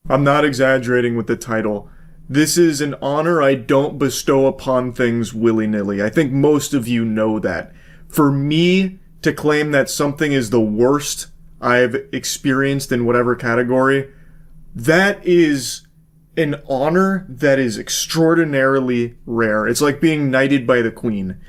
I'm not exaggerating with the title. This is an honor I don't bestow upon things willy-nilly. I think most of you know that. For me to claim that something is the worst I've experienced in whatever category, that is an honor that is extraordinarily rare. It's like being knighted by the Queen.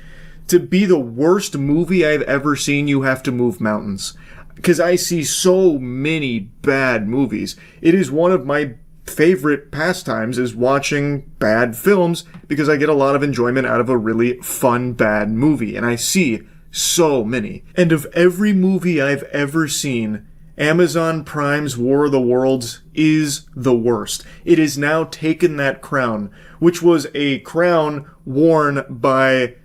To be the worst movie I've ever seen, you have to move mountains. Because I see so many bad movies. It is one of my favorite pastimes is watching bad films because I get a lot of enjoyment out of a really fun bad movie. And I see so many. And of every movie I've ever seen, Amazon Prime's War of the Worlds is the worst. It has now taken that crown, which was a crown worn by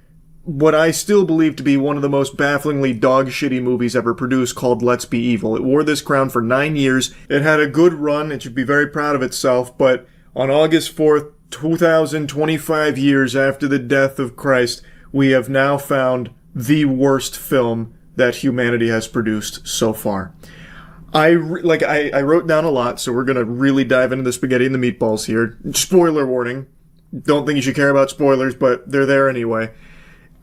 what I still believe to be one of the most bafflingly dog-shitty movies ever produced, called Let's Be Evil. It wore this crown for 9 years. It had a good run. It should be very proud of itself. But on August 4th, 2025 years after the death of Christ, we have now found the worst film that humanity has produced so far. I wrote down a lot, so we're going to really dive into the spaghetti and the meatballs here. Spoiler warning. Don't think you should care about spoilers, but they're there anyway.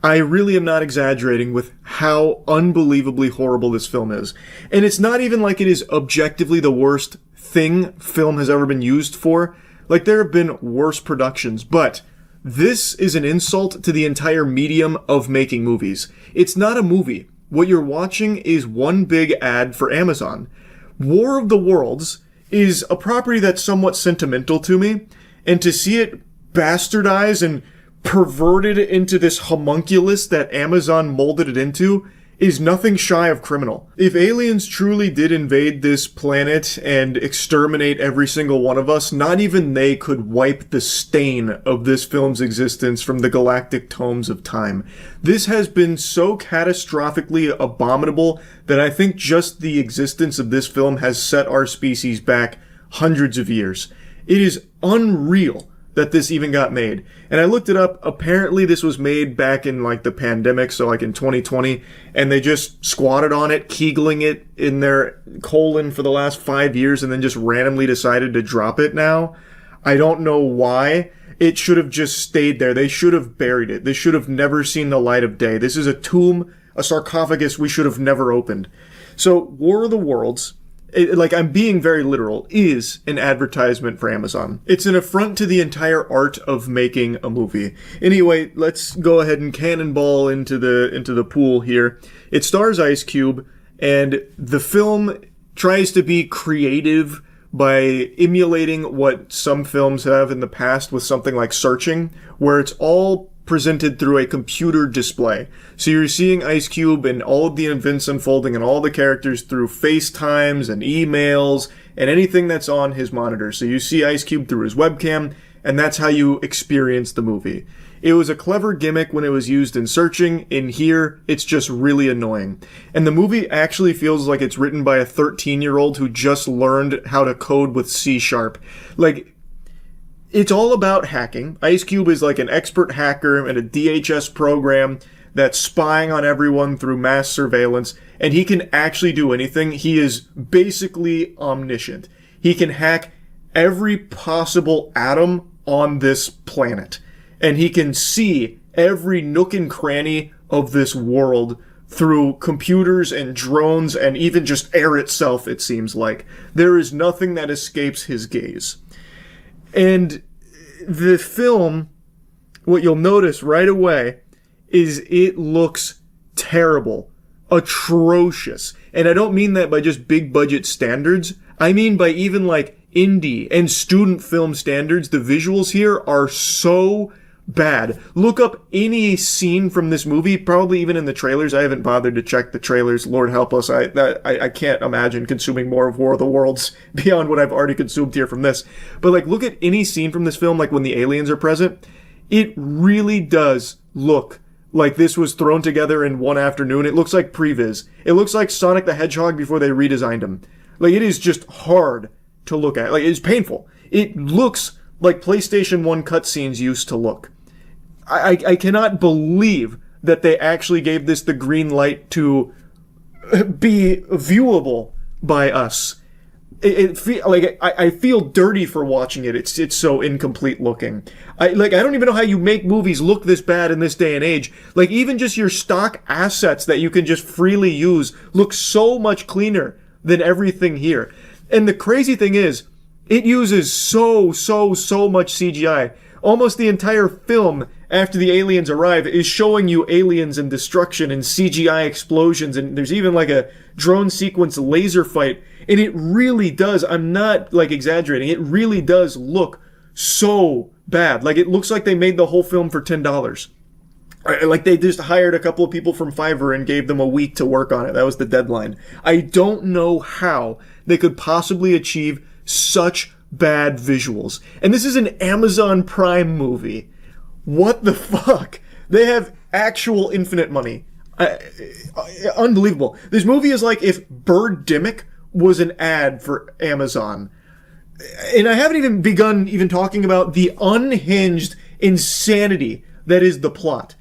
I really am not exaggerating with how unbelievably horrible this film is. And it's not even like it is objectively the worst thing film has ever been used for. Like, there have been worse productions, but this is an insult to the entire medium of making movies. It's not a movie. What you're watching is one big ad for Amazon. War of the Worlds is a property that's somewhat sentimental to me, and to see it bastardized and perverted into this homunculus that Amazon molded it into is nothing shy of criminal. If aliens truly did invade this planet and exterminate every single one of us, not even they could wipe the stain of this film's existence from the galactic tomes of time. This has been so catastrophically abominable that I think just the existence of this film has set our species back hundreds of years. It is unreal that this even got made. And I looked it up. Apparently this was made back in like the pandemic, so like in 2020, and they just squatted on it, keegling it in their colon for the last 5 years, and then just randomly decided to drop it now. I don't know why. It should have just stayed there. They should have buried it. This should have never seen the light of day. This is a tomb, a sarcophagus we should have never opened. So War of the Worlds, I'm being very literal, is an advertisement for Amazon. It's an affront to the entire art of making a movie. Anyway, let's go ahead and cannonball into the pool here. It stars Ice Cube, and the film tries to be creative by emulating what some films have in the past with something like Searching, where it's all presented through a computer display. So you're seeing Ice Cube and all of the events unfolding and all the characters through FaceTimes and emails and anything that's on his monitor. So you see Ice Cube through his webcam, and that's how you experience the movie. It was a clever gimmick when it was used in Searching. In here, it's just really annoying. And the movie actually feels like it's written by a 13-year-old who just learned how to code with C#. Like, it's all about hacking. Ice Cube is like an expert hacker in a DHS program that's spying on everyone through mass surveillance, and he can actually do anything. He is basically omniscient. He can hack every possible atom on this planet, and he can see every nook and cranny of this world through computers and drones and even just air itself, it seems like. There is nothing that escapes his gaze. And the film, what you'll notice right away is it looks terrible, atrocious. And I don't mean that by just big budget standards. I mean by even like indie and student film standards. The visuals here are so bad. Look up any scene from this movie, probably even in the trailers. I haven't bothered to check the trailers. Lord help us. I can't imagine consuming more of War of the Worlds beyond what I've already consumed here from this. But like, look at any scene from this film, like when the aliens are present. It really does look like this was thrown together in one afternoon. It looks like previs. It looks like Sonic the Hedgehog before they redesigned him. Like, it is just hard to look at. Like, it's painful. It looks like PlayStation 1 cutscenes used to look. I cannot believe that they actually gave this the green light to be viewable by us. I feel dirty for watching it. It's so incomplete looking. I don't even know how you make movies look this bad in this day and age. Like, even just your stock assets that you can just freely use look so much cleaner than everything here. And the crazy thing is, it uses so much CGI. Almost the entire film after the aliens arrive is showing you aliens and destruction and CGI explosions, and there's even like a drone sequence laser fight, and it really does, I'm not like exaggerating, it really does look so bad. Like, it looks like they made the whole film for $10. Like, they just hired a couple of people from Fiverr and gave them a week to work on it. That was the deadline. I don't know how they could possibly achieve such bad visuals. And this is an Amazon Prime movie. What the fuck? They have actual infinite money. Unbelievable. This movie is like if Birdemic was an ad for Amazon. And I haven't even begun talking about the unhinged insanity that is the plot.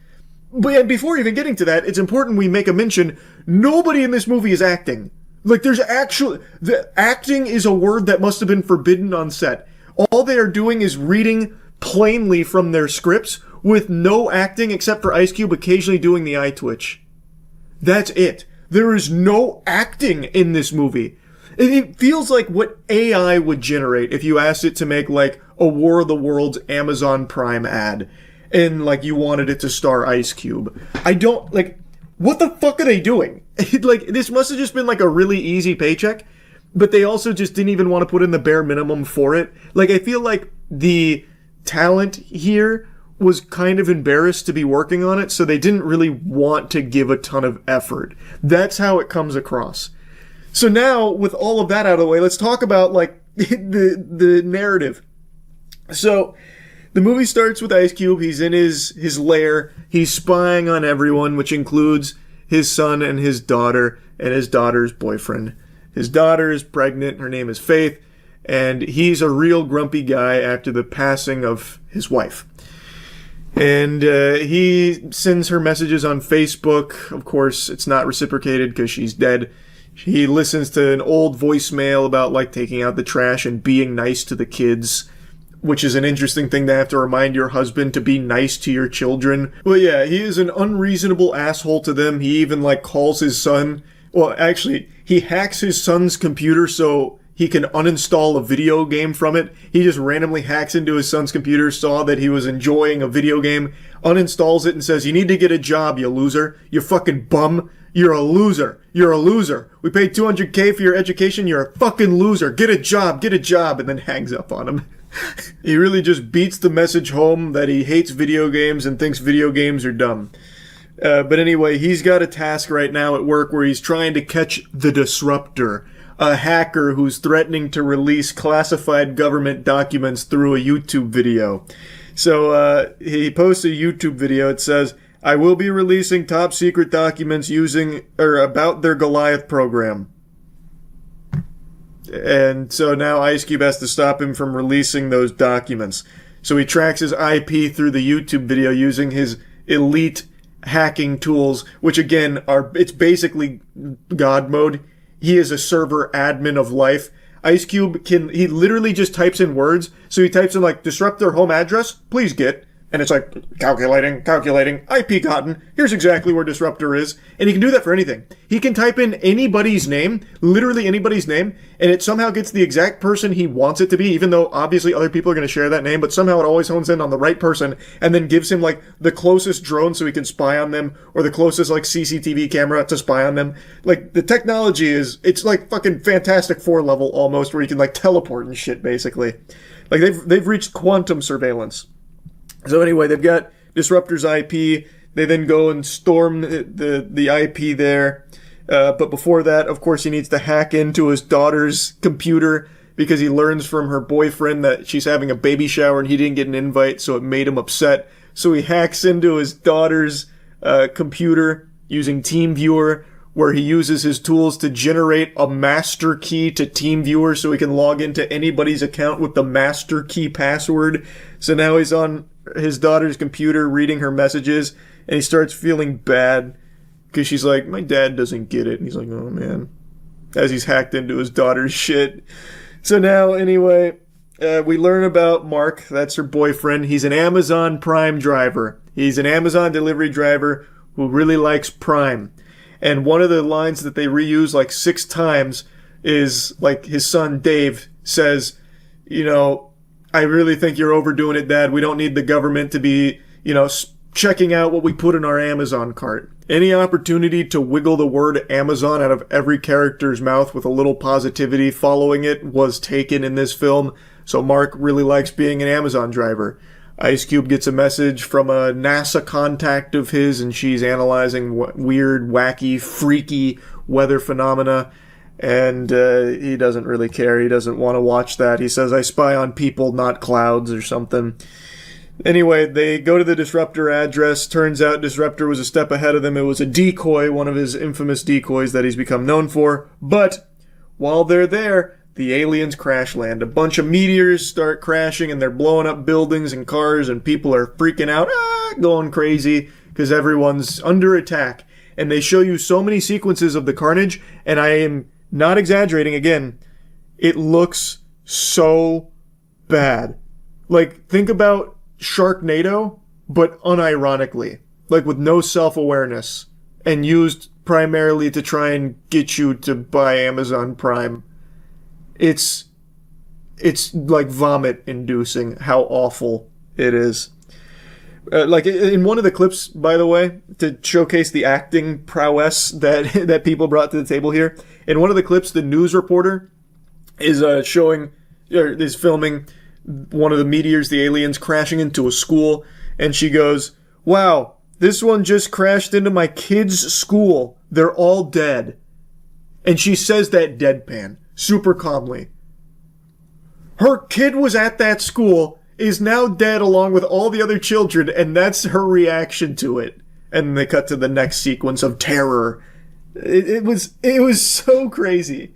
But before even getting to that, it's important we make a mention, nobody in this movie is acting. Like, the acting is a word that must have been forbidden on set. All they are doing is reading plainly from their scripts with no acting except for Ice Cube occasionally doing the eye twitch. That's it. There is no acting in this movie. It feels like what AI would generate if you asked it to make, like, a War of the Worlds Amazon Prime ad. And, like, you wanted it to star Ice Cube. What the fuck are they doing? Like, this must have just been, like, a really easy paycheck. But they also just didn't even want to put in the bare minimum for it. Like, I feel like the talent here was kind of embarrassed to be working on it, so they didn't really want to give a ton of effort. That's how it comes across. So now, with all of that out of the way, let's talk about, like, the narrative. So, the movie starts with Ice Cube. He's in his lair. He's spying on everyone, which includes his son and his daughter and his daughter's boyfriend. His daughter is pregnant. Her name is Faith. And he's a real grumpy guy after the passing of his wife. And he sends her messages on Facebook. Of course, it's not reciprocated because she's dead. He listens to an old voicemail about, like, taking out the trash and being nice to the kids, which is an interesting thing to have to remind your husband to be nice to your children. Well, yeah, he is an unreasonable asshole to them. He even, like, calls his son... Well, actually, he hacks his son's computer so he can uninstall a video game from it. He just randomly hacks into his son's computer, saw that he was enjoying a video game, uninstalls it, and says, "You need to get a job, you loser. You fucking bum. You're a loser. You're a loser. We paid $200K for your education. You're a fucking loser. Get a job. Get a job." And then hangs up on him. He really just beats the message home that he hates video games and thinks video games are dumb. But anyway, he's got a task right now at work where he's trying to catch the Disruptor, a hacker who's threatening to release classified government documents through a YouTube video. So he posts a YouTube video. It says, "I will be releasing top secret documents about their Goliath program." And so now Ice Cube has to stop him from releasing those documents. So he tracks his IP through the YouTube video using his elite hacking tools, which again it's basically God mode. He is a server admin of life. Ice Cube he literally just types in words. So he types in, like, "Disruptor home address, please get." And it's like, calculating, IP gotten, here's exactly where Disruptor is. And he can do that for anything. He can type in anybody's name, literally anybody's name, and it somehow gets the exact person he wants it to be, even though obviously other people are going to share that name, but somehow it always hones in on the right person, and then gives him, like, the closest drone so he can spy on them, or the closest, like, CCTV camera to spy on them. Like, the technology it's like fucking Fantastic Four level almost, where you can, like, teleport and shit, basically. Like, they've reached quantum surveillance. So anyway, they've got Disruptor's IP. They then go and storm the IP there. But before that, of course, he needs to hack into his daughter's computer because he learns from her boyfriend that she's having a baby shower and he didn't get an invite, so it made him upset. So he hacks into his daughter's computer using TeamViewer, where he uses his tools to generate a master key to TeamViewer so he can log into anybody's account with the master key password. So now he's on his daughter's computer reading her messages, and he starts feeling bad because she's like, "My dad doesn't get it." And he's like, "Oh man, as he's hacked into his daughter's shit. So now, anyway, we learn about Mark. That's her boyfriend. He's an Amazon Prime driver. He's an Amazon delivery driver who really likes Prime. And one of the lines that they reuse like 6 times is like his son Dave says, you know, I really think you're overdoing it, Dad. We don't need the government to be, you know, checking out what we put in our Amazon cart. Any opportunity to wiggle the word Amazon out of every character's mouth with a little positivity following it was taken in this film. So Mark really likes being an Amazon driver. Ice Cube gets a message from a NASA contact of his, and she's analyzing weird, wacky, freaky weather phenomena. And he doesn't really care. He doesn't want to watch that. He says, I spy on people, not clouds or something. Anyway, they go to the Disruptor address. Turns out Disruptor was a step ahead of them. It was a decoy, one of his infamous decoys that he's become known for. But while they're there, the aliens crash land. A bunch of meteors start crashing, and they're blowing up buildings and cars, and people are freaking out, going crazy, because everyone's under attack. And they show you so many sequences of the carnage, and I am not exaggerating again. It looks so bad. Like, think about Sharknado, but unironically. Like, with no self-awareness. And used primarily to try and get you to buy Amazon Prime. It's like vomit-inducing how awful it is. Like, in one of the clips, by the way, to showcase the acting prowess that people brought to the table here, in one of the clips, the news reporter is filming one of the meteors, the aliens, crashing into a school, and she goes, wow, this one just crashed into my kids' school. They're all dead. And she says that deadpan, super calmly. Her kid was at that school, is now dead along with all the other children, and that's her reaction to it. And they cut to the next sequence of terror. It was so crazy.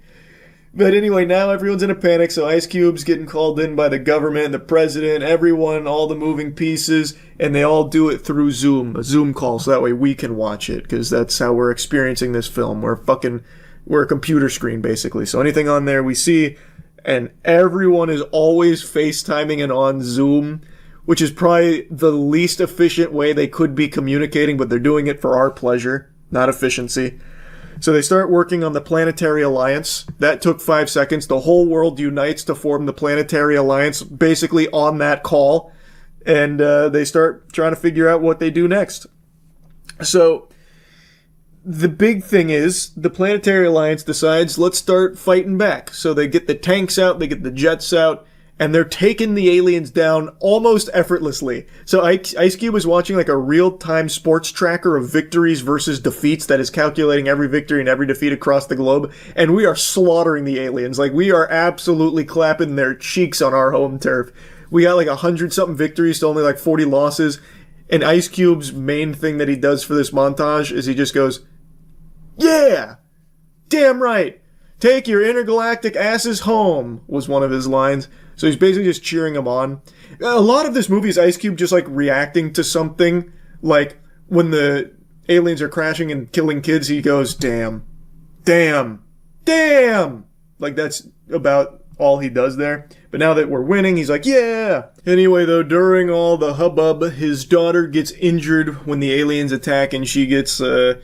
But anyway, now everyone's in a panic, so Ice Cube's getting called in by the government, the president, everyone, all the moving pieces, and they all do it through Zoom, a Zoom call, so that way we can watch it, because that's how we're experiencing this film. We're a computer screen, basically. So anything on there we see, and everyone is always FaceTiming and on Zoom, which is probably the least efficient way they could be communicating, but they're doing it for our pleasure, not efficiency. So they start working on the Planetary Alliance. That took 5 seconds. The whole world unites to form the Planetary Alliance, basically on that call. And they start trying to figure out what they do next. So the big thing is the Planetary Alliance decides, let's start fighting back. So they get the tanks out, they get the jets out, and they're taking the aliens down almost effortlessly. So Ice Cube is watching like a real-time sports tracker of victories versus defeats that is calculating every victory and every defeat across the globe. And we are slaughtering the aliens. Like, we are absolutely clapping their cheeks on our home turf. We got like 100-something victories to only like 40 losses. And Ice Cube's main thing that he does for this montage is he just goes, yeah! Damn right! Take your intergalactic asses home, was one of his lines. So he's basically just cheering him on. A lot of this movie is Ice Cube just like reacting to something. Like when the aliens are crashing and killing kids, he goes, damn, damn, damn. Like that's about all he does there. But now that we're winning, he's like, yeah. Anyway, though, during all the hubbub, his daughter gets injured when the aliens attack, and she gets a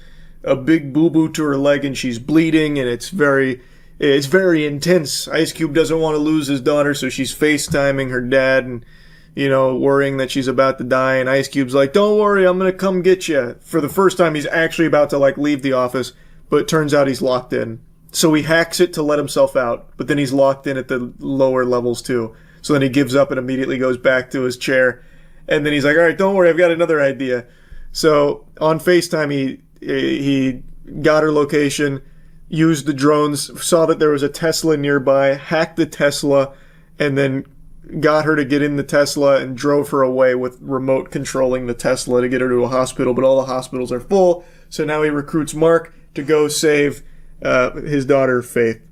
big boo-boo to her leg, and she's bleeding, and it's very intense. Ice Cube doesn't want to lose his daughter, so she's FaceTiming her dad and, you know, worrying that she's about to die. And Ice Cube's like, don't worry, I'm going to come get you. For the first time, he's actually about to, like, leave the office, but it turns out he's locked in. So he hacks it to let himself out, but then he's locked in at the lower levels, too. So then he gives up and immediately goes back to his chair. And then he's like, all right, don't worry, I've got another idea. So on FaceTime, he got her location, used the drones, saw that there was a Tesla nearby, hacked the Tesla, and then got her to get in the Tesla and drove her away with remote controlling the Tesla to get her to a hospital, but all the hospitals are full, so now he recruits Mark to go save his daughter, Faith.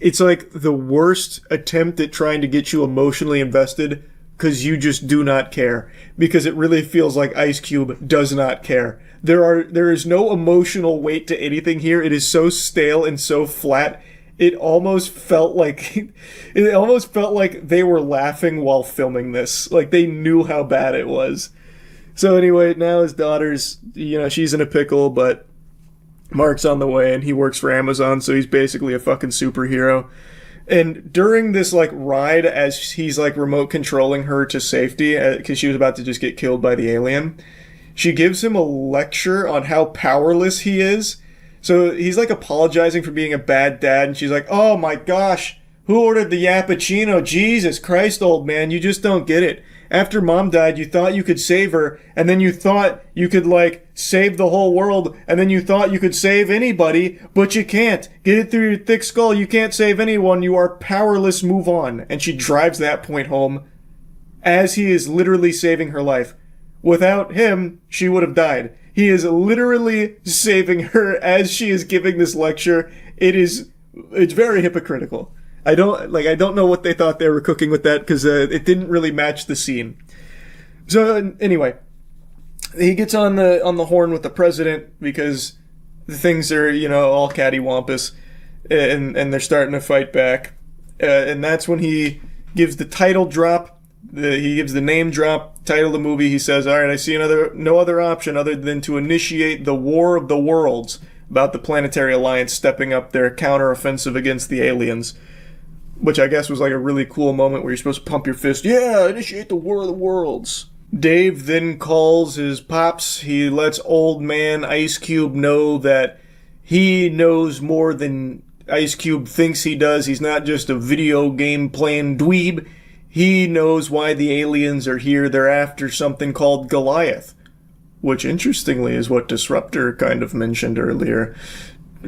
It's like the worst attempt at trying to get you emotionally invested, because you just do not care. Because it really feels like Ice Cube does not care. There is no emotional weight to anything here. It is so stale and so flat. It almost felt like they were laughing while filming this. Like they knew how bad it was. So anyway, now his daughter's, she's in a pickle, but Mark's on the way and he works for Amazon, so he's basically a fucking superhero. And during this ride, as he's remote controlling her to safety, because she was about to just get killed by the alien, she gives him a lecture on how powerless he is. So he's apologizing for being a bad dad, and she's like, "Oh my gosh, who ordered the Yappuccino? Jesus Christ, old man, you just don't get it. After mom died, you thought you could save her, and then you thought you could, save the whole world, and then you thought you could save anybody, but you can't. Get it through your thick skull, you can't save anyone, you are powerless, move on." And she drives that point home as he is literally saving her life. Without him, she would have died. He is literally saving her as she is giving this lecture. It's very hypocritical. I don't know what they thought they were cooking with that, because it didn't really match the scene. So anyway, he gets on the horn with the president because the things are all cattywampus, and they're starting to fight back, and that's when he gives the title drop. He gives the name drop, title of the movie. He says, "All right, I see no other option other than to initiate the War of the Worlds," about the Planetary Alliance stepping up their counteroffensive against the aliens. Which I guess was a really cool moment where you're supposed to pump your fist. Yeah, initiate the War of the Worlds. Dave then calls his pops. He lets old man Ice Cube know that he knows more than Ice Cube thinks he does. He's not just a video game playing dweeb. He knows why the aliens are here. They're after something called Goliath. Which, interestingly, is what Disruptor kind of mentioned earlier.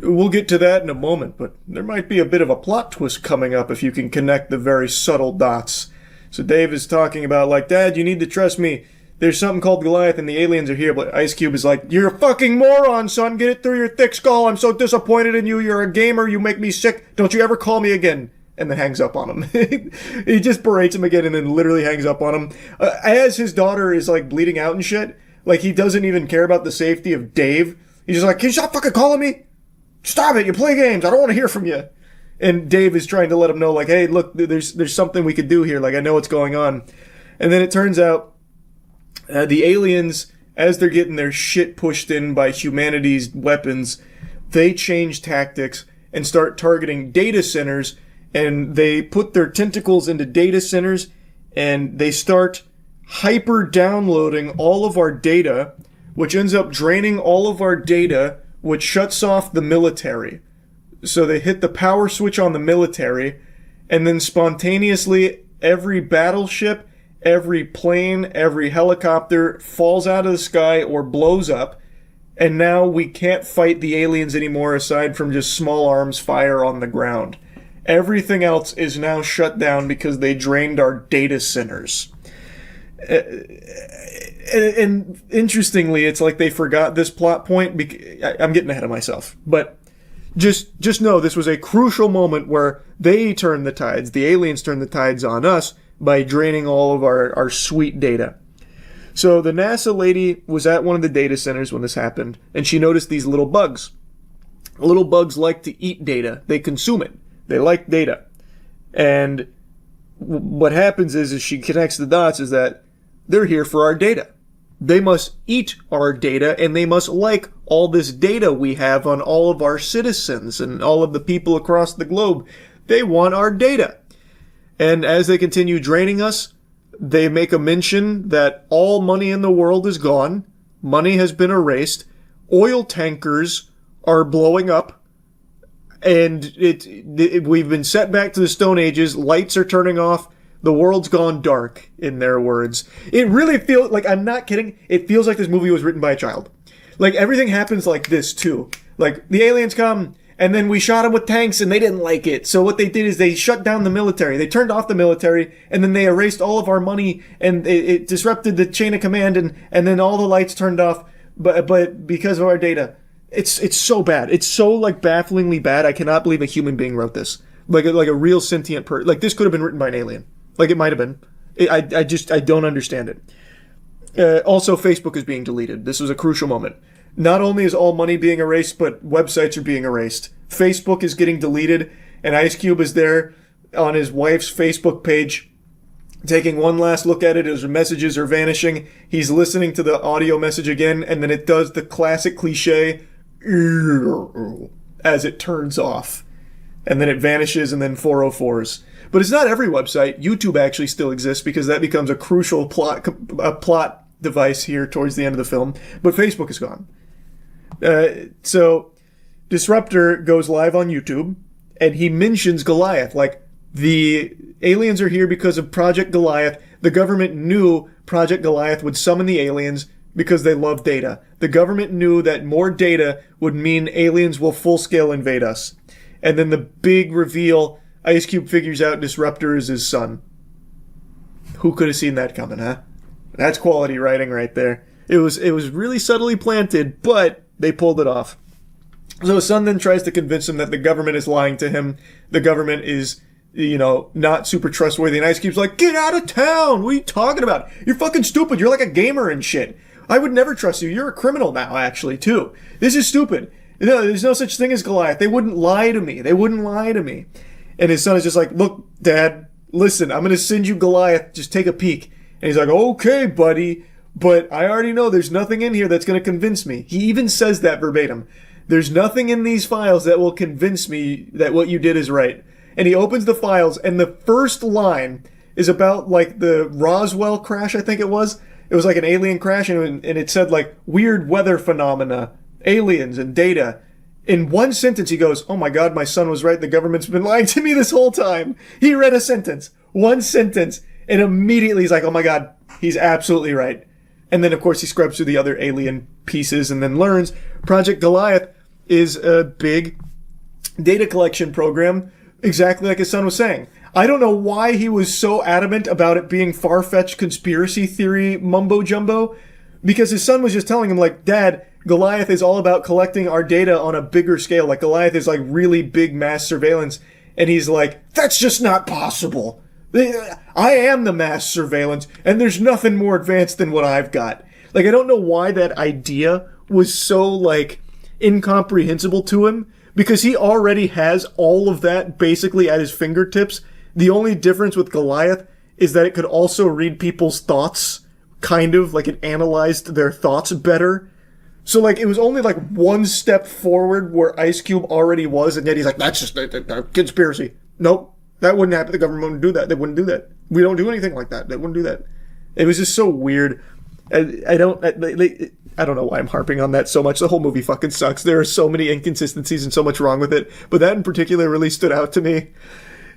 We'll get to that in a moment, but there might be a bit of a plot twist coming up if you can connect the very subtle dots. So Dave is talking about, "Dad, you need to trust me. There's something called Goliath and the aliens are here." But Ice Cube is like, "You're a fucking moron, son. Get it through your thick skull. I'm so disappointed in you. You're a gamer. You make me sick. Don't you ever call me again." And then hangs up on him. He just berates him again and then literally hangs up on him. As his daughter is, bleeding out and shit, he doesn't even care about the safety of Dave. He's just like, "Can you stop fucking calling me? Stop it, you play games, I don't want to hear from you." And Dave is trying to let him know, "Hey, look, there's something we could do here, I know what's going on." And then it turns out the aliens, as they're getting their shit pushed in by humanity's weapons, they change tactics and start targeting data centers, and they put their tentacles into data centers, and they start hyper-downloading all of our data, which ends up draining all of our data, which shuts off the military. So they hit the power switch on the military, and then spontaneously every battleship, every plane, every helicopter falls out of the sky or blows up, and now we can't fight the aliens anymore aside from just small arms fire on the ground. Everything else is now shut down because they drained our data centers. And interestingly, it's they forgot this plot point. I'm getting ahead of myself, but just know this was a crucial moment where they turned the tides. The aliens turned the tides on us by draining all of our sweet data. So the NASA lady was at one of the data centers when this happened, and she noticed these little bugs. Little bugs like to eat data. They consume it. They like data. And what happens is she connects the dots is that they're here for our data. They must eat our data, and they must like all this data we have on all of our citizens and all of the people across the globe. They want our data. And as they continue draining us, they make a mention that all money in the world is gone. Money has been erased. Oil tankers are blowing up. And we've been set back to the Stone Ages. Lights are turning off. The world's gone dark, in their words. It really feels I'm not kidding. It feels like this movie was written by a child. Everything happens like this, too. The aliens come, and then we shot them with tanks, and they didn't like it. So what they did is they shut down the military. They turned off the military, and then they erased all of our money, and it disrupted the chain of command, and then all the lights turned off, but because of our data. It's so bad. It's so, bafflingly bad. I cannot believe a human being wrote this. Like a real sentient person. This could have been written by an alien. It might have been. I don't understand it. Also, Facebook is being deleted. This was a crucial moment. Not only is all money being erased, but websites are being erased. Facebook is getting deleted, and Ice Cube is there on his wife's Facebook page, taking one last look at it as messages are vanishing. He's listening to the audio message again, and then it does the classic cliche as it turns off. And then it vanishes, and then 404s. But it's not every website. YouTube actually still exists, because that becomes a crucial plot device here towards the end of the film. But Facebook is gone. So Disruptor goes live on YouTube, and he mentions Goliath. Like, the aliens are here because of Project Goliath. The government knew Project Goliath would summon the aliens because they love data. The government knew that more data would mean aliens will full-scale invade us. And then the big reveal, Ice Cube figures out Disruptor is his son. Who could have seen that coming, huh? That's quality writing right there. It was really subtly planted, but they pulled it off. So his son then tries to convince him that the government is lying to him. The government is, not super trustworthy. And Ice Cube's like, get out of town! What are you talking about? You're fucking stupid. You're like a gamer and shit. I would never trust you. You're a criminal now, actually, too. This is stupid. No, there's no such thing as Goliath. They wouldn't lie to me. And his son is just like, look, Dad, listen, I'm going to send you Goliath. Just take a peek. And he's like, okay, buddy. But I already know there's nothing in here that's going to convince me. He even says that verbatim. There's nothing in these files that will convince me that what you did is right. And he opens the files, and the first line is about, like, the Roswell crash, I think it was. It was like an alien crash, and it said, like, weird weather phenomena, aliens, and data. In one sentence, he goes, oh my God, my son was right. The government's been lying to me this whole time. He read a sentence, one sentence, and immediately he's like, oh my God, he's absolutely right. And then, of course, he scrubs through the other alien pieces and then learns Project Goliath is a big data collection program, exactly like his son was saying. I don't know why he was so adamant about it being far-fetched conspiracy theory mumbo-jumbo, because his son was just telling him, like, Dad, Goliath is all about collecting our data on a bigger scale. Like, Goliath is, like, really big mass surveillance. And he's like, that's just not possible. I am the mass surveillance, and there's nothing more advanced than what I've got. Like, I don't know why that idea was so, like, incomprehensible to him, because he already has all of that basically at his fingertips. The only difference with Goliath is that it could also read people's thoughts, kind of, like it analyzed their thoughts better. So, like, it was only, like, one step forward where Ice Cube already was, and yet he's like, that's just a conspiracy. Nope. That wouldn't happen. The government wouldn't do that. They wouldn't do that. We don't do anything like that. They wouldn't do that. It was just so weird. I don't know why I'm harping on that so much. The whole movie fucking sucks. There are so many inconsistencies and so much wrong with it. But that in particular really stood out to me.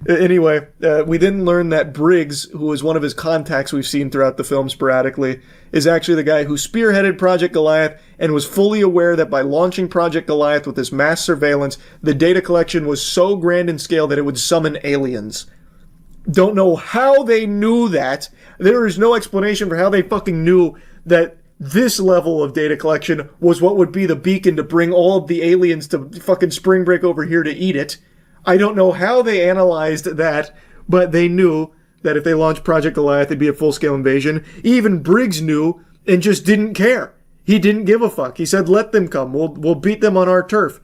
Anyway, we then learn that Briggs, who is one of his contacts we've seen throughout the film sporadically, is actually the guy who spearheaded Project Goliath and was fully aware that by launching Project Goliath with this mass surveillance, the data collection was so grand in scale that it would summon aliens. Don't know how they knew that. There is no explanation for how they fucking knew that this level of data collection was what would be the beacon to bring all of the aliens to fucking spring break over here to eat it. I don't know how they analyzed that, but they knew that if they launched Project Goliath, it'd be a full-scale invasion. Even Briggs knew and just didn't care. He didn't give a fuck. He said, let them come. We'll beat them on our turf.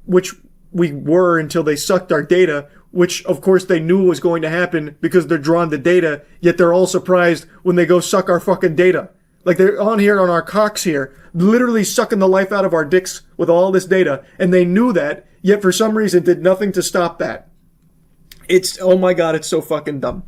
Which we were until they sucked our data, which, of course, they knew was going to happen because they're drawn to data, yet they're all surprised when they go suck our fucking data. Like, they're on here on our cocks here, literally sucking the life out of our dicks with all this data, and they knew that, yet for some reason did nothing to stop that. Oh my God, it's so fucking dumb.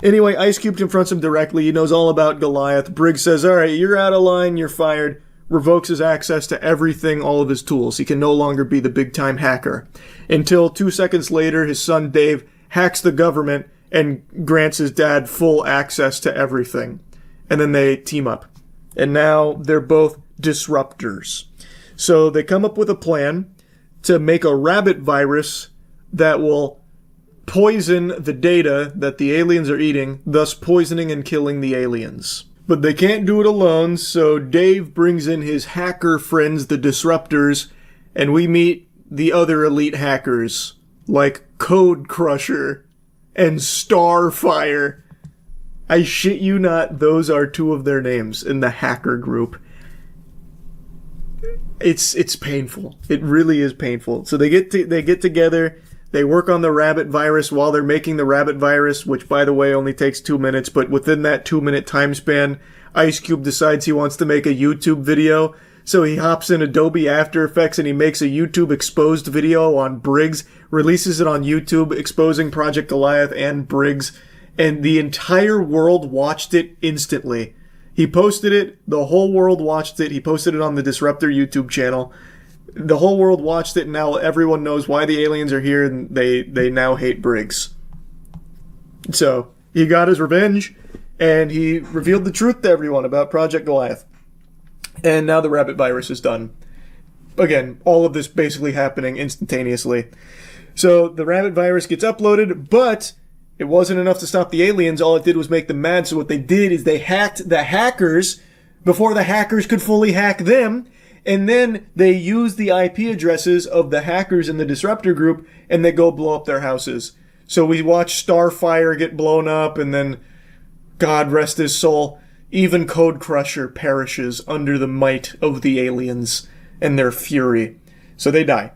Anyway, Ice Cube confronts him directly. He knows all about Goliath. Briggs says, all right, you're out of line, you're fired. Revokes his access to everything, all of his tools. He can no longer be the big-time hacker. Until 2 seconds later, his son Dave hacks the government and grants his dad full access to everything. And then they team up. And now they're both disruptors. So they come up with a plan to make a rabbit virus that will poison the data that the aliens are eating, thus poisoning and killing the aliens. But they can't do it alone, so Dave brings in his hacker friends, the Disruptors, and we meet the other elite hackers, like Code Crusher and Starfire. I shit you not, those are two of their names in the hacker group. It's painful. It really is painful. So they get together, they work on the rabbit virus while they're making the rabbit virus, which by the way only takes 2 minutes, but within that 2-minute time span, Ice Cube decides he wants to make a YouTube video. So he hops in Adobe After Effects and he makes a YouTube exposed video on Briggs, releases it on YouTube, exposing Project Goliath and Briggs, and the entire world watched it instantly. He posted it, the whole world watched it, he posted it on the Disruptor YouTube channel. The whole world watched it, and now everyone knows why the aliens are here, and they now hate Briggs. So, he got his revenge, and he revealed the truth to everyone about Project Goliath. And now the rabbit virus is done. Again, all of this basically happening instantaneously. So, the rabbit virus gets uploaded, but it wasn't enough to stop the aliens. All it did was make them mad, so what they did is they hacked the hackers before the hackers could fully hack them. And then they use the IP addresses of the hackers in the Disruptor group, and they go blow up their houses. So we watch Starfire get blown up, and then, God rest his soul, even Code Crusher perishes under the might of the aliens and their fury. So they die.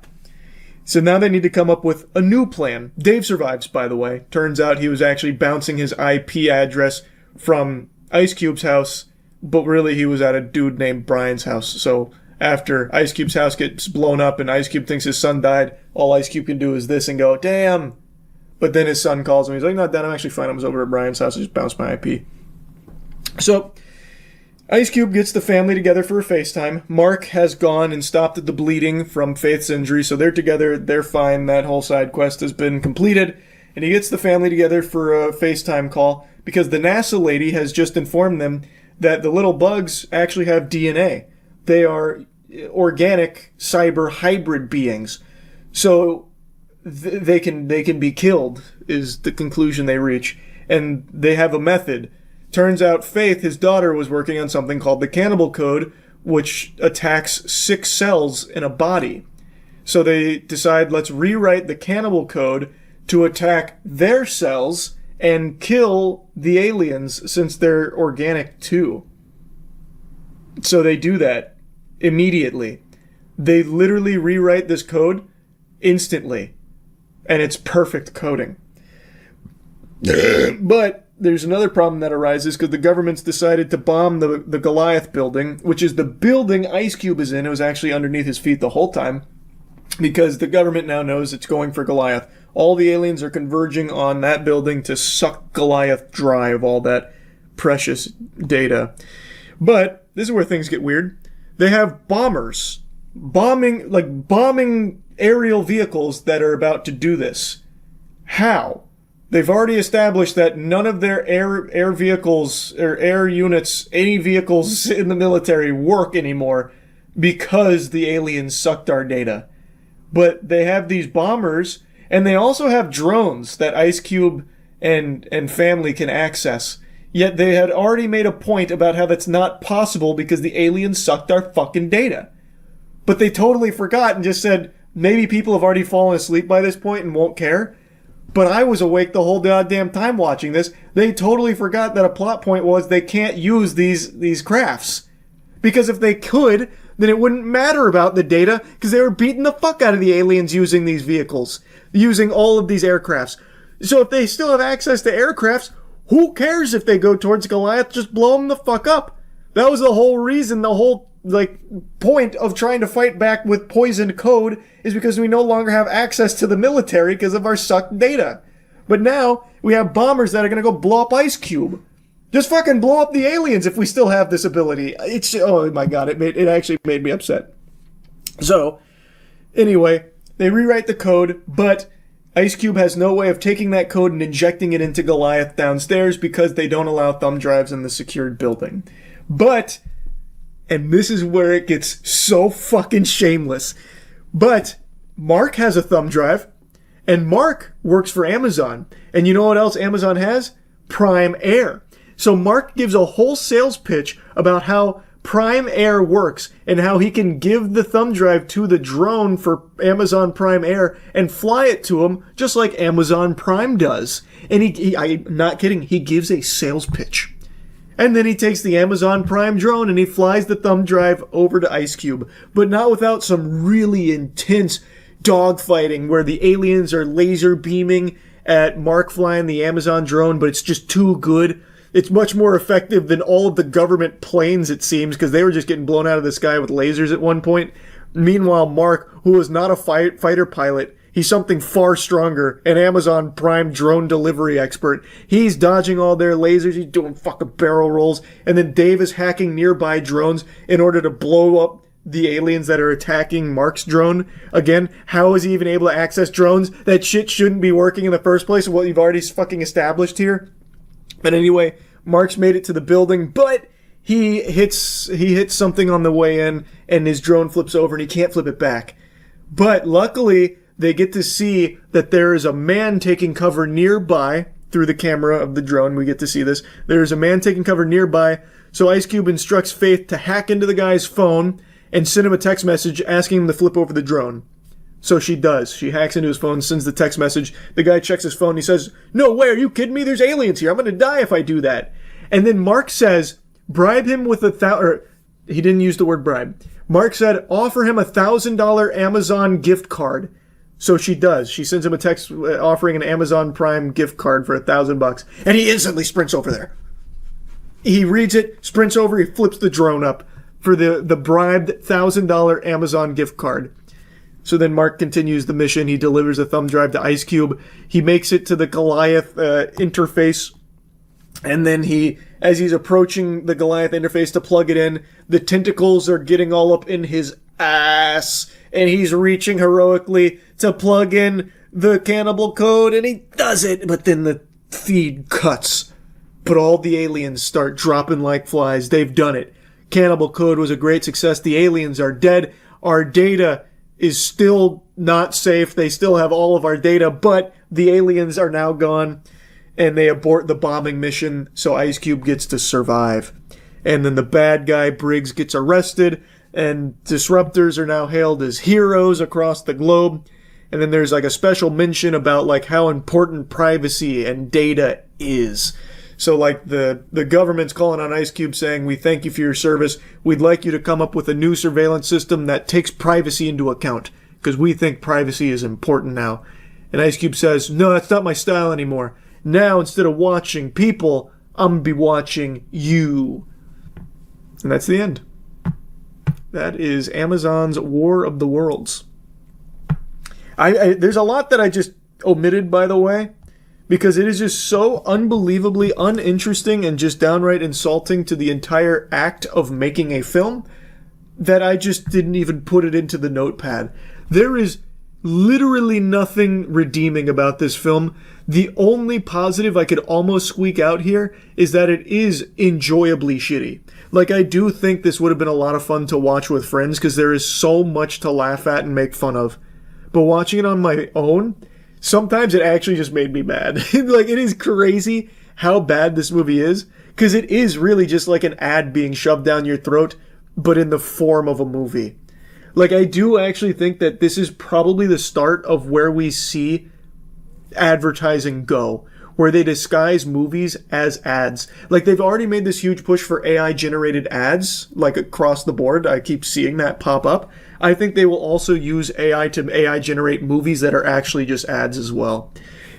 So now they need to come up with a new plan. Dave survives, by the way. Turns out he was actually bouncing his IP address from Ice Cube's house, but really he was at a dude named Brian's house. So after Ice Cube's house gets blown up and Ice Cube thinks his son died, all Ice Cube can do is this and go, damn. But then his son calls him. He's like, no, Dad, I'm actually fine. I was over at Brian's house. I just bounced my IP. So Ice Cube gets the family together for a FaceTime. Mark has gone and stopped the bleeding from Faith's injury, so they're together. They're fine. That whole side quest has been completed. And he gets the family together for a FaceTime call because the NASA lady has just informed them that the little bugs actually have DNA. They are organic cyber hybrid beings. So they can be killed, is the conclusion they reach. And they have a method. Turns out Faith, his daughter, was working on something called the Cannibal Code, which attacks 6 cells in a body. So they decide, let's rewrite the Cannibal Code to attack their cells and kill the aliens, since they're organic too. So they do that immediately. They literally rewrite this code instantly. And it's perfect coding. But there's another problem that arises because the government's decided to bomb the Goliath building, which is the building Ice Cube is in. It was actually underneath his feet the whole time because the government now knows it's going for Goliath. All the aliens are converging on that building to suck Goliath dry of all that precious data. But this is where things get weird. They have bombers bombing aerial vehicles that are about to do this. How? They've already established that none of their air vehicles or air units, any vehicles in the military, work anymore because the aliens sucked our data. But they have these bombers, and they also have drones that Ice Cube and family can access. Yet they had already made a point about how that's not possible because the aliens sucked our fucking data. But they totally forgot and just said, maybe people have already fallen asleep by this point and won't care. But I was awake the whole goddamn time watching this. They totally forgot that a plot point was they can't use these crafts. Because if they could, then it wouldn't matter about the data, because they were beating the fuck out of the aliens using these vehicles, using all of these aircrafts. So if they still have access to aircrafts, who cares if they go towards Goliath? Just blow them the fuck up. That was the whole reason, the whole point of trying to fight back with poisoned code is because we no longer have access to the military because of our sucked data. But now we have bombers that are going to go blow up Ice Cube. Just fucking blow up the aliens if we still have this ability. It's, oh my god, it actually made me upset. So, anyway, they rewrite the code, but Ice Cube has no way of taking that code and injecting it into Goliath downstairs because they don't allow thumb drives in the secured building. But, and this is where it gets so fucking shameless, but Mark has a thumb drive, and Mark works for Amazon. And you know what else Amazon has? Prime Air. So Mark gives a whole sales pitch about how Prime Air works and how he can give the thumb drive to the drone for Amazon Prime Air and fly it to him just like Amazon Prime does. And I'm not kidding, he gives a sales pitch. And then he takes the Amazon Prime drone and he flies the thumb drive over to Ice Cube, but not without some really intense dogfighting where the aliens are laser beaming at Mark flying the Amazon drone, but it's just too good. It's much more effective than all of the government planes, it seems, because they were just getting blown out of the sky with lasers at one point. Meanwhile, Mark, who is not a fighter pilot, he's something far stronger, an Amazon Prime drone delivery expert. He's dodging all their lasers, he's doing fucking barrel rolls, and then Dave is hacking nearby drones in order to blow up the aliens that are attacking Mark's drone. Again, how is he even able to access drones? That shit shouldn't be working in the first place, what you've already fucking established here. But anyway, Mark's made it to the building, but he hits something on the way in, and his drone flips over, and he can't flip it back. But luckily, they get to see that there is a man taking cover nearby through the camera of the drone. We get to see this. There's a man taking cover nearby, so Ice Cube instructs Faith to hack into the guy's phone and send him a text message asking him to flip over the drone. So she does. She hacks into his phone, sends the text message. The guy checks his phone. He says, "No way, are you kidding me? There's aliens here. I'm going to die if I do that." And then Mark says, bribe him with he didn't use the word bribe. Mark said, offer him $1,000 Amazon gift card. So she does. She sends him a text offering an Amazon Prime gift card for $1,000. And he instantly sprints over there. He reads it, sprints over, he flips the drone up for the bribed $1,000 Amazon gift card. So then Mark continues the mission. He delivers a thumb drive to Ice Cube. He makes it to the Goliath interface. And then as he's approaching the Goliath interface to plug it in, the tentacles are getting all up in his ass. And he's reaching heroically to plug in the cannibal code. And he does it. But then the feed cuts. But all the aliens start dropping like flies. They've done it. Cannibal code was a great success. The aliens are dead. Our data is still not safe. They still have all of our data, but the aliens are now gone, and they abort the bombing mission, so Ice Cube gets to survive. And then the bad guy, Briggs, gets arrested, and disruptors are now hailed as heroes across the globe. And then there's like a special mention about like how important privacy and data is. So like the government's calling on Ice Cube saying, "We thank you for your service. We'd like you to come up with a new surveillance system that takes privacy into account, because we think privacy is important now." And Ice Cube says, "No, that's not my style anymore. Now, instead of watching people, I'm going to be watching you." And that's the end. That is Amazon's War of the Worlds. There's a lot that I just omitted, by the way, because it is just so unbelievably uninteresting and just downright insulting to the entire act of making a film that I just didn't even put it into the notepad. There is literally nothing redeeming about this film. The only positive I could almost squeak out here is that it is enjoyably shitty. Like, I do think this would have been a lot of fun to watch with friends because there is so much to laugh at and make fun of. But watching it on my own, sometimes it actually just made me mad. Like, it is crazy how bad this movie is, because it is really just like an ad being shoved down your throat, but in the form of a movie. Like, I do actually think that this is probably the start of where we see advertising go, where they disguise movies as ads. Like, they've already made this huge push for AI-generated ads, like across the board. I keep seeing that pop up. I think they will also use AI to AI-generate movies that are actually just ads as well.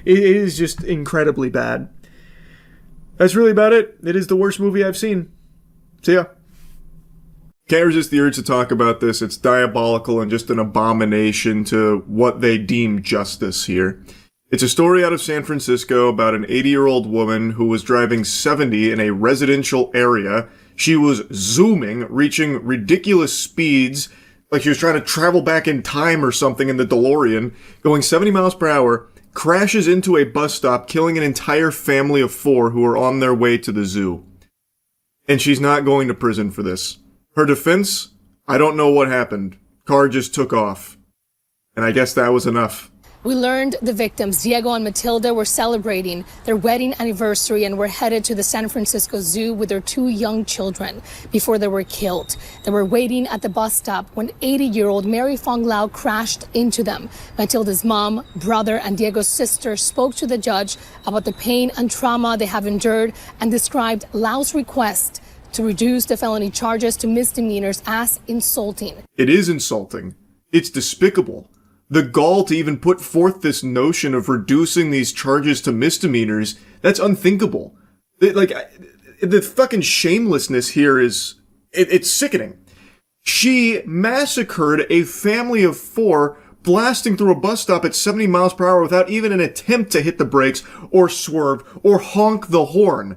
It is just incredibly bad. That's really about it. It is the worst movie I've seen. See ya. Can't resist the urge to talk about this. It's diabolical and just an abomination to what they deem justice here. It's a story out of San Francisco about an 80-year-old woman who was driving 70 in a residential area. She was zooming, reaching ridiculous speeds, like she was trying to travel back in time or something in the DeLorean, going 70 miles per hour, crashes into a bus stop, killing an entire family of 4 who were on their way to the zoo. And she's not going to prison for this. Her defense? I don't know what happened. Car just took off. And I guess that was enough. We learned the victims, Diego and Matilda, were celebrating their wedding anniversary and were headed to the San Francisco Zoo with their 2 young children before they were killed. They were waiting at the bus stop when 80-year-old Mary Fong Lau crashed into them. Matilda's mom, brother, and Diego's sister spoke to the judge about the pain and trauma they have endured and described Lau's request to reduce the felony charges to misdemeanors as insulting. It is insulting. It's despicable. The gall to even put forth this notion of reducing these charges to misdemeanors, that's unthinkable. The fucking shamelessness here it's sickening. She massacred a family of 4, blasting through a bus stop at 70 miles per hour without even an attempt to hit the brakes or swerve or honk the horn.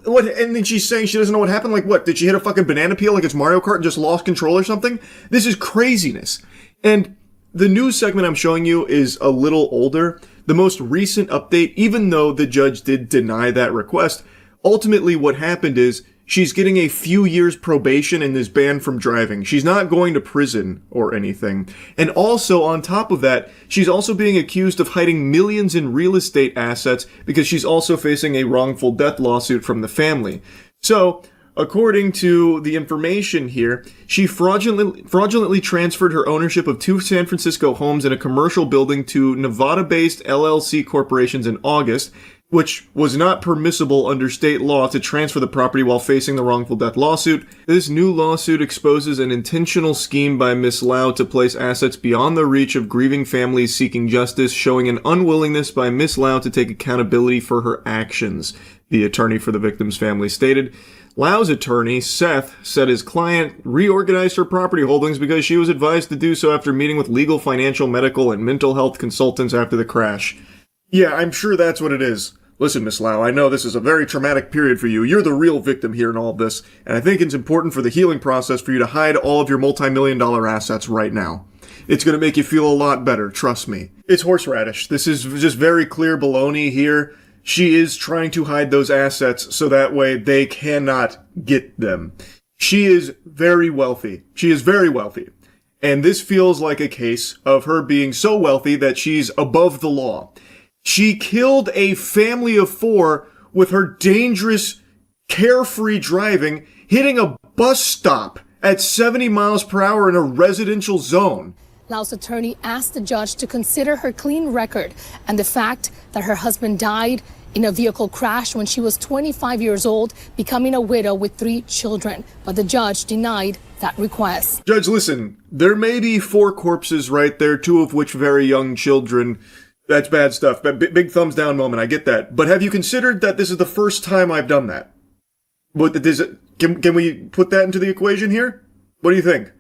What? And then she's saying she doesn't know what happened? Like what? Did she hit a fucking banana peel like it's Mario Kart and just lost control or something? This is craziness. And the news segment I'm showing you is a little older. The most recent update, even though the judge did deny that request, ultimately what happened is she's getting a few years probation and is banned from driving. She's not going to prison or anything. And also, on top of that, she's also being accused of hiding millions in real estate assets because she's also facing a wrongful death lawsuit from the family. So, according to the information here, she fraudulently transferred her ownership of 2 San Francisco homes in a commercial building to Nevada-based LLC corporations in August, which was not permissible under state law to transfer the property while facing the wrongful death lawsuit. This new lawsuit exposes an intentional scheme by Ms. Lau to place assets beyond the reach of grieving families seeking justice, showing an unwillingness by Ms. Lau to take accountability for her actions, the attorney for the victim's family stated. Lau's attorney, Seth, said his client reorganized her property holdings because she was advised to do so after meeting with legal, financial, medical, and mental health consultants after the crash. Yeah, I'm sure that's what it is. Listen, Miss Lau, I know this is a very traumatic period for you. You're the real victim here in all of this, and I think it's important for the healing process for you to hide all of your multi-million-dollar assets right now. It's going to make you feel a lot better, trust me. It's horseradish. This is just very clear baloney here. She is trying to hide those assets so that way they cannot get them. She is very wealthy. And this feels like a case of her being so wealthy that she's above the law. She killed a family of 4 with her dangerous, carefree driving, hitting a bus stop at 70 miles per hour in a residential zone. Lau's attorney asked the judge to consider her clean record and the fact that her husband died in a vehicle crash when she was 25 years old, becoming a widow with 3 children. But the judge denied that request. Judge, listen, there may be 4 corpses right there, 2 of which very young children. That's bad stuff. Big thumbs down moment, I get that. But have you considered that this is the first time I've done that? Can we put that into the equation here? What do you think?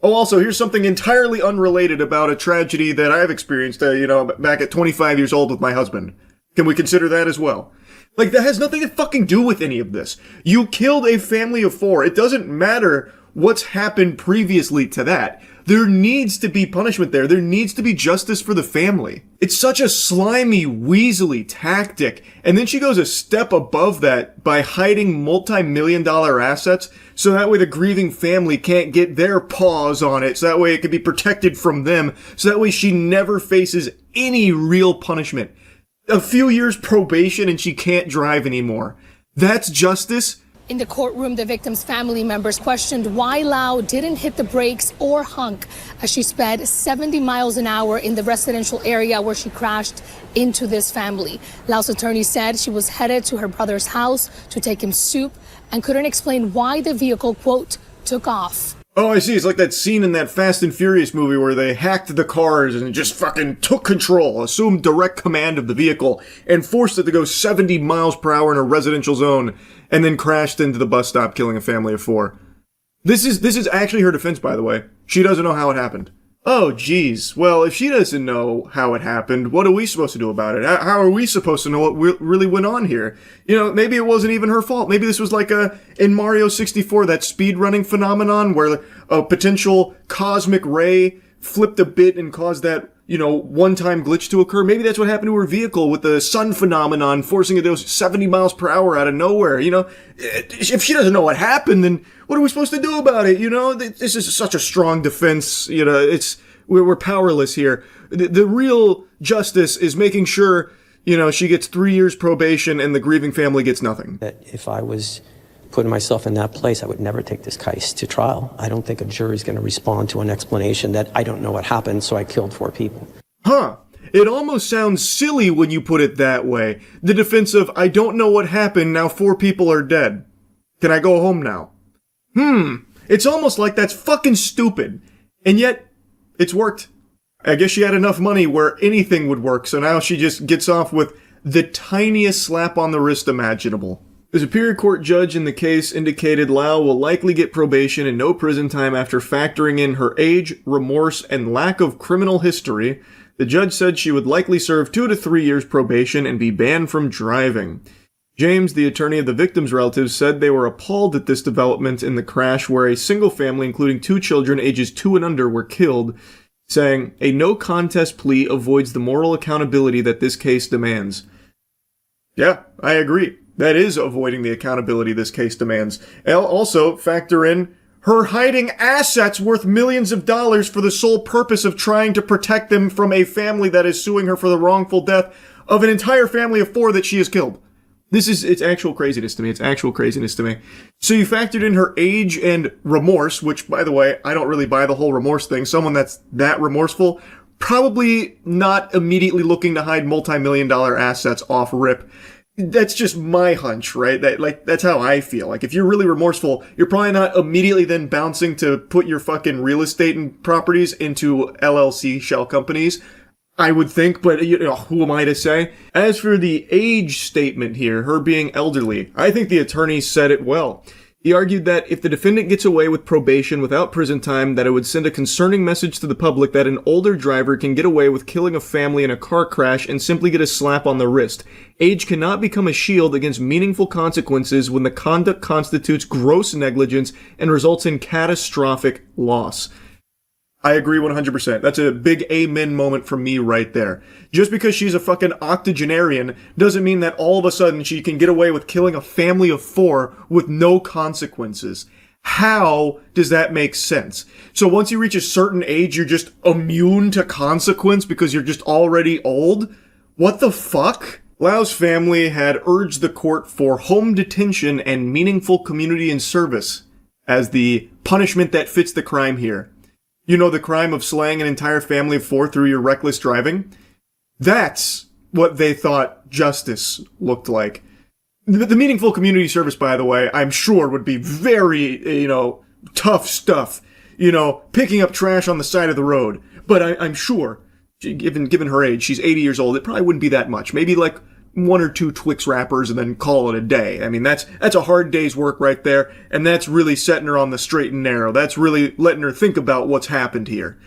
Oh, also, here's something entirely unrelated about a tragedy that I've experienced, back at 25 years old with my husband. Can we consider that as well? Like, that has nothing to fucking do with any of this. You killed a family of 4. It doesn't matter what's happened previously to that. There needs to be punishment there. There needs to be justice for the family. It's such a slimy, weaselly tactic. And then she goes a step above that by hiding multi-million-dollar assets so that way the grieving family can't get their paws on it, so that way it can be protected from them, so that way she never faces any real punishment. A few years probation and she can't drive anymore. That's justice? In the courtroom, the victim's family members questioned why Lau didn't hit the brakes or honk as she sped 70 miles an hour in the residential area where she crashed into this family. Lau's attorney said she was headed to her brother's house to take him soup and couldn't explain why the vehicle, quote, took off. Oh, I see. It's like that scene in that Fast and Furious movie where they hacked the cars and just fucking took control, assumed direct command of the vehicle, and forced it to go 70 miles per hour in a residential zone, and then crashed into the bus stop, killing a family of 4. This is actually her defense, by the way. She doesn't know how it happened. Oh, geez. Well, if she doesn't know how it happened, what are we supposed to do about it? How are we supposed to know what really went on here? Maybe it wasn't even her fault. Maybe this was like in Mario 64, that speedrunning phenomenon where a potential cosmic ray flipped a bit and caused that, one-time glitch to occur. Maybe that's what happened to her vehicle with the sun phenomenon, forcing it to go 70 miles per hour out of nowhere. If she doesn't know what happened, then what are we supposed to do about it? This is such a strong defense. we're powerless here. The real justice is making sure, she gets 3 years probation and the grieving family gets nothing. That if I was putting myself in that place, I would never take this case to trial. I don't think a jury's going to respond to an explanation that I don't know what happened, so I killed 4 people. Huh. It almost sounds silly when you put it that way. The defense of, I don't know what happened, now 4 people are dead. Can I go home now? It's almost like that's fucking stupid. And yet, it's worked. I guess she had enough money where anything would work, so now she just gets off with the tiniest slap on the wrist imaginable. The Superior Court judge in the case indicated Lau will likely get probation and no prison time after factoring in her age, remorse, and lack of criminal history. The judge said she would likely serve 2 to 3 years probation and be banned from driving. James, the attorney of the victim's relatives, said they were appalled at this development in the crash where a single family, including 2 children ages 2 and under, were killed, saying, a no-contest plea avoids the moral accountability that this case demands. Yeah, I agree. That is avoiding the accountability this case demands. Also, factor in her hiding assets worth millions of dollars for the sole purpose of trying to protect them from a family that is suing her for the wrongful death of an entire family of 4 that she has killed. It's actual craziness to me. It's actual craziness to me. So you factored in her age and remorse, which, by the way, I don't really buy the whole remorse thing. Someone that's that remorseful, probably not immediately looking to hide multi-million-dollar assets off rip. That's just my hunch, right? That's how I feel. Like, if you're really remorseful, you're probably not immediately then bouncing to put your fucking real estate and properties into LLC shell companies. I would think, but who am I to say? As for the age statement here, her being elderly, I think the attorney said it well. He argued that if the defendant gets away with probation without prison time, that it would send a concerning message to the public that an older driver can get away with killing a family in a car crash and simply get a slap on the wrist. Age cannot become a shield against meaningful consequences when the conduct constitutes gross negligence and results in catastrophic loss. I agree 100%. That's a big amen moment from me right there. Just because she's a fucking octogenarian doesn't mean that all of a sudden she can get away with killing a family of 4 with no consequences. How does that make sense? So once you reach a certain age, you're just immune to consequence because you're just already old? What the fuck? Lau's family had urged the court for home detention and meaningful community and service as the punishment that fits the crime here. You know, the crime of slaying an entire family of 4 through your reckless driving? That's what they thought justice looked like. The meaningful community service, by the way, I'm sure would be very, tough stuff. Picking up trash on the side of the road. But I'm sure, given her age, she's 80 years old, it probably wouldn't be that much. Maybe like 1 or 2 Twix wrappers and then call it a day. I mean, that's a hard day's work right there, and that's really setting her on the straight and narrow. That's really letting her think about what's happened here.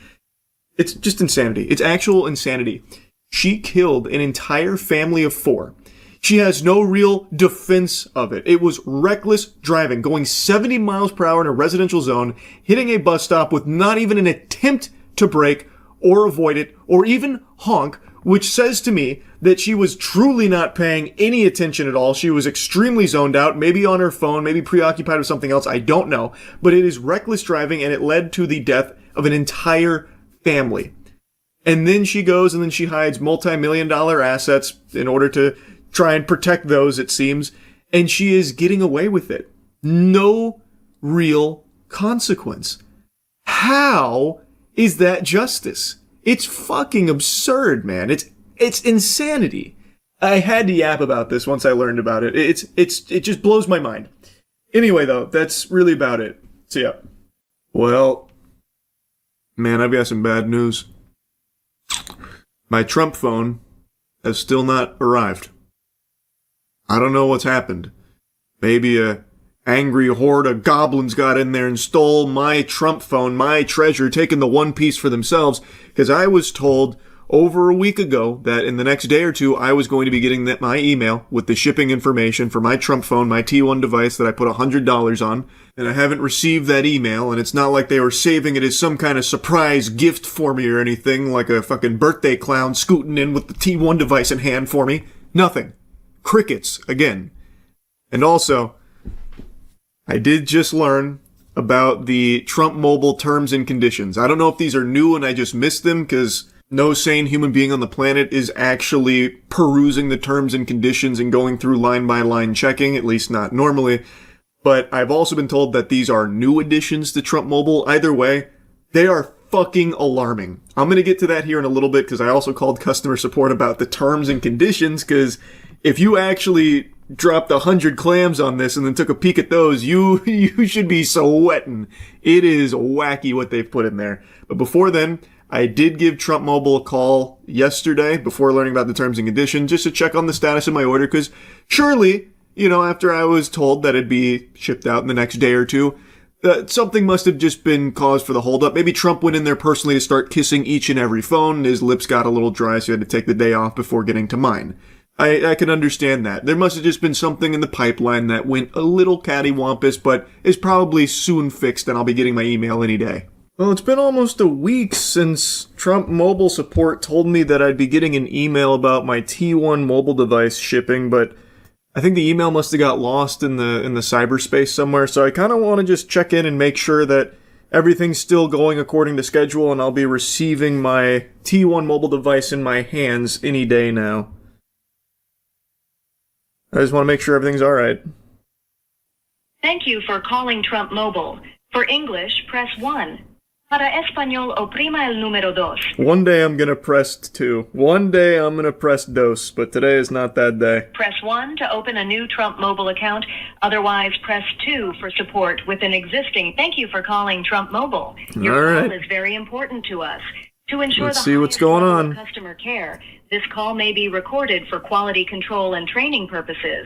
It's just insanity. It's actual insanity. She killed an entire family of 4. She has no real defense of it. It was reckless driving, going 70 miles per hour in a residential zone, hitting a bus stop with not even an attempt to brake or avoid it, or even honk, which says to me that she was truly not paying any attention at all. She was extremely zoned out, maybe on her phone, maybe preoccupied with something else, I don't know. But it is reckless driving, and it led to the death of an entire family. And then she goes and then she hides multi-million-dollar assets in order to try and protect those, it seems, and she is getting away with it. No real consequence. How is that justice? It's fucking absurd, man. It's insanity. I had to yap about this once I learned about it. It just blows my mind. Anyway, though, that's really about it. So yeah. Well, man, I've got some bad news. My Trump phone has still not arrived. I don't know what's happened. Maybe a angry horde of goblins got in there and stole my Trump phone, my treasure, taking the one piece for themselves, because I was told over a week ago that in the next day or 2, I was going to be getting my email with the shipping information for my Trump phone, my T1 device that I put $100 on, and I haven't received that email, and it's not like they were saving it as some kind of surprise gift for me or anything, like a fucking birthday clown scooting in with the T1 device in hand for me. Nothing. Crickets, again. And also, I did just learn about the Trump Mobile terms and conditions. I don't know if these are new and I just missed them, because no sane human being on the planet is actually perusing the terms and conditions and going through line by line checking, at least not normally. But I've also been told that these are new additions to Trump Mobile. Either way, they are fucking alarming. I'm going to get to that here in a little bit, because I also called customer support about the terms and conditions, because if you actually dropped 100 clams on this and then took a peek at those, you should be sweating. It is wacky what they've put in there. But before then, I did give Trump Mobile a call yesterday before learning about the terms and conditions, just to check on the status of my order, because surely, after I was told that it'd be shipped out in the next day or two, something must have just been cause for the holdup. Maybe Trump went in there personally to start kissing each and every phone. His lips got a little dry, so he had to take the day off before getting to mine. I can understand that. There must have just been something in the pipeline that went a little cattywampus, but is probably soon fixed, and I'll be getting my email any day. Well, it's been almost a week since Trump Mobile support told me that I'd be getting an email about my T1 mobile device shipping, but I think the email must have got lost in the cyberspace somewhere, so I kind of want to just check in and make sure that everything's still going according to schedule, and I'll be receiving my T1 mobile device in my hands any day now. I just want to make sure everything's alright. Thank you for calling Trump Mobile. For English, press 1. Para español, oprima el número dos. One day I'm gonna press 2. One day I'm gonna press dos, but today is not that day. Press 1 to open a new Trump Mobile account. Otherwise, press 2 for support with an existing. Thank you for calling Trump Mobile. Your call is very important to us. To ensure Let's see what's going on. Customer care, this call may be recorded for quality control and training purposes.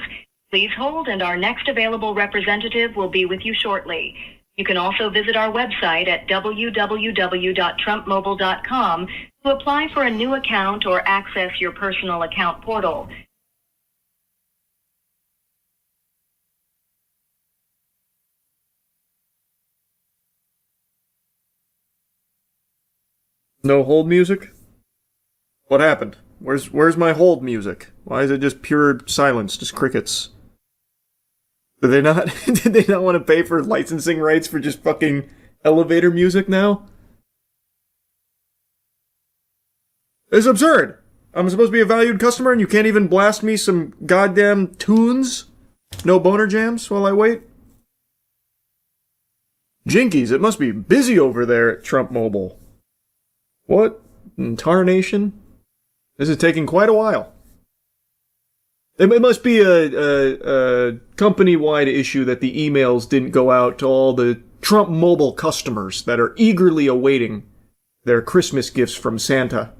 Please hold, and our next available representative will be with you shortly. You can also visit our website at www.trumpmobile.com to apply for a new account or access your personal account portal. No hold music? What happened? Where's my hold music? Why is it just pure silence, just crickets? Did they not want to pay for licensing rights for just fucking elevator music now? It's absurd! I'm supposed to be a valued customer and you can't even blast me some goddamn tunes? No boner jams while I wait? Jinkies, it must be busy over there at Trump Mobile. What in tarnation? This is taking quite a while. It must be a company-wide issue that the emails didn't go out to all the Trump Mobile customers that are eagerly awaiting their Christmas gifts from Santa.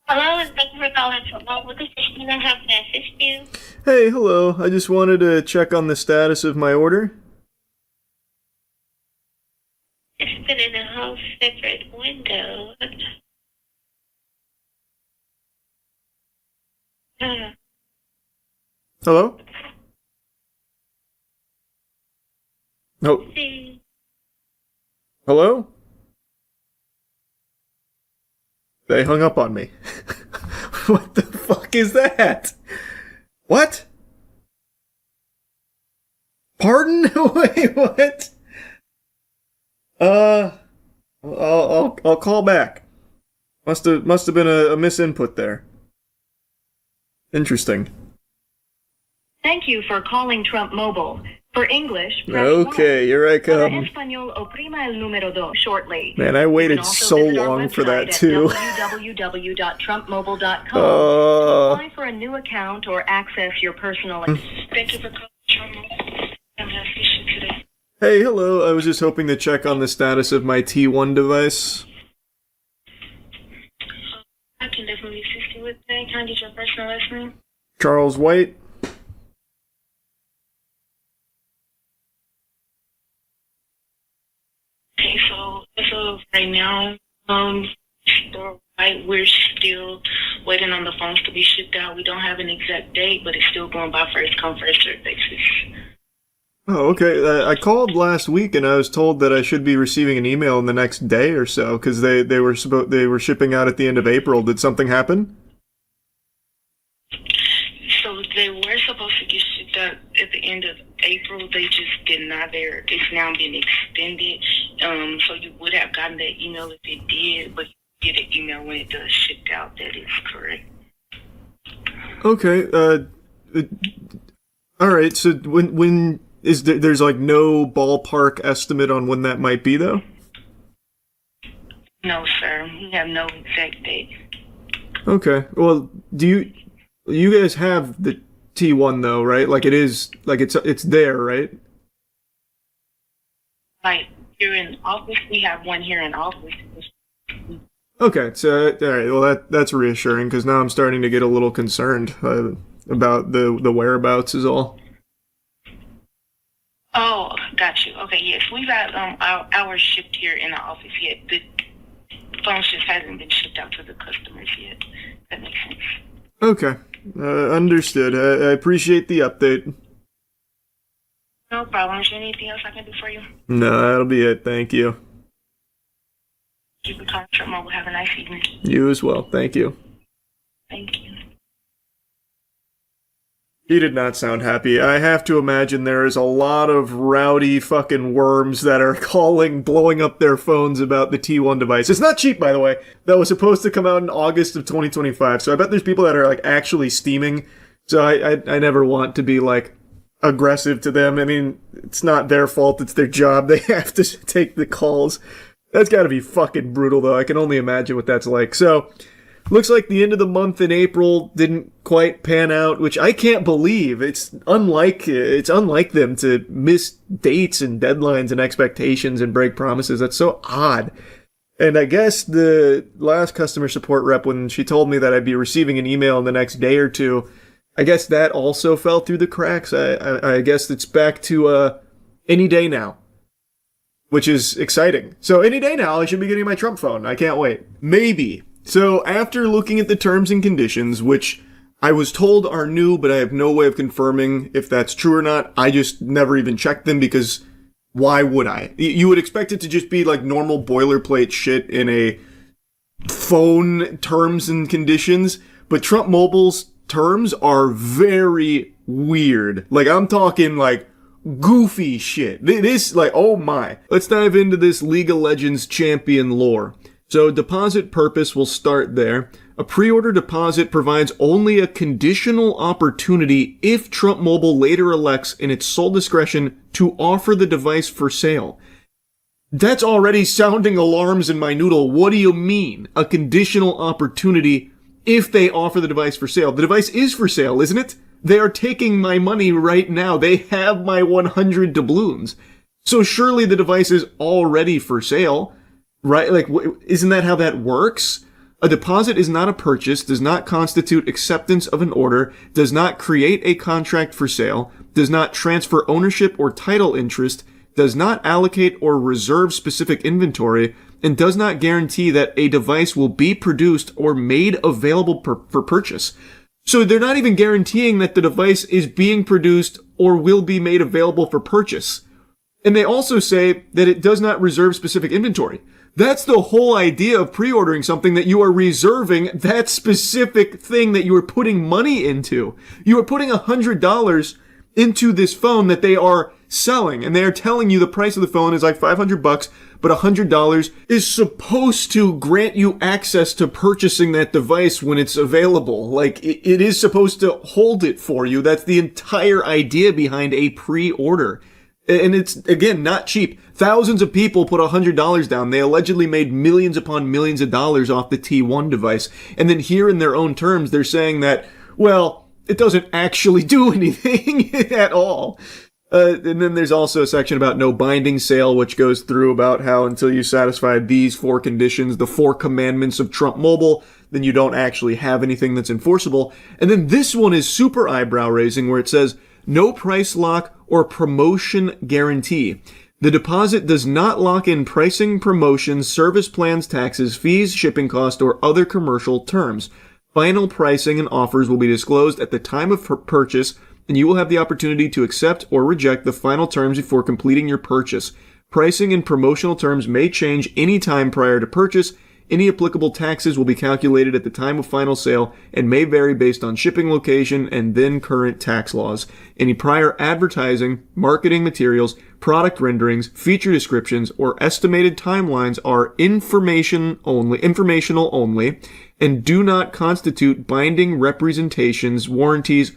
Hello, and thank you for calling Trump Mobile. This is Tina. How can I assist you? Hey, hello. I just wanted to check on the status of my order. It's been in a whole separate window. Hello? No. See. Hello? They hung up on me. What the fuck is that? What? Pardon? Wait, what? I'll call back. Must have been a misinput there. Interesting. Thank you for calling Trump Mobile. For English, press Okay, 1. here I Para come. español, oprima el número dos shortly. Man, I You waited can also so visit our long for that website too. at www.trumpmobile.com to apply for a new account or access your personal. Thank you for calling Trump Mobile. How can I assist you today? Hey, hello. I was just hoping to check on the status of my T1 device. I can definitely assist you with that. Can I get your first and last name? Charles White. Okay, so as of right now, we're still waiting on the phones to be shipped out. We don't have an exact date, but it's still going by first come, first served basis. Oh, okay. I called last week and I was told that I should be receiving an email in the next day or so because they were shipping out at the end of April. Did something happen? So they were supposed to get shipped out at the end of April. They just did not. It's now been extended. So you would have gotten that email if it did, but you get an email when it does ship out. That is correct. Okay. All right. So when is there's like no ballpark estimate on when that might be, though? No, sir. We have no exact date. Okay. Well, you guys have the T1 though, right? Like it is, like it's there, right? Like here in office, we have one here in office. Okay. So all right. Well, that's reassuring because now I'm starting to get a little concerned about the whereabouts is all. Oh, got you. Okay, yes, we got ours shipped here in the office yet. The phones just hasn't been shipped out to the customers yet. That makes sense. Okay, understood. I appreciate the update. No problem. Is there anything else I can do for you? No, that'll be it. Thank you. You can call Trump Mobile. Have a nice evening. You as well. Thank you. Thank you. He did not sound happy. I have to imagine there is a lot of rowdy fucking worms that are blowing up their phones about the T1 device. It's not cheap, by the way. That was supposed to come out in August of 2025. So I bet there's people that are like actually steaming. So I never want to be like aggressive to them. I mean, it's not their fault. It's their job. They have to take the calls. That's got to be fucking brutal, though. I can only imagine what that's like. So looks like the end of the month in April didn't quite pan out, which I can't believe. It's unlike them to miss dates and deadlines and expectations and break promises. That's so odd. And I guess the last customer support rep, when she told me that I'd be receiving an email in the next day or two, I guess that also fell through the cracks. I guess it's back to any day now, which is exciting. So any day now, I should be getting my Trump phone. I can't wait. Maybe. So after looking at the terms and conditions, which I was told are new, but I have no way of confirming if that's true or not, I just never even checked them because why would I? You would expect it to just be like normal boilerplate shit in a phone terms and conditions, but Trump Mobile's terms are very weird. Like I'm talking like goofy shit. This like, oh my. Let's dive into this League of Legends champion lore. So deposit purpose will start there. A pre-order deposit provides only a conditional opportunity if Trump Mobile later elects in its sole discretion to offer the device for sale. That's already sounding alarms in my noodle. What do you mean? A conditional opportunity if they offer the device for sale? The device is for sale, isn't it? They are taking my money right now. They have my 100 doubloons. So surely the device is already for sale. Right? Like, isn't that how that works? A deposit is not a purchase, does not constitute acceptance of an order, does not create a contract for sale, does not transfer ownership or title interest, does not allocate or reserve specific inventory, and does not guarantee that a device will be produced or made available for purchase. So they're not even guaranteeing that the device is being produced or will be made available for purchase. And they also say that it does not reserve specific inventory. That's the whole idea of pre-ordering something, that you are reserving that specific thing that you are putting money into. You are putting $100 into this phone that they are selling, and they are telling you the price of the phone is like $500, but $100 is supposed to grant you access to purchasing that device when it's available. Like, it is supposed to hold it for you. That's the entire idea behind a pre-order. And it's, again, not cheap. Thousands of people put $100 down. They allegedly made millions upon millions of dollars off the T1 device. And then here in their own terms, they're saying that, well, it doesn't actually do anything at all. And then there's also a section about no binding sale, which goes through about how until you satisfy these 4 conditions, the 4 commandments of Trump Mobile, then you don't actually have anything that's enforceable. And then this one is super eyebrow raising, where it says, no price lock or promotion guarantee. The deposit does not lock in pricing, promotions, service plans, taxes, fees, shipping cost, or other commercial terms. Final pricing and offers will be disclosed at the time of purchase, and you will have the opportunity to accept or reject the final terms before completing your purchase. Pricing and promotional terms may change any time prior to purchase. Any applicable taxes will be calculated at the time of final sale and may vary based on shipping location and then current tax laws. Any prior advertising, marketing materials, product renderings, feature descriptions, or estimated timelines are informational only, and do not constitute binding representations, warranties,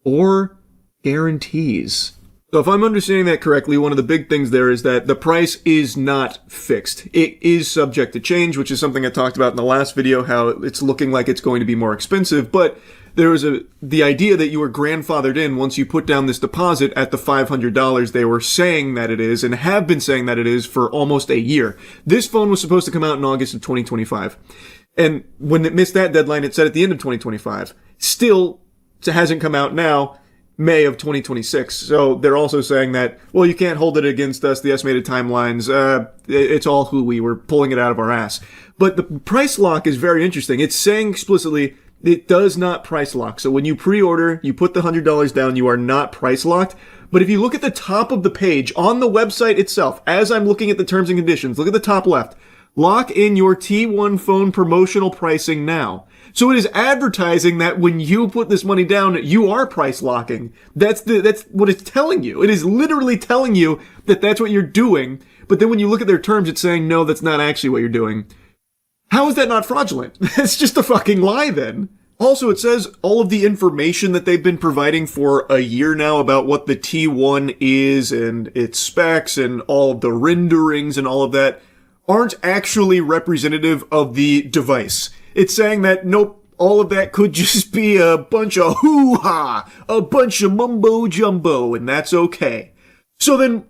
or guarantees. So if I'm understanding that correctly, one of the big things there is that the price is not fixed. It is subject to change, which is something I talked about in the last video, how it's looking like it's going to be more expensive, but there was the idea that you were grandfathered in once you put down this deposit at the $500 they were saying that it is, and have been saying that it is for almost a year. This phone was supposed to come out in August of 2025. And when it missed that deadline, it said at the end of 2025. Still, it hasn't come out now, May of 2026. So they're also saying that, well, you can't hold it against us, the estimated timelines. It's all hooey. We're pulling it out of our ass. But the price lock is very interesting. It's saying explicitly it does not price lock. So when you pre-order, you put the $100 down, you are not price locked. But if you look at the top of the page on the website itself, as I'm looking at the terms and conditions, look at the top left. Lock in your T1 phone promotional pricing now. So it is advertising that when you put this money down, you are price locking. That's what it's telling you. It is literally telling you that that's what you're doing. But then when you look at their terms, it's saying, no, that's not actually what you're doing. How is that not fraudulent? That's just a fucking lie then. Also, it says all of the information that they've been providing for a year now about what the T1 is and its specs and all of the renderings and all of that aren't actually representative of the device. It's saying that, nope, all of that could just be a bunch of hoo-ha, a bunch of mumbo-jumbo, and that's okay. So then,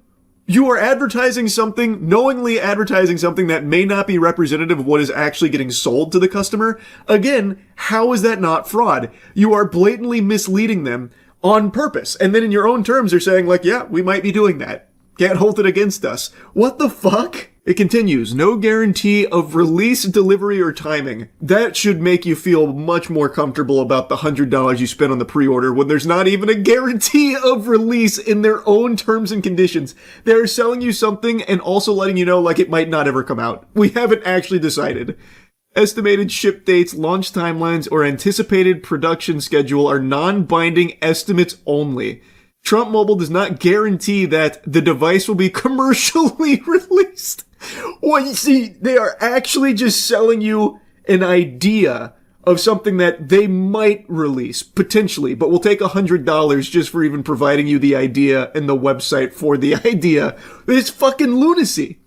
you are advertising something, knowingly advertising something that may not be representative of what is actually getting sold to the customer. Again, how is that not fraud? You are blatantly misleading them on purpose. And then in your own terms, they're saying like, yeah, we might be doing that. Can't hold it against us. What the fuck? It continues, no guarantee of release, delivery, or timing. That should make you feel much more comfortable about the $100 you spent on the pre-order when there's not even a guarantee of release in their own terms and conditions. They're selling you something and also letting you know like it might not ever come out. We haven't actually decided. Estimated ship dates, launch timelines, or anticipated production schedule are non-binding estimates only. Trump Mobile does not guarantee that the device will be commercially released. Well, you see, they are actually just selling you an idea of something that they might release, potentially, but will take $100 just for even providing you the idea and the website for the idea. It's fucking lunacy.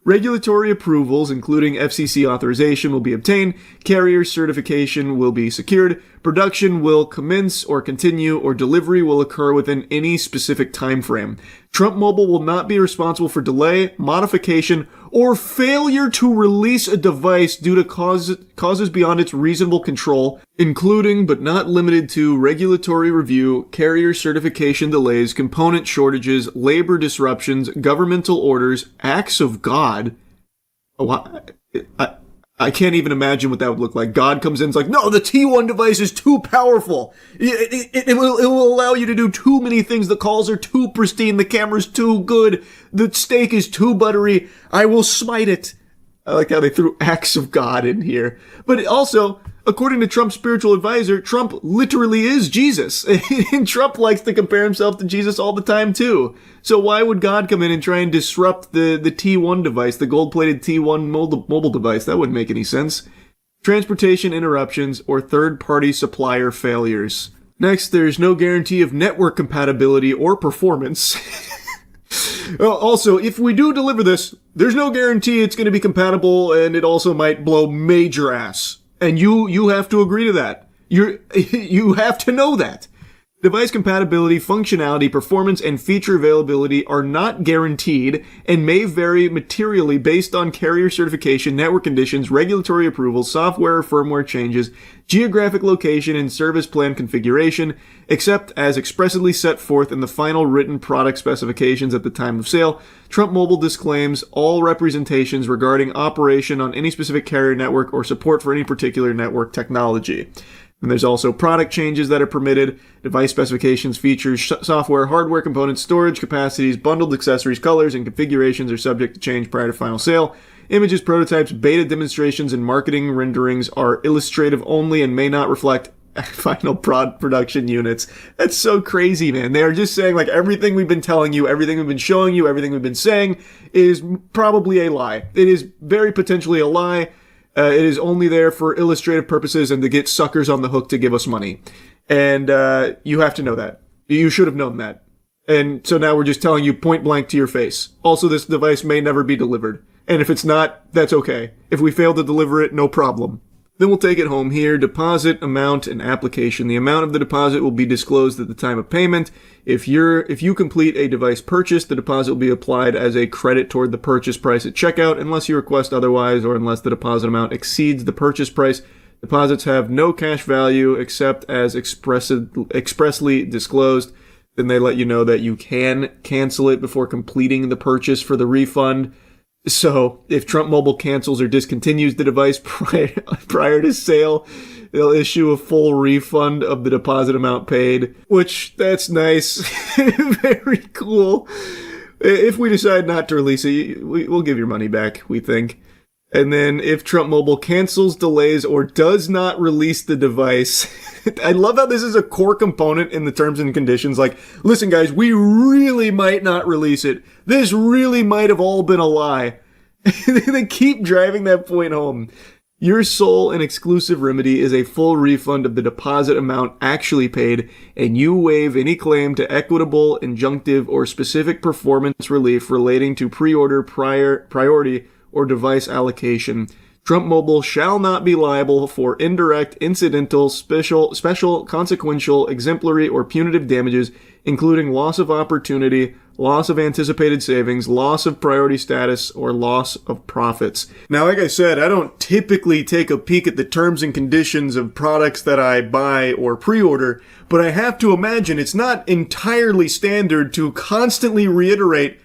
Regulatory approvals, including FCC authorization, will be obtained. Carrier certification will be secured. Production will commence or continue, or delivery will occur within any specific time frame. Trump Mobile will not be responsible for delay, modification, or failure to release a device due to causes beyond its reasonable control, including but not limited to regulatory review, carrier certification delays, component shortages, labor disruptions, governmental orders, acts of God. Oh, I can't even imagine what that would look like. God comes in and is like, no, the T1 device is too powerful. It will allow you to do too many things. The calls are too pristine. The camera's too good. The steak is too buttery. I will smite it. I like how they threw acts of God in here. But also, according to Trump's spiritual advisor, Trump literally is Jesus. And Trump likes to compare himself to Jesus all the time, too. So why would God come in and try and disrupt the T1 device, the gold-plated T1 mobile device? That wouldn't make any sense. Transportation interruptions or third-party supplier failures. Next, there's no guarantee of network compatibility or performance. Also, if we do deliver this, there's no guarantee it's going to be compatible, and it also might blow major ass. And you have to agree to that. You have to know that. Device compatibility, functionality, performance, and feature availability are not guaranteed and may vary materially based on carrier certification, network conditions, regulatory approvals, software or firmware changes, geographic location, and service plan configuration, except as expressly set forth in the final written product specifications at the time of sale. Trump Mobile disclaims all representations regarding operation on any specific carrier network or support for any particular network technology. And there's also product changes that are permitted, device specifications, features, software, hardware components, storage capacities, bundled accessories, colors, and configurations are subject to change prior to final sale. Images, prototypes, beta demonstrations, and marketing renderings are illustrative only and may not reflect final production units. That's so crazy, man. They are just saying, like, everything we've been telling you, everything we've been showing you, everything we've been saying is probably a lie. It is very potentially a lie. It is only there for illustrative purposes and to get suckers on the hook to give us money. And you have to know that. You should have known that. And so now we're just telling you point blank to your face. Also, this device may never be delivered. And if it's not, that's okay. If we fail to deliver it, no problem. Then we'll take it home here. Deposit, amount, and application. The amount of the deposit will be disclosed at the time of payment. If you complete a device purchase, the deposit will be applied as a credit toward the purchase price at checkout unless you request otherwise or unless the deposit amount exceeds the purchase price. Deposits have no cash value except as expressly disclosed. Then they let you know that you can cancel it before completing the purchase for the refund. So, if Trump Mobile cancels or discontinues the device prior to sale, they'll issue a full refund of the deposit amount paid, which, that's nice. Very cool. If we decide not to release it, we'll give your money back, we think. And then, if Trump Mobile cancels, delays, or does not release the device, I love how this is a core component in the terms and conditions. Like, listen guys, we really might not release it. This really might have all been a lie. They keep driving that point home. Your sole and exclusive remedy is a full refund of the deposit amount actually paid, and you waive any claim to equitable, injunctive, or specific performance relief relating to pre-order priority or device allocation. Trump Mobile shall not be liable for indirect, incidental, special, consequential, exemplary, or punitive damages, including loss of opportunity, loss of anticipated savings, loss of priority status, or loss of profits. Now, like I said, I don't typically take a peek at the terms and conditions of products that I buy or pre-order, but I have to imagine it's not entirely standard to constantly reiterate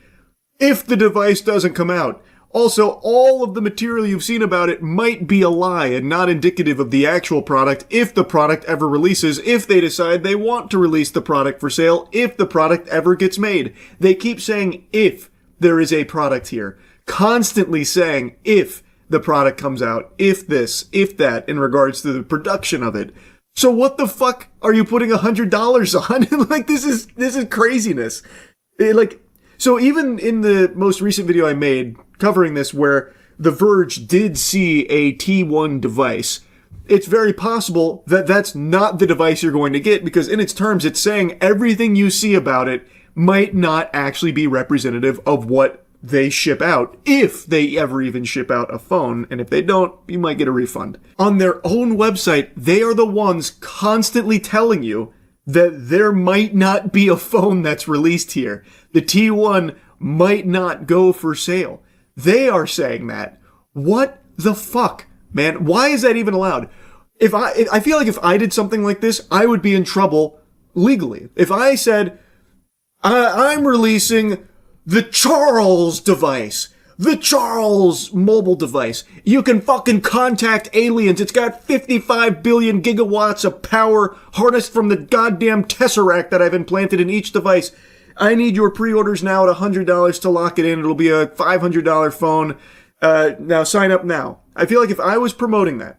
if the device doesn't come out. Also, all of the material you've seen about it might be a lie and not indicative of the actual product if the product ever releases, if they decide they want to release the product for sale, if the product ever gets made. They keep saying if there is a product here. Constantly saying if the product comes out, if this, if that, in regards to the production of it. So what the fuck are you putting $100 on? Like, this is craziness. So even in the most recent video I made covering this, where The Verge did see a T1 device, it's very possible that that's not the device you're going to get, because in its terms, it's saying everything you see about it might not actually be representative of what they ship out, if they ever even ship out a phone, and if they don't, you might get a refund. On their own website, they are the ones constantly telling you that there might not be a phone that's released here. The T1 might not go for sale. They are saying that. What the fuck, man? Why is that even allowed? I feel like if I did something like this, I would be in trouble legally. If I said, I'm releasing the Charles device, the Charles mobile device. You can fucking contact aliens. It's got 55 billion gigawatts of power harnessed from the goddamn Tesseract that I've implanted in each device. I need your pre-orders now at $100 to lock it in. It'll be a $500 phone. Now sign up now. I feel like if I was promoting that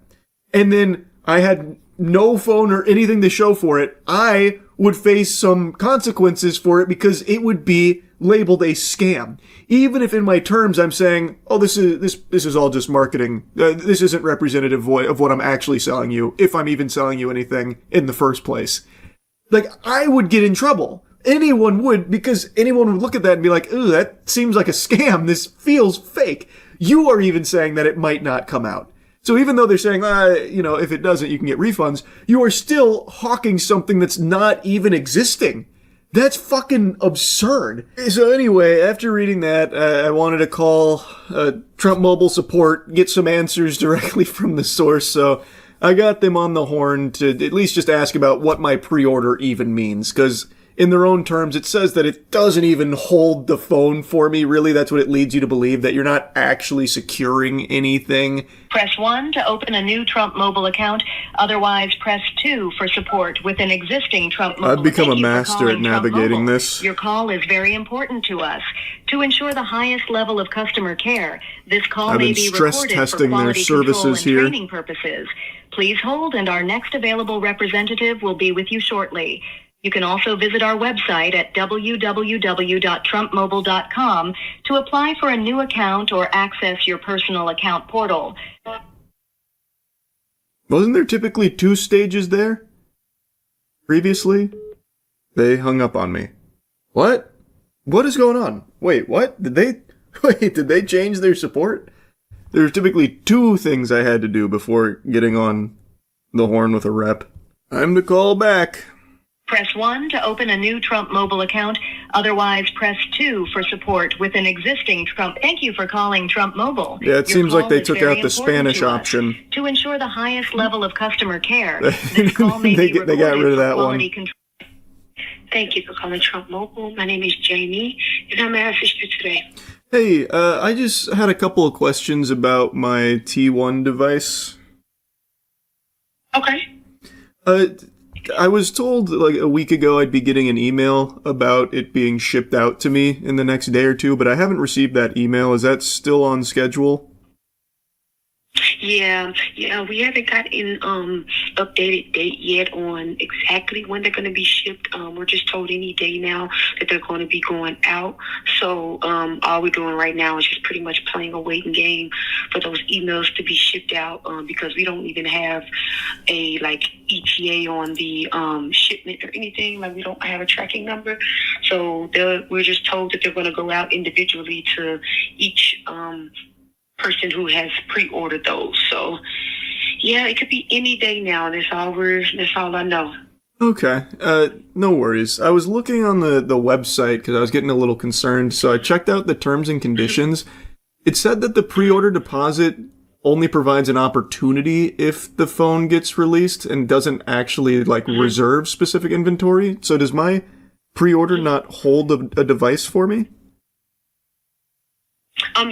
and then I had no phone or anything to show for it, I would face some consequences for it because it would be labeled a scam. Even if in my terms I'm saying, oh, this is all just marketing. This isn't representative of what I'm actually selling you, if I'm even selling you anything in the first place. Like, I would get in trouble. Anyone would, because anyone would look at that and be like, ooh, that seems like a scam. This feels fake. You are even saying that it might not come out. So even though they're saying, if it doesn't, you can get refunds, you are still hawking something that's not even existing. That's fucking absurd. So anyway, after reading that, I wanted to call Trump Mobile support, get some answers directly from the source. So I got them on the horn to at least just ask about what my pre-order even means. Because in their own terms, it says that it doesn't even hold the phone for me. Really, that's what it leads you to believe, that you're not actually securing anything. Press 1 to open a new Trump Mobile account. Otherwise, press 2 for support with an existing Trump Mobile. I've become Thank a you for master calling at navigating Trump Mobile. this. Your call is very important to us. To ensure the highest level of customer care, this call I've may been be stress recorded testing for their quality control services and here. training purposes. Please hold, and our next available representative will be with you shortly. You can also visit our website at www.trumpmobile.com to apply for a new account or access your personal account portal. Wasn't there typically 2 stages there? Previously? They hung up on me. What? What is going on? Wait, what? Did they change their support? There were typically 2 things I had to do before getting on the horn with a rep. Time to call back. Press 1 to open a new Trump Mobile account. Otherwise, press 2 for support with an existing Trump. Thank you for calling Trump Mobile. Yeah, it Your seems like call they is took very out the important Spanish to us. option. To ensure the highest level of customer care, this call may They be got recorded rid of for that quality one. control. Thank you for calling Trump Mobile. My name is Jamie, and I'm an assistant today. Hey, I just had a couple of questions about my T1 device. Okay. I was told like a week ago I'd be getting an email about it being shipped out to me in the next day or 2, but I haven't received that email. Is that still on schedule? Yeah, we haven't got an updated date yet on exactly when they're going to be shipped. We're just told any day now that they're going to be going out. So all we're doing right now is just pretty much playing a waiting game for those emails to be shipped out because we don't even have a ETA on the shipment or anything. Like, we don't have a tracking number. So we're just told that they're going to go out individually to each person who has pre-ordered those. So yeah, it could be any day now. That's all I know. Okay, no worries. I was looking on the website because I was getting a little concerned, so I checked out the terms and conditions. It said that the pre-order deposit only provides an opportunity if the phone gets released and doesn't actually reserve specific inventory. So does my pre-order not hold a device for me?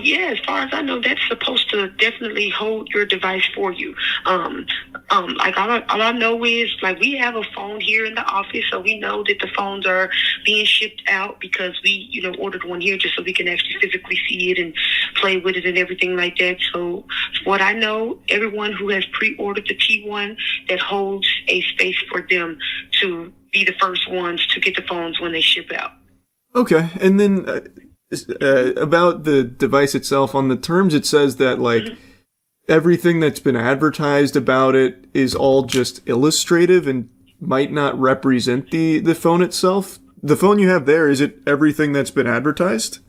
Yeah, as far as I know, that's supposed to definitely hold your device for you. All I know is we have a phone here in the office, so we know that the phones are being shipped out because we, ordered one here just so we can actually physically see it and play with it and everything like that. So what I know, everyone who has pre-ordered the T1, that holds a space for them to be the first ones to get the phones when they ship out. Okay, and then about the device itself, on the terms it says that everything that's been advertised about it is all just illustrative and might not represent the phone itself. The phone you have there, is it everything that's been advertised?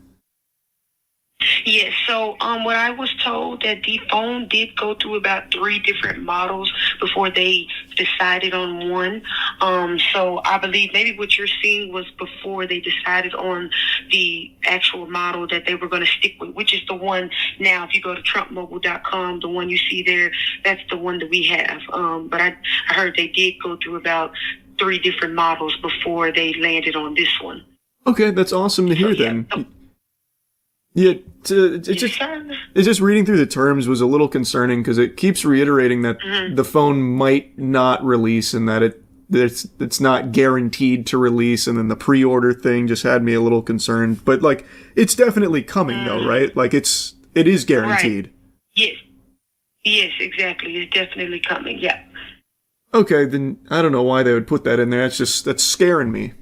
Yes, so what I was told that the phone did go through about 3 different models before they decided on one. So I believe maybe what you're seeing was before they decided on the actual model that they were going to stick with, which is the one now. If you go to trumpmobile.com, the one you see there, that's the one that we have. But I heard they did go through about 3 different models before they landed on this one. Okay, that's awesome to hear then. Yeah, it's just reading through the terms was a little concerning because it keeps reiterating that the phone might not release and that it's not guaranteed to release, and then the pre-order thing just had me a little concerned. But it's definitely coming though, right? It is guaranteed. Right. Yes, exactly. It's definitely coming. Yeah. Okay, then I don't know why they would put that in there. That's scaring me.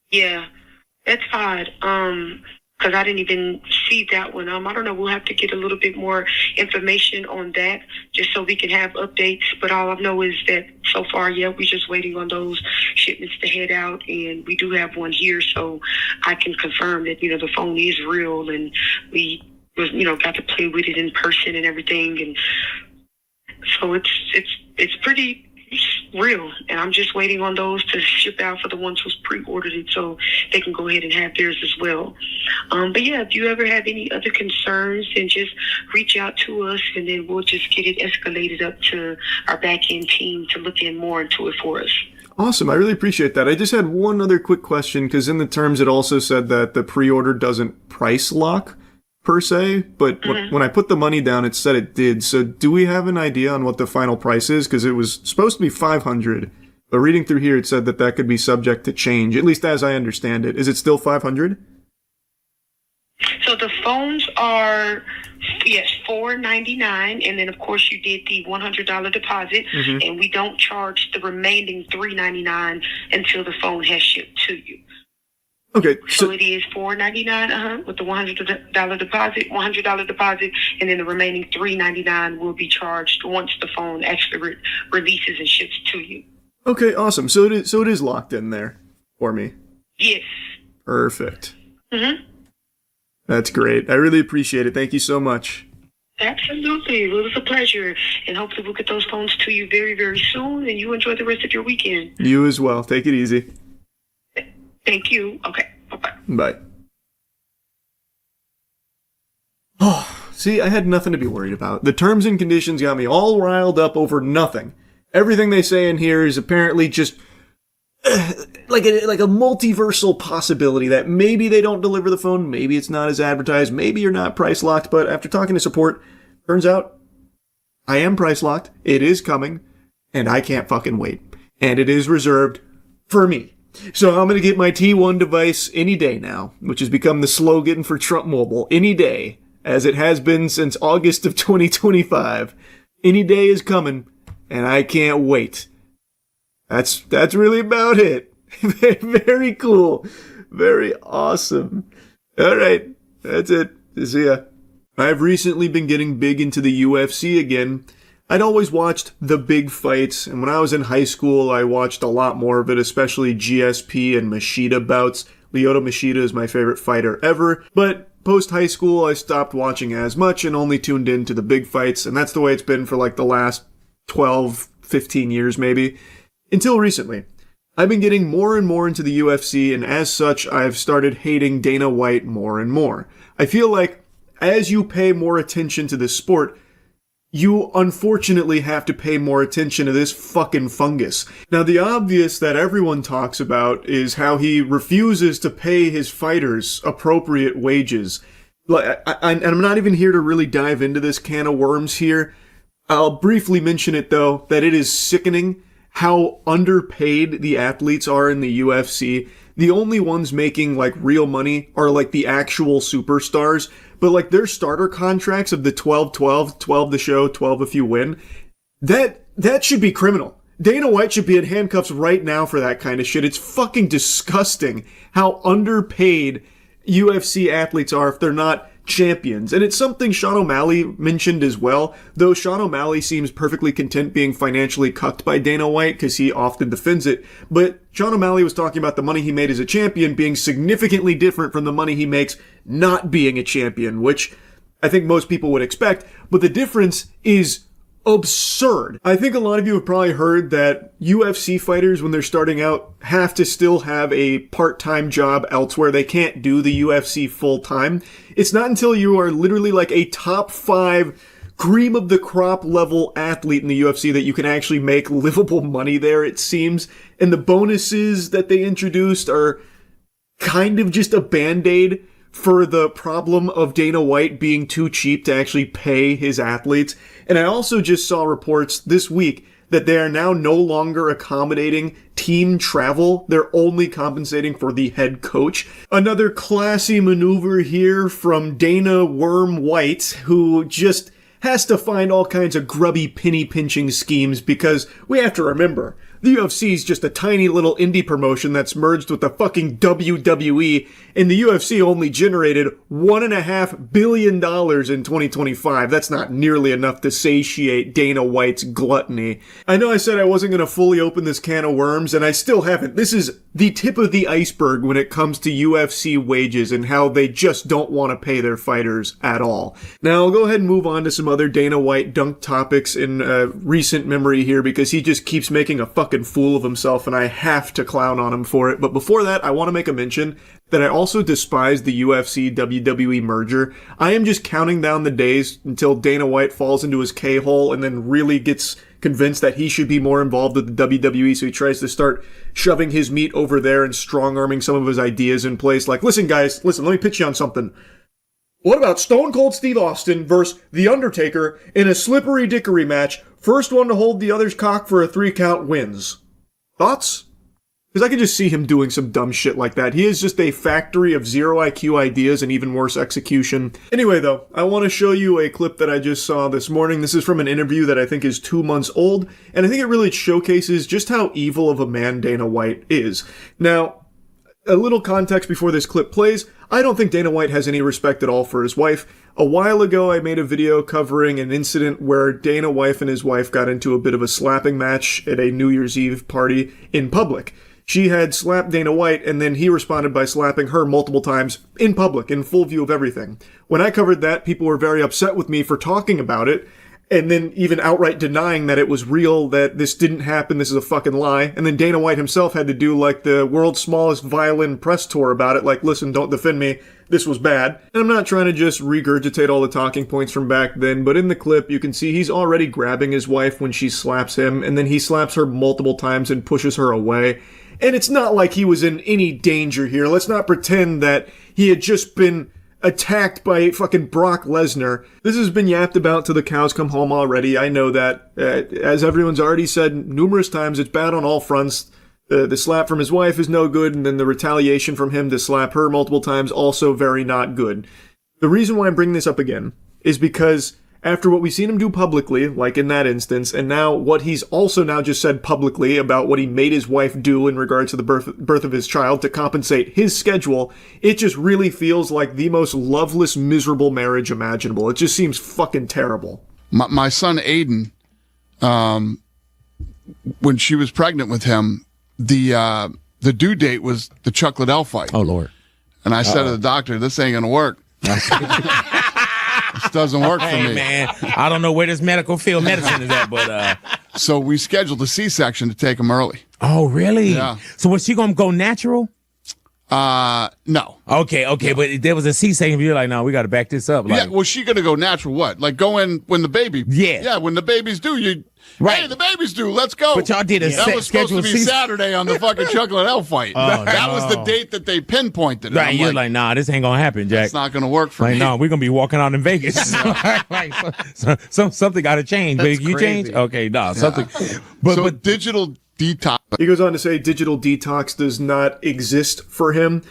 Yeah, that's odd. Because I didn't even see that one. I don't know. We'll have to get a little bit more information on that just so we can have updates. But all I know is that so far, we're just waiting on those shipments to head out. And we do have one here, so I can confirm that, the phone is real and we got to play with it in person and everything. And so it's pretty real, and I'm just waiting on those to ship out for the ones who's pre-ordered it so they can go ahead and have theirs as well. But yeah, if you ever have any other concerns, then just reach out to us, and then we'll just get it escalated up to our back-end team to look in more into it for us. Awesome. I really appreciate that. I just had one other quick question, because in the terms it also said that the pre-order doesn't price lock per se, but when I put the money down, it said it did. So do we have an idea on what the final price is? Because it was supposed to be $500, but reading through here, it said that that could be subject to change, at least as I understand it. Is it still $500? So the phones are, yes, $499, and then of course you did the $100 deposit, and we don't charge the remaining $399 until the phone has shipped to you. Okay, so it is $499 with the $100 deposit, and then the remaining $399 will be charged once the phone actually releases and ships to you. Okay, awesome. So it is locked in there for me. Yes. Perfect. That's great. I really appreciate it. Thank you so much. Absolutely. Well, it was a pleasure. And hopefully we'll get those phones to you very, very soon. And you enjoy the rest of your weekend. You as well. Take it easy. Thank you. Okay. Bye-bye. Bye. Oh, see, I had nothing to be worried about. The terms and conditions got me all riled up over nothing. Everything they say in here is apparently just like a multiversal possibility that maybe they don't deliver the phone, maybe it's not as advertised, maybe you're not price locked, but after talking to support, turns out I am price locked, it is coming, and I can't fucking wait. And it is reserved for me. So I'm going to get my T1 device any day now, which has become the slogan for Trump Mobile, any day, as it has been since August of 2025. Any day is coming, and I can't wait. That's really about it. Very cool. Very awesome. All right. That's it. See ya. I've recently been getting big into the UFC again. I'd always watched the big fights, and when I was in high school, I watched a lot more of it, especially GSP and Machida bouts. Lyoto Machida is my favorite fighter ever, but post-high school, I stopped watching as much and only tuned in to the big fights, and that's the way it's been for like the last 12, 15 years maybe. Until recently. I've been getting more and more into the UFC, and as such, I've started hating Dana White more and more. I feel like as you pay more attention to this sport, you unfortunately have to pay more attention to this fucking fungus. Now, the obvious that everyone talks about is how he refuses to pay his fighters appropriate wages. And I'm not even here to really dive into this can of worms here. I'll briefly mention it, though, that it is sickening how underpaid the athletes are in the UFC. The only ones making, like, real money are, like, the actual superstars. But, like, their starter contracts of the 12-12, 12 the show, 12 if you win, that should be criminal. Dana White should be in handcuffs right now for that kind of shit. It's fucking disgusting how underpaid UFC athletes are if they're not champions. And it's something Sean O'Malley mentioned as well, though Sean O'Malley seems perfectly content being financially cucked by Dana White because he often defends it. But Sean O'Malley was talking about the money he made as a champion being significantly different from the money he makes not being a champion, which I think most people would expect. But the difference is absurd. I think a lot of you have probably heard that UFC fighters, when they're starting out, have to still have a part-time job elsewhere. They can't do the UFC full-time. It's not until you are literally like a top 5 cream of the crop level athlete in the UFC that you can actually make livable money there, it seems. And the bonuses that they introduced are kind of just a band-aid for the problem of Dana White being too cheap to actually pay his athletes. And I also just saw reports this week that they are now no longer accommodating team travel. They're only compensating for the head coach. Another classy maneuver here from Dana Worm White, who just has to find all kinds of grubby penny-pinching schemes, because we have to remember, the UFC is just a tiny little indie promotion that's merged with the fucking WWE, and the UFC only generated $1.5 billion in 2025. That's not nearly enough to satiate Dana White's gluttony. I know I said I wasn't going to fully open this can of worms, and I still haven't. This is the tip of the iceberg when it comes to UFC wages and how they just don't want to pay their fighters at all. Now, I'll go ahead and move on to some other Dana White dunk topics in recent memory here, because he just keeps making a fucking fool of himself, and I have to clown on him for it. But before that, I want to make a mention that I also despise the UFC-WWE merger. I am just counting down the days until Dana White falls into his K-hole and then really gets convinced that he should be more involved with the WWE, so he tries to start shoving his meat over there and strong-arming some of his ideas in place. Like, listen, guys, let me pitch you on something. What about Stone Cold Steve Austin versus The Undertaker in a slippery dickory match? First one to hold the other's cock for a 3 count wins. Thoughts? Because I can just see him doing some dumb shit like that. He is just a factory of zero IQ ideas and even worse execution. Anyway, though, I want to show you a clip that I just saw this morning. This is from an interview that I think is 2 months old, and I think it really showcases just how evil of a man Dana White is. Now, a little context before this clip plays. I don't think Dana White has any respect at all for his wife. A while ago, I made a video covering an incident where Dana White and his wife got into a bit of a slapping match at a New Year's Eve party in public. She had slapped Dana White, and then he responded by slapping her multiple times in public, in full view of everything. When I covered that, people were very upset with me for talking about it, and then even outright denying that it was real, that this didn't happen, this is a fucking lie. And then Dana White himself had to do, like, the world's smallest violin press tour about it, like, listen, don't defend me, this was bad. And I'm not trying to just regurgitate all the talking points from back then, but in the clip, you can see he's already grabbing his wife when she slaps him, and then he slaps her multiple times and pushes her away. And it's not like he was in any danger here. Let's not pretend that he had just been attacked by fucking Brock Lesnar. This has been yapped about till the cows come home already. I know that. As everyone's already said numerous times, it's bad on all fronts. The slap from his wife is no good, and then the retaliation from him to slap her multiple times, also very not good. The reason why I'm bringing this up again is because after what we've seen him do publicly, like in that instance, and now what he's also now just said publicly about what he made his wife do in regards to the birth of his child to compensate his schedule, it just really feels like the most loveless, miserable marriage imaginable. It just seems fucking terrible. My son Aiden, when she was pregnant with him, the due date was the Chuck Liddell fight. Oh, Lord. And I said to the doctor, this ain't going to work. This doesn't work for me. Man, I don't know where this medical field medicine is at, but so we scheduled a C-section to take him early. Oh, really? Yeah. So was she gonna go natural? No. Okay, but there was a C-section. You're like, no, we got to back this up. Like, yeah, was she gonna go natural? What? Like go in when the baby? Yeah, when the baby's due, you. Right. Hey, the baby's due. Let's go. But y'all did a that was supposed to be Saturday on the fucking Chuck Liddell fight. That was the date that they pinpointed. Right, you're like, nah, this ain't gonna happen, Jack. It's not gonna work for me. No, we're gonna be walking out in Vegas. Like, something got to change. But you change, okay, something. But digital detox. He goes on to say digital detox does not exist for him.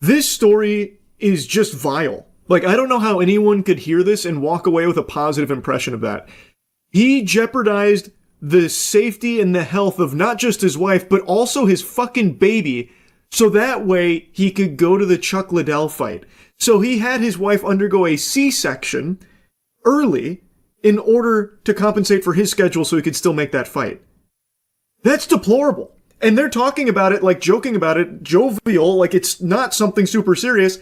This story is just vile. Like, I don't know how anyone could hear this and walk away with a positive impression of that. He jeopardized the safety and the health of not just his wife, but also his fucking baby, so that way he could go to the Chuck Liddell fight. So he had his wife undergo a C-section early in order to compensate for his schedule so he could still make that fight. That's deplorable. And they're talking about it, like joking about it, jovial, like it's not something super serious.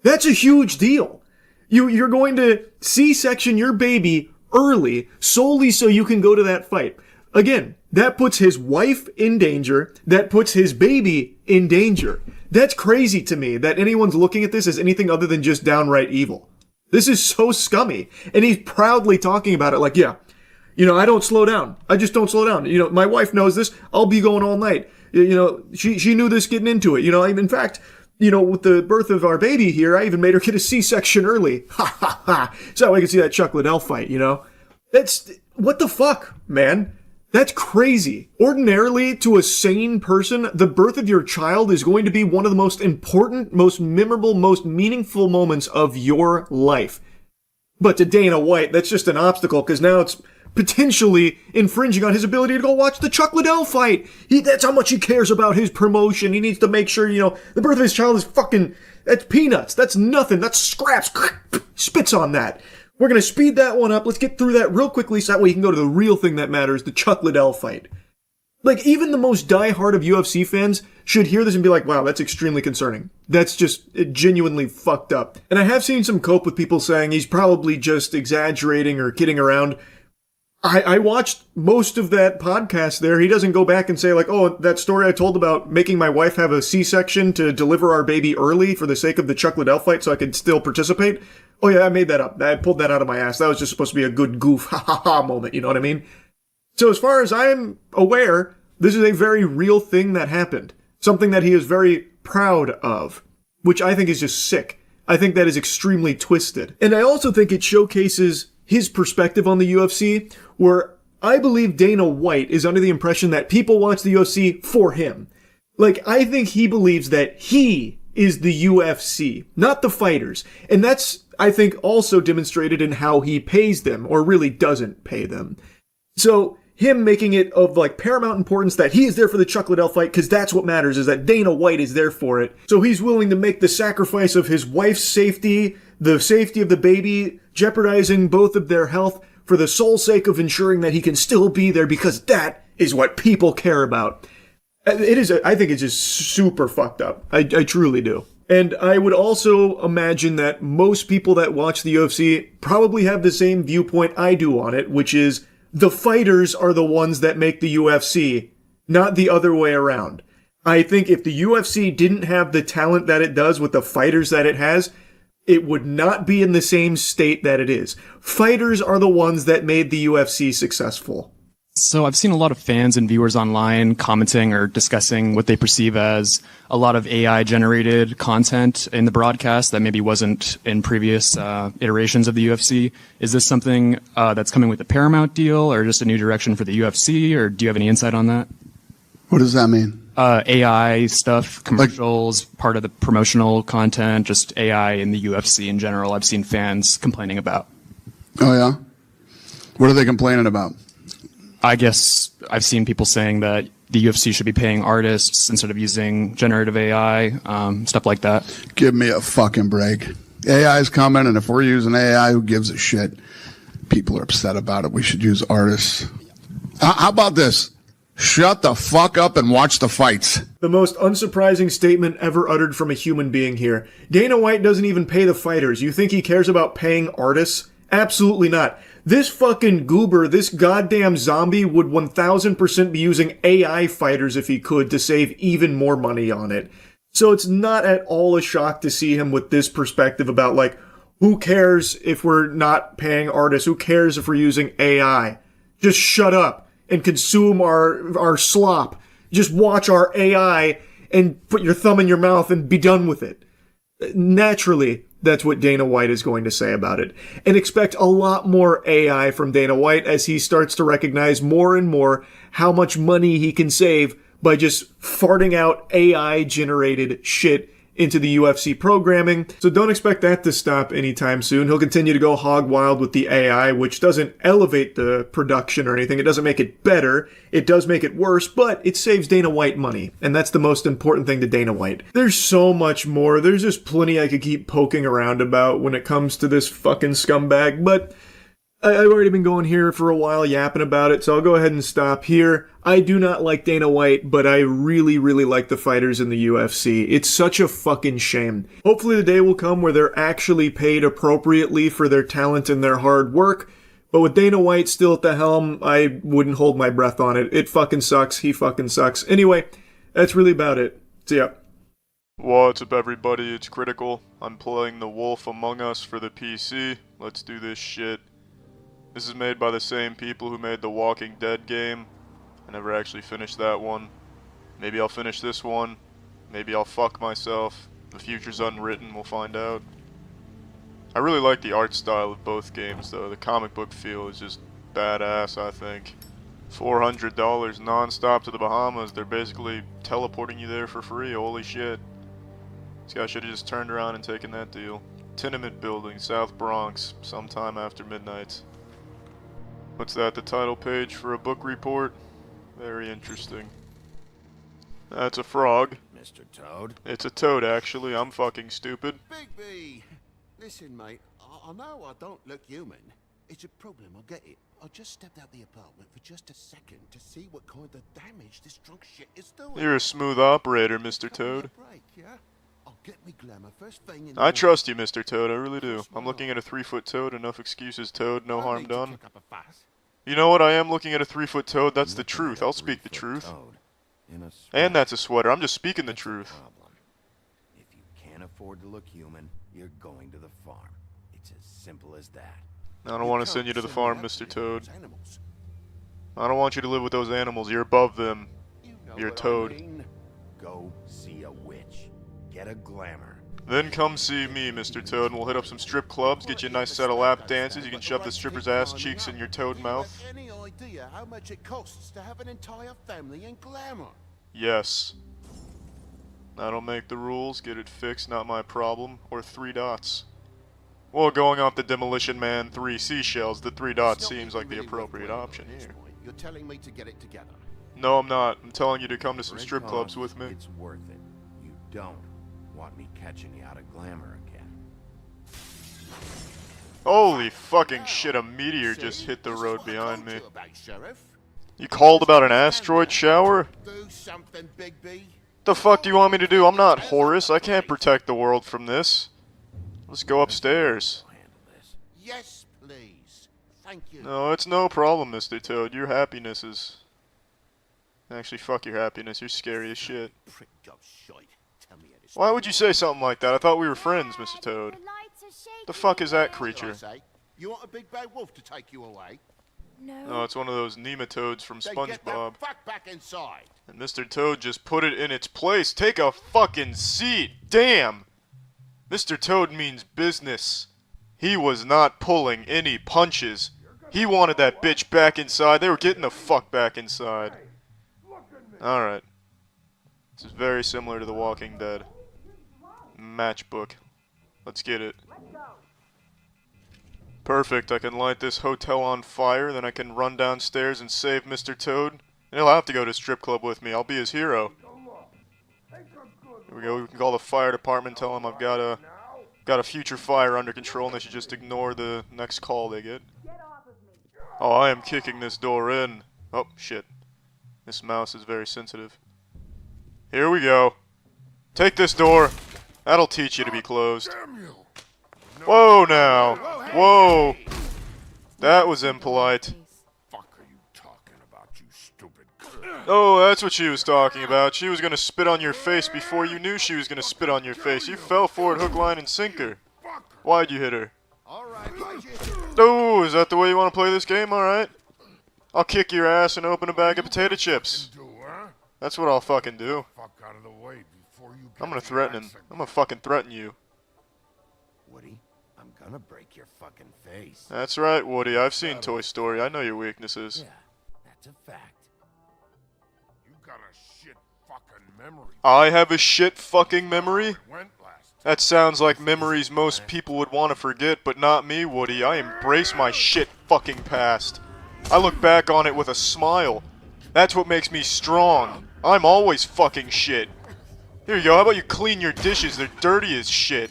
That's a huge deal. You're going to C-section your baby early solely so you can go to that fight. Again, that puts his wife in danger. That puts his baby in danger. That's crazy to me that anyone's looking at this as anything other than just downright evil. This is so scummy. And he's proudly talking about it like, yeah, I don't slow down. I just don't slow down. My wife knows this. I'll be going all night. She knew this getting into it. In fact, with the birth of our baby here, I even made her get a C-section early. Ha ha ha. So I can see that Chuck Liddell fight, That's, what the fuck, man? That's crazy. Ordinarily, to a sane person, the birth of your child is going to be one of the most important, most memorable, most meaningful moments of your life. But to Dana White, that's just an obstacle, because now it's potentially infringing on his ability to go watch the Chuck Liddell fight. That's how much he cares about his promotion. He needs to make sure, the birth of his child is that's peanuts. That's nothing. That's scraps. Spits on that. We're going to speed that one up. Let's get through that real quickly so that way you can go to the real thing that matters, the Chuck Liddell fight. Like, even the most diehard of UFC fans should hear this and be like, wow, that's extremely concerning. That's just genuinely fucked up. And I have seen some cope with people saying he's probably just exaggerating or kidding around. I watched most of that podcast there. He doesn't go back and say like, oh, that story I told about making my wife have a C-section to deliver our baby early for the sake of the Chuck Liddell fight so I could still participate. Oh yeah, I made that up. I pulled that out of my ass. That was just supposed to be a good goof, ha ha ha moment. You know what I mean? So as far as I'm aware, this is a very real thing that happened. Something that he is very proud of, which I think is just sick. I think that is extremely twisted. And I also think it showcases his perspective on the UFC, where I believe Dana White is under the impression that people watch the UFC for him. Like, I think he believes that he is the UFC, not the fighters. And that's, I think, also demonstrated in how he pays them, or really doesn't pay them. So, him making it of like paramount importance that he is there for the Chuck Liddell fight, because that's what matters, is that Dana White is there for it. So he's willing to make the sacrifice of his wife's safety, the safety of the baby, jeopardizing both of their health for the sole sake of ensuring that he can still be there, because that is what people care about. I think it's just super fucked up. I truly do. And I would also imagine that most people that watch the UFC probably have the same viewpoint I do on it, which is the fighters are the ones that make the UFC, not the other way around. I think if the UFC didn't have the talent that it does with the fighters that it has, it would not be in the same state that it is. Fighters are the ones that made the UFC successful. So I've seen a lot of fans and viewers online commenting or discussing what they perceive as a lot of AI-generated content in the broadcast that maybe wasn't in previous iterations of the UFC. Is this something that's coming with the Paramount deal, or just a new direction for the UFC, or do you have any insight on that? What does that mean? AI stuff, commercials, part of the promotional content, just AI in the UFC in general. I've seen fans complaining about. Oh, yeah? What are they complaining about? I guess I've seen people saying that the UFC should be paying artists instead of using generative AI, stuff like that. Give me a fucking break. AI is coming, and if we're using AI, who gives a shit? People are upset about it. We should use artists. How about this? Shut the fuck up and watch the fights. The most unsurprising statement ever uttered from a human being here. Dana White doesn't even pay the fighters. You think he cares about paying artists? Absolutely not. This fucking goober, this goddamn zombie would 1000% be using AI fighters if he could to save even more money on it. So it's not at all a shock to see him with this perspective about, like, who cares if we're not paying artists? Who cares if we're using AI? Just shut up and consume our slop. Just watch our AI and put your thumb in your mouth and be done with it. Naturally, that's what Dana White is going to say about it. And expect a lot more AI from Dana White as he starts to recognize more and more how much money he can save by just farting out AI-generated shit into the UFC programming. So don't expect that to stop anytime soon. He'll continue to go hog wild with the AI, which doesn't elevate the production or anything. It doesn't make it better. It does make it worse, but it saves Dana White money. And that's the most important thing to Dana White. There's so much more. There's just plenty I could keep poking around about when it comes to this fucking scumbag, but I've already been going here for a while yapping about it, so I'll go ahead and stop here. I do not like Dana White, but I really, really like the fighters in the UFC. It's such a fucking shame. Hopefully the day will come where they're actually paid appropriately for their talent and their hard work, but with Dana White still at the helm, I wouldn't hold my breath on it. It fucking sucks. He fucking sucks. Anyway, that's really about it. See ya. What's up, everybody? It's Critical. I'm playing The Wolf Among Us for the PC. Let's do this shit. This is made by the same people who made the Walking Dead game. I never actually finished that one. Maybe I'll finish this one. Maybe I'll fuck myself. The future's unwritten, we'll find out. I really like the art style of both games though. The comic book feel is just badass, I think. $400 non-stop to the Bahamas. They're basically teleporting you there for free, holy shit. This guy should have just turned around and taken that deal. Tenement building, South Bronx, sometime after midnight. What's that, the title page for a book report? Very interesting. That's a frog. Mr. Toad. It's a toad, actually. I'm fucking stupid. Bigby! Listen, mate, I know I don't look human. It's a problem, I get it. I just stepped out the apartment for just a second to see what kind of damage this drunk shit is doing. You're a smooth operator, Mr. Toad. Break, yeah? I'll get me glamour first thing in I trust you, Mr. Toad, I really do. I'm looking at a 3-foot toad, enough excuses, Toad, no harm done. You know what, I am looking at a 3-foot toad, that's the truth, I'll speak the truth. And that's a sweater, I'm just speaking the truth. If you can't afford to look human, you're going to the farm. It's as simple as that. I don't want to send you to the farm, Mr. Toad. I don't want you to live with those animals. You're above them. You're a toad. Go see a witch. Get a glamour. Then come see me, Mr. Toad, and we'll hit up some strip clubs, get you a nice set of lap dances. You can shove the stripper's ass cheeks in your toad mouth. Any idea how much it costs to have an entire family in glamour? Yes. I don't make the rules. Get it fixed, not my problem. Or 3 dots. Well, going off the Demolition Man 3 seashells, the 3 dots seems like the appropriate option here. You're telling me to get it together. No, I'm not. I'm telling you to come to some strip clubs with me. It's worth it. You don't want me catching you out of glamour again. Holy fucking shit, a meteor just hit the road behind me. You called about an asteroid shower? Do something, Big B. The fuck do you want me to do? I'm not Horus. I can't protect the world from this. Let's go upstairs. Yes, please. Thank you. No, it's no problem, Mr. Toad. Your happiness is... Actually, fuck your happiness. You're scary as shit. Why would you say something like that? I thought we were friends, Mr. Toad. The fuck is that creature? You want a big bad wolf to take you away? No, it's one of those nematodes from SpongeBob. Get the fuck back inside. And Mr. Toad just put it in its place. Take a fucking seat. Damn. Mr. Toad means business. He was not pulling any punches. He wanted that bitch back inside. They were getting the fuck back inside. Alright. This is very similar to The Walking Dead. Matchbook. Let's get it. Perfect. I can light this hotel on fire, then I can run downstairs and save Mr. Toad. And he'll have to go to strip club with me. I'll be his hero. Here we go. We can call the fire department, tell them I've got a future fire under control, and they should just ignore the next call they get. Oh, I am kicking this door in. Oh, shit. This mouse is very sensitive. Here we go. Take this door. That'll teach you to be closed. Whoa now. Whoa. That was impolite. Oh, that's what she was talking about. She was gonna spit on your face before you knew she was gonna spit on your face. You fell for it hook, line, and sinker. Why'd you hit her? Oh, is that the way you want to play this game? Alright. I'll kick your ass and open a bag of potato chips. That's what I'll fucking do. I'm gonna threaten him. I'm gonna fucking threaten you. Woody, I'm gonna break your fucking face. That's right, Woody. I've seen Toy Story. I know your weaknesses. Yeah, that's a fact. You got a shit fucking memory. I have a shit fucking memory? That sounds like memories most people would want to forget, but not me, Woody. I embrace my shit fucking past. I look back on it with a smile. That's what makes me strong. I'm always fucking shit. Here you go, how about you clean your dishes? They're dirty as shit.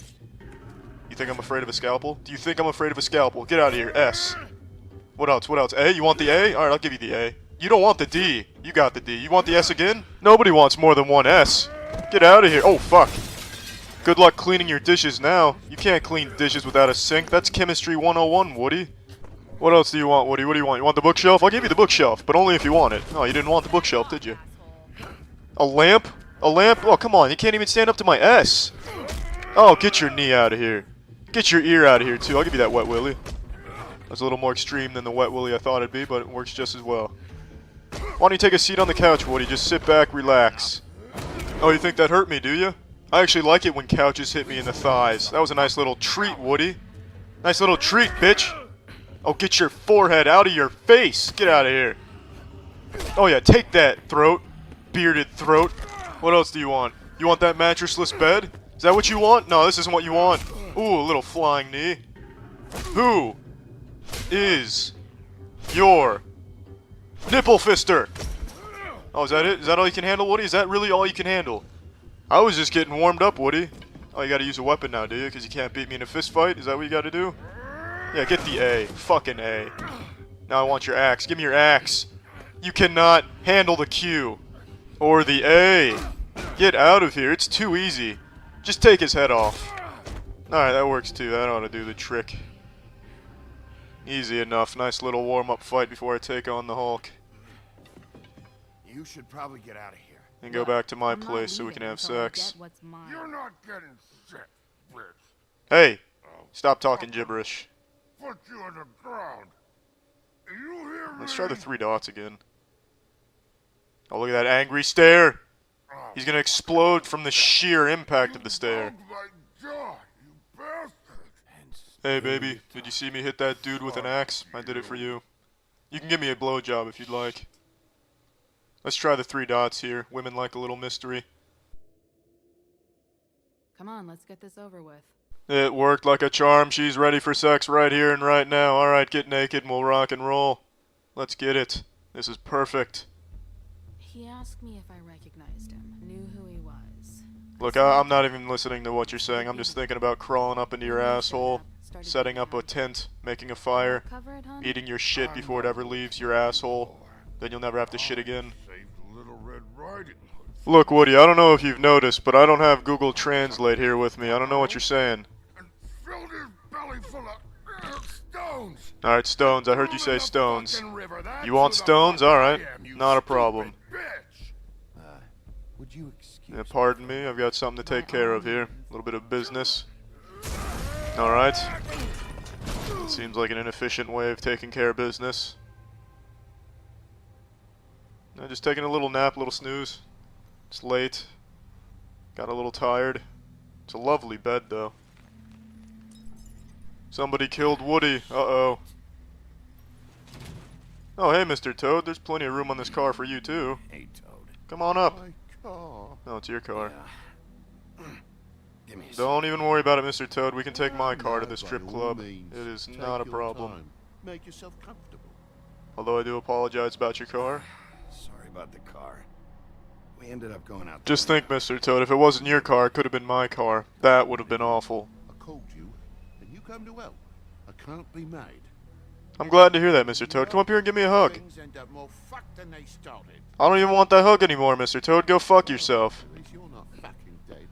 You think I'm afraid of a scalpel? Do you think I'm afraid of a scalpel? Get out of here, S. What else? What else? A? You want the A? Alright, I'll give you the A. You don't want the D. You got the D. You want the S again? Nobody wants more than one S. Get out of here. Oh, fuck. Good luck cleaning your dishes now. You can't clean dishes without a sink. That's chemistry 101, Woody. What else do you want, Woody? What do you want? You want the bookshelf? I'll give you the bookshelf, but only if you want it. Oh, you didn't want the bookshelf, did you? A lamp? A lamp? Oh, come on. You can't even stand up to my S. Oh, get your knee out of here. Get your ear out of here, too. I'll give you that wet willy. That's a little more extreme than the wet willy I thought it'd be, but it works just as well. Why don't you take a seat on the couch, Woody? Just sit back, relax. Oh, you think that hurt me, do you? I actually like it when couches hit me in the thighs. That was a nice little treat, Woody. Nice little treat, bitch. Oh, get your forehead out of your face. Get out of here. Oh, yeah, take that, throat. Bearded throat. What else do you want? You want that mattressless bed? Is that what you want? No, this isn't what you want. Ooh, a little flying knee. Who is your nipple fister? Oh, is that it? Is that all you can handle, Woody? Is that really all you can handle? I was just getting warmed up, Woody. Oh, you gotta use a weapon now, do you? Because you can't beat me in a fist fight? Is that what you gotta do? Yeah, get the A. Fucking A. Now I want your axe. Give me your axe. You cannot handle the Q. Or the A. Get out of here. It's too easy. Just take his head off. Alright, that works too. That ought to do the trick. Easy enough. Nice little warm-up fight before I take on the Hulk. You should probably get out of here. And go back to my place so we can have sex. You're not getting sick, bitch. Hey! Stop talking gibberish. Put you on the ground. Let's try the 3 dots again. Oh, look at that angry stare. He's gonna explode from the sheer impact of the stare. Hey, baby, did you see me hit that dude with an axe? I did it for you. You can give me a blowjob if you'd like. Let's try the 3 dots here. Women like a little mystery. Come on, let's get this over with. It worked like a charm. She's ready for sex right here and right now. Alright, get naked and we'll rock and roll. Let's get it. This is perfect. He asked me if I recognized him, knew who he was. Look, I'm not even listening to what you're saying. I'm just thinking about crawling up into your asshole, setting up a tent, making a fire, eating your shit before it ever leaves your asshole. Then you'll never have to shit again. Look, Woody, I don't know if you've noticed, but I don't have Google Translate here with me. I don't know what you're saying. Alright, stones. I heard you say stones. You want stones? Alright. Not a problem. Yeah, pardon me, I've got something to take care of here. A little bit of business. Alright. Seems like an inefficient way of taking care of business. Just taking a little nap, a little snooze. It's late. Got a little tired. It's a lovely bed, though. Somebody killed Woody. Uh-oh. Oh, hey, Mr. Toad. There's plenty of room on this car for you, too. Hey, Toad. Come on up. Oh, No, it's your car. give me a Don't even worry about it, Mr. Toad. We can take my car to the strip club. It is not a problem. Make yourself comfortable. Although I do apologize about your car. Sorry about the car. We ended up going out. Just think, Mr. Toad, if it wasn't your car, it could have been my car. That would have been awful. I called you, and you come to help. I can't be made. I'm glad to hear that, Mr. Toad. Come up here and give me a hug. Things end up more fucked than they started. I don't even want that hug anymore, Mr. Toad. Go fuck yourself. At least you're not fucking dead.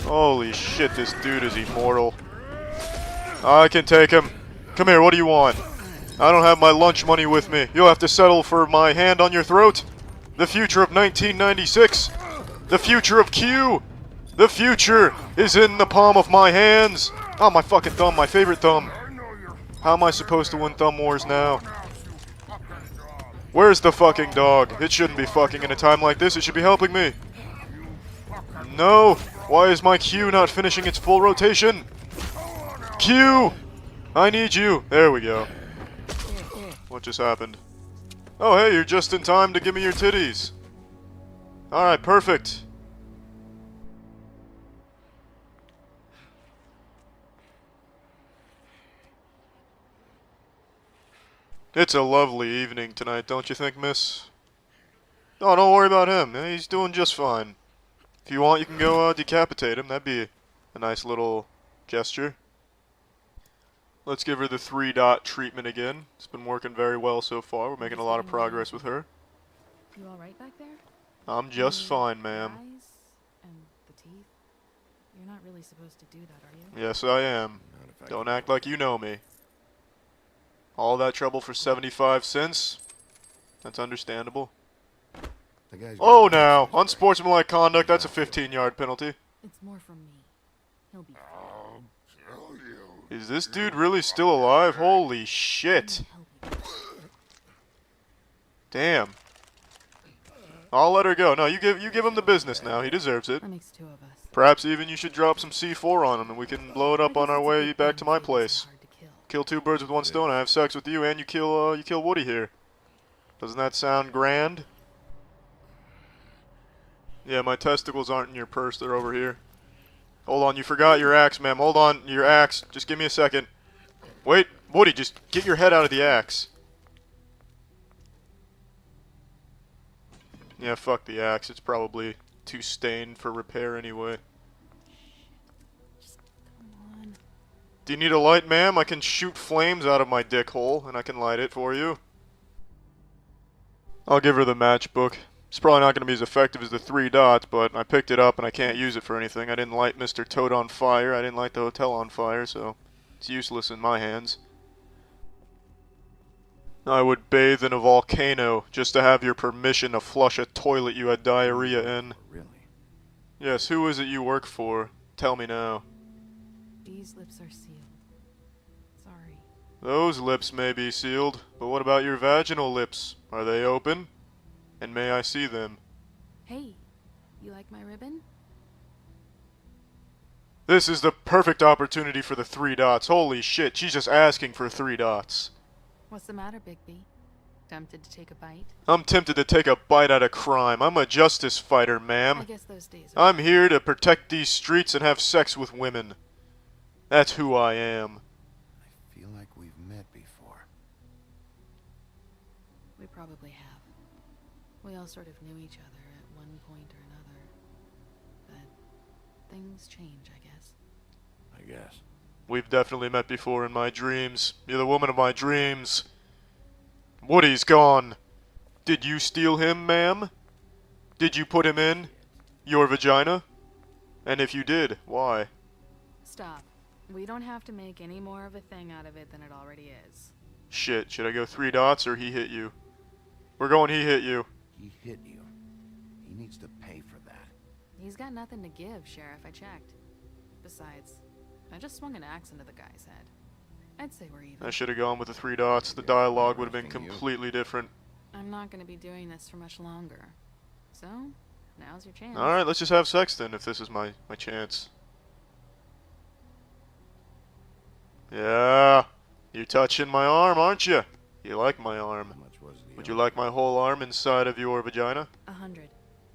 Holy shit, this dude is immortal. I can take him. Come here, what do you want? I don't have my lunch money with me. You'll have to settle for my hand on your throat. The future of 1996. The future of Q. The future is in the palm of my hands. Oh, my fucking thumb, my favorite thumb. How am I supposed to win Thumb Wars now? Where's the fucking dog? It shouldn't be fucking in a time like this. It should be helping me. No. Why is my Q not finishing its full rotation? Q! I need you. There we go. What just happened? Oh, hey, you're just in time to give me your titties. Alright, perfect. It's a lovely evening tonight, don't you think, miss? Oh, don't worry about him. He's doing just fine. If you want, you can go decapitate him. That'd be a nice little gesture. Let's give her the 3-dot treatment again. It's been working very well so far. We're making a lot of progress with her. You all right back there? I'm just fine, ma'am. Eyes and the teeth. You're not really supposed to do that, are you? Yes, I am. Don't act like you know me. All that trouble for 75 cents? That's understandable. Oh, now! Unsportsmanlike conduct, that's a 15-yard penalty. It's more from me. He'll be fine. Is this dude really still alive? Holy shit. Damn. I'll let her go. No, you give him the business now. He deserves it. That makes 2 of us. Perhaps even you should drop some C4 on him and we can blow it up on our way back to my place. Kill 2 birds with 1 stone. I have sex with you and you kill Woody here. Doesn't that sound grand? Yeah, my testicles aren't in your purse. They're over here. Hold on, you forgot your axe, ma'am. Hold on, your axe. Just give me a second. Wait, Woody, just get your head out of the axe. Yeah, fuck the axe. It's probably too stained for repair anyway. Just come on. Do you need a light, ma'am? I can shoot flames out of my dick hole, and I can light it for you. I'll give her the matchbook. It's probably not going to be as effective as the 3 dots, but I picked it up and I can't use it for anything. I didn't light Mr. Toad on fire. I didn't light the hotel on fire, so it's useless in my hands. I would bathe in a volcano just to have your permission to flush a toilet you had diarrhea in. Really? Yes, who is it you work for? Tell me now. These lips are sealed. Sorry. Those lips may be sealed, but what about your vaginal lips? Are they open? And may I see them? Hey, you like my ribbon? This is the perfect opportunity for the 3 dots. Holy shit, she's just asking for 3 dots. What's the matter, Bigby? Tempted to take a bite? I'm tempted to take a bite out of crime. I'm a justice fighter, ma'am. I guess those days are... I'm here to protect these streets and have sex with women. That's who I am. I feel like we've met before. We probably have. We all sort of knew each other at one point or another. But things change, I guess. I guess. We've definitely met before in my dreams. You're the woman of my dreams. Woody's gone. Did you steal him, ma'am? Did you put him in your vagina? And if you did, why? Stop. We don't have to make any more of a thing out of it than it already is. Shit, should I go 3 dots or he hit you? We're going he hit you. He hit you. He needs to pay for that. He's got nothing to give, Sheriff, I checked. Besides, I just swung an axe into the guy's head. I'd say we're even. I should have gone with the 3 dots. The dialogue would have been completely different. I'm not going to be doing this for much longer. So, now's your chance. Alright, let's just have sex then, if this is my chance. Yeah, you're touching my arm, aren't you? You like my arm. Would you like my whole arm inside of your vagina? 100.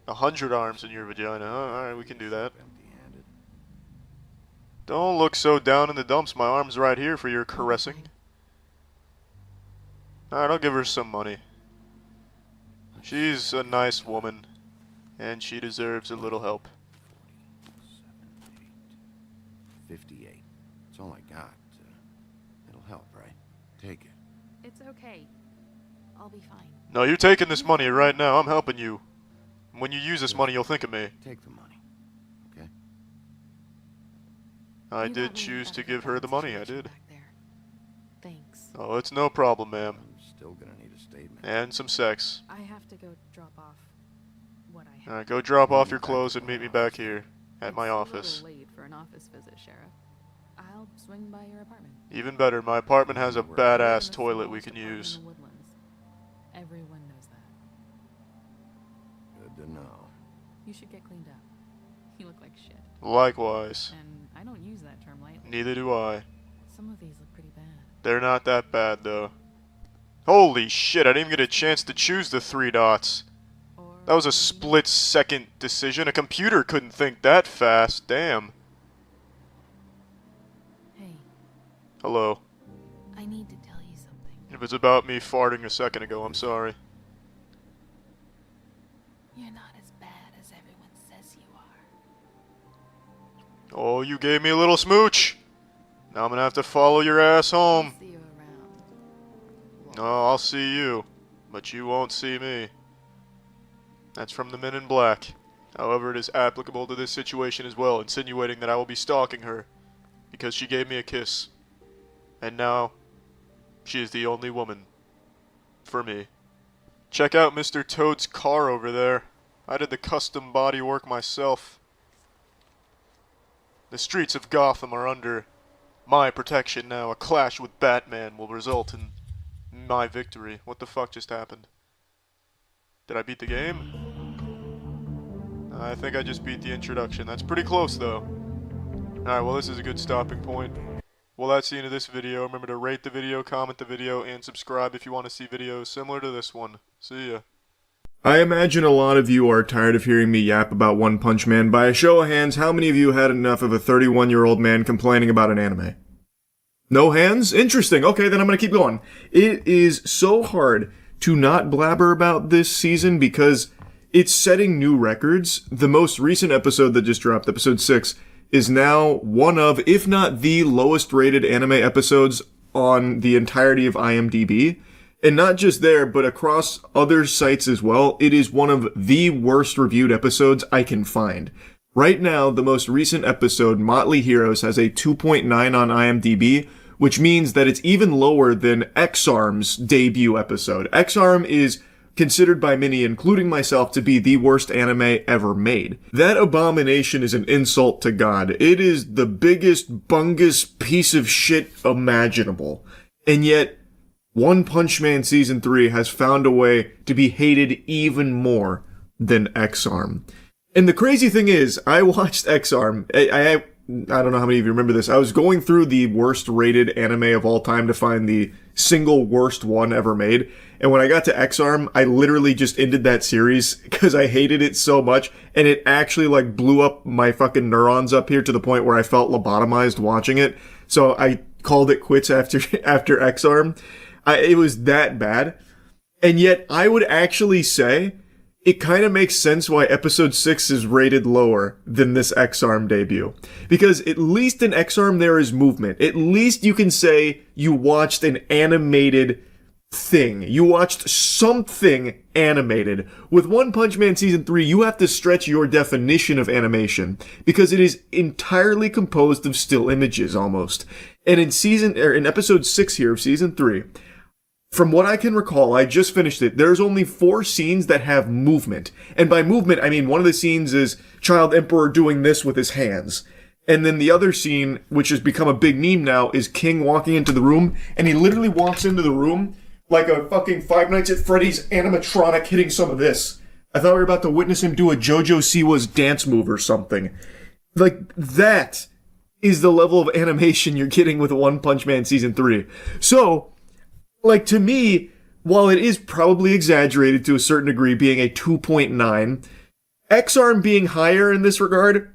100 arms in your vagina. Alright, we can do that. Don't look so down in the dumps. My arm's right here for your caressing. Alright, I'll give her some money. She's a nice woman, and she deserves a little help. 58. That's all I got. It'll help, right? Take it. It's okay. I'll be fine. No, you're taking this money right now. I'm helping you. When you use this money, you'll think of me. Take the money. Okay? I did choose to give her the money. I did. Thanks. Oh, it's no problem, ma'am. I'm still gonna need a statement. And some sex. I have to go drop off what I have. Alright, go drop off your clothes and meet me back here at my It's office. a little late for an office visit, Sheriff. I'll swing by your apartment. Even better, my apartment has a badass toilet we can use. In the Woodlands. Everyone knows that. Good to know. You should get cleaned up. You look like shit. Likewise. And I don't use that term lightly. Neither do I. Some of these look pretty bad. They're not that bad, though. Holy shit, I didn't even get a chance to choose the 3 dots. That was a split-second decision. A computer couldn't think that fast. Damn. Hey. Hello. I need to tell you something. It was about me farting a second ago. I'm sorry. You're not as bad as everyone says you are. Oh, you gave me a little smooch. Now I'm gonna have to follow your ass home. See you around. No, I'll see you. But you won't see me. That's from the Men in Black. However, it is applicable to this situation as well, insinuating that I will be stalking her because she gave me a kiss. And now, she is the only woman for me. Check out Mr. Toad's car over there. I did the custom body work myself. The streets of Gotham are under my protection now. A clash with Batman will result in my victory. What the fuck just happened? Did I beat the game? I think I just beat the introduction. That's pretty close, though. Alright, well, this is a good stopping point. Well, that's the end of this video. Remember to rate the video, comment the video, and subscribe if you want to see videos similar to this one. See ya. I imagine a lot of you are tired of hearing me yap about One Punch Man. By a show of hands, how many of you had enough of a 31-year-old man complaining about an anime? No hands? Interesting. Okay, then I'm gonna keep going. It is so hard to not blabber about this season because it's setting new records. The most recent episode that just dropped, episode 6, is now one of, if not the lowest rated anime episodes on the entirety of IMDb. And not just there, but across other sites as well, it is one of the worst reviewed episodes I can find. Right now, the most recent episode, Motley Heroes, has a 2.9 on IMDb, which means that it's even lower than X-Arm's debut episode. X-Arm is considered by many, including myself, to be the worst anime ever made. That abomination is an insult to God. It is the biggest, bungus piece of shit imaginable. And yet, One Punch Man Season 3 has found a way to be hated even more than X-Arm. And the crazy thing is, I watched X-Arm. I don't know how many of you remember this. I was going through the worst rated anime of all time to find the single worst one ever made. And when I got to X-Arm, I literally just ended that series because I hated it so much. And it actually like blew up my fucking neurons up here to the point where I felt lobotomized watching it. So I called it quits after X-Arm. It was that bad. And yet I would actually say it kind of makes sense why episode 6 is rated lower than this X-Arm debut. Because at least in X-Arm there is movement. At least you can say you watched an animated thing. You watched something animated. With One Punch Man Season 3, you have to stretch your definition of animation. Because it is entirely composed of still images, almost. And in episode 6 here of Season 3, from what I can recall, I just finished it, there's only 4 scenes that have movement. And by movement, I mean one of the scenes is Child Emperor doing this with his hands. And then the other scene, which has become a big meme now, is King walking into the room, and he literally walks into the room like a fucking Five Nights at Freddy's animatronic hitting some of this. I thought we were about to witness him do a JoJo Siwa's dance move or something. Like, that is the level of animation you're getting with One Punch Man Season 3. So, like, to me, while it is probably exaggerated to a certain degree, being a 2.9, X-Arm being higher in this regard,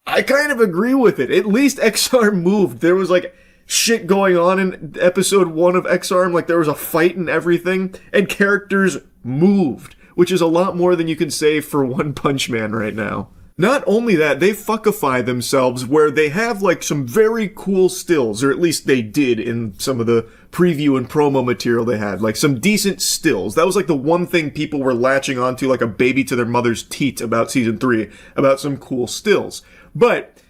I kind of agree with it. At least X-Arm moved. There was, like, shit going on in episode 1 of X-Arm. Like, there was a fight and everything, and characters moved, which is a lot more than you can say for One Punch Man right now. Not only that, they fuckify themselves where they have like some very cool stills, or at least they did in some of the preview and promo material they had, like some decent stills. That was like the one thing people were latching onto like a baby to their mother's teat about Season 3, about some cool stills. But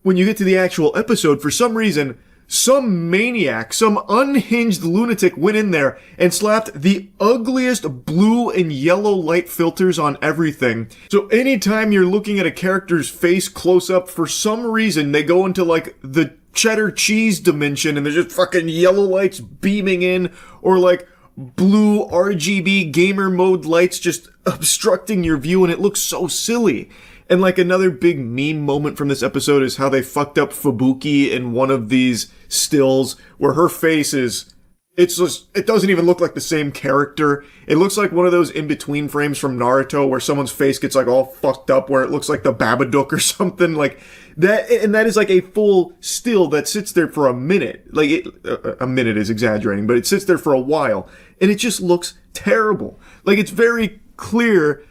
when you get to the actual episode, for some reason, some maniac, some unhinged lunatic went in there and slapped the ugliest blue and yellow light filters on everything. So anytime you're looking at a character's face close up, for some reason they go into like the cheddar cheese dimension and there's just fucking yellow lights beaming in, or like blue RGB gamer mode lights just obstructing your view, and it looks so silly. And like another big meme moment from this episode is how they fucked up Fubuki in one of these stills where her face is, it doesn't even look like the same character. It looks like one of those in-between frames from Naruto where someone's face gets like all fucked up where it looks like the Babadook or something like that. And that is like a full still that sits there for a minute. Like a minute is exaggerating, but it sits there for a while and it just looks terrible. Like it's very clear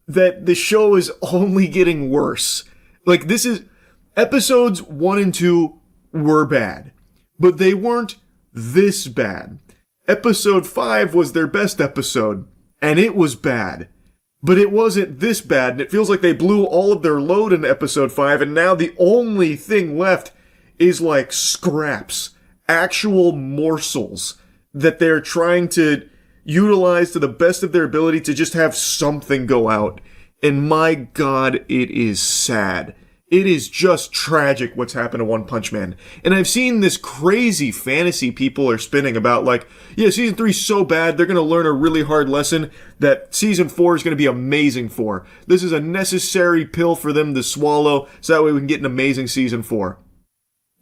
that the show is only getting worse. Like, this is... Episodes 1 and 2 were bad, but they weren't this bad. Episode 5 was their best episode, and it was bad. But it wasn't this bad, and it feels like they blew all of their load in episode 5, and now the only thing left is, like, scraps. Actual morsels that they're trying to utilize to the best of their ability to just have something go out. And my God, it is sad. It is just tragic what's happened to One Punch Man. And I've seen this crazy fantasy people are spinning about like, yeah, Season 3 is so bad, they're going to learn a really hard lesson that Season 4 is going to be amazing for. This is a necessary pill for them to swallow so that way we can get an amazing Season 4.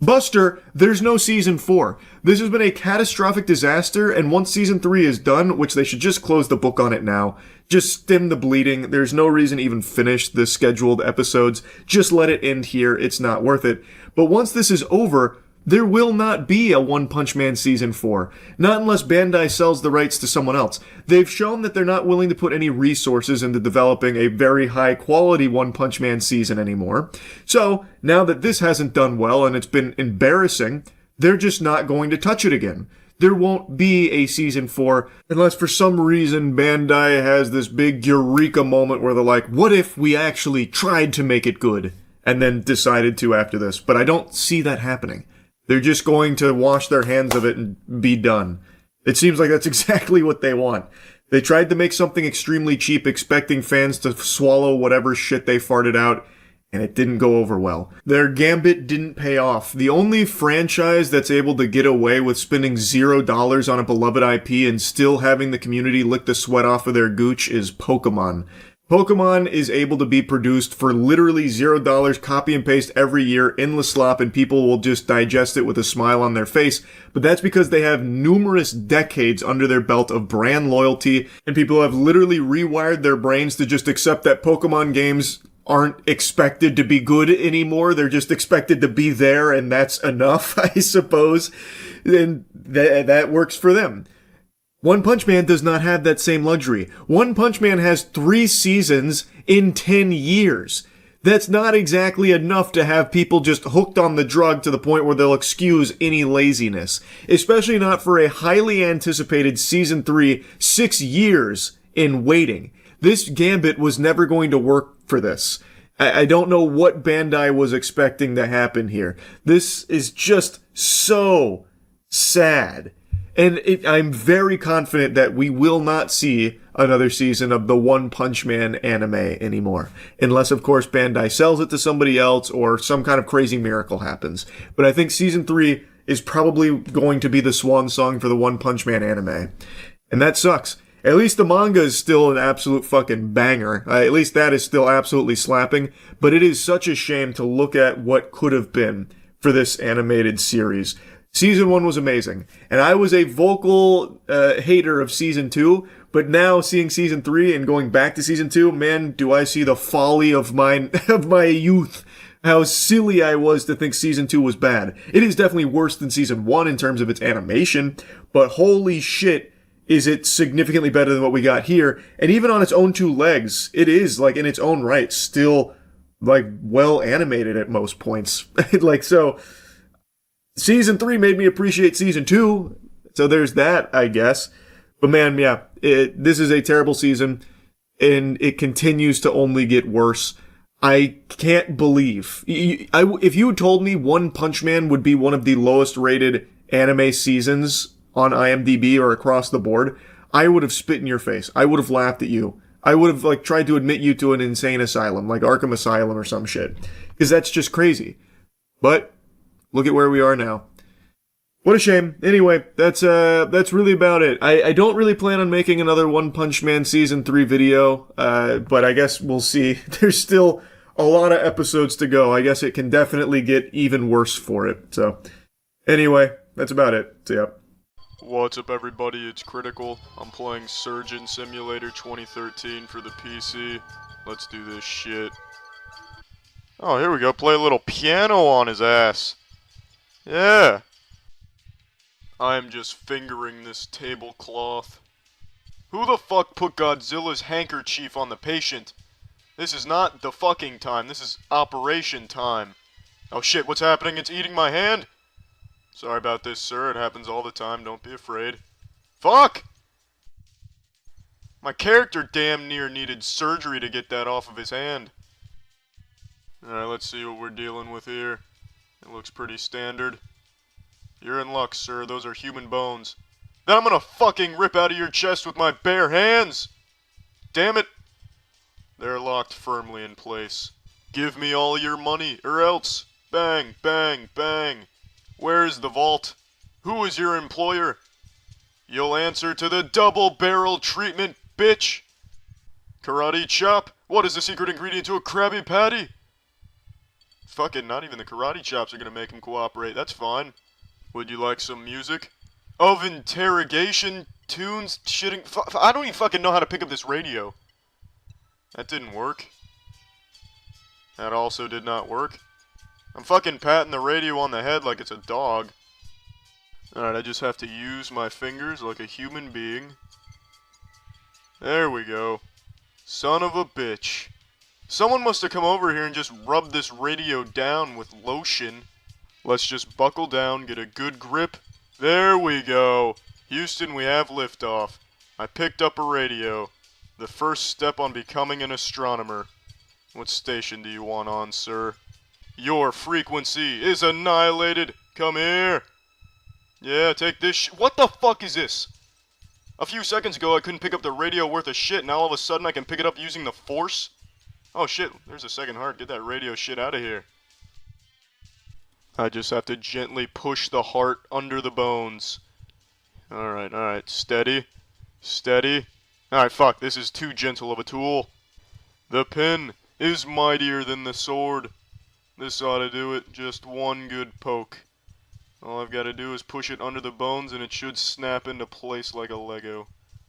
Buster, there's no Season 4. This has been a catastrophic disaster, and once Season 3 is done, which they should just close the book on it now, just stem the bleeding. There's no reason to even finish the scheduled episodes. Just let it end here. It's not worth it. But once this is over, there will not be a One Punch Man Season 4. Not unless Bandai sells the rights to someone else. They've shown that they're not willing to put any resources into developing a very high quality One Punch Man season anymore. So, now that this hasn't done well and it's been embarrassing, they're just not going to touch it again. There won't be a Season 4 unless for some reason Bandai has this big eureka moment where they're like, what if we actually tried to make it good? And then decided to after this. But I don't see that happening. They're just going to wash their hands of it and be done. It seems like that's exactly what they want. They tried to make something extremely cheap, expecting fans to swallow whatever shit they farted out, and it didn't go over well. Their gambit didn't pay off. The only franchise that's able to get away with spending $0 on a beloved IP and still having the community lick the sweat off of their gooch is Pokemon. Pokemon is able to be produced for literally $0, copy and paste every year, endless slop, and people will just digest it with a smile on their face. But that's because they have numerous decades under their belt of brand loyalty, and people have literally rewired their brains to just accept that Pokemon games aren't expected to be good anymore. They're just expected to be there, and that's enough, I suppose. And that works for them. One Punch Man does not have that same luxury. One Punch Man has 3 seasons in 10 years. That's not exactly enough to have people just hooked on the drug to the point where they'll excuse any laziness. Especially not for a highly anticipated Season 3, 6 years in waiting. This gambit was never going to work for this. I don't know what Bandai was expecting to happen here. This is just so sad. And I'm very confident that we will not see another season of the One Punch Man anime anymore. Unless, of course, Bandai sells it to somebody else or some kind of crazy miracle happens. But I think Season 3 is probably going to be the swan song for the One Punch Man anime. And that sucks. At least the manga is still an absolute fucking banger. At least that is still absolutely slapping. But it is such a shame to look at what could have been for this animated series. Season 1 was amazing, and I was a vocal hater of Season 2, but now seeing Season 3 and going back to Season 2, man, do I see the folly of my youth. How silly I was to think Season 2 was bad. It is definitely worse than Season 1 in terms of its animation, but holy shit, is it significantly better than what we got here. And even on its own 2 legs, it is, like, in its own right, still, like, well animated at most points. So... Season 3 made me appreciate Season 2, so there's that, I guess. But man, yeah, this is a terrible season, and it continues to only get worse. I can't believe... if you had told me One Punch Man would be one of the lowest rated anime seasons on IMDb or across the board, I would have spit in your face. I would have laughed at you. I would have tried to admit you to an insane asylum, like Arkham Asylum or some shit. Because that's just crazy. But... look at where we are now. What a shame. Anyway, that's really about it. I don't really plan on making another One Punch Man Season 3 video, but I guess we'll see. There's still a lot of episodes to go. I guess it can definitely get even worse for it. So, anyway, that's about it. So, yeah. What's up, everybody? It's Critical. I'm playing Surgeon Simulator 2013 for the PC. Let's do this shit. Oh, here we go. Play a little piano on his ass. Yeah. I'm just fingering this tablecloth. Who the fuck put Godzilla's handkerchief on the patient? This is not the fucking time. This is operation time. Oh shit, what's happening? It's eating my hand? Sorry about this, sir. It happens all the time. Don't be afraid. Fuck! My character damn near needed surgery to get that off of his hand. Alright, let's see what we're dealing with here. It looks pretty standard. You're in luck, sir. Those are human bones. Then I'm gonna fucking rip out of your chest with my bare hands! Damn it! They're locked firmly in place. Give me all your money, or else! Bang, bang, bang! Where's the vault? Who is your employer? You'll answer to the double barrel treatment, bitch! Karate chop? What is the secret ingredient to a Krabby Patty? Fucking not even the karate chops are gonna make him cooperate. That's fine. Would you like some music? Of interrogation tunes shitting... I don't even fucking know how to pick up this radio. That didn't work. That also did not work. I'm fucking patting the radio on the head like it's a dog. Alright, I just have to use my fingers like a human being. There we go. Son of a bitch. Someone must have come over here and just rubbed this radio down with lotion. Let's just buckle down, get a good grip. There we go. Houston, we have liftoff. I picked up a radio. The first step on becoming an astronomer. What station do you want on, sir? Your frequency is annihilated. Come here. Yeah, take this what the fuck is this? A few seconds ago I couldn't pick up the radio worth of shit. Now all of a sudden I can pick it up using the force? Oh shit, there's a second heart. Get that radio shit out of here. I just have to gently push the heart under the bones. Alright. Steady. Steady. Alright, fuck. This is too gentle of a tool. The pen is mightier than the sword. This ought to do it. Just one good poke. All I've got to do is push it under the bones and it should snap into place like a Lego.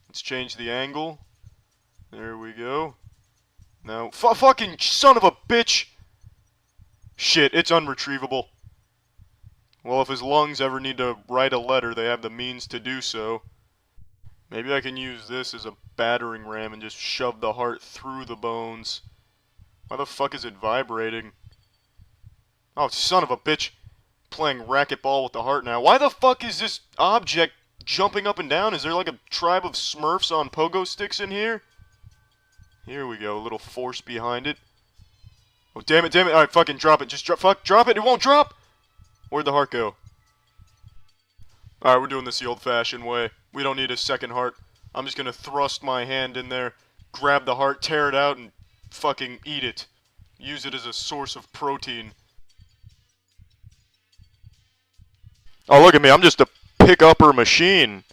Let's change the angle. There we go. Now, fucking son of a bitch! Shit, it's unretrievable. Well, if his lungs ever need to write a letter, they have the means to do so. Maybe I can use this as a battering ram and just shove the heart through the bones. Why the fuck is it vibrating? Oh, son of a bitch. Playing racquetball with the heart now. Why the fuck is this object jumping up and down? Is there like a tribe of Smurfs on pogo sticks in here? Here we go, a little force behind it. Oh, damn it. Alright, fucking drop it. Just drop it. It won't drop! Where'd the heart go? Alright, we're doing this the old-fashioned way. We don't need a second heart. I'm just gonna thrust my hand in there, grab the heart, tear it out, and fucking eat it. Use it as a source of protein. Oh, look at me. I'm just a pick-upper machine.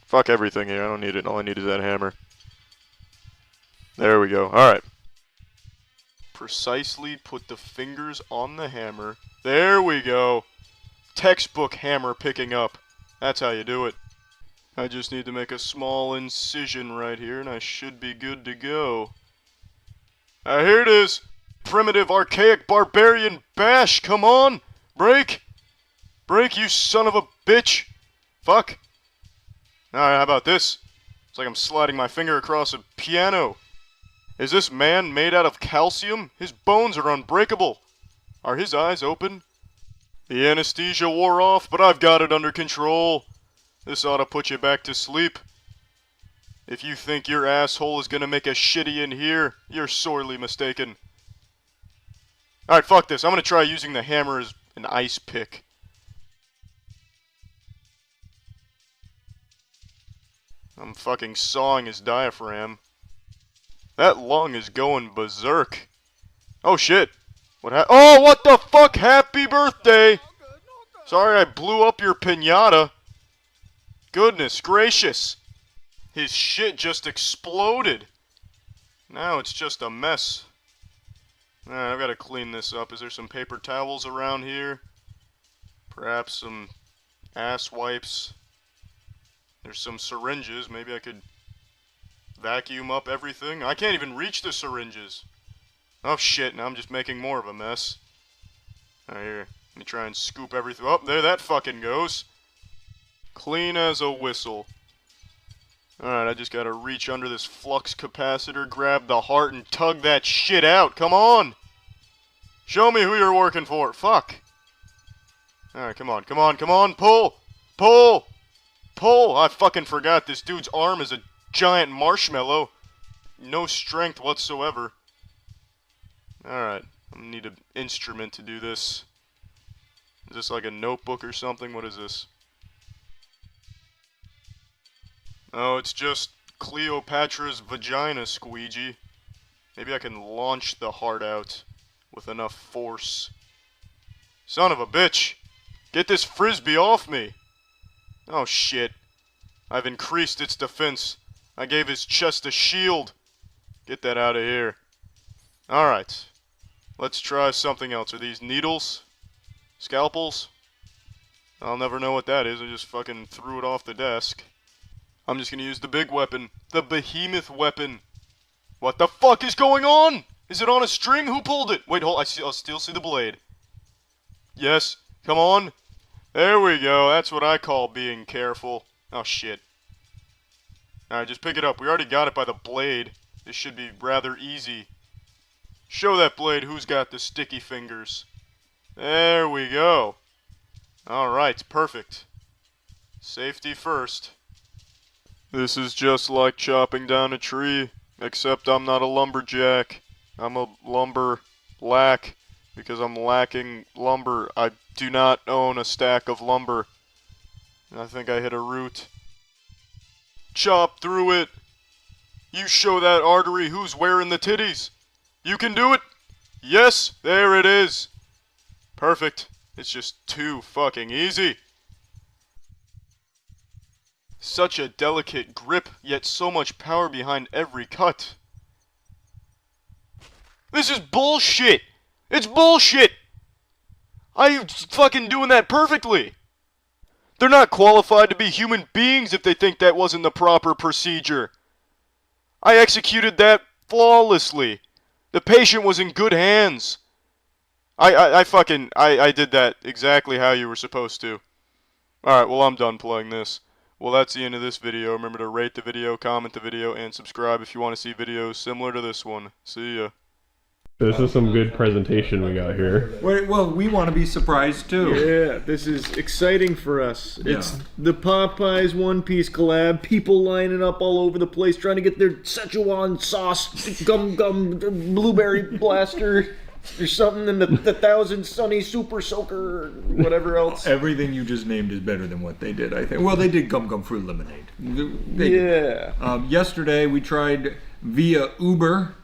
Fuck everything here. I don't need it. All I need is that hammer. There we go. Alright. Precisely put the fingers on the hammer. There we go. Textbook hammer picking up. That's how you do it. I just need to make a small incision right here, and I should be good to go. Here it is. Primitive, archaic, barbarian bash. Come on. Break. Break, you son of a bitch. Fuck. Alright, how about this? It's like I'm sliding my finger across a piano. Is this man made out of calcium? His bones are unbreakable. Are his eyes open? The anesthesia wore off, but I've got it under control. This ought to put you back to sleep. If you think your asshole is gonna make a shitty in here, you're sorely mistaken. Alright, fuck this. I'm gonna try using the hammer as an ice pick. I'm fucking sawing his diaphragm. That lung is going berserk. Oh shit. Oh, what the fuck? Happy birthday! Sorry I blew up your piñata. Goodness gracious. His shit just exploded. Now it's just a mess. I've got to clean this up. Is there some paper towels around here? Perhaps some ass wipes. There's some syringes. Maybe I could vacuum up everything. I can't even reach the syringes. Oh shit, now I'm just making more of a mess. Alright, here. Let me try and scoop everything. Oh, there that fucking goes. Clean as a whistle. Alright, I just gotta reach under this flux capacitor, grab the heart, and tug that shit out. Come on! Show me who you're working for. Fuck. Alright, come on. Pull! Pull! Pull! I fucking forgot this dude's arm is a giant marshmallow. No strength whatsoever. Alright, I'm gonna need an instrument to do this. Is this like a notebook or something? What is this? Oh, it's just Cleopatra's vagina squeegee. Maybe I can launch the heart out with enough force. Son of a bitch! Get this frisbee off me! Oh shit. I've increased its defense. I gave his chest a shield. Get that out of here. Alright. Let's try something else. Are these needles? Scalpels? I'll never know what that is. I just fucking threw it off the desk. I'm just gonna use the big weapon. The behemoth weapon. What the fuck is going on? Is it on a string? Who pulled it? Wait, hold. I'll still see the blade. Yes. Come on. There we go. That's what I call being careful. Oh, shit. Alright, just pick it up. We already got it by the blade. This should be rather easy. Show that blade who's got the sticky fingers. There we go. Alright, perfect. Safety first. This is just like chopping down a tree, except I'm not a lumberjack. I'm a lumber-lack, because I'm lacking lumber. I do not own a stack of lumber. I think I hit a root. Chop through it! You show that artery who's wearing the titties! You can do it! Yes, there it is! Perfect. It's just too fucking easy. Such a delicate grip, yet so much power behind every cut. This is bullshit! It's bullshit! I'm fucking doing that perfectly! They're not qualified to be human beings if they think that wasn't the proper procedure. I executed that flawlessly. The patient was in good hands. I did that exactly how you were supposed to. Alright, well I'm done playing this. Well, that's the end of this video. Remember to rate the video, comment the video, and subscribe if you want to see videos similar to this one. See ya. This is some good presentation we got here. Wait, well, we want to be surprised too. Yeah, this is exciting for us. It's the Popeyes One Piece collab. People lining up all over the place trying to get their Szechuan sauce, gum blueberry blaster, or something, and the Thousand Sunny Super Soaker, or whatever else. Everything you just named is better than what they did, I think. Well, they did Gum Fruit Lemonade. Yesterday we tried via Uber.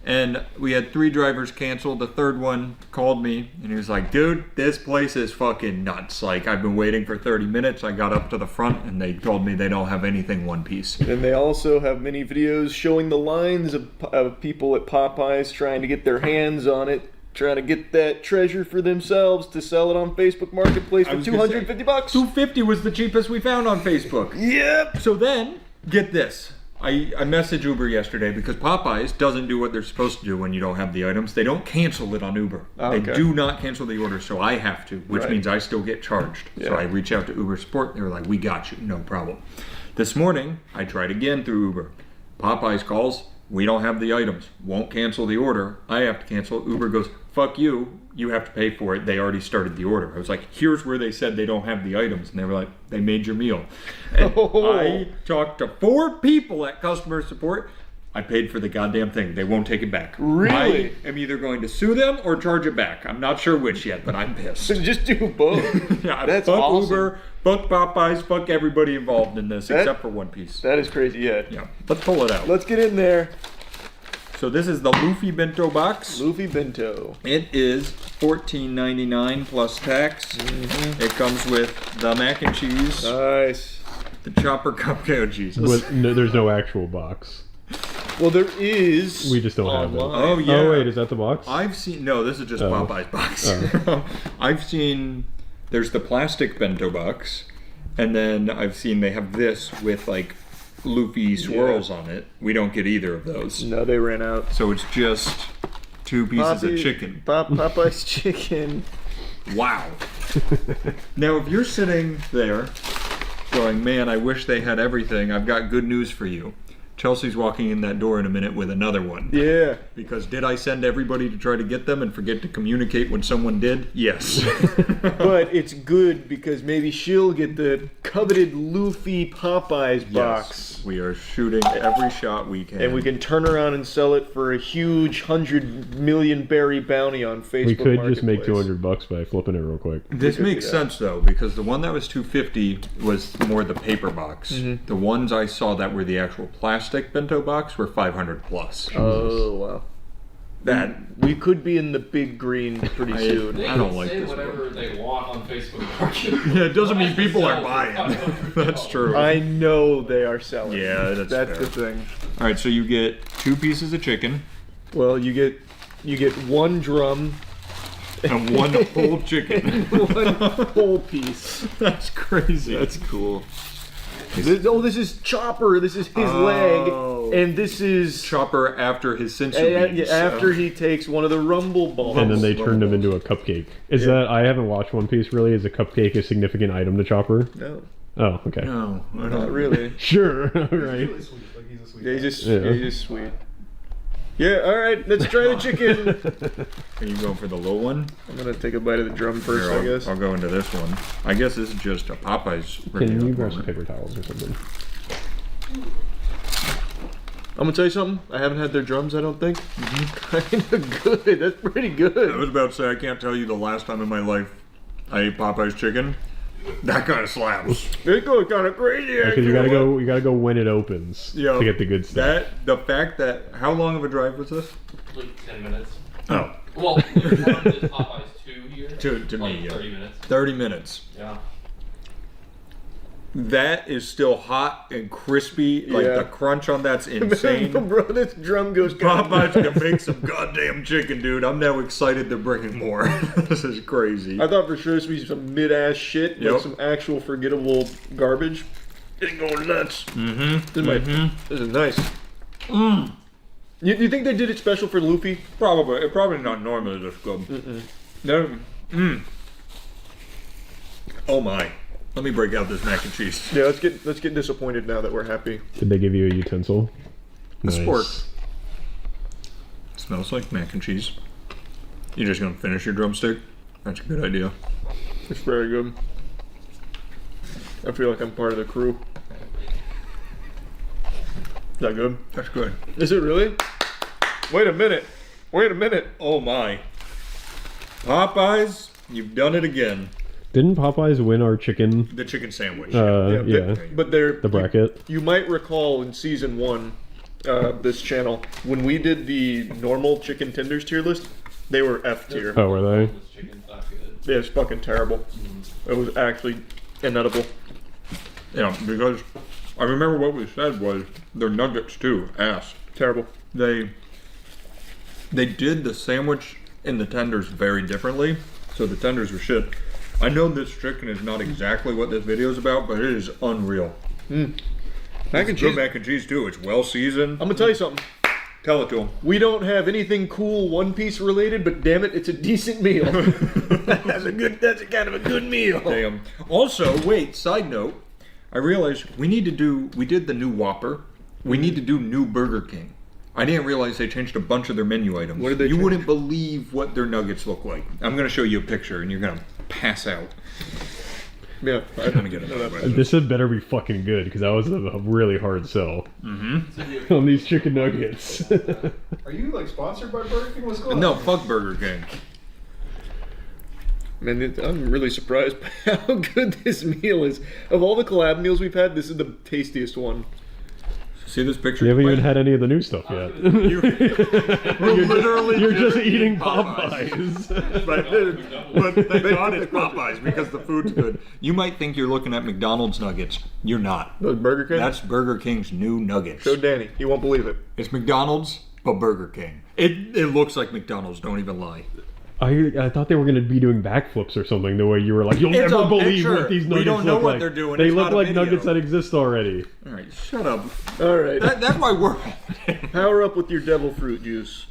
And we had 3 drivers canceled. The third one called me, and he was like, dude, this place is fucking nuts. Like, I've been waiting for 30 minutes. I got up to the front, and they told me they don't have anything One Piece. And they also have many videos showing the lines of people at Popeyes trying to get their hands on it, trying to get that treasure for themselves to sell it on Facebook Marketplace for $250. $250 was the cheapest we found on Facebook. Yep. So then, get this. I messaged Uber yesterday because Popeyes doesn't do what they're supposed to do when you don't have the items. They don't cancel it on Uber. Okay. They do not cancel the order, so I have to, which means I still get charged. Yeah. So I reach out to Uber support. They were like, we got you, no problem. This morning, I tried again through Uber. Popeyes calls, we don't have the items. Won't cancel the order. I have to cancel. Uber goes, fuck you. You have to pay for it. They already started the order. I was like, here's where they said they don't have the items. And they were like, they made your meal. And I talked to 4 people at customer support. I paid for the goddamn thing. They won't take it back. Really? I am either going to sue them or charge it back. I'm not sure which yet, but I'm pissed. Just do both. Yeah, That's fuck awesome. Uber, fuck Popeyes, fuck everybody involved in this, except for One Piece. That is crazy, Yeah, let's pull it out. Let's get in there. So this is the Luffy Bento box. Luffy Bento. It is $14.99 plus tax. It comes with the mac and cheese. Nice. The chopper cupcake cheese. No, there's no actual box. Well, there is. We just don't have it. Oh, yeah. Oh, wait, is that the box? I've seen... No, this is just Popeye's box. I've seen... There's the plastic bento box. And then I've seen they have this with, like, Luffy swirls on it. We don't get either of those. No, they ran out. So it's just 2 pieces of chicken. Popeye's chicken. Wow. Now, if you're sitting there going, man, I wish they had everything, I've got good news for you. Chelsea's walking in that door in a minute with another one. Yeah. Because did I send everybody to try to get them and forget to communicate when someone did? Yes. But it's good because maybe she'll get the coveted Luffy Popeyes box. Yes. We are shooting every shot we can. And we can turn around and sell it for a huge 100 million berry bounty on Facebook. We could just make $200 by flipping it real quick. This makes sense though, because the one that was $250 was more the paper box. The ones I saw that were the actual plastic bento box were $500 plus. Oh wow! That we could be in the big green pretty soon. I don't like this whatever they want on Facebook Market. Yeah, it doesn't mean people are buying. That's true. I know they are selling. Yeah, that's fair. the thing. All right, so you get 2 pieces of chicken. Well, you get 1 drum. And 1 whole chicken. 1 whole piece. That's crazy. That's cool. This is Chopper. This is his leg, and this is Chopper after his sensu beans. After he takes one of the rumble balls. And then they turned him into a cupcake. Is that, I haven't watched One Piece really, is a cupcake a significant item to Chopper? No. Oh, okay. No, not really. Sure, right. Yeah, he's just sweet. Yeah, alright, let's try the chicken. Are you going for the low one? I'm gonna take a bite of the drum first, I guess. I'll go into this one. I guess this is just a Popeyes. Can you grab some paper towels or something? I'm gonna tell you something. I haven't had their drums, I don't think. Kinda good. That's pretty good. I was about to say, I can't tell you the last time in my life I ate Popeye's chicken. That kind of slaps. It goes kind of crazy. Because you gotta go when it opens to get the good stuff. The fact that how long of a drive was this? Like 10 minutes. Oh. Well, there's Popeyes 2 here. To like me, yeah. 30 minutes. 30 minutes. Yeah. That is still hot and crispy. Like the crunch on that's insane. Bro, this drum goes. Popeyes can make some goddamn chicken, dude. I'm now excited they're bringing more. This is crazy. I thought for sure this would be some mid-ass shit, like some actual forgettable garbage. It's going nuts. This is nice. You think they did it special for Luffy? Probably. It's probably not normally this good. Oh my. Let me break out this mac and cheese. Yeah, let's get disappointed now that we're happy. Did they give you a utensil? Nice. Sport. Smells like mac and cheese. You're just gonna finish your drumstick? That's a good idea. It's very good. I feel like I'm part of the crew. Is that good? That's good. Is it really? Wait a minute. Oh my. Popeyes, you've done it again. Didn't Popeyes win our chicken? The chicken sandwich. Yeah. But they're the bracket. You might recall in season 1, this channel, when we did the normal chicken tenders tier list, they were F tier. Oh, were they? Yeah, it's fucking terrible. It was actually inedible. Yeah, because I remember what we said was their nuggets too. Ass. Terrible. They did the sandwich and the tenders very differently, so the tenders were shit. I know this chicken is not exactly what this video is about, but it is unreal. Mac and cheese. Good mac and cheese too. It's well seasoned. I'm gonna tell you something. Tell it to them. We don't have anything cool One Piece related, but damn it, it's a decent meal. That's a kind of a good meal. Damn. Also, wait, side note, I realized we did the new Whopper. We need to do new Burger King. I didn't realize they changed a bunch of their menu items. What did they change? Wouldn't believe what their nuggets look like. I'm going to show you a picture and you're going to pass out. Yeah. Let me get it. This had better be fucking good, because that was a really hard sell on these chicken nuggets. Are you like sponsored by Burger King? What's going on? No, fuck Burger King. Man, I'm really surprised by how good this meal is. Of all the collab meals we've had, this is the tastiest one. See this picture? You haven't even had any of the new stuff yet. You're just eating Popeyes. but thank God it's Popeyes because the food's good. You might think you're looking at McDonald's nuggets. You're not. Those Burger King? That's Burger King's new nuggets. Show Danny. He won't believe it. It's McDonald's, but Burger King. It looks like McDonald's, don't even lie. I thought they were going to be doing backflips or something, the way you were like, you'll It's never a believe picture. what these We nuggets don't know look what like. they're doing. They It's look not a like video. nuggets that exist already. All right, shut up. All right. That's my word. Power up with your devil fruit juice.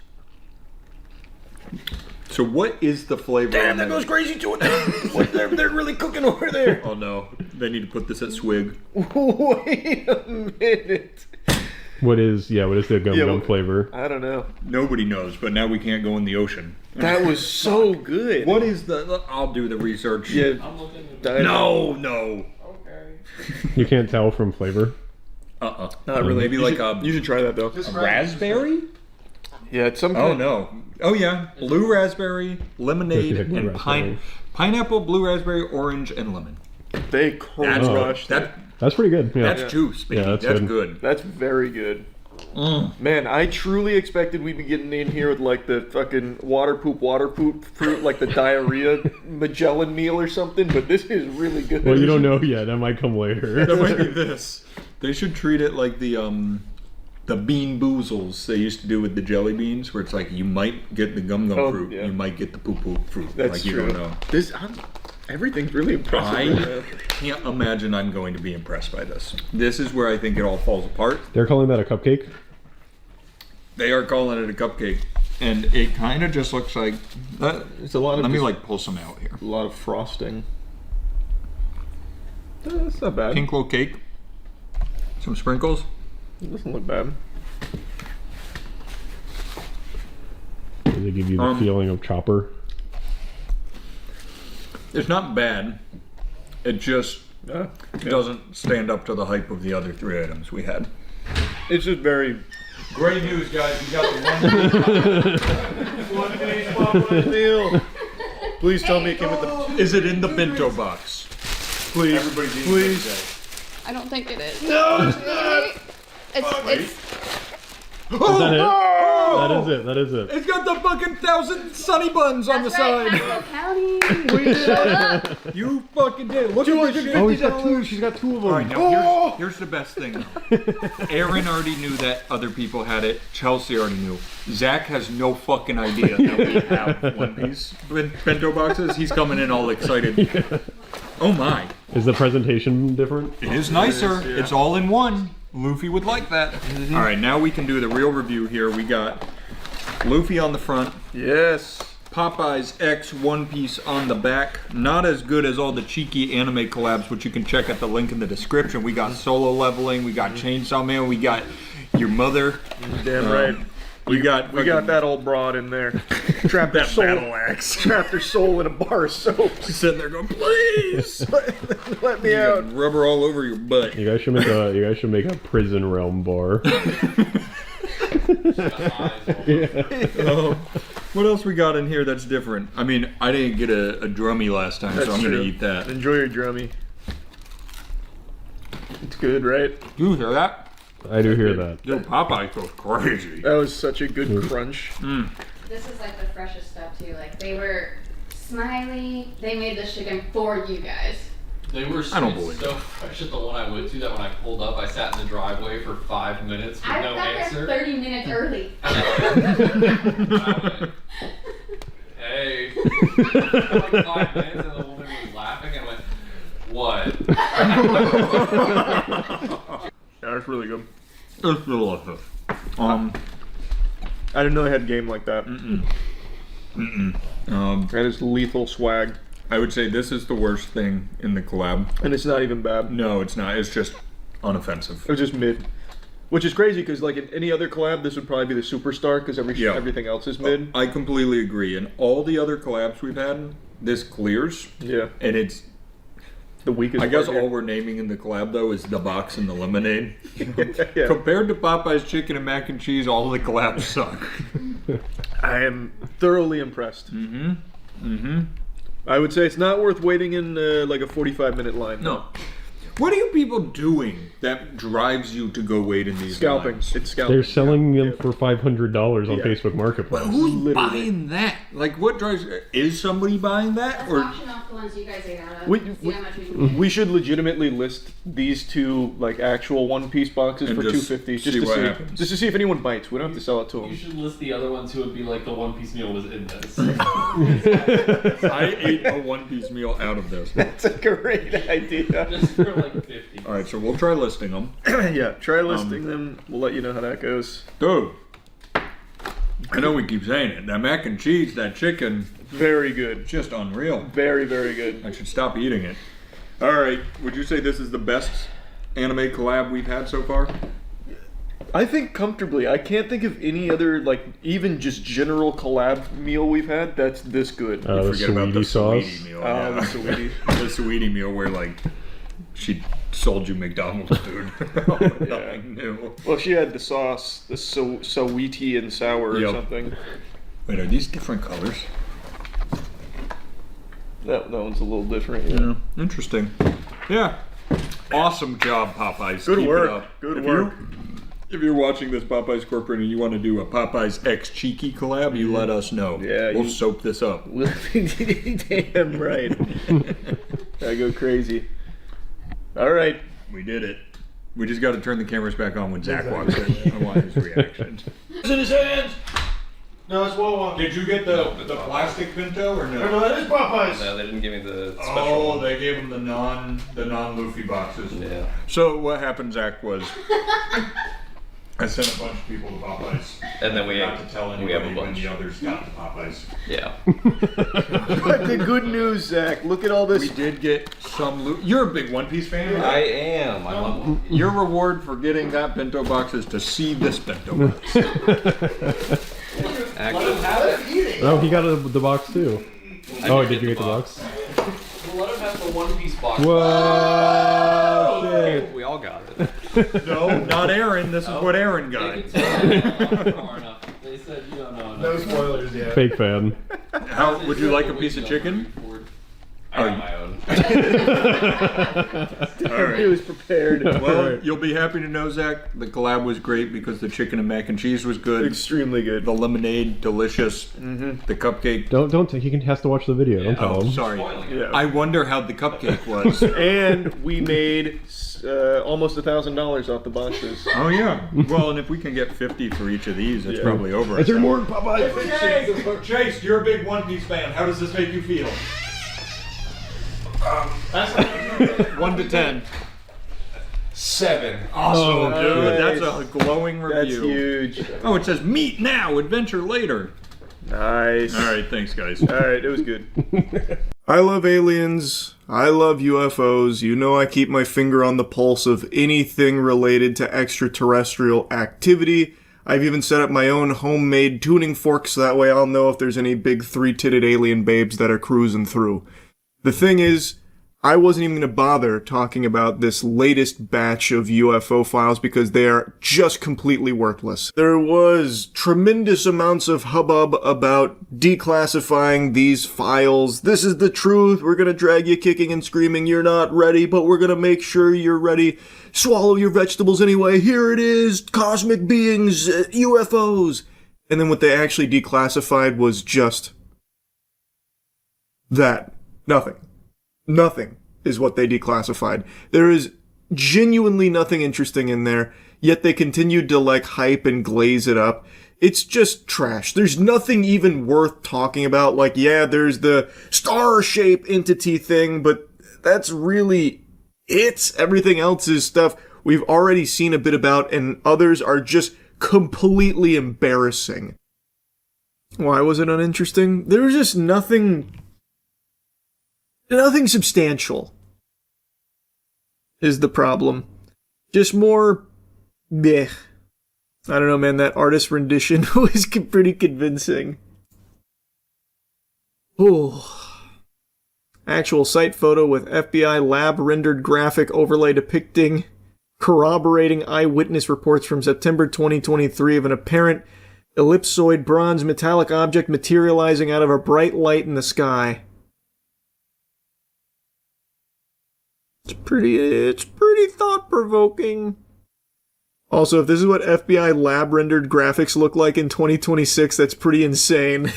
So what is the flavor? Damn, that goes crazy to it. They're really cooking over there. Oh no, they need to put this at Swig. Wait a minute. What is the gum flavor? I don't know. Nobody knows, but now we can't go in the ocean. That was so good. What is the? I'll do the research. Yeah. No. Okay. You can't tell from flavor? Not really. Maybe You should try that though. Raspberry? Yeah, it's some Oh kind no. Oh yeah. Blue raspberry, lemonade, Blue and raspberry. pineapple, blue raspberry, orange, and lemon. They crushed it. That's pretty good. Yeah. That's juice, baby. Yeah, that's good. That's very good. Man, I truly expected we'd be getting in here with like the fucking water poop fruit, like the diarrhea Magellan meal or something, but this is really good. Well, you don't know yet. That might come later. That might be this. They should treat it like the bean boozles they used to do with the jelly beans, where it's like you might get the gum fruit, you might get the poop fruit. That's like true. You don't know. Everything's really impressive. I can't imagine I'm going to be impressed by this. This is where I think it all falls apart. They're calling that a cupcake? They are calling it a cupcake, and it kind of just looks like. It's a lot of. Let me like pull some out here. A lot of frosting. That's not bad. Pink little cake. Some sprinkles. It doesn't look bad. Does it give you the feeling of Chopper? It's not bad. It just doesn't stand up to the hype of the other 3 items we had. It's just very. Great news, guys. We got the one. Deal. Please tell me it came with the. Is it in the bento box? Please. Everybody's eating Please. today. I don't think it is. No, it's not. It's Is that it? That is it. That is it. It's got the fucking 1,000 sunny buns on the side. You fucking did. Look at this shit. Oh, he's got two. She's got two of them. All right, now here's the best thing. Aaron already knew that other people had it. Chelsea already knew. Zach has no fucking idea that we have One Piece bento boxes. He's coming in all excited. Yeah. Oh my. Is the presentation different? It is nicer. It is, yeah. It's all in one. Luffy would like that. All right, now we can do the real review here. We got Luffy on the front. Yes. Popeye's X One Piece on the back. Not as good as all the cheeky anime collabs, which you can check at the link in the description. We got Solo Leveling, we got Chainsaw Man, we got Your Mother. Damn right. We got that old broad in there. Trapped that soul, battle axe. Trapped her soul in a bar of soap. She's sitting there going, please let me out. Rubber all over your butt. You guys should make a prison realm bar. What else we got in here that's different? I mean, I didn't get a drummy last time, so I'm gonna eat that. Enjoy your drummy. It's good, right? You hear that? I do hear that. Yo, Popeye goes crazy. That was such a good crunch. This is like the freshest stuff too. Like they were smiley. They made this chicken for you guys. They were so fresh at the one I went to that when I pulled up, I sat in the driveway for 5 minutes with I no got answer. there 30 minutes early. Hey. Like 5 minutes and the woman was laughing and went, what? Yeah, that's really good. It's delicious. I didn't know they had game like that. That is lethal swag. I would say this is the worst thing in the collab. And it's not even bad. No, it's not. It's just unoffensive. It was just mid. Which is crazy because like in any other collab, this would probably be the superstar because everything else is mid. I completely agree. In all the other collabs we've had, this clears. Yeah. And it's the weakest. I guess part all we're naming in the collab though is the box and the lemonade. Yeah. Compared to Popeye's chicken and mac and cheese, all the collabs suck. I am thoroughly impressed. I would say it's not worth waiting in like a 45-minute line. No. What are you people doing that drives you to go wait in these Scalping. lines? It's scalping. They're selling them for $500 on Facebook Marketplace. But who's buying that? Like, what drives? Is somebody buying that? Let's Or auction off the ones you guys ate out of. See how much we can get. We should legitimately list these two like actual One Piece boxes And for just $250 see what happens. just to see if anyone bites. We don't have to sell it to them. You should list the other ones who would be like the One Piece meal was in this. I ate a one-piece meal out of this. That's a great idea. Just for like 50. All right, so we'll try listing them. Yeah, try listing them. We'll let you know how that goes. Dude, I know we keep saying it. That mac and cheese, that chicken, very good. Just unreal. Very, very good. I should stop eating it. All right, would you say this is the best anime collab we've had so far? I think comfortably. I can't think of any other, like, even just general collab meal we've had that's this good. You forget about the sauce. Sweetie meal. The Sweetie. The Sweetie meal where, like, she sold you McDonald's food. Nothing new. Well, she had the sauce, the Saweetie and sour or something. Wait, are these different colors? That one's a little different. Yeah. Interesting. Yeah. Awesome job, Popeyes. Good Keep work. it up. Good If work. If you're watching this Popeyes Corporate and you want to do a Popeyes X Cheeky collab, you let us know. Yeah, we'll soap this up. Damn right. I go crazy. All right. We did it. We just got to turn the cameras back on when Zach walks in. I want his reaction. It's in his hands. No, it's Wawa. Did you get the plastic pinto or no? No, that is Popeyes. No, they didn't give me the special Oh, one. they gave him the non-Luffy boxes. Yeah. So what happened, Zach, was I sent a bunch of people to Popeyes. And then we got to tell have anybody a when bunch. the others got to Popeyes. Yeah. But the good news, Zach, look at all this. We did get some loot. You're a big One Piece fan, right? I am. I love one. Your reward for getting that bento box is to see this bento box. Oh, he got the box too. Oh, did you get the box? Well, let him have the One Piece box. Whoa! Shit. We all got it. No, not Aaron. This is what Aaron got. They said you don't know. No spoilers yet. Fake fan. How would you like a piece of chicken? I got my own. All right. He was prepared. Well, you'll be happy to know, Zach, the collab was great because the chicken and mac and cheese was good. Extremely good. The lemonade, delicious. The cupcake. Don't. He has to watch the video. Don't tell him. Sorry. Yeah. I wonder how the cupcake was. And we made almost $1,000 off the boxes. Oh yeah. Well, and if we can get 50 for each of these, it's probably over. Is there more, Popeye? Chase, you're a big One Piece fan. How does this make you feel? 1 to 10. 7. Awesome, Oh, dude. nice. That's a glowing review. That's huge. Oh, it says meet now, adventure later. Nice. All right, thanks, guys. All right, it was good. I love aliens. I love UFOs. You know I keep my finger on the pulse of anything related to extraterrestrial activity. I've even set up my own homemade tuning fork so that way I'll know if there's any big three-titted alien babes that are cruising through. The thing is, I wasn't even going to bother talking about this latest batch of UFO files because they are just completely worthless. There was tremendous amounts of hubbub about declassifying these files. This is the truth. We're going to drag you kicking and screaming. You're not ready, but we're going to make sure you're ready. Swallow your vegetables anyway. Here it is. Cosmic beings, UFOs. And then what they actually declassified was just that. Nothing. Nothing is what they declassified. There is genuinely nothing interesting in there, yet they continued to hype and glaze it up. It's just trash. There's nothing even worth talking about. There's the star shape entity thing, but that's really it. Everything else is stuff we've already seen a bit about, and others are just completely embarrassing. Why was it uninteresting? There was just nothing substantial is the problem. Just more bleh. I don't know, man. That artist rendition was pretty convincing. Oh. Actual site photo with FBI lab rendered graphic overlay depicting corroborating eyewitness reports from September 2023 of an apparent ellipsoid bronze metallic object materializing out of a bright light in the sky. It's pretty thought-provoking. Also, if this is what FBI lab-rendered graphics look like in 2026, that's pretty insane.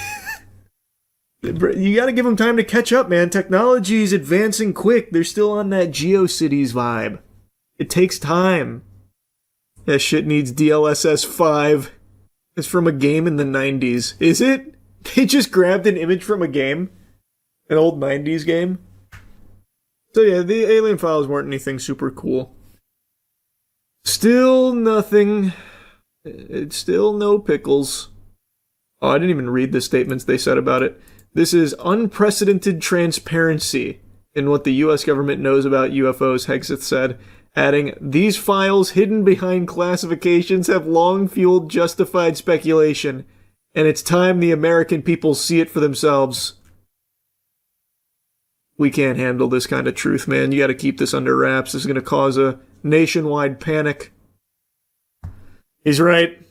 You gotta give them time to catch up, man. Technology's advancing quick. They're still on that GeoCities vibe. It takes time. That shit needs DLSS 5. It's from a game in the 90s. Is it? They just grabbed an image from a game? An old 90s game? So yeah, the alien files weren't anything super cool. Still nothing. It's still no pickles. Oh, I didn't even read the statements they said about it. This is unprecedented transparency in what the US government knows about UFOs, Hegseth said, adding, these files hidden behind classifications have long fueled justified speculation, and it's time the American people see it for themselves. We can't handle this kind of truth, man. You gotta keep this under wraps. This is gonna cause a nationwide panic. He's right.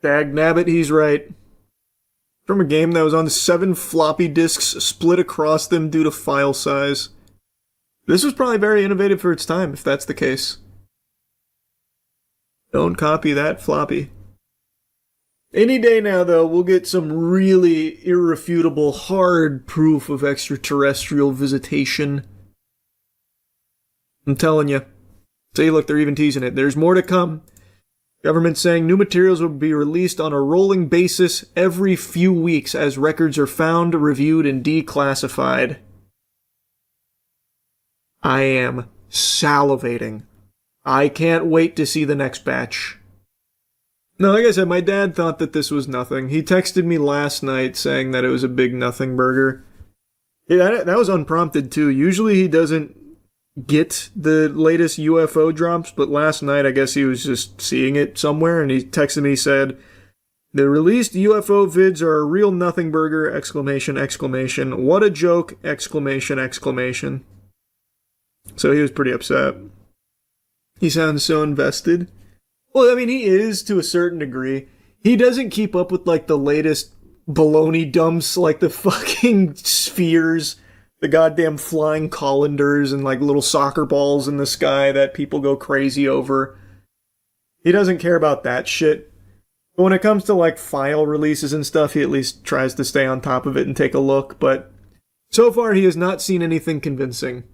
Dag nabbit, he's right. From a game that was on 7 floppy disks split across them due to file size. This was probably very innovative for its time, if that's the case. Don't copy that floppy. Any day now, though, we'll get some really irrefutable, hard proof of extraterrestrial visitation. I'm telling you. See, look, they're even teasing it. There's more to come. Government saying new materials will be released on a rolling basis every few weeks as records are found, reviewed, and declassified. I am salivating. I can't wait to see the next batch. No, like I said, my dad thought that this was nothing. He texted me last night saying that it was a big nothing burger. Yeah, that was unprompted too. Usually he doesn't get the latest UFO drops, but last night I guess he was just seeing it somewhere and he texted me, said, the released UFO vids are a real nothing burger, exclamation, exclamation. What a joke, exclamation, exclamation. So he was pretty upset. He sounds so invested. Well, I mean, he is to a certain degree. He doesn't keep up with, the latest baloney dumps, like the fucking spheres, the goddamn flying colanders and like little soccer balls in the sky that people go crazy over. He doesn't care about that shit. But when it comes to like file releases and stuff, he at least tries to stay on top of it and take a look, but so far he has not seen anything convincing.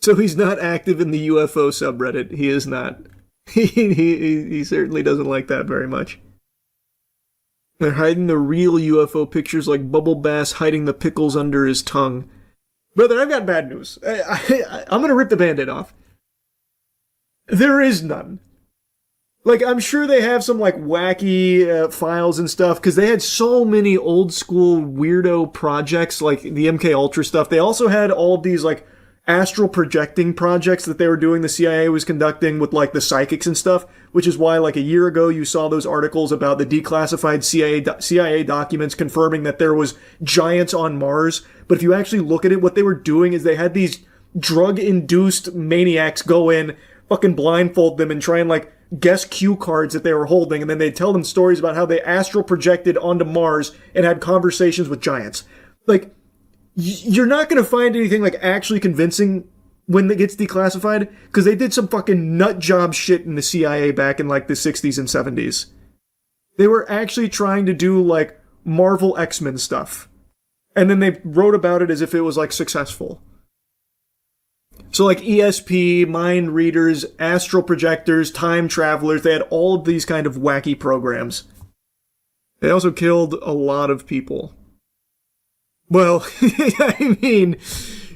So he's not active in the UFO subreddit. He is not. He certainly doesn't like that very much. They're hiding the real UFO pictures like Bubble Bass hiding the pickles under his tongue. Brother, I've got bad news. I'm gonna rip the Band-Aid off. There is none. Like, I'm sure they have some, like, wacky files and stuff, because they had so many old-school weirdo projects, like the MK Ultra stuff. They also had all of these, like, astral projecting projects that they were doing, the CIA was conducting with, like, the psychics and stuff, which is why, like, a year ago you saw those articles about the declassified CIA documents confirming that there was giants on Mars. But if you actually look at it, what they were doing is they had these drug-induced maniacs go in, fucking blindfold them, and try and, like, guess cue cards that they were holding, and then they'd tell them stories about how they astral projected onto Mars and had conversations with giants. Like, you're not going to find anything, like, actually convincing when it gets declassified, because they did some fucking nut job shit in the CIA back in, like, the 60s and 70s. They were actually trying to do, like, Marvel X-Men stuff. And then they wrote about it as if it was, like, successful. So, like, ESP, mind readers, astral projectors, time travelers, they had all of these kind of wacky programs. They also killed a lot of people. Well, I mean,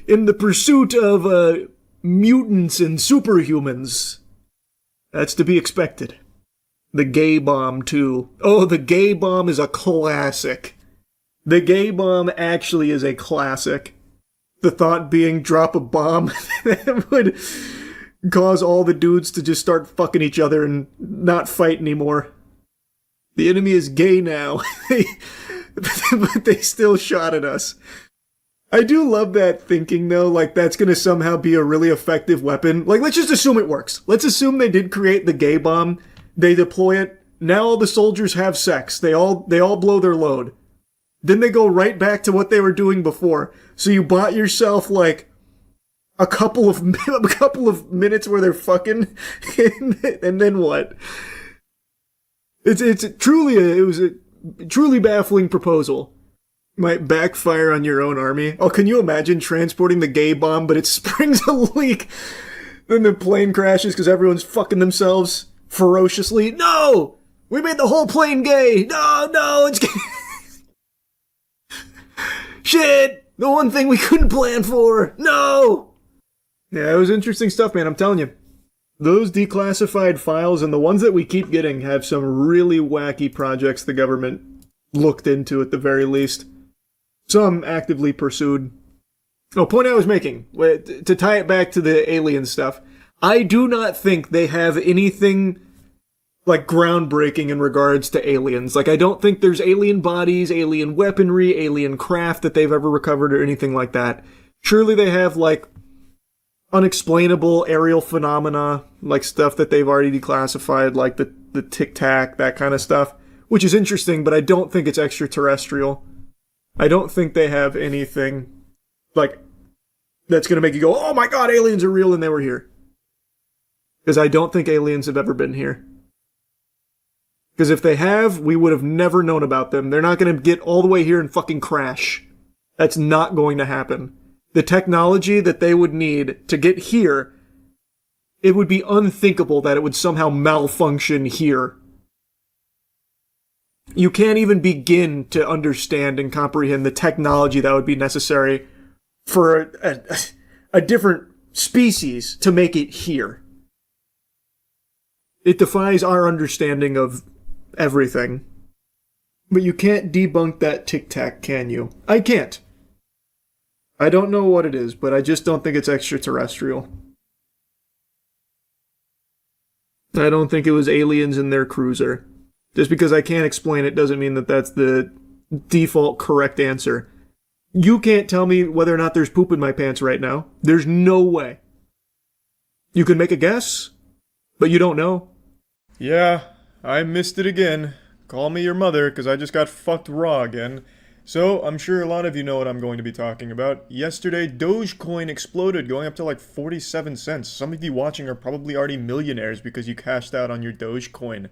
in the pursuit of mutants and superhumans, that's to be expected. The gay bomb, too. Oh, the gay bomb is a classic. The gay bomb actually is a classic. The thought being drop a bomb that would cause all the dudes to just start fucking each other and not fight anymore. The enemy is gay now. But they still shot at us. I do love that thinking, though, like that's going to somehow be a really effective weapon. Like, let's just assume it works. Let's assume they did create the gay bomb. They deploy it. Now all the soldiers have sex. They all blow their load. Then they go right back to what they were doing before. So you bought yourself, like, a couple of minutes where they're fucking, and then what? It was a truly baffling proposal. Might backfire on your own army. Oh, can you imagine transporting the gay bomb, but it springs a leak? Then the plane crashes because everyone's fucking themselves ferociously. No! We made the whole plane gay! No, it's gay! Shit! The one thing we couldn't plan for! No! Yeah, it was interesting stuff, man, I'm telling you. Those declassified files and the ones that we keep getting have some really wacky projects the government looked into at the very least. Some actively pursued. Oh, point I was making, to tie it back to the alien stuff, I do not think they have anything like groundbreaking in regards to aliens. Like, I don't think there's alien bodies, alien weaponry, alien craft that they've ever recovered or anything like that. Surely they have, like, unexplainable aerial phenomena, like stuff that they've already declassified, like the tic-tac, that kind of stuff, which is interesting, but I don't think it's extraterrestrial. I don't think they have anything, like, that's gonna make you go, oh my god, aliens are real and they were here. Because I don't think aliens have ever been here. Because if they have, we would have never known about them. They're not going to get all the way here and fucking crash. That's not going to happen. The technology that they would need to get here, it would be unthinkable that it would somehow malfunction here. You can't even begin to understand and comprehend the technology that would be necessary for a different species to make it here. It defies our understanding of everything. But you can't debunk that tic-tac, can you? I can't. I don't know what it is, but I just don't think it's extraterrestrial. I don't think it was aliens in their cruiser. Just because I can't explain it doesn't mean that that's the default correct answer. You can't tell me whether or not there's poop in my pants right now. There's no way. You can make a guess, but you don't know. Yeah, I missed it again. call me your mother, because I just got fucked raw again. So, I'm sure a lot of you know what I'm going to be talking about. Yesterday, Dogecoin exploded, going up to like 47 cents. Some of you watching are probably already millionaires because you cashed out on your Dogecoin.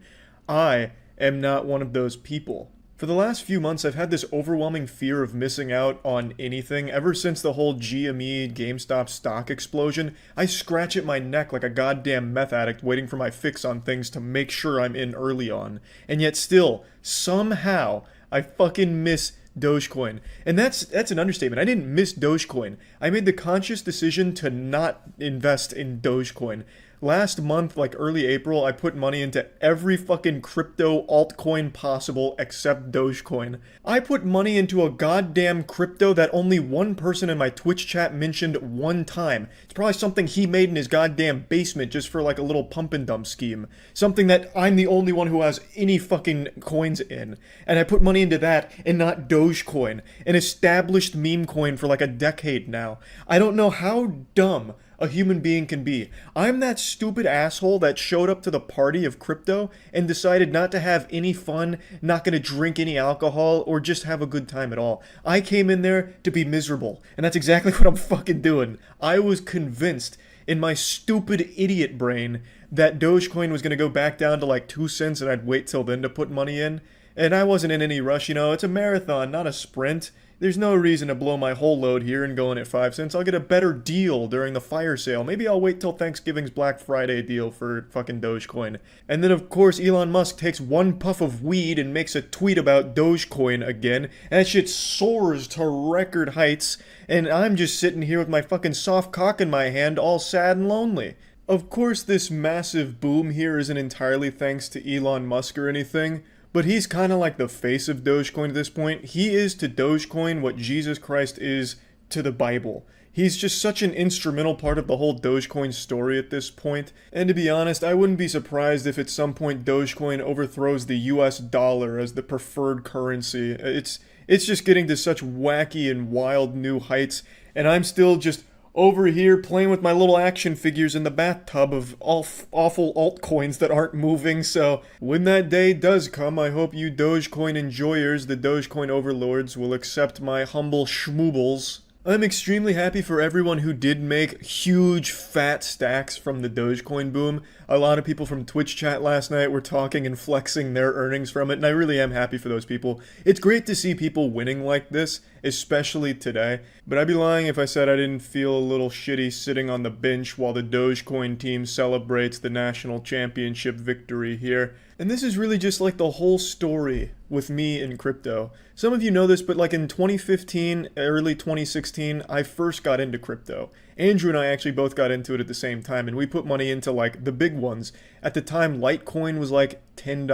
I am not one of those people. For the last few months, I've had this overwhelming fear of missing out on anything. Ever since the whole GME GameStop stock explosion, I scratch at my neck like a goddamn meth addict waiting for my fix on things to make sure I'm in early on. And yet still, somehow, I fucking miss Dogecoin. And that's an understatement. I didn't miss Dogecoin. I made the conscious decision to not invest in Dogecoin. Last month, like early April, I put money into every fucking crypto altcoin possible except Dogecoin. I put money into a goddamn crypto that only one person in my Twitch chat mentioned one time. It's probably something he made in his goddamn basement just for like a little pump and dump scheme. Something that I'm the only one who has any fucking coins in. And I put money into that and not Dogecoin, an established meme coin for like a decade now. I don't know how dumb a human being can be. I'm that stupid asshole that showed up to the party of crypto and decided not to have any fun, not gonna drink any alcohol, or just have a good time at all. I came in there to be miserable, and that's exactly what I'm fucking doing. I was convinced in my stupid idiot brain that Dogecoin was gonna go back down to like 2 cents and I'd wait till then to put money in. And I wasn't in any rush, it's a marathon, not a sprint. There's no reason to blow my whole load here and go in at 5 cents. I'll get a better deal during the fire sale. Maybe I'll wait till Thanksgiving's Black Friday deal for fucking Dogecoin. And then of course Elon Musk takes one puff of weed and makes a tweet about Dogecoin again. And that shit soars to record heights. And I'm just sitting here with my fucking soft cock in my hand, all sad and lonely. Of course this massive boom here isn't entirely thanks to Elon Musk or anything. But he's kind of like the face of Dogecoin at this point. He is to Dogecoin what Jesus Christ is to the Bible. He's just such an instrumental part of the whole Dogecoin story at this point. And to be honest, I wouldn't be surprised if at some point Dogecoin overthrows the US dollar as the preferred currency. It's just getting to such wacky and wild new heights, and I'm still just over here playing with my little action figures in the bathtub of awful altcoins that aren't moving. So when that day does come, I hope you Dogecoin enjoyers, the Dogecoin overlords, will accept my humble schmoobles. I'm extremely happy for everyone who did make huge fat stacks from the Dogecoin boom. A lot of people from Twitch chat last night were talking and flexing their earnings from it, and I really am happy for those people. It's great to see people winning like this, especially today, but I'd be lying if I said I didn't feel a little shitty sitting on the bench while the Dogecoin team celebrates the national championship victory here. And this is really just like the whole story with me in crypto. Some of you know this, but like in 2015, early 2016, I first got into crypto. Andrew and I actually both got into it at the same time, and we put money into like the big ones. At the time, Litecoin was like $10,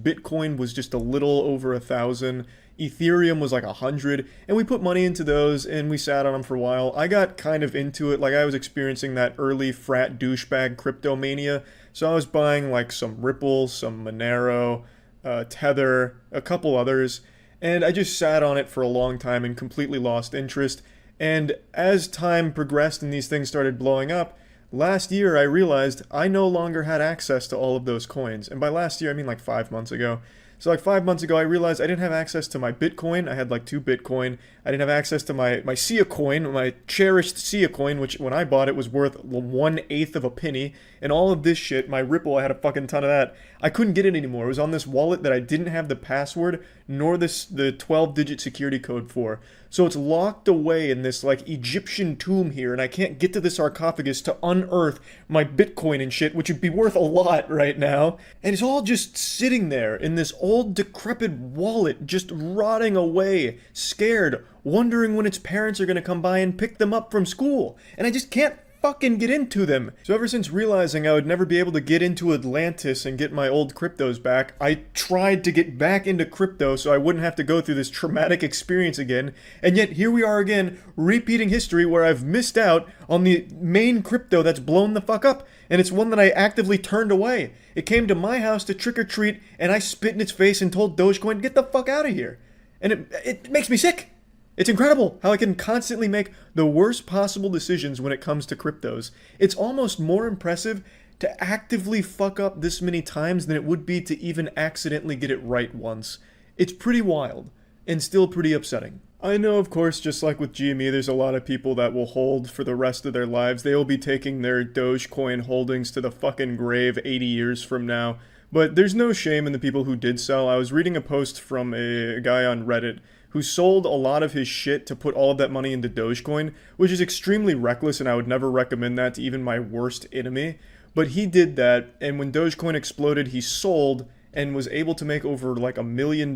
Bitcoin was just a little over 1,000, Ethereum was like 100, and we put money into those and we sat on them for a while. I got kind of into it, like I was experiencing that early frat douchebag crypto mania. So I was buying like some Ripple, some Monero, Tether, a couple others, and I just sat on it for a long time and completely lost interest. And as time progressed and these things started blowing up, last year I realized I no longer had access to all of those coins. And by last year I mean like 5 months ago. So like 5 months ago I realized I didn't have access to my Bitcoin. I had like 2 Bitcoin. I didn't have access to my Sia coin, my cherished Sia coin, which when I bought it was worth 1/8 of a penny. And all of this shit, my Ripple, I had a fucking ton of that. I couldn't get it anymore. It was on this wallet that I didn't have the password nor the 12-digit security code for. So it's locked away in this like Egyptian tomb here, and I can't get to the sarcophagus to unearth my Bitcoin and shit, which would be worth a lot right now. And it's all just sitting there in this old decrepit wallet, just rotting away, scared, wondering when its parents are gonna come by and pick them up from school. And I just can't fucking get into them. So ever since realizing I would never be able to get into Atlantis and get my old cryptos back, I tried to get back into crypto so I wouldn't have to go through this traumatic experience again. And yet here we are again, repeating history where I've missed out on the main crypto that's blown the fuck up. And it's one that I actively turned away. It came to my house to trick or treat, and I spit in its face and told Dogecoin, get the fuck out of here. And it makes me sick. It's incredible how I can constantly make the worst possible decisions when it comes to cryptos. It's almost more impressive to actively fuck up this many times than it would be to even accidentally get it right once. It's pretty wild, and still pretty upsetting. I know, of course, just like with GME, there's a lot of people that will hold for the rest of their lives. They will be taking their Dogecoin holdings to the fucking grave 80 years from now. But there's no shame in the people who did sell. I was reading a post from a guy on Reddit who sold a lot of his shit to put all of that money into Dogecoin, which is extremely reckless, and I would never recommend that to even my worst enemy. But he did that, and when Dogecoin exploded, he sold and was able to make over like $1 million,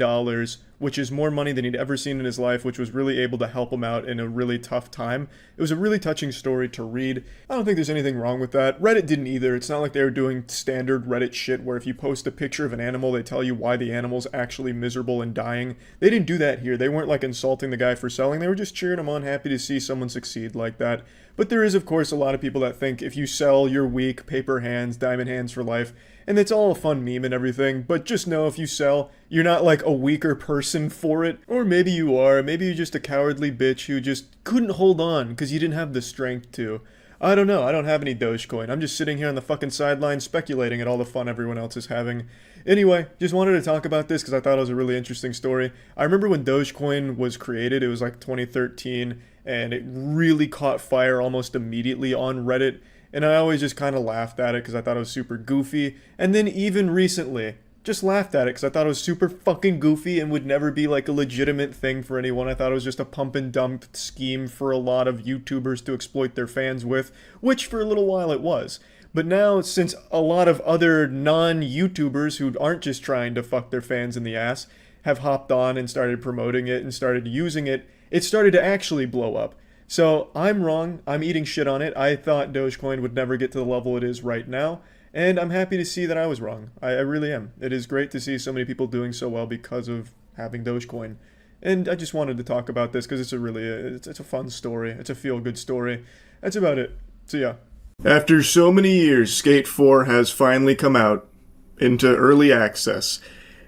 which is more money than he'd ever seen in his life, which was really able to help him out in a really tough time. It was a really touching story to read. I don't think there's anything wrong with that. Reddit didn't either. It's not like they were doing standard Reddit shit where if you post a picture of an animal, they tell you why the animal's actually miserable and dying. They didn't do that here. They weren't like insulting the guy for selling. They were just cheering him on, happy to see someone succeed like that. But there is, of course, a lot of people that think if you sell, you're weak, paper hands, diamond hands for life. And it's all a fun meme and everything, but just know if you sell, you're not like a weaker person for it. Or maybe you are, maybe you're just a cowardly bitch who just couldn't hold on because you didn't have the strength to. I don't know, I don't have any Dogecoin. I'm just sitting here on the fucking sideline speculating at all the fun everyone else is having. Anyway, just wanted to talk about this because I thought it was a really interesting story. I remember when Dogecoin was created, it was like 2013, and it really caught fire almost immediately on Reddit. And I always just kind of laughed at it because I thought it was super goofy. And then even recently, just laughed at it because I thought it was super fucking goofy and would never be like a legitimate thing for anyone. I thought it was just a pump and dump scheme for a lot of YouTubers to exploit their fans with, which for a little while it was. But now, since a lot of other non-YouTubers who aren't just trying to fuck their fans in the ass have hopped on and started promoting it and started using it, it started to actually blow up. So, I'm wrong, I'm eating shit on it. I thought Dogecoin would never get to the level it is right now, and I'm happy to see that I was wrong. I really am. It is great to see so many people doing so well because of having Dogecoin. And I just wanted to talk about this because it's a fun story. It's a feel-good story. That's about it. So yeah. After so many years, Skate 4 has finally come out into early access.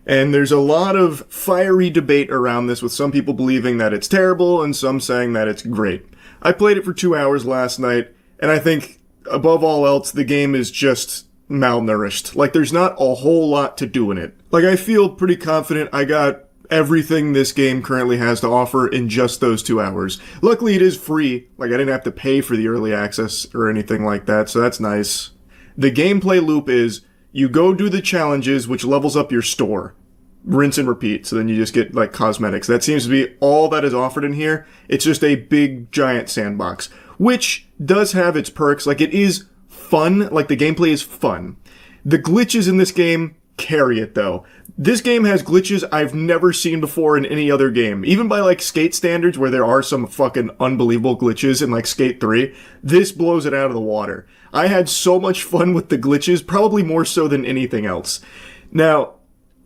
And there's a lot of fiery debate around this, with some people believing that it's terrible and some saying that it's great. I played it for 2 hours last night, and I think, above all else, the game is just malnourished. Like, there's not a whole lot to do in it. Like, I feel pretty confident I got everything this game currently has to offer in just those 2 hours. Luckily, it is free. Like, I didn't have to pay for the early access or anything like that, so that's nice. The gameplay loop is, you go do the challenges, which levels up your store. Rinse and repeat, so then you just get, like, cosmetics. That seems to be all that is offered in here. It's just a big, giant sandbox, which does have its perks. Like, it is fun. Like, the gameplay is fun. The glitches in this game carry it, though. This game has glitches I've never seen before in any other game. Even by, like, Skate standards, where there are some fucking unbelievable glitches in, like, Skate 3, this blows it out of the water. I had so much fun with the glitches, probably more so than anything else. Now,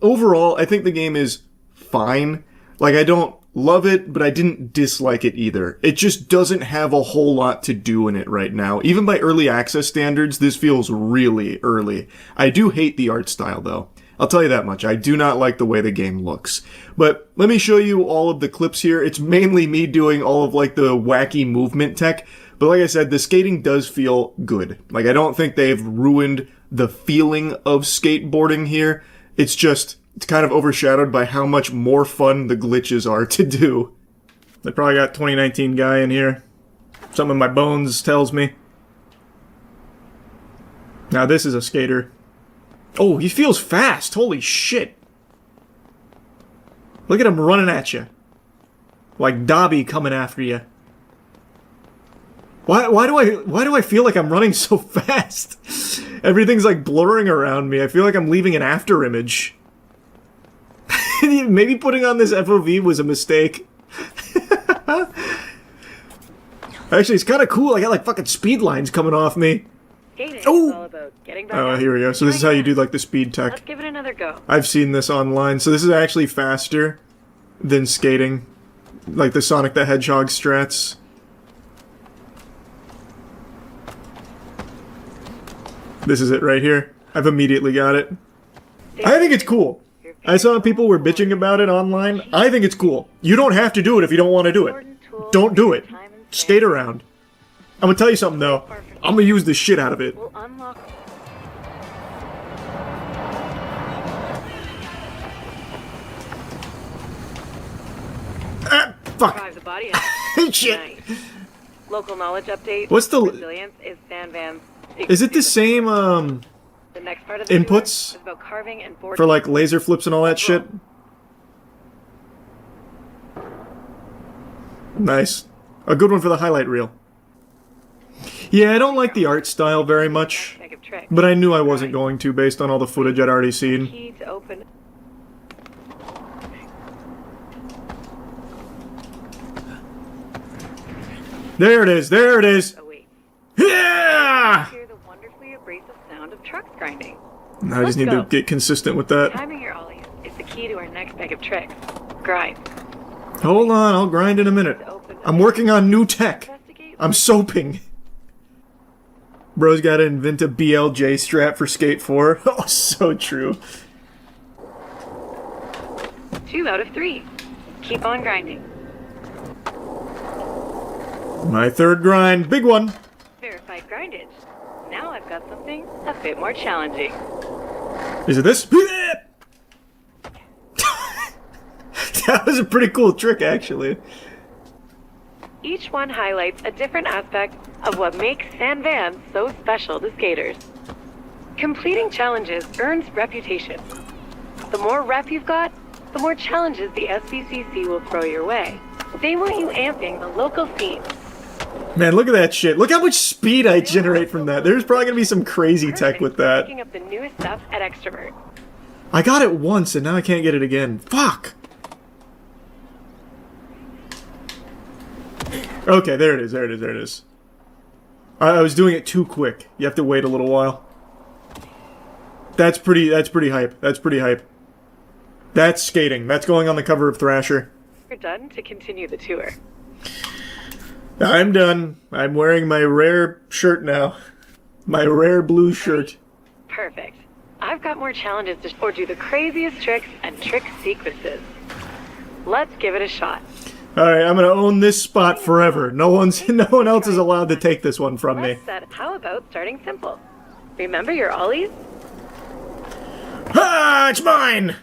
overall, I think the game is fine. Like, I don't love it, but I didn't dislike it either. It just doesn't have a whole lot to do in it right now. Even by early access standards, this feels really early. I do hate the art style, though. I'll tell you that much. I do not like the way the game looks. But let me show you all of the clips here. It's mainly me doing all of, like, the wacky movement tech. But like I said, the skating does feel good. Like, I don't think they've ruined the feeling of skateboarding here. It's kind of overshadowed by how much more fun the glitches are to do. They probably got 2019 guy in here. Something in my bones tells me. Now this is a skater. Oh, he feels fast. Holy shit. Look at him running at you. Like Dobby coming after you. Why do I feel like I'm running so fast? Everything's like blurring around me. I feel like I'm leaving an after image. Maybe putting on this FOV was a mistake. Actually, it's kind of cool. I got like fucking speed lines coming off me. Oh, here we go. So this is how you do like the speed tech. Let's give it another go. I've seen this online. So this is actually faster than skating. Like the Sonic the Hedgehog strats. This is it right here. I've immediately got it. I think it's cool. I saw people were bitching about it online. I think it's cool. You don't have to do it if you don't want to do it. Don't do it. Skate around. I'm gonna tell you something though. I'm gonna use the shit out of it. Fuck. Drive the body out. Shit. Nice. Local knowledge update. What's the- resilience is San Van's. Is it the same The next part of the inputs tour is about carving and board for like laser flips and all that shit? Nice. A good one for the highlight reel. Yeah, I don't like the art style very much, bag of tricks. but I knew I wasn't going to based on all the footage I'd already seen. Key to open. There it is, there it is! Oh wait. Yeah! Hear the wonderfully abrasive sound of trucks grinding. I just need to get consistent with that. Timing your ollies is the key to our next bag of tricks. Grind. Hold on, I'll grind in a minute. I'm working on new tech. I'm soaping. Bro's gotta invent a BLJ strap for Skate 4. Oh, so true. 2 out of 3. Keep on grinding. My third grind, big one. Verified grindage. Now I've got something a bit more challenging. Is it this? That was a pretty cool trick, actually. Each one highlights a different aspect of what makes San Van so special to skaters. Completing challenges earns reputation. The more rep you've got, the more challenges the SVCC will throw your way. They want you amping the local scene. Man, look at that shit. Look how much speed I generate from that. There's probably gonna be some crazy tech with that. Picking up the newest stuff at Extrovert. I got it once and now I can't get it again. Fuck! Okay, there it is, there it is, there it is. I was doing it too quick. You have to wait a little while. That's pretty hype. That's pretty hype. That's skating. That's going on the cover of Thrasher. You're done to continue the tour. I'm done. I'm wearing my rare shirt now. My rare blue shirt. Perfect. I've got more challenges to or do the craziest tricks and trick sequences. Let's give it a shot. Alright, I'm gonna own this spot forever. No one else is allowed to take this one from me. How about starting simple? Remember your ollies? Ah, it's mine!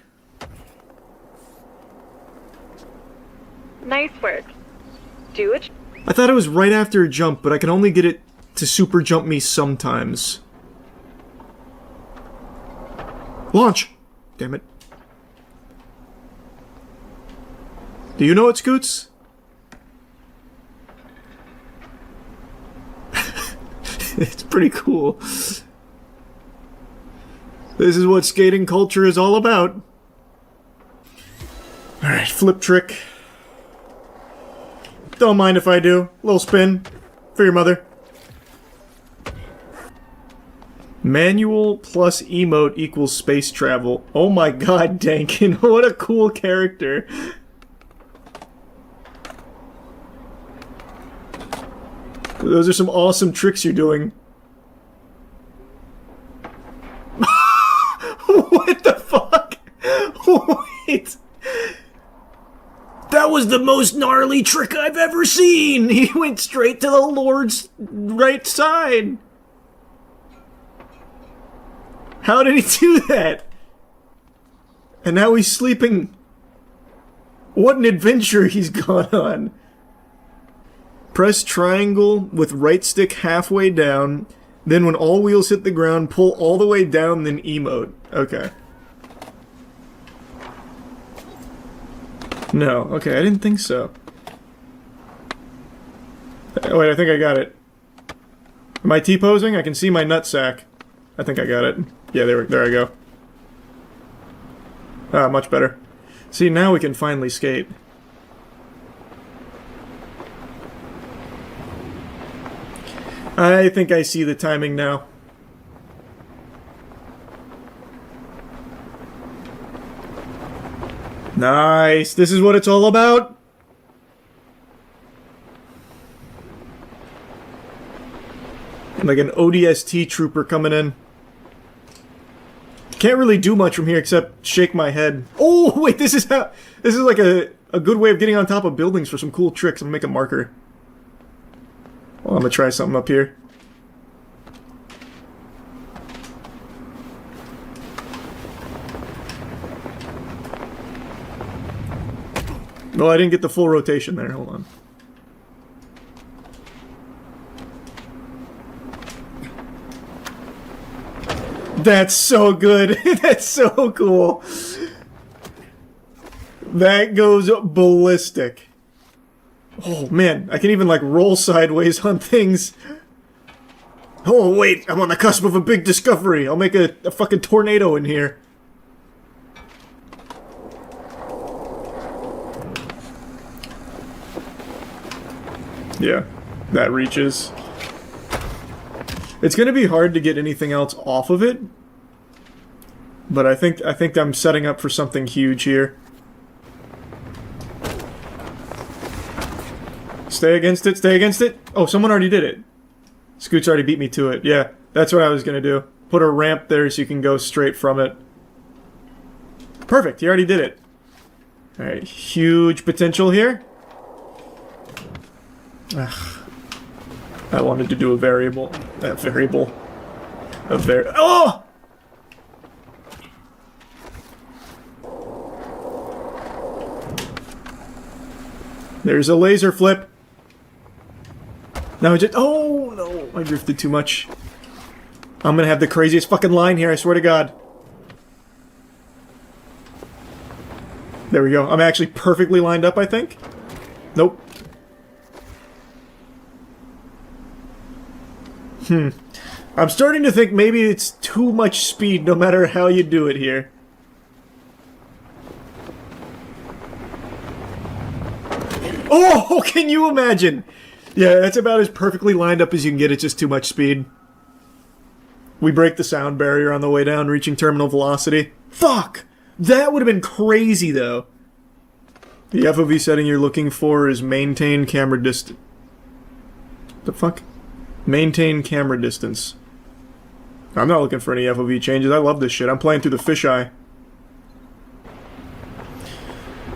Nice work. Do it. I thought it was right after a jump, but I can only get it to super jump me sometimes. Launch! Damn it. Do you know it, Scoots? It's pretty cool. This is what skating culture is all about. Alright, flip trick. Don't mind if I do. Little spin. For your mother. Manual plus emote equals space travel. Oh my god, Dankin. What a cool character. Those are some awesome tricks you're doing. What the fuck? Wait. That was the most gnarly trick I've ever seen! He went straight to the Lord's right side. How did he do that? And now he's sleeping. What an adventure he's gone on. Press triangle with right stick halfway down, then when all wheels hit the ground, pull all the way down, then emote. Okay. No, okay, I didn't think so. Oh, wait, I think I got it. Am I T-posing? I can see my nutsack. I think I got it. Yeah, there I go. Ah, much better. See, now we can finally skate. I think I see the timing now. Nice! This is what it's all about? Like an ODST trooper coming in. Can't really do much from here except shake my head. Oh, wait, this is like a good way of getting on top of buildings for some cool tricks. I'm gonna make a marker. Well, I'm gonna try something up here. Well, I didn't get the full rotation there. Hold on. That's so good. That's so cool. That goes ballistic. Oh, man. I can even, like, roll sideways on things. Oh, wait. I'm on the cusp of a big discovery. I'll make a fucking tornado in here. Yeah, that reaches. It's gonna be hard to get anything else off of it, but I think I'm setting up for something huge here. Stay against it, stay against it. Oh, someone already did it. Scoots already beat me to it. Yeah, that's what I was gonna do. Put a ramp there so you can go straight from it. Perfect, he already did it. Alright, huge potential here. Ugh. I wanted to do a variable. Oh! There's a laser flip. Now just... Oh, no. I drifted too much. I'm gonna have the craziest fucking line here, I swear to God. There we go. I'm actually perfectly lined up, I think. Nope. I'm starting to think maybe it's too much speed no matter how you do it here. Oh, can you imagine? Yeah, that's about as perfectly lined up as you can get. It's just too much speed. We break the sound barrier on the way down, reaching terminal velocity. Fuck! That would have been crazy, though. The FOV setting you're looking for is maintain camera distance. The fuck? Maintain camera distance. I'm not looking for any FOV changes. I love this shit. I'm playing through the fisheye.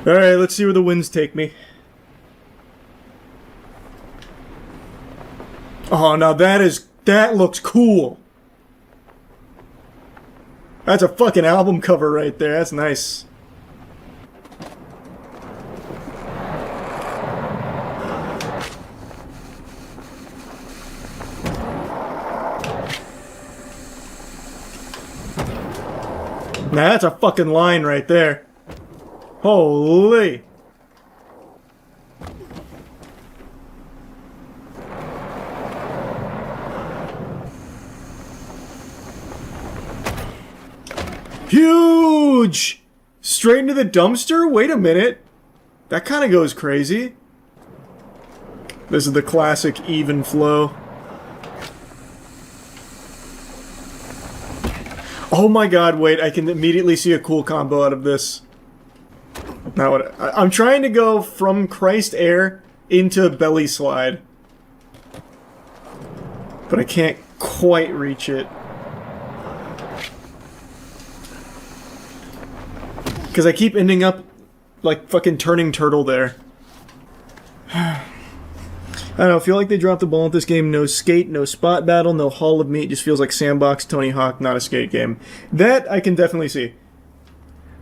Alright, let's see where the winds take me. Oh, now that looks cool. That's a fucking album cover right there. That's nice. Now that's a fucking line right there. Holy. Huge! Straight into the dumpster? Wait a minute. That kind of goes crazy. This is the classic even flow. Oh my god, wait, I can immediately see a cool combo out of this. Now what? I'm trying to go from Christ Air into Belly Slide. But I can't quite reach it. Because I keep ending up like fucking turning turtle there. I don't know, I feel like they dropped the ball at this game. No skate, no spot battle, no Hall of Meat. Just feels like sandbox, Tony Hawk, not a skate game. That I can definitely see.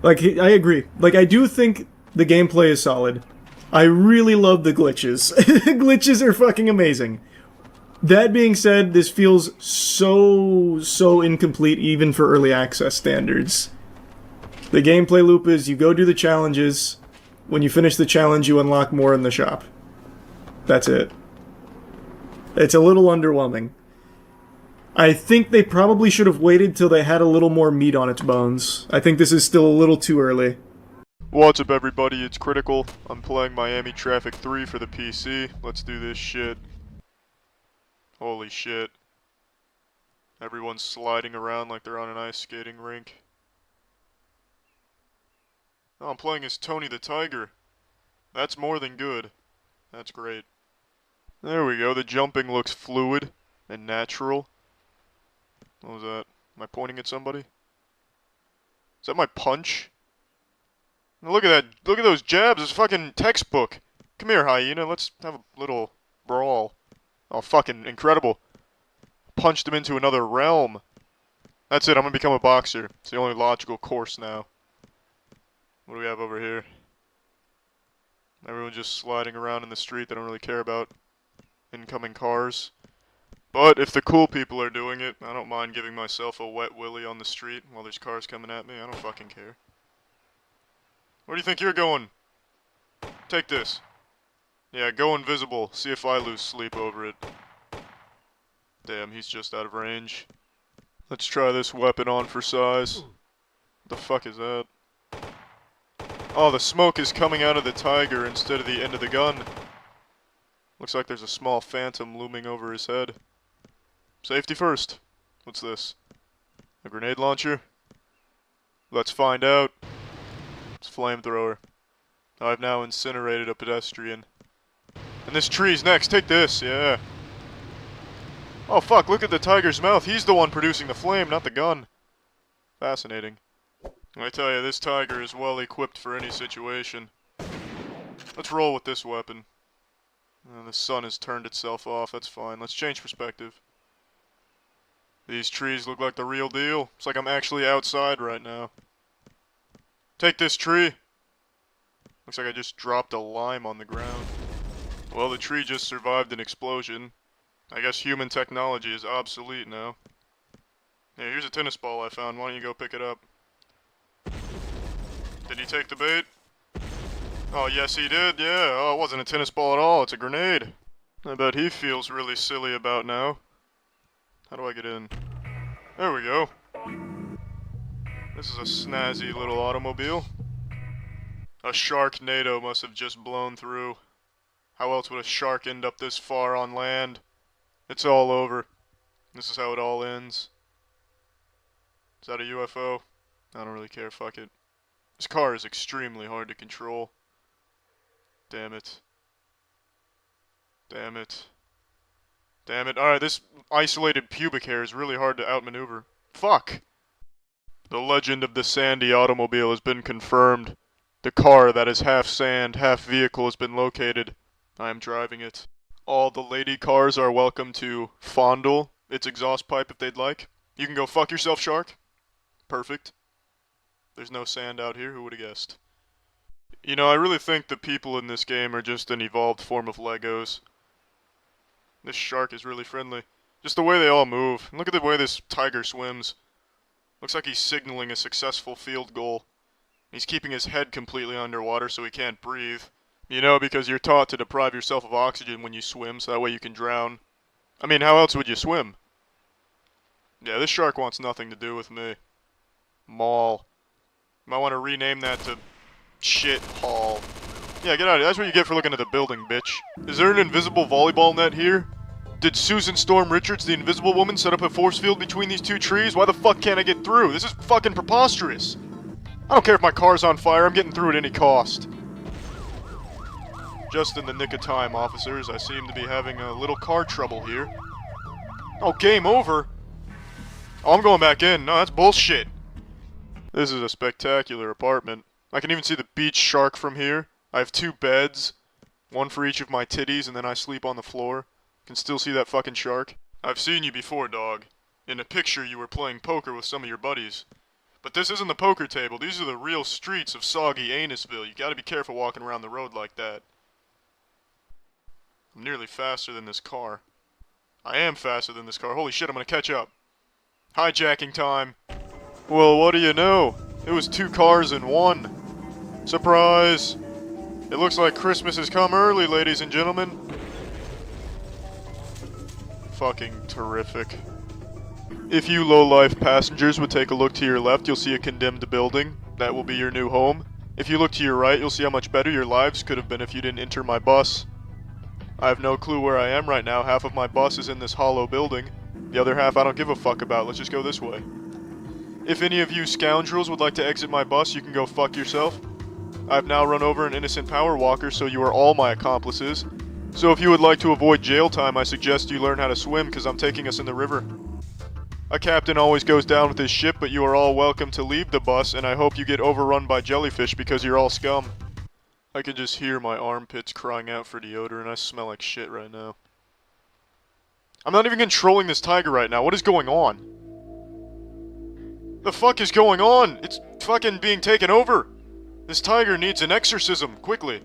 Like, I agree. Like, I do think the gameplay is solid. I really love the glitches. The glitches are fucking amazing. That being said, this feels so incomplete even for early access standards. The gameplay loop is you go do the challenges. When you finish the challenge, you unlock more in the shop. That's it. It's a little underwhelming. I think they probably should have waited till they had a little more meat on its bones. I think this is still a little too early. What's up everybody, it's Critical. I'm playing Miami Traffic 3 for the PC. Let's do this shit. Holy shit. Everyone's sliding around like they're on an ice skating rink. Oh, I'm playing as Tony the Tiger. That's more than good. That's great. There we go, the jumping looks fluid and natural. What was that? Am I pointing at somebody? Is that my punch? Now look at that, look at those jabs, it's fucking textbook. Come here, hyena, let's have a little brawl. Oh, fucking incredible. Punched him into another realm. That's it, I'm gonna become a boxer. It's the only logical course now. What do we have over here? Everyone's just sliding around in the street. They don't really care about incoming cars. But if the cool people are doing it, I don't mind giving myself a wet willy on the street while there's cars coming at me. I don't fucking care. Where do you think you're going? Take this. Yeah, go invisible. See if I lose sleep over it. Damn, he's just out of range. Let's try this weapon on for size. What the fuck is that? Oh, the smoke is coming out of the tiger instead of the end of the gun. Looks like there's a small phantom looming over his head. Safety first. What's this? A grenade launcher? Let's find out. It's a flamethrower. I've now incinerated a pedestrian. And this tree's next. Take this, yeah. Oh fuck, look at the tiger's mouth. He's the one producing the flame, not the gun. Fascinating. I tell you, this tiger is well equipped for any situation. Let's roll with this weapon. The sun has turned itself off, that's fine. Let's change perspective. These trees look like the real deal. It's like I'm actually outside right now. Take this tree. Looks like I just dropped a lime on the ground. Well, the tree just survived an explosion. I guess human technology is obsolete now. Hey, here's a tennis ball I found. Why don't you go pick it up? Did he take the bait? Oh, yes he did, yeah. Oh, it wasn't a tennis ball at all. It's a grenade. I bet he feels really silly about now. How do I get in? There we go. This is a snazzy little automobile. A Sharknado must have just blown through. How else would a shark end up this far on land? It's all over. This is how it all ends. Is that a UFO? I don't really care, fuck it. This car is extremely hard to control. Damn it. Damn it. Damn it. Alright, this isolated pubic hair is really hard to outmaneuver. Fuck! The legend of the Sandy automobile has been confirmed. The car that is half sand, half vehicle has been located. I am driving it. All the lady cars are welcome to fondle its exhaust pipe if they'd like. You can go fuck yourself, shark. Perfect. There's no sand out here, who would have guessed? You know, I really think the people in this game are just an evolved form of Legos. This shark is really friendly. Just the way they all move. And look at the way this tiger swims. Looks like he's signaling a successful field goal. He's keeping his head completely underwater so he can't breathe. You know, because you're taught to deprive yourself of oxygen when you swim, so that way you can drown. I mean, how else would you swim? Yeah, this shark wants nothing to do with me. Maul. Might want to rename that to Shit Hall. Yeah, get out of here. That's what you get for looking at the building, bitch. Is there an invisible volleyball net here? Did Susan Storm Richards, the invisible woman, set up a force field between these two trees? Why the fuck can't I get through? This is fucking preposterous. I don't care if my car's on fire. I'm getting through at any cost. Just in the nick of time, officers. I seem to be having a little car trouble here. Oh, game over? Oh, I'm going back in. No, that's bullshit. This is a spectacular apartment. I can even see the beach shark from here. I have 2 beds. One for each of my titties, and then I sleep on the floor. Can still see that fucking shark. I've seen you before, dog. In a picture, you were playing poker with some of your buddies. But this isn't the poker table. These are the real streets of soggy Anusville. You gotta be careful walking around the road like that. I'm nearly faster than this car. I am faster than this car. Holy shit, I'm gonna catch up. Hijacking time. Well, what do you know? It was 2 cars in one. Surprise! It looks like Christmas has come early, ladies and gentlemen. Fucking terrific. If you low-life passengers would take a look to your left, you'll see a condemned building. That will be your new home. If you look to your right, you'll see how much better your lives could have been if you didn't enter my bus. I have no clue where I am right now. Half of my bus is in this hollow building. The other half I don't give a fuck about. Let's just go this way. If any of you scoundrels would like to exit my bus, you can go fuck yourself. I've now run over an innocent power walker, so you are all my accomplices. So if you would like to avoid jail time, I suggest you learn how to swim, because I'm taking us in the river. A captain always goes down with his ship, but you are all welcome to leave the bus, and I hope you get overrun by jellyfish because you're all scum. I can just hear my armpits crying out for deodorant. I smell like shit right now. I'm not even controlling this tiger right now. What is going on? The fuck is going on? It's fucking being taken over. This tiger needs an exorcism, quickly.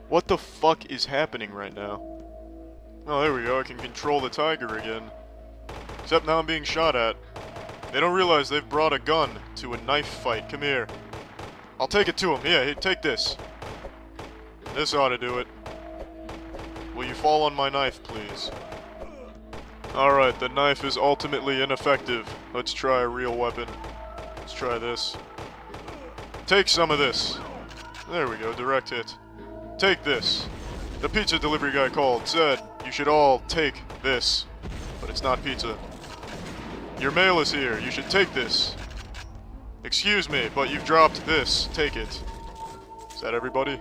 What the fuck is happening right now? Oh, there we go. I can control the tiger again. Except now I'm being shot at. They don't realize they've brought a gun to a knife fight. Come here. I'll take it to him. Yeah, here, take this. This ought to do it. Will you fall on my knife, please? Alright, the knife is ultimately ineffective. Let's try a real weapon. Let's try this. Take some of this. There we go, direct hit. Take this. The pizza delivery guy called, said you should all take this. But it's not pizza. Your mail is here, you should take this. Excuse me, but you've dropped this. Take it. Is that everybody?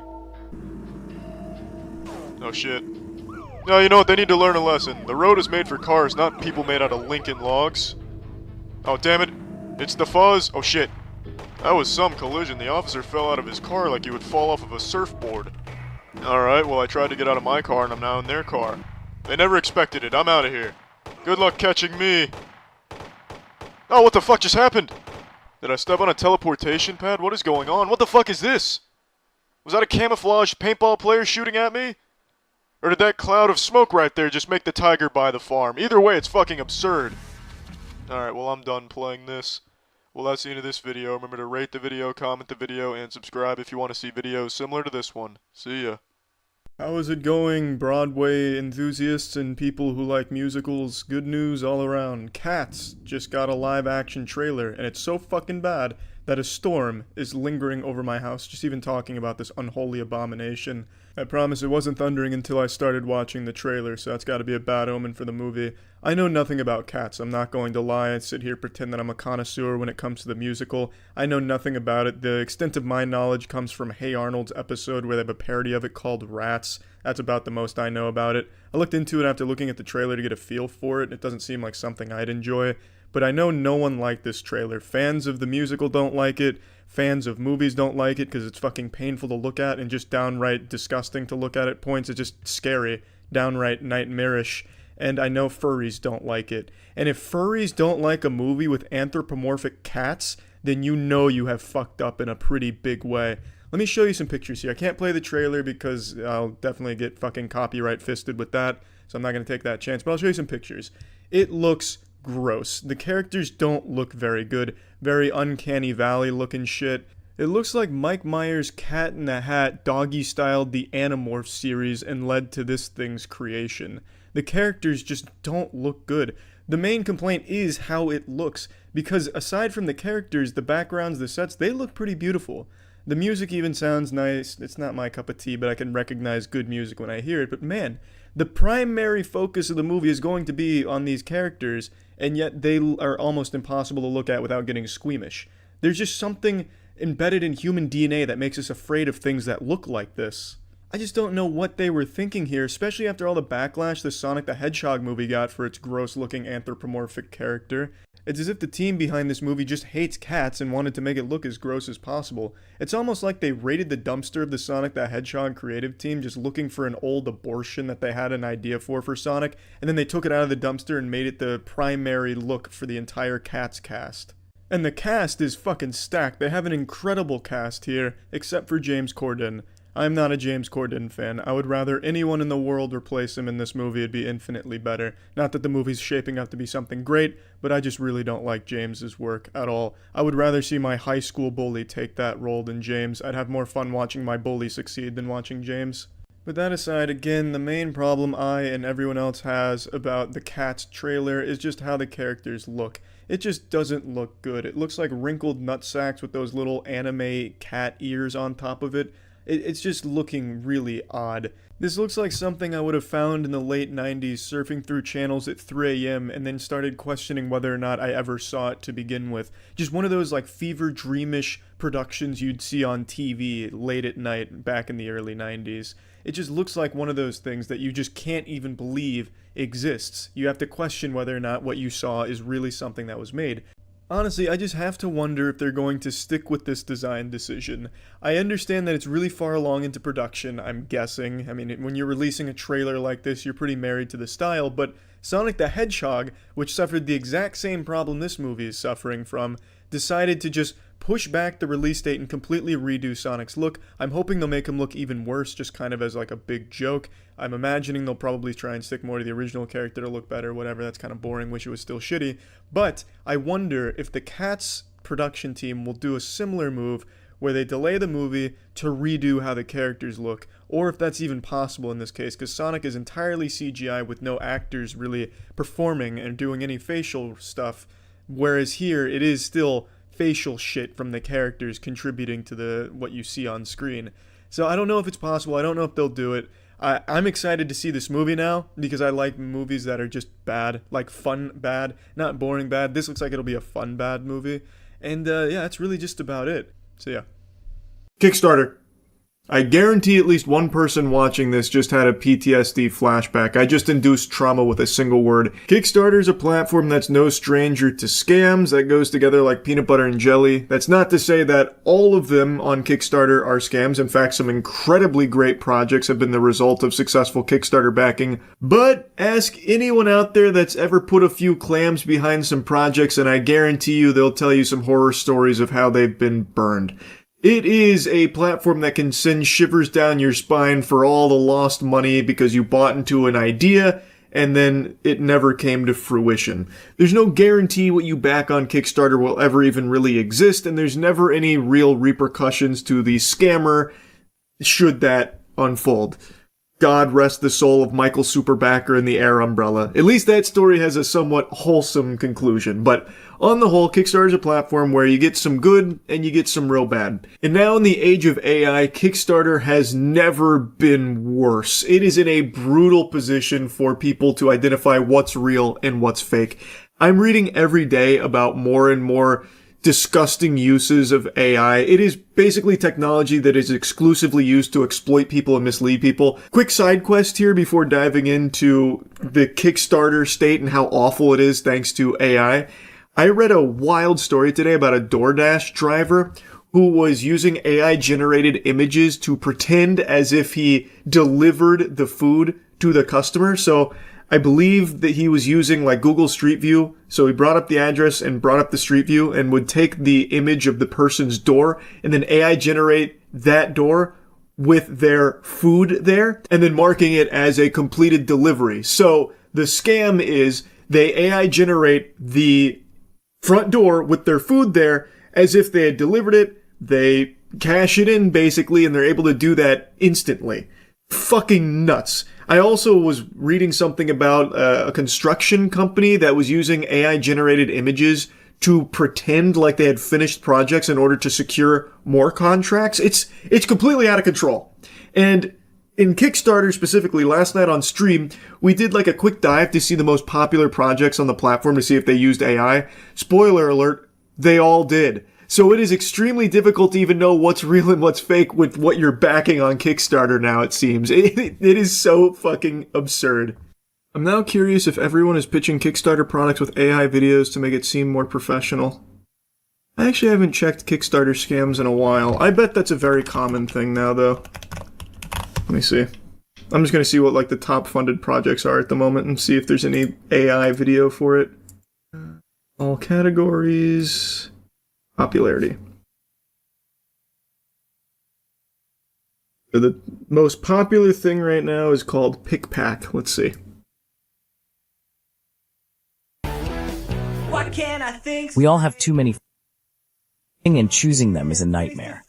Oh shit. No, you know what? They need to learn a lesson. The road is made for cars, not people made out of Lincoln logs. Oh, damn it. It's the fuzz. Oh shit. That was some collision. The officer fell out of his car like he would fall off of a surfboard. Alright, well I tried to get out of my car and I'm now in their car. They never expected it. I'm out of here. Good luck catching me. Oh, what the fuck just happened? Did I step on a teleportation pad? What is going on? What the fuck is this? Was that a camouflaged paintball player shooting at me? Or did that cloud of smoke right there just make the tiger buy the farm? Either way, it's fucking absurd. Alright, well I'm done playing this. Well, that's the end of this video. Remember to rate the video, comment the video, and subscribe if you want to see videos similar to this one. See ya. How is it going, Broadway enthusiasts and people who like musicals? Good news all around. Cats just got a live-action trailer, and it's so fucking bad that a storm is lingering over my house, just even talking about this unholy abomination. I promise it wasn't thundering until I started watching the trailer, so that's gotta be a bad omen for the movie. I know nothing about Cats, I'm not going to lie and sit here pretend that I'm a connoisseur when it comes to the musical. I know nothing about it. The extent of my knowledge comes from Hey Arnold's episode where they have a parody of it called Rats. That's about the most I know about it. I looked into it after looking at the trailer to get a feel for it. It doesn't seem like something I'd enjoy. But I know no one liked this trailer. Fans of the musical don't like it. Fans of movies don't like it because it's fucking painful to look at and just downright disgusting to look at points. It's just scary, downright nightmarish. And I know furries don't like it. And if furries don't like a movie with anthropomorphic cats, then you know you have fucked up in a pretty big way. Let me show you some pictures here. I can't play the trailer because I'll definitely get fucking copyright fisted with that, so I'm not going to take that chance, but I'll show you some pictures. It looks gross. The characters don't look very good. Very uncanny valley looking shit. It looks like Mike Myers' Cat in the Hat doggy-styled the Animorphs series and led to this thing's creation. The characters just don't look good. The main complaint is how it looks, because aside from the characters, the backgrounds, the sets, they look pretty beautiful. The music even sounds nice. It's not my cup of tea, but I can recognize good music when I hear it. But man, the primary focus of the movie is going to be on these characters, and yet they are almost impossible to look at without getting squeamish. There's just something embedded in human DNA that makes us afraid of things that look like this. I just don't know what they were thinking here, especially after all the backlash the Sonic the Hedgehog movie got for its gross-looking anthropomorphic character. It's as if the team behind this movie just hates cats and wanted to make it look as gross as possible. It's almost like they raided the dumpster of the Sonic the Hedgehog creative team just looking for an old abortion that they had an idea for Sonic, and then they took it out of the dumpster and made it the primary look for the entire Cats cast. And the cast is fucking stacked. They have an incredible cast here, except for James Corden. I'm not a James Corden fan. I would rather anyone in the world replace him in this movie. It'd be infinitely better. Not that the movie's shaping up to be something great, but I just really don't like James's work at all. I would rather see my high school bully take that role than James. I'd have more fun watching my bully succeed than watching James. With that aside, again, the main problem I and everyone else has about the Cats trailer is just how the characters look. It just doesn't look good. It looks like wrinkled nutsacks with those little anime cat ears on top of it. It's just looking really odd. This looks like something I would have found in the late 90s surfing through channels at 3 a.m. and then started questioning whether or not I ever saw it to begin with. Just one of those like fever dreamish productions you'd see on TV late at night back in the early 90s. It just looks like one of those things that you just can't even believe exists. You have to question whether or not what you saw is really something that was made. Honestly, I just have to wonder if they're going to stick with this design decision. I understand that it's really far along into production, I'm guessing. I mean, when you're releasing a trailer like this, you're pretty married to the style, but Sonic the Hedgehog, which suffered the exact same problem this movie is suffering from, decided to just push back the release date and completely redo Sonic's look. I'm hoping they'll make him look even worse, just kind of as like a big joke. I'm imagining they'll probably try and stick more to the original character to look better, whatever. That's kind of boring, wish it was still shitty. But I wonder if the Cats production team will do a similar move where they delay the movie to redo how the characters look, or if that's even possible in this case, because Sonic is entirely CGI with no actors really performing and doing any facial stuff, whereas here it is still facial shit from the characters contributing to what you see on screen. So I don't know if it's possible, I don't know if they'll do it. I'm excited to see this movie now, because I like movies that are just bad, like fun bad, not boring bad. This looks like it'll be a fun bad movie, and yeah, that's really just about it. So yeah. Kickstarter. I guarantee at least one person watching this just had a PTSD flashback. I just induced trauma with a single word. Kickstarter is a platform that's no stranger to scams. That goes together like peanut butter and jelly. That's not to say that all of them on Kickstarter are scams. In fact, some incredibly great projects have been the result of successful Kickstarter backing. But ask anyone out there that's ever put a few clams behind some projects, and I guarantee you they'll tell you some horror stories of how they've been burned. It is a platform that can send shivers down your spine for all the lost money because you bought into an idea and then it never came to fruition. There's no guarantee what you back on Kickstarter will ever even really exist, and there's never any real repercussions to the scammer should that unfold. God rest the soul of Michael Superbacker and the Air Umbrella. At least that story has a somewhat wholesome conclusion, but on the whole, Kickstarter is a platform where you get some good and you get some real bad. And now in the age of AI, Kickstarter has never been worse. It is in a brutal position for people to identify what's real and what's fake. I'm reading every day about more and more disgusting uses of AI. It is basically technology that is exclusively used to exploit people and mislead people. Quick side quest here before diving into the Kickstarter state and how awful it is thanks to AI. I read a wild story today about a DoorDash driver who was using AI-generated images to pretend as if he delivered the food to the customer. So I believe that he was using like Google Street View. So he brought up the address and brought up the Street View and would take the image of the person's door and then AI generate that door with their food there and then marking it as a completed delivery. So the scam is they AI generate the front door with their food there as if they had delivered it. They cash it in basically and they're able to do that instantly. Fucking nuts. I also was reading something about a construction company that was using AI-generated images to pretend like they had finished projects in order to secure more contracts. It's completely out of control. And in Kickstarter specifically, last night on stream, we did like a quick dive to see the most popular projects on the platform to see if they used AI. Spoiler alert, they all did. So it is extremely difficult to even know what's real and what's fake with what you're backing on Kickstarter now, it seems. It is so fucking absurd. I'm now curious if everyone is pitching Kickstarter products with AI videos to make it seem more professional. I actually haven't checked Kickstarter scams in a while. I bet that's a very common thing now, though. Let me see. I'm just going to see what like the top funded projects are at the moment and see if there's any AI video for it. All categories... Popularity. So the most popular thing right now is called Pick Pack. Let's see. What can I think? We all have too many and choosing them is a nightmare.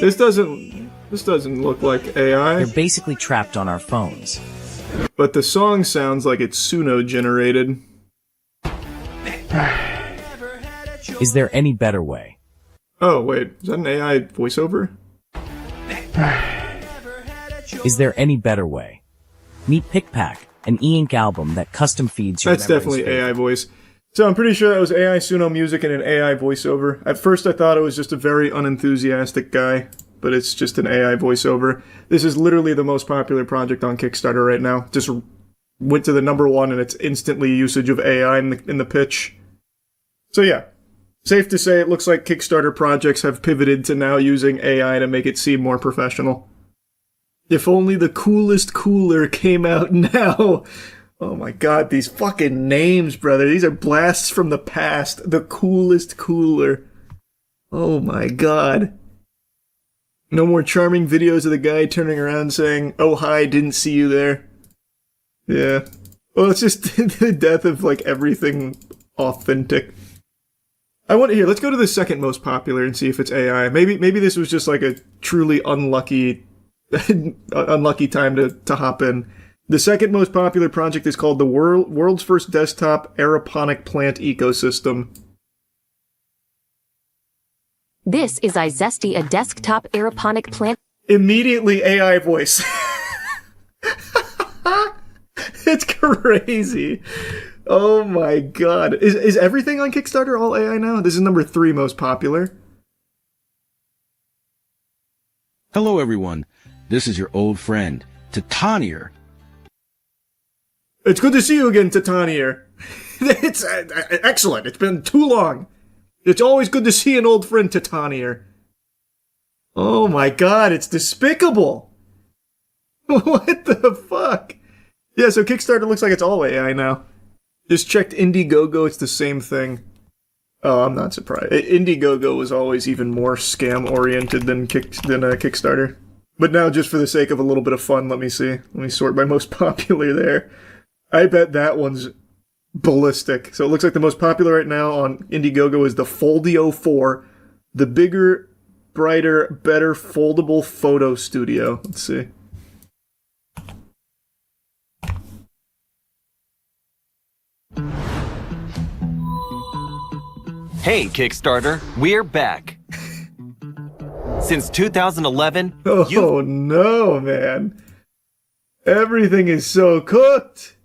This doesn't look like AI. They're basically trapped on our phones. But the song sounds like it's Suno generated. Is there any better way? Oh, wait. Is that an AI voiceover? Is there any better way? Meet PickPack, an e-ink album that custom feeds your That's definitely favorite. AI voice. So I'm pretty sure that was AI Suno music and an AI voiceover. At first I thought it was just a very unenthusiastic guy, but it's just an AI voiceover. This is literally the most popular project on Kickstarter right now. Just went to the #1 and it's instantly usage of AI in the pitch. So yeah, safe to say it looks like Kickstarter projects have pivoted to now using AI to make it seem more professional. If only the coolest cooler came out now. Oh my god, these fucking names, brother. These are blasts from the past. The coolest cooler. Oh my god. No more charming videos of the guy turning around saying, "Oh hi, didn't see you there." Yeah. Well, it's just the death of, like, everything authentic. I want to hear, let's go to the second most popular and see if it's AI. Maybe this was just, like, a truly unlucky time to hop in. The second most popular project is called the World's First Desktop Aeroponic Plant Ecosystem. This is iZesty, a desktop aeroponic plant. Immediately AI voice. It's crazy. Oh my god. Is everything on Kickstarter all AI now? This is number 3 most popular. Hello everyone. This is your old friend, Titanier. It's good to see you again, Titanier. It's excellent. It's been too long. It's always good to see an old friend, Titanier. Oh my god, it's despicable. What the fuck? Yeah, so Kickstarter looks like it's all AI now. Just checked Indiegogo, it's the same thing. Oh, I'm not surprised. Indiegogo was always even more scam-oriented than Kickstarter. But now, just for the sake of a little bit of fun, let me see. Let me sort by most popular there. I bet that one's ballistic. So it looks like the most popular right now on Indiegogo is the Foldio 4, the bigger, brighter, better foldable photo studio. Let's see. Hey, Kickstarter, we're back. Since 2011, Oh no, man. Everything is so cooked.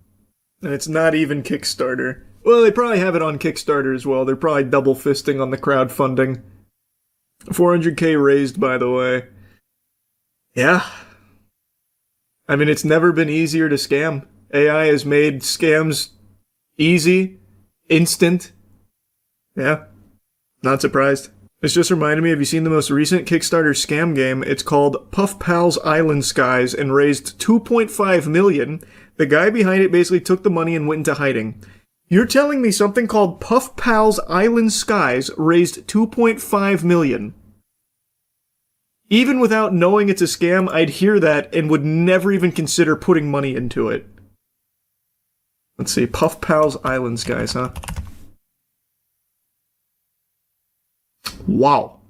And it's not even Kickstarter. Well, they probably have it on Kickstarter as well. They're probably double fisting on the crowdfunding. 400k raised, by the way. Yeah. I mean, it's never been easier to scam. AI has made scams easy, instant. Yeah. Not surprised. This just reminded me, have you seen the most recent Kickstarter scam game? It's called Puff Pals Island Skies and raised $2.5 million. The guy behind it basically took the money and went into hiding. You're telling me something called Puff Pals Island Skies raised $2.5 million? Even without knowing it's a scam, I'd hear that and would never even consider putting money into it. Let's see, Puff Pals Island Skies, huh? Wow.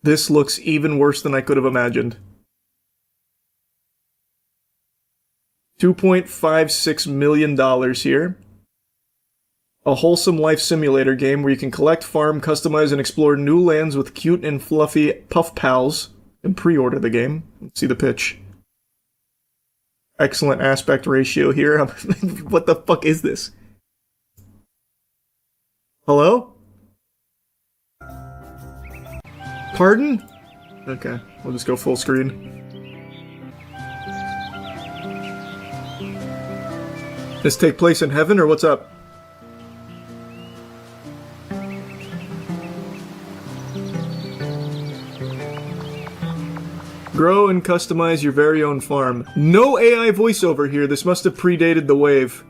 This looks even worse than I could have imagined. $2.56 million here. A wholesome life simulator game where you can collect, farm, customize, and explore new lands with cute and fluffy puff pals. And pre-order the game. Let's see the pitch. Excellent aspect ratio here. What the fuck is this? Hello? Pardon? Okay, we'll just go full screen. This take place in heaven, or what's up? Grow and customize your very own farm. No AI voiceover here, this must have predated the wave.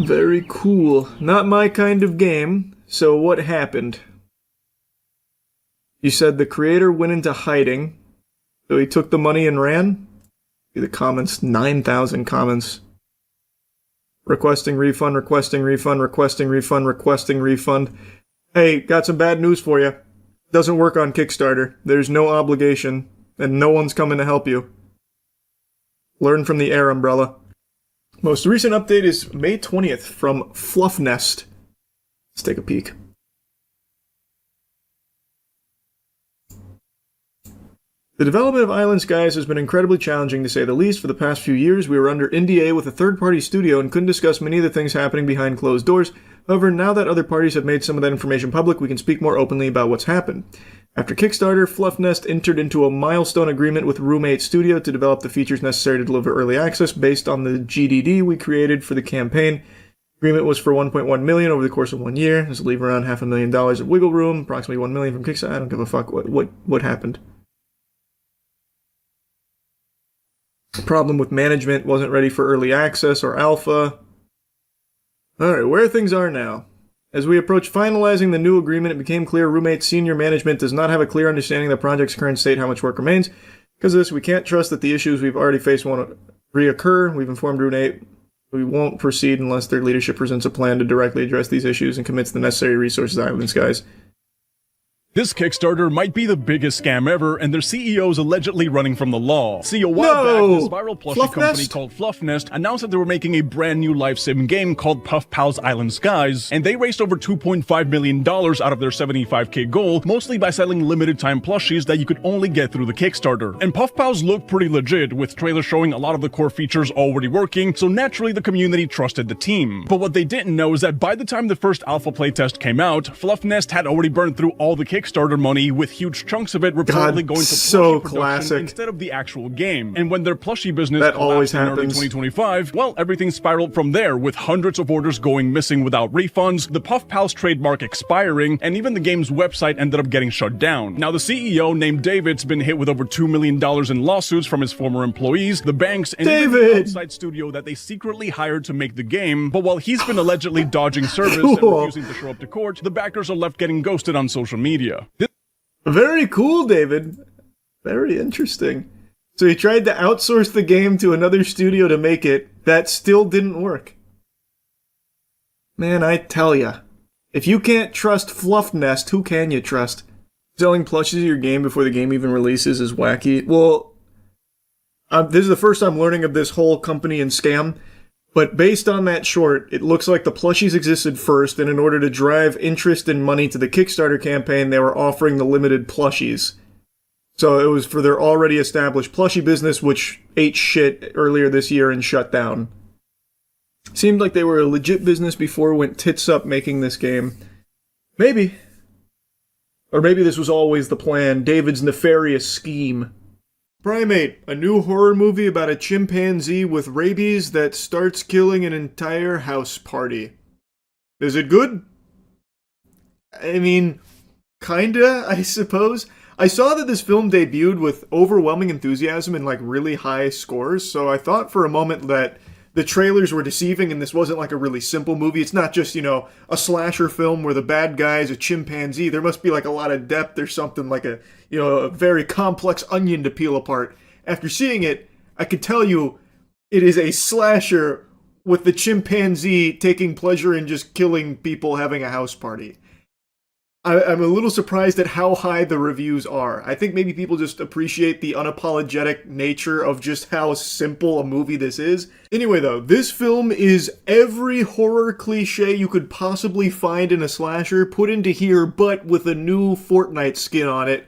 Very cool. Not my kind of game, so what happened? You said the creator went into hiding, so he took the money and ran? See the comments, 9,000 comments. Requesting refund, requesting refund, requesting refund, requesting refund. Hey, got some bad news for you. Doesn't work on Kickstarter. There's no obligation, and no one's coming to help you. Learn from the air umbrella. Most recent update is May 20th from Fluffnest. Let's take a peek. The development of Island Skies has been incredibly challenging to say the least. For the past few years, we were under NDA with a third-party studio and couldn't discuss many of the things happening behind closed doors. However, now that other parties have made some of that information public, we can speak more openly about what's happened. After Kickstarter, Fluffnest entered into a milestone agreement with Roommate Studio to develop the features necessary to deliver early access based on the GDD we created for the campaign. Agreement was for $1.1 million over the course of 1 year. This will leave around $500,000 of wiggle room, approximately $1 million from Kickstarter. I don't give a fuck what happened. Problem with management, wasn't ready for early access or alpha. Alright, where things are now. As we approach finalizing the new agreement, it became clear Roommate's senior management does not have a clear understanding of the project's current state, how much work remains. Because of this, we can't trust that the issues we've already faced won't reoccur. We've informed Roommate we won't proceed unless their leadership presents a plan to directly address these issues and commits the necessary resources to Island Skies. This Kickstarter might be the biggest scam ever, and their CEO is allegedly running from the law. See, a while back, this viral plushie company called Fluffnest announced that they were making a brand new life sim game called Puff Pals Island Skies, and they raised over $2.5 million out of their $75K goal, mostly by selling limited time plushies that you could only get through the Kickstarter. And Puff Pals looked pretty legit, with trailers showing a lot of the core features already working, so naturally the community trusted the team. But what they didn't know is that by the time the first alpha playtest came out, Fluffnest had already burned through all the Kickstarter money, with huge chunks of it reportedly going to so plushie classic production instead of the actual game. And when their plushie business that collapsed always in early happens. 2025, well, everything spiraled from there, with hundreds of orders going missing without refunds, the Puff Pals trademark expiring, and even the game's website ended up getting shut down. Now, the CEO, named David's been hit with over $2 million in lawsuits from his former employees, the banks, and even the outside studio that they secretly hired to make the game. But while he's been allegedly dodging service and refusing to show up to court, the backers are left getting ghosted on social media. Very cool, David. Very interesting. So he tried to outsource the game to another studio to make it. That still didn't work. Man, I tell ya. If you can't trust Fluffnest, who can you trust? Selling plushies of your game before the game even releases is wacky. Well, this is the first I'm learning of this whole company and scam. But based on that short, it looks like the plushies existed first, and in order to drive interest and money to the Kickstarter campaign, they were offering the limited plushies. So it was for their already established plushie business, which ate shit earlier this year and shut down. Seemed like they were a legit business before it went tits up making this game. Maybe. Or maybe this was always the plan, David's nefarious scheme. Primate, a new horror movie about a chimpanzee with rabies that starts killing an entire house party. Is it good? I mean, kinda, I suppose. I saw that this film debuted with overwhelming enthusiasm and like really high scores, so I thought for a moment that the trailers were deceiving and this wasn't like a really simple movie. It's not just, a slasher film where the bad guy is a chimpanzee. There must be like a lot of depth or something, like a very complex onion to peel apart. After seeing it, I could tell you it is a slasher with the chimpanzee taking pleasure in just killing people having a house party. I'm a little surprised at how high the reviews are. I think maybe people just appreciate the unapologetic nature of just how simple a movie this is. Anyway though, this film is every horror cliche you could possibly find in a slasher put into here, but with a new Fortnite skin on it.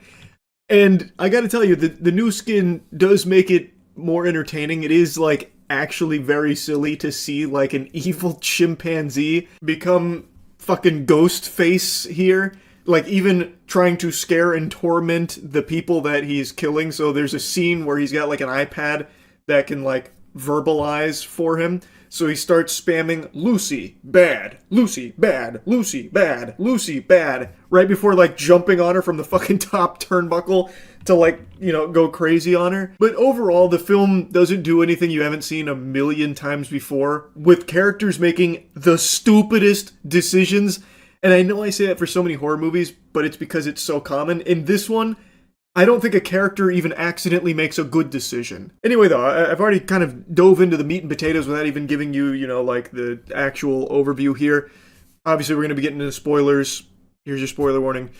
And I gotta tell you, the new skin does make it more entertaining. It is like actually very silly to see like an evil chimpanzee become fucking ghost face here. Like, even trying to scare and torment the people that he's killing. So there's a scene where he's got, like, an iPad that can, like, verbalize for him. So he starts spamming, Lucy, bad, Lucy, bad, Lucy, bad, Lucy, bad, right before, like, jumping on her from the fucking top turnbuckle to, like, go crazy on her. But overall, the film doesn't do anything you haven't seen a million times before, with characters making the stupidest decisions. And I know I say that for so many horror movies, but it's because it's so common. In this one, I don't think a character even accidentally makes a good decision. Anyway, though, I've already kind of dove into the meat and potatoes without even giving you, like the actual overview here. Obviously, we're going to be getting into spoilers. Here's your spoiler warning.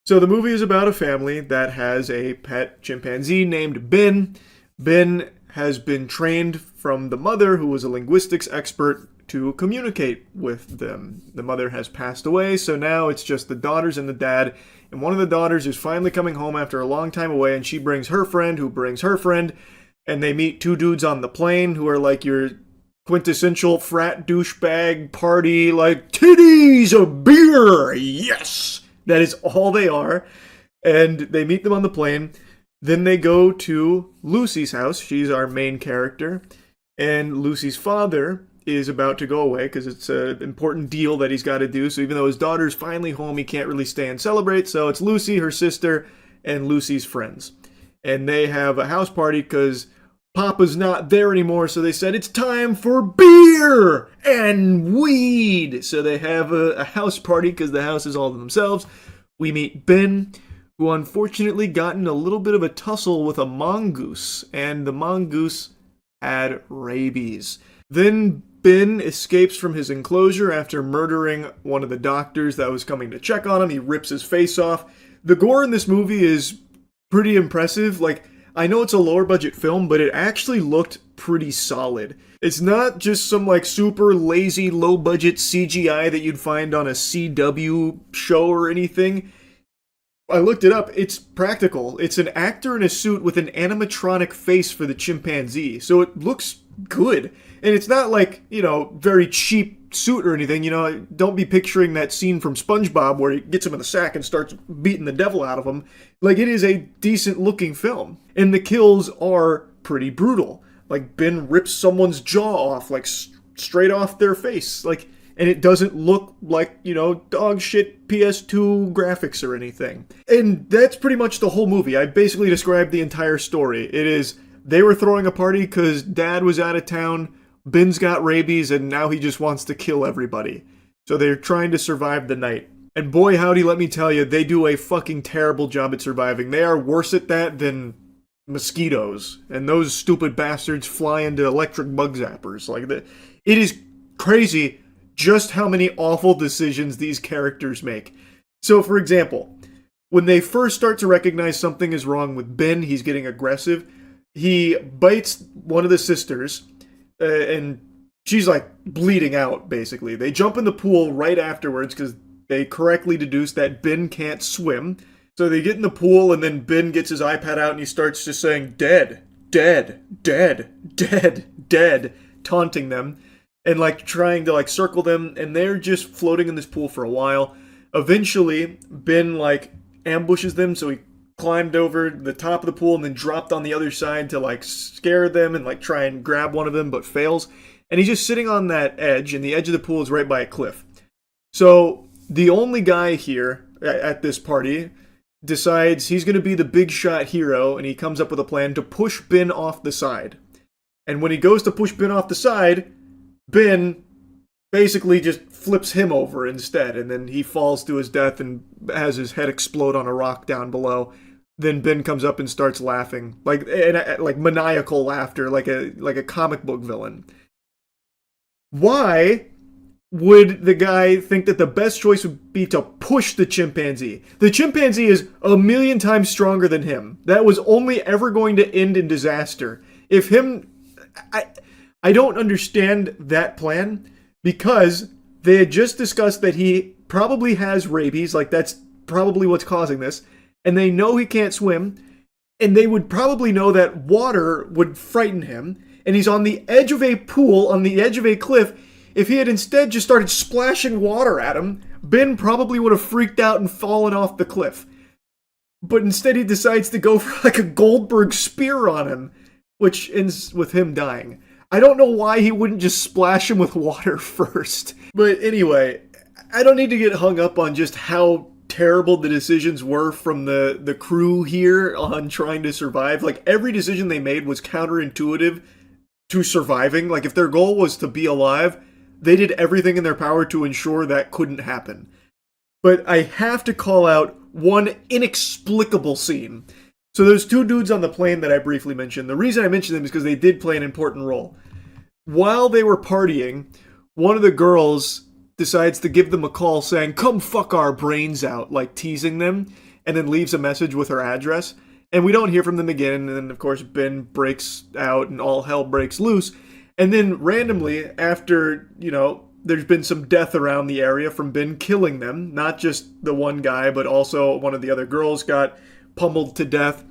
So the movie is about a family that has a pet chimpanzee named Ben. Ben has been trained from the mother, who was a linguistics expert, to communicate with them. The mother has passed away, so now it's just the daughters and the dad. And one of the daughters is finally coming home after a long time away, and she brings her friend, who brings her friend, and they meet two dudes on the plane who are like your quintessential frat douchebag party, like, titties, a beer, yes! That is all they are. And they meet them on the plane. Then they go to Lucy's house. She's our main character. And Lucy's father is about to go away because it's an important deal that he's got to do. So even though his daughter's finally home, he can't really stay and celebrate. So it's Lucy, her sister, and Lucy's friends. And they have a house party because Papa's not there anymore, so they said it's time for beer and weed. So they have a house party because the house is all to themselves. We meet Ben, who unfortunately got in a little bit of a tussle with a mongoose, and the mongoose had rabies. Then Ben escapes from his enclosure after murdering one of the doctors that was coming to check on him. He rips his face off. The gore in this movie is pretty impressive. Like, I know it's a lower budget film, but it actually looked pretty solid. It's not just some like super lazy low budget CGI that you'd find on a CW show or anything. I looked it up. It's practical. It's an actor in a suit with an animatronic face for the chimpanzee. So it looks good. And it's not like, very cheap suit or anything. Don't be picturing that scene from SpongeBob where he gets him in the sack and starts beating the devil out of him. Like, it is a decent looking film. And the kills are pretty brutal. Like, Ben rips someone's jaw off, like, straight off their face. Like, and it doesn't look like, dog shit PS2 graphics or anything. And that's pretty much the whole movie. I basically described the entire story. It is, they were throwing a party because Dad was out of town, Ben's got rabies, and now he just wants to kill everybody. So they're trying to survive the night. And boy howdy, let me tell you, they do a fucking terrible job at surviving. They are worse at that than mosquitoes. And those stupid bastards fly into electric bug zappers. It is crazy just how many awful decisions these characters make. So, for example, when they first start to recognize something is wrong with Ben, he's getting aggressive. He bites one of the sisters, and she's like bleeding out, basically. They jump in the pool right afterwards because they correctly deduce that Ben can't swim. So they get in the pool, and then Ben gets his iPad out and he starts just saying, dead, dead, dead, dead, dead, taunting them. And trying to circle them, and they're just floating in this pool for a while. Eventually, Ben ambushes them, so he climbed over the top of the pool and then dropped on the other side to scare them and try and grab one of them, but fails. And he's just sitting on that edge, and the edge of the pool is right by a cliff. So the only guy here at this party decides he's going to be the big shot hero, and he comes up with a plan to push Ben off the side. And when he goes to push Ben off the side, Ben basically just flips him over instead, and then he falls to his death and has his head explode on a rock down below. Then Ben comes up and starts laughing, like maniacal laughter, like a comic book villain. Why would the guy think that the best choice would be to push the chimpanzee? The chimpanzee is 1,000,000 times stronger than him. That was only ever going to end in disaster. I don't understand that plan, because they had just discussed that he probably has rabies, that's probably what's causing this, and they know he can't swim, and they would probably know that water would frighten him, and he's on the edge of a pool, on the edge of a cliff. If he had instead just started splashing water at him, Ben probably would have freaked out and fallen off the cliff. But instead he decides to go for a Goldberg spear on him, which ends with him dying. I don't know why he wouldn't just splash him with water first. But anyway, I don't need to get hung up on just how terrible the decisions were from the crew here on trying to survive. Every decision they made was counterintuitive to surviving. If their goal was to be alive, they did everything in their power to ensure that couldn't happen. But I have to call out one inexplicable scene. So those two dudes on the plane that I briefly mentioned, the reason I mentioned them is because they did play an important role. While they were partying, one of the girls decides to give them a call saying, "Come fuck our brains out," teasing them, and then leaves a message with her address. And we don't hear from them again, and then of course Ben breaks out and all hell breaks loose. And then randomly, after, there's been some death around the area from Ben killing them, not just the one guy, but also one of the other girls got pummeled to death.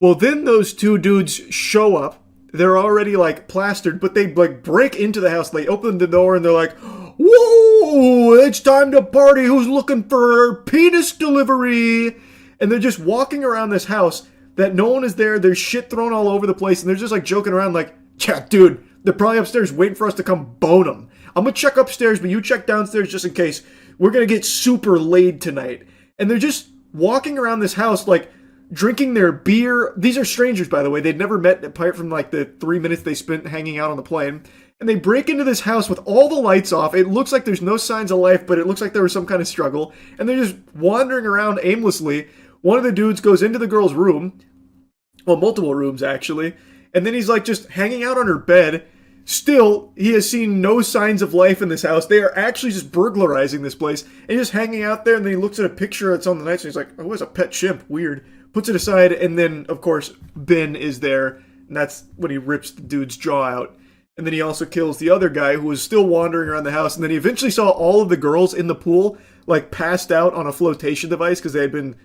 Well, then those two dudes show up. They're already plastered, but they break into the house. They open the door and they're like, "Whoa, it's time to party. Who's looking for penis delivery?" And they're just walking around this house that no one is there. There's shit thrown all over the place, and they're just joking around "Yeah, dude, they're probably upstairs waiting for us to come bone them. I'm gonna check upstairs, but you check downstairs just in case. We're gonna get super laid tonight." And they're just walking around this house drinking their beer. These are strangers, by the way. They'd never met apart from like the 3 minutes they spent hanging out on the plane. And they break into this house with all the lights off. It looks like there's no signs of life, but it looks like there was some kind of struggle. And they're just wandering around aimlessly. One of the dudes goes into the girl's room. Well, multiple rooms, actually. And then he's like just hanging out on her bed. Still, he has seen no signs of life in this house. They are actually just burglarizing this place. And he's just hanging out there, and then he looks at a picture that's on the nightstand. He's like, oh, it's a pet chimp. Weird. Puts it aside, and then, of course, Ben is there. And that's when he rips the dude's jaw out. And then he also kills the other guy who was still wandering around the house. And then he eventually saw all of the girls in the pool, like, passed out on a flotation device because they had been,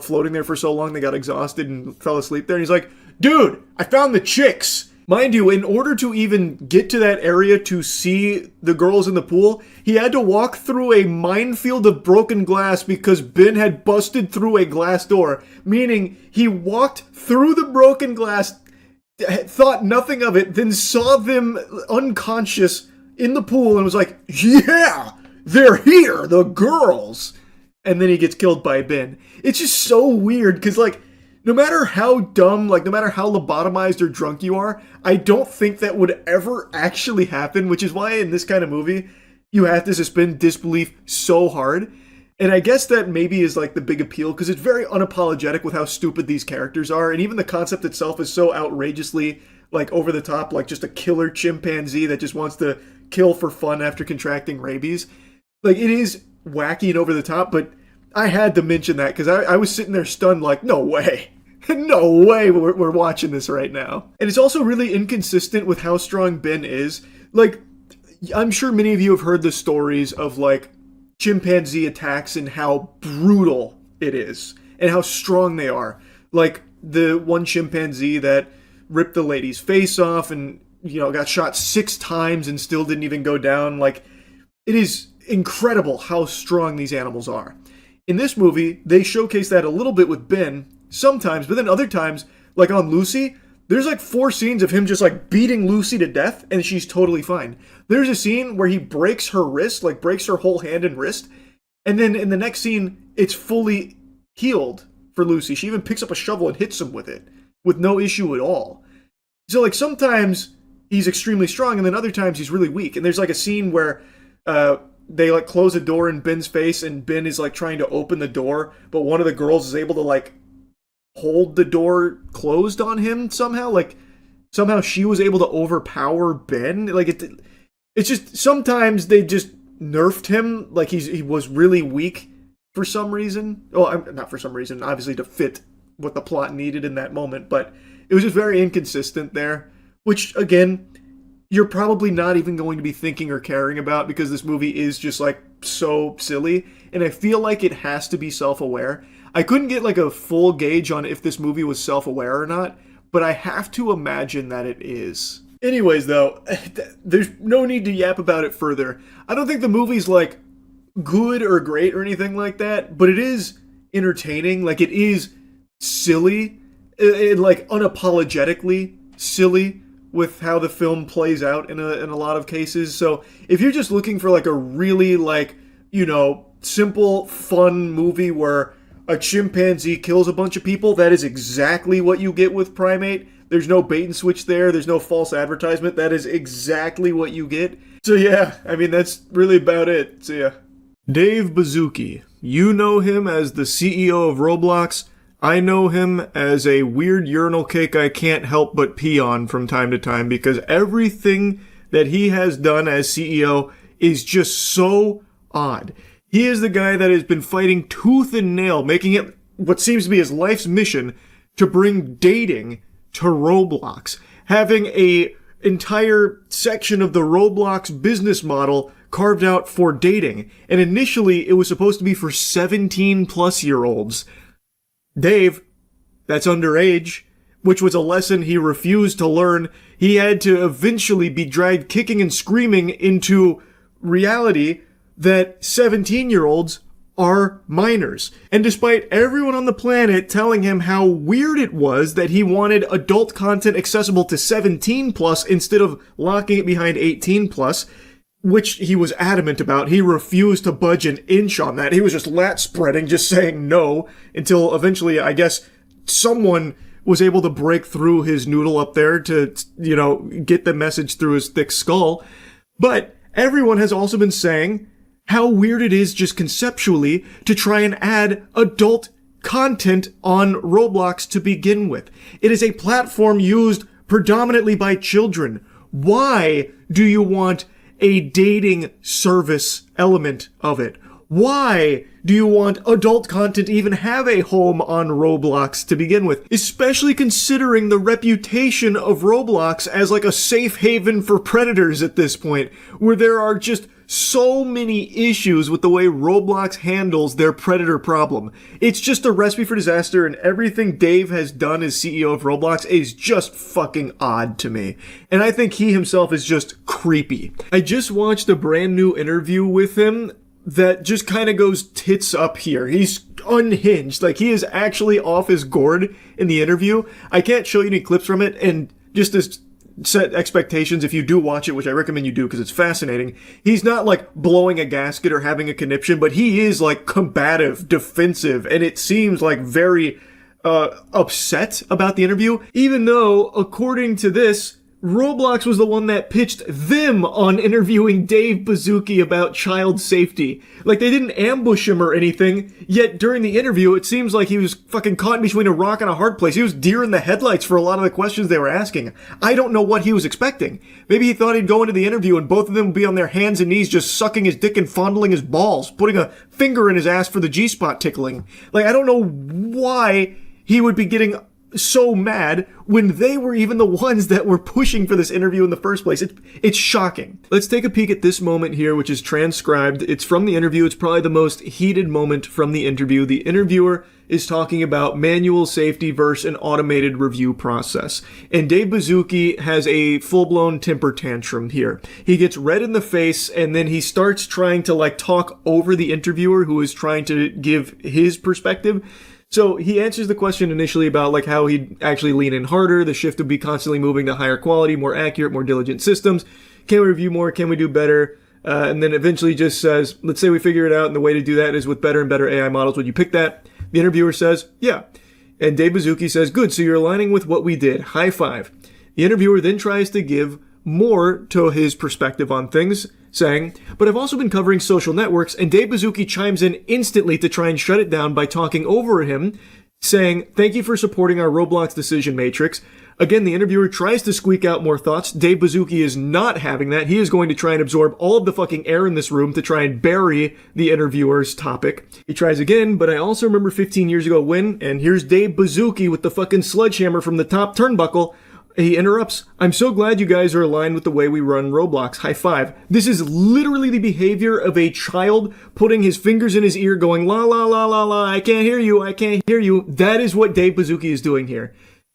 floating there for so long they got exhausted and fell asleep there. And he's like, dude, I found the chicks. Mind you, in order to even get to that area to see the girls in the pool, he had to walk through a minefield of broken glass because Ben had busted through a glass door. Meaning, he walked through the broken glass, thought nothing of it, then saw them unconscious in the pool and was like, yeah, they're here, the girls. And then he gets killed by Ben. It's just so weird because, like, no matter how dumb, like, no matter how lobotomized or drunk you are, I don't think that would ever actually happen, which is why in this kind of movie, you have to suspend disbelief so hard. And I guess that maybe is, like, the big appeal, because it's very unapologetic with how stupid these characters are, and even the concept itself is so outrageously, like, over the top, like just a killer chimpanzee that just wants to kill for fun after contracting rabies. Like, it is wacky and over the top, but I had to mention that, because I was sitting there stunned, like, no way. No way we're watching this right now. And it's also really inconsistent with how strong Ben is. Like, I'm sure many of you have heard the stories of, like, chimpanzee attacks and how brutal it is and how strong they are. Like, the one chimpanzee that ripped the lady's face off and, got shot 6 times and still didn't even go down. Like, it is incredible how strong these animals are. In this movie, they showcase that a little bit with Ben, sometimes, but then other times, like on Lucy, there's like 4 scenes of him just like beating Lucy to death, and she's totally fine. There's a scene where he breaks her wrist, like breaks her whole hand and wrist, and then in the next scene, it's fully healed for Lucy. She even picks up a shovel and hits him with it, with no issue at all. So like sometimes he's extremely strong, and then other times he's really weak. And there's like a scene where they like close a door in Ben's face, and Ben is like trying to open the door, but one of the girls is able to like hold the door closed on him somehow. Like somehow she was able to overpower Ben. Like it's just sometimes they just nerfed him. Like he was really weak for some reason. Oh, not for some reason, obviously to fit what the plot needed in that moment, but it was just very inconsistent there, which again, you're probably not even going to be thinking or caring about because this movie is just like so silly, and I feel like it has to be self-aware. I couldn't get like a full gauge on if this movie was self-aware or not, but I have to imagine that it is. Anyways though, there's no need to yap about it further. I don't think the movie's like good or great or anything like that, but it is entertaining. Like it is silly, like unapologetically silly with how the film plays out in a lot of cases. So if you're just looking for like a really like, simple, fun movie where a chimpanzee kills a bunch of people, that is exactly what you get with Primate. There's no bait and switch there. There's no false advertisement. That is exactly what you get. So yeah, I mean, that's really about it. So yeah. Dave Baszucki. You know him as the CEO of Roblox. I know him as a weird urinal cake I can't help but pee on from time to time because everything that he has done as CEO is just so odd. He is the guy that has been fighting tooth and nail, making it what seems to be his life's mission to bring dating to Roblox, having a entire section of the Roblox business model carved out for dating. And initially, it was supposed to be for 17-plus-year-olds. Dave, that's underage, which was a lesson he refused to learn. He had to eventually be dragged kicking and screaming into reality that 17-year-olds are minors. And despite everyone on the planet telling him how weird it was that he wanted adult content accessible to 17 plus instead of locking it behind 18 plus, which he was adamant about, he refused to budge an inch on that. He was just lat spreading, just saying no, until eventually, I guess, someone was able to break through his noodle up there to, get the message through his thick skull. But everyone has also been saying how weird it is just conceptually to try and add adult content on Roblox to begin with. It is a platform used predominantly by children. Why do you want a dating service element of it? Why do you want adult content to even have a home on Roblox to begin with? Especially considering the reputation of Roblox as like a safe haven for predators at this point, where there are just so many issues with the way Roblox handles their predator problem. It's just a recipe for disaster, and everything Dave has done as CEO of Roblox is just fucking odd to me. And I think he himself is just creepy. I just watched a brand new interview with him that just kind of goes tits up here. He's unhinged. Like, he is actually off his gourd in the interview. I can't show you any clips from it, and just to set expectations, if you do watch it, which I recommend you do because it's fascinating, he's not like blowing a gasket or having a conniption, but he is like combative, defensive, and it seems like very upset about the interview, even though, according to this, Roblox was the one that pitched them on interviewing Dave Baszucki about child safety. Like, they didn't ambush him or anything, yet during the interview, it seems like he was fucking caught between a rock and a hard place. He was deer in the headlights for a lot of the questions they were asking. I don't know what he was expecting. Maybe he thought he'd go into the interview and both of them would be on their hands and knees just sucking his dick and fondling his balls, putting a finger in his ass for the G-spot tickling. Like, I don't know why he would be getting so mad when they were even the ones that were pushing for this interview in the first place. It's shocking. Let's take a peek at this moment here, which is transcribed. It's from the interview. It's probably the most heated moment from the interview. The interviewer is talking about manual safety versus an automated review process. And Dave Baszucki has a full-blown temper tantrum here. He gets red in the face, and then he starts trying to talk over the interviewer who is trying to give his perspective. So he answers the question initially about how he'd actually lean in harder, the shift would be constantly moving to higher quality, more accurate, more diligent systems. Can we review more? Can we do better? And then eventually just says, let's say we figure it out and the way to do that is with better and better AI models. Would you pick that? The interviewer says, yeah. And Dave Baszucki says, good, so you're aligning with what we did. High five. The interviewer then tries to give more to his perspective on things, saying, but I've also been covering social networks, and Dave Baszucki chimes in instantly to try and shut it down by talking over him, saying, thank you for supporting our Roblox decision matrix. Again, the interviewer tries to squeak out more thoughts. Dave Baszucki is not having that. He is going to try and absorb all of the fucking air in this room to try and bury the interviewer's topic. He tries again, but I also remember 15 years ago when, and here's Dave Baszucki with the fucking sledgehammer from the top turnbuckle. He interrupts, I'm so glad you guys are aligned with the way we run Roblox. High five. This is literally the behavior of a child putting his fingers in his ear going, la la la la la, I can't hear you, I can't hear you. That is what Dave Baszucki is doing here.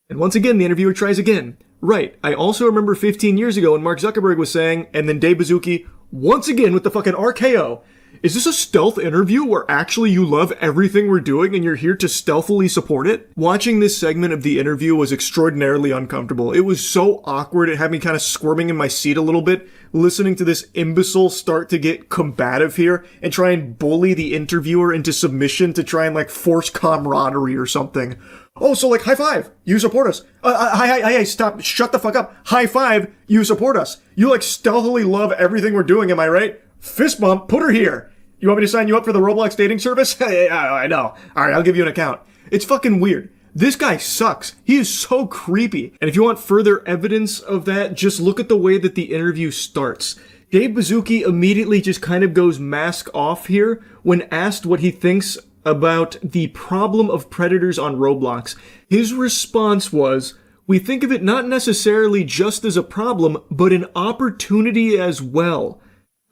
And once again, the interviewer tries again. Right, I also remember 15 years ago when Mark Zuckerberg was saying, and then Dave Baszucki, once again with the fucking RKO, is this a stealth interview where actually you love everything we're doing and you're here to stealthily support it? Watching this segment of the interview was extraordinarily uncomfortable. It was so awkward. It had me kind of squirming in my seat a little bit, listening to this imbecile start to get combative here and try and bully the interviewer into submission to try and force camaraderie or something. Oh, so high five, you support us. Hi, stop, shut the fuck up. High five, you support us. You stealthily love everything we're doing, am I right? Fist bump, put her here. You want me to sign you up for the Roblox dating service? I know. Alright, I'll give you an account. It's fucking weird. This guy sucks. He is so creepy. And if you want further evidence of that, just look at the way that the interview starts. Dave Baszucki immediately just kind of goes mask off here when asked what he thinks about the problem of predators on Roblox. His response was, we think of it not necessarily just as a problem, but an opportunity as well.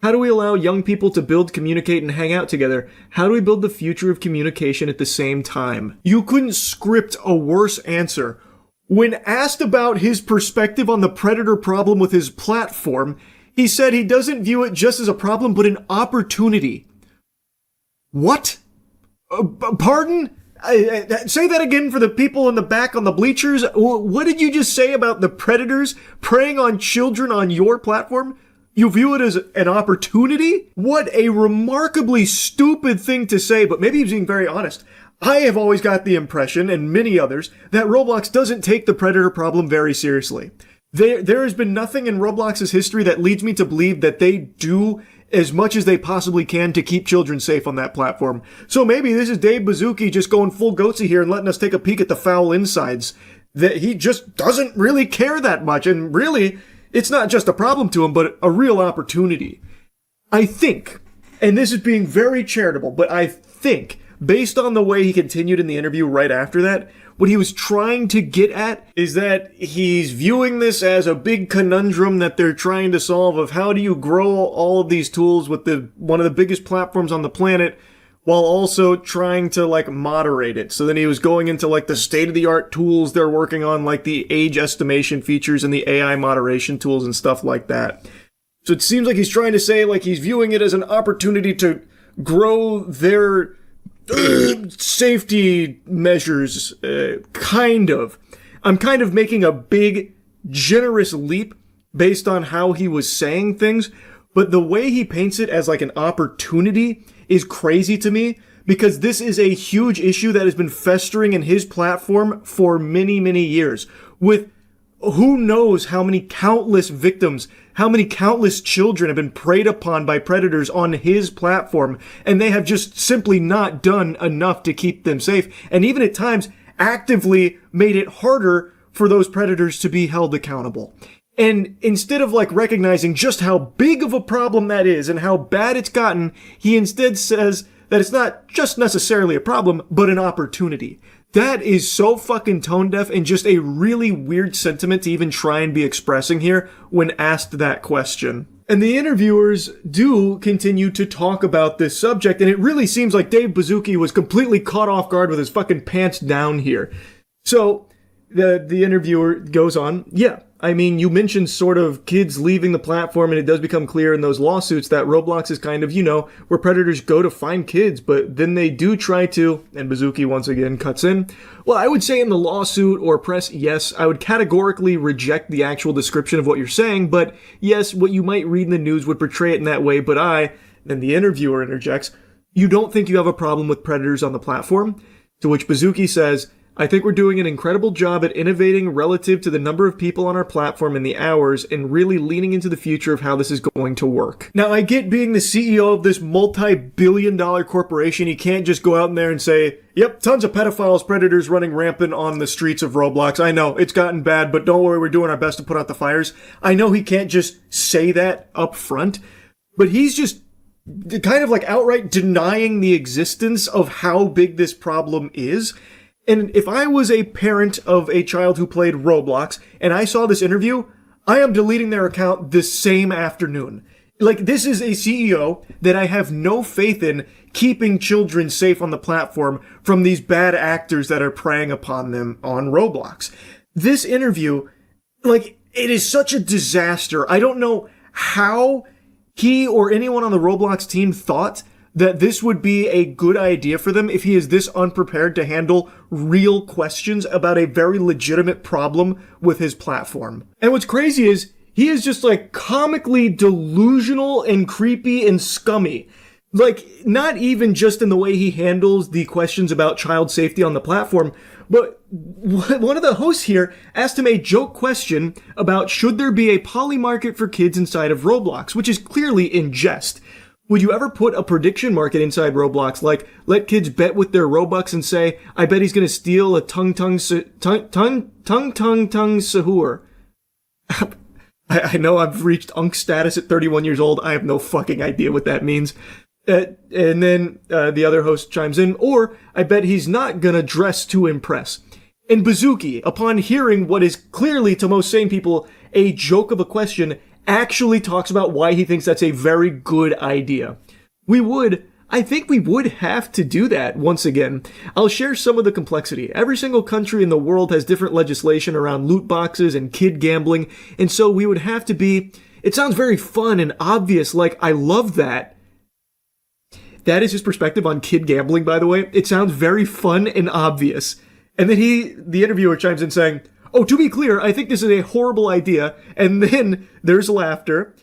How do we allow young people to build, communicate, and hang out together? How do we build the future of communication at the same time? You couldn't script a worse answer. When asked about his perspective on the predator problem with his platform, he said he doesn't view it just as a problem, but an opportunity. What? Pardon? Say that again for the people in the back on the bleachers. What did you just say about the predators preying on children on your platform? You view it as an opportunity? What a remarkably stupid thing to say, but maybe he's being very honest. I have always got the impression, and many others, that Roblox doesn't take the predator problem very seriously. There has been nothing in Roblox's history that leads me to believe that they do as much as they possibly can to keep children safe on that platform. So maybe this is Dave Baszucki just going full goatsy here and letting us take a peek at the foul insides. That he just doesn't really care that much, and really, it's not just a problem to him, but a real opportunity. I think, and this is being very charitable, but I think, based on the way he continued in the interview right after that, what he was trying to get at is that he's viewing this as a big conundrum that they're trying to solve of how do you grow all of these tools with one of the biggest platforms on the planet while also trying to like moderate it. So then he was going into like the state-of-the-art tools they're working on, like the age estimation features and the AI moderation tools and stuff like that. So it seems like he's trying to say like he's viewing it as an opportunity to grow their safety measures, kind of. I'm kind of making a big, generous leap based on how he was saying things, but the way he paints it as like an opportunity is crazy to me, because this is a huge issue that has been festering in his platform for many, many years, with who knows how many countless victims, how many countless children have been preyed upon by predators on his platform, and they have just simply not done enough to keep them safe, and even at times actively made it harder for those predators to be held accountable. And instead of like recognizing just how big of a problem that is and how bad it's gotten, he instead says that it's not just necessarily a problem, but an opportunity. That is so fucking tone deaf and just a really weird sentiment to even try and be expressing here when asked that question. And the interviewers do continue to talk about this subject, and it really seems like Dave Baszucki was completely caught off guard with his fucking pants down here. So the interviewer goes on, yeah, I mean, you mentioned sort of kids leaving the platform, and it does become clear in those lawsuits that Roblox is kind of, you know, where predators go to find kids, but then they do try to, and Baszucki once again cuts in. Well, I would say in the lawsuit or press, yes, I would categorically reject the actual description of what you're saying, but yes, what you might read in the news would portray it in that way, but then the interviewer interjects, you don't think you have a problem with predators on the platform? To which Baszucki says, I think we're doing an incredible job at innovating relative to the number of people on our platform and the hours and really leaning into the future of how this is going to work. Now, I get being the CEO of this multi-billion-dollar corporation, you can't just go out in there and say, yep, tons of pedophiles, predators running rampant on the streets of Roblox. I know, it's gotten bad, but don't worry, we're doing our best to put out the fires. I know he can't just say that up front, but he's just kind of like outright denying the existence of how big this problem is. And if I was a parent of a child who played Roblox and I saw this interview, I am deleting their account this same afternoon. Like, this is a CEO that I have no faith in keeping children safe on the platform from these bad actors that are preying upon them on Roblox. This interview, like, it is such a disaster. I don't know how he or anyone on the Roblox team thought that this would be a good idea for them if he is this unprepared to handle real questions about a very legitimate problem with his platform. And what's crazy is he is just like comically delusional and creepy and scummy. Like, not even just in the way he handles the questions about child safety on the platform, but one of the hosts here asked him a joke question about should there be a poly market for kids inside of Roblox, which is clearly in jest. Would you ever put a prediction market inside Roblox, like let kids bet with their Robux and say, I bet he's gonna steal a tung sahur. I know I've reached unk status at 31 years old. I have no fucking idea what that means. And then the other host chimes in, or I bet he's not gonna dress to impress. And Baszucki, upon hearing what is clearly to most sane people a joke of a question, actually talks about why he thinks that's a very good idea. I think we would have to do that once again. I'll share some of the complexity. Every single country in the world has different legislation around loot boxes and kid gambling, and so we would have to be, it sounds very fun and obvious, like I love that. That is his perspective on kid gambling, by the way. It sounds very fun and obvious. And then the interviewer chimes in saying, oh, to be clear, I think this is a horrible idea. And then there's laughter.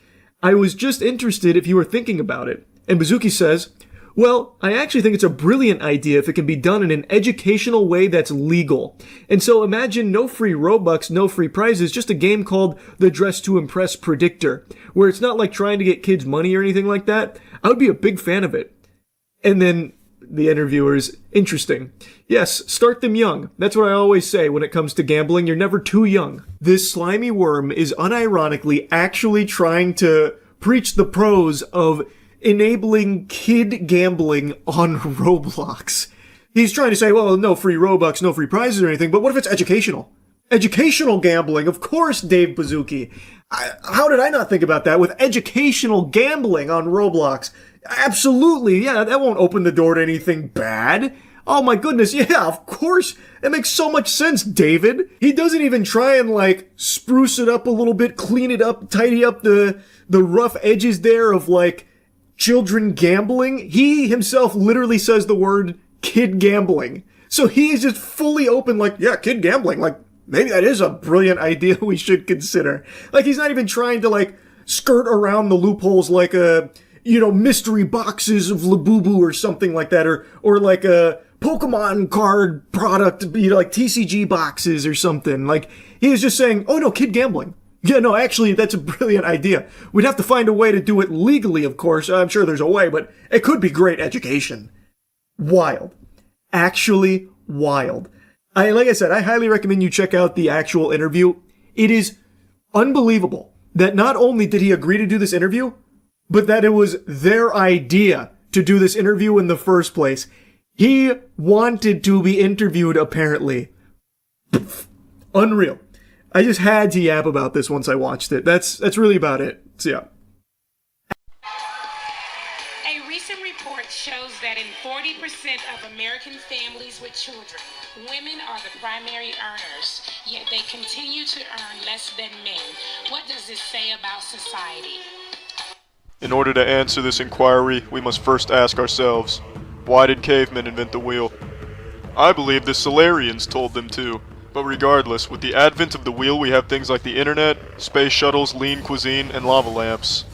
I was just interested if you were thinking about it. And Bazooki says, well, I actually think it's a brilliant idea if it can be done in an educational way that's legal. And so imagine no free Robux, no free prizes, just a game called the Dress to Impress Predictor, where it's not like trying to get kids money or anything like that. I would be a big fan of it. And then the interviewers, interesting. Yes, start them young. That's what I always say when it comes to gambling. You're never too young. This slimy worm is unironically actually trying to preach the pros of enabling kid gambling on Roblox. He's trying to say, well, no free Robux, no free prizes or anything, but what if it's educational? Educational gambling, of course, Dave Bazooki. How did I not think about that with educational gambling on Roblox? Absolutely, yeah, that won't open the door to anything bad. Oh my goodness, yeah, of course. It makes so much sense, David. He doesn't even try and, like, spruce it up a little bit, clean it up, tidy up the rough edges there of, like, children gambling. He himself literally says the word kid gambling. So he is just fully open, like, yeah, kid gambling. Like, maybe that is a brilliant idea we should consider. Like, he's not even trying to, like, skirt around the loopholes like mystery boxes of Labubu or something like that, or like a Pokemon card product, like TCG boxes or something. Like, he is just saying, oh no, kid gambling. Yeah, no, actually, that's a brilliant idea. We'd have to find a way to do it legally, of course. I'm sure there's a way, but it could be great education. Wild. Actually wild. Like I said, I highly recommend you check out the actual interview. It is unbelievable that not only did he agree to do this interview, but that it was their idea to do this interview in the first place. He wanted to be interviewed, apparently. Unreal. I just had to yap about this once I watched it. That's really about it. So yeah. A recent report shows that in 40% of American families with children, women are the primary earners, yet they continue to earn less than men. What does this say about society? In order to answer this inquiry, we must first ask ourselves, why did cavemen invent the wheel? I believe the Solarians told them to. But regardless, with the advent of the wheel, we have things like the internet, space shuttles, lean cuisine, and lava lamps.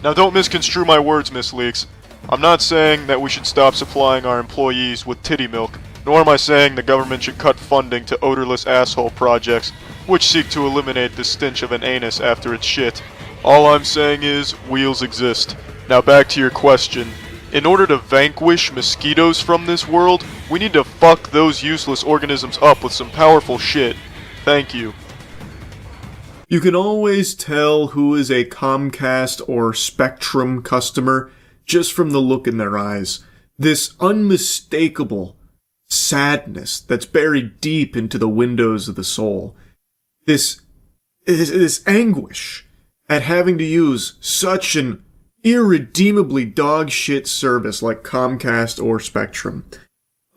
Now don't misconstrue my words, Miss Leaks. I'm not saying that we should stop supplying our employees with titty milk, nor am I saying the government should cut funding to odorless asshole projects, which seek to eliminate the stench of an anus after it's shit. All I'm saying is, wheels exist. Now back to your question. In order to vanquish mosquitoes from this world, we need to fuck those useless organisms up with some powerful shit. Thank you. You can always tell who is a Comcast or Spectrum customer just from the look in their eyes. This unmistakable sadness that's buried deep into the windows of the soul. This anguish at having to use such an irredeemably dog shit service like Comcast or Spectrum.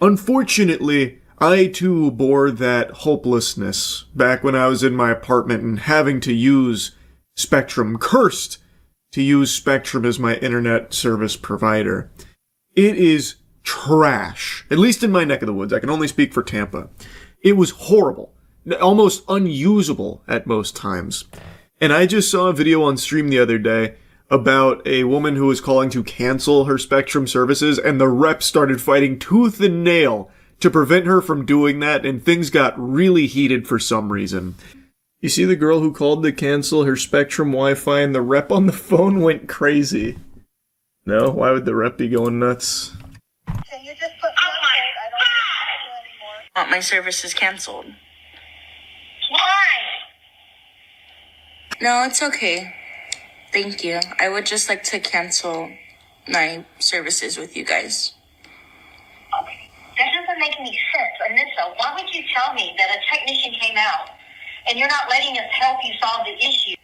Unfortunately, I too bore that hopelessness back when I was in my apartment and having to use Spectrum, cursed to use Spectrum as my internet service provider. It is trash, at least in my neck of the woods. I can only speak for Tampa. It was horrible, almost unusable at most times. And I just saw a video on stream the other day about a woman who was calling to cancel her Spectrum services, and the rep started fighting tooth and nail to prevent her from doing that, and things got really heated for some reason. You see the girl who called to cancel her Spectrum Wi-Fi, and the rep on the phone went crazy. No? Why would the rep be going nuts? Can you just put me on hold? I don't want my services canceled. Why? No, it's okay. Thank you. I would just like to cancel my services with you guys. Okay. That doesn't make any sense. Anissa, why would you tell me that a technician came out and you're not letting us help you solve the issue?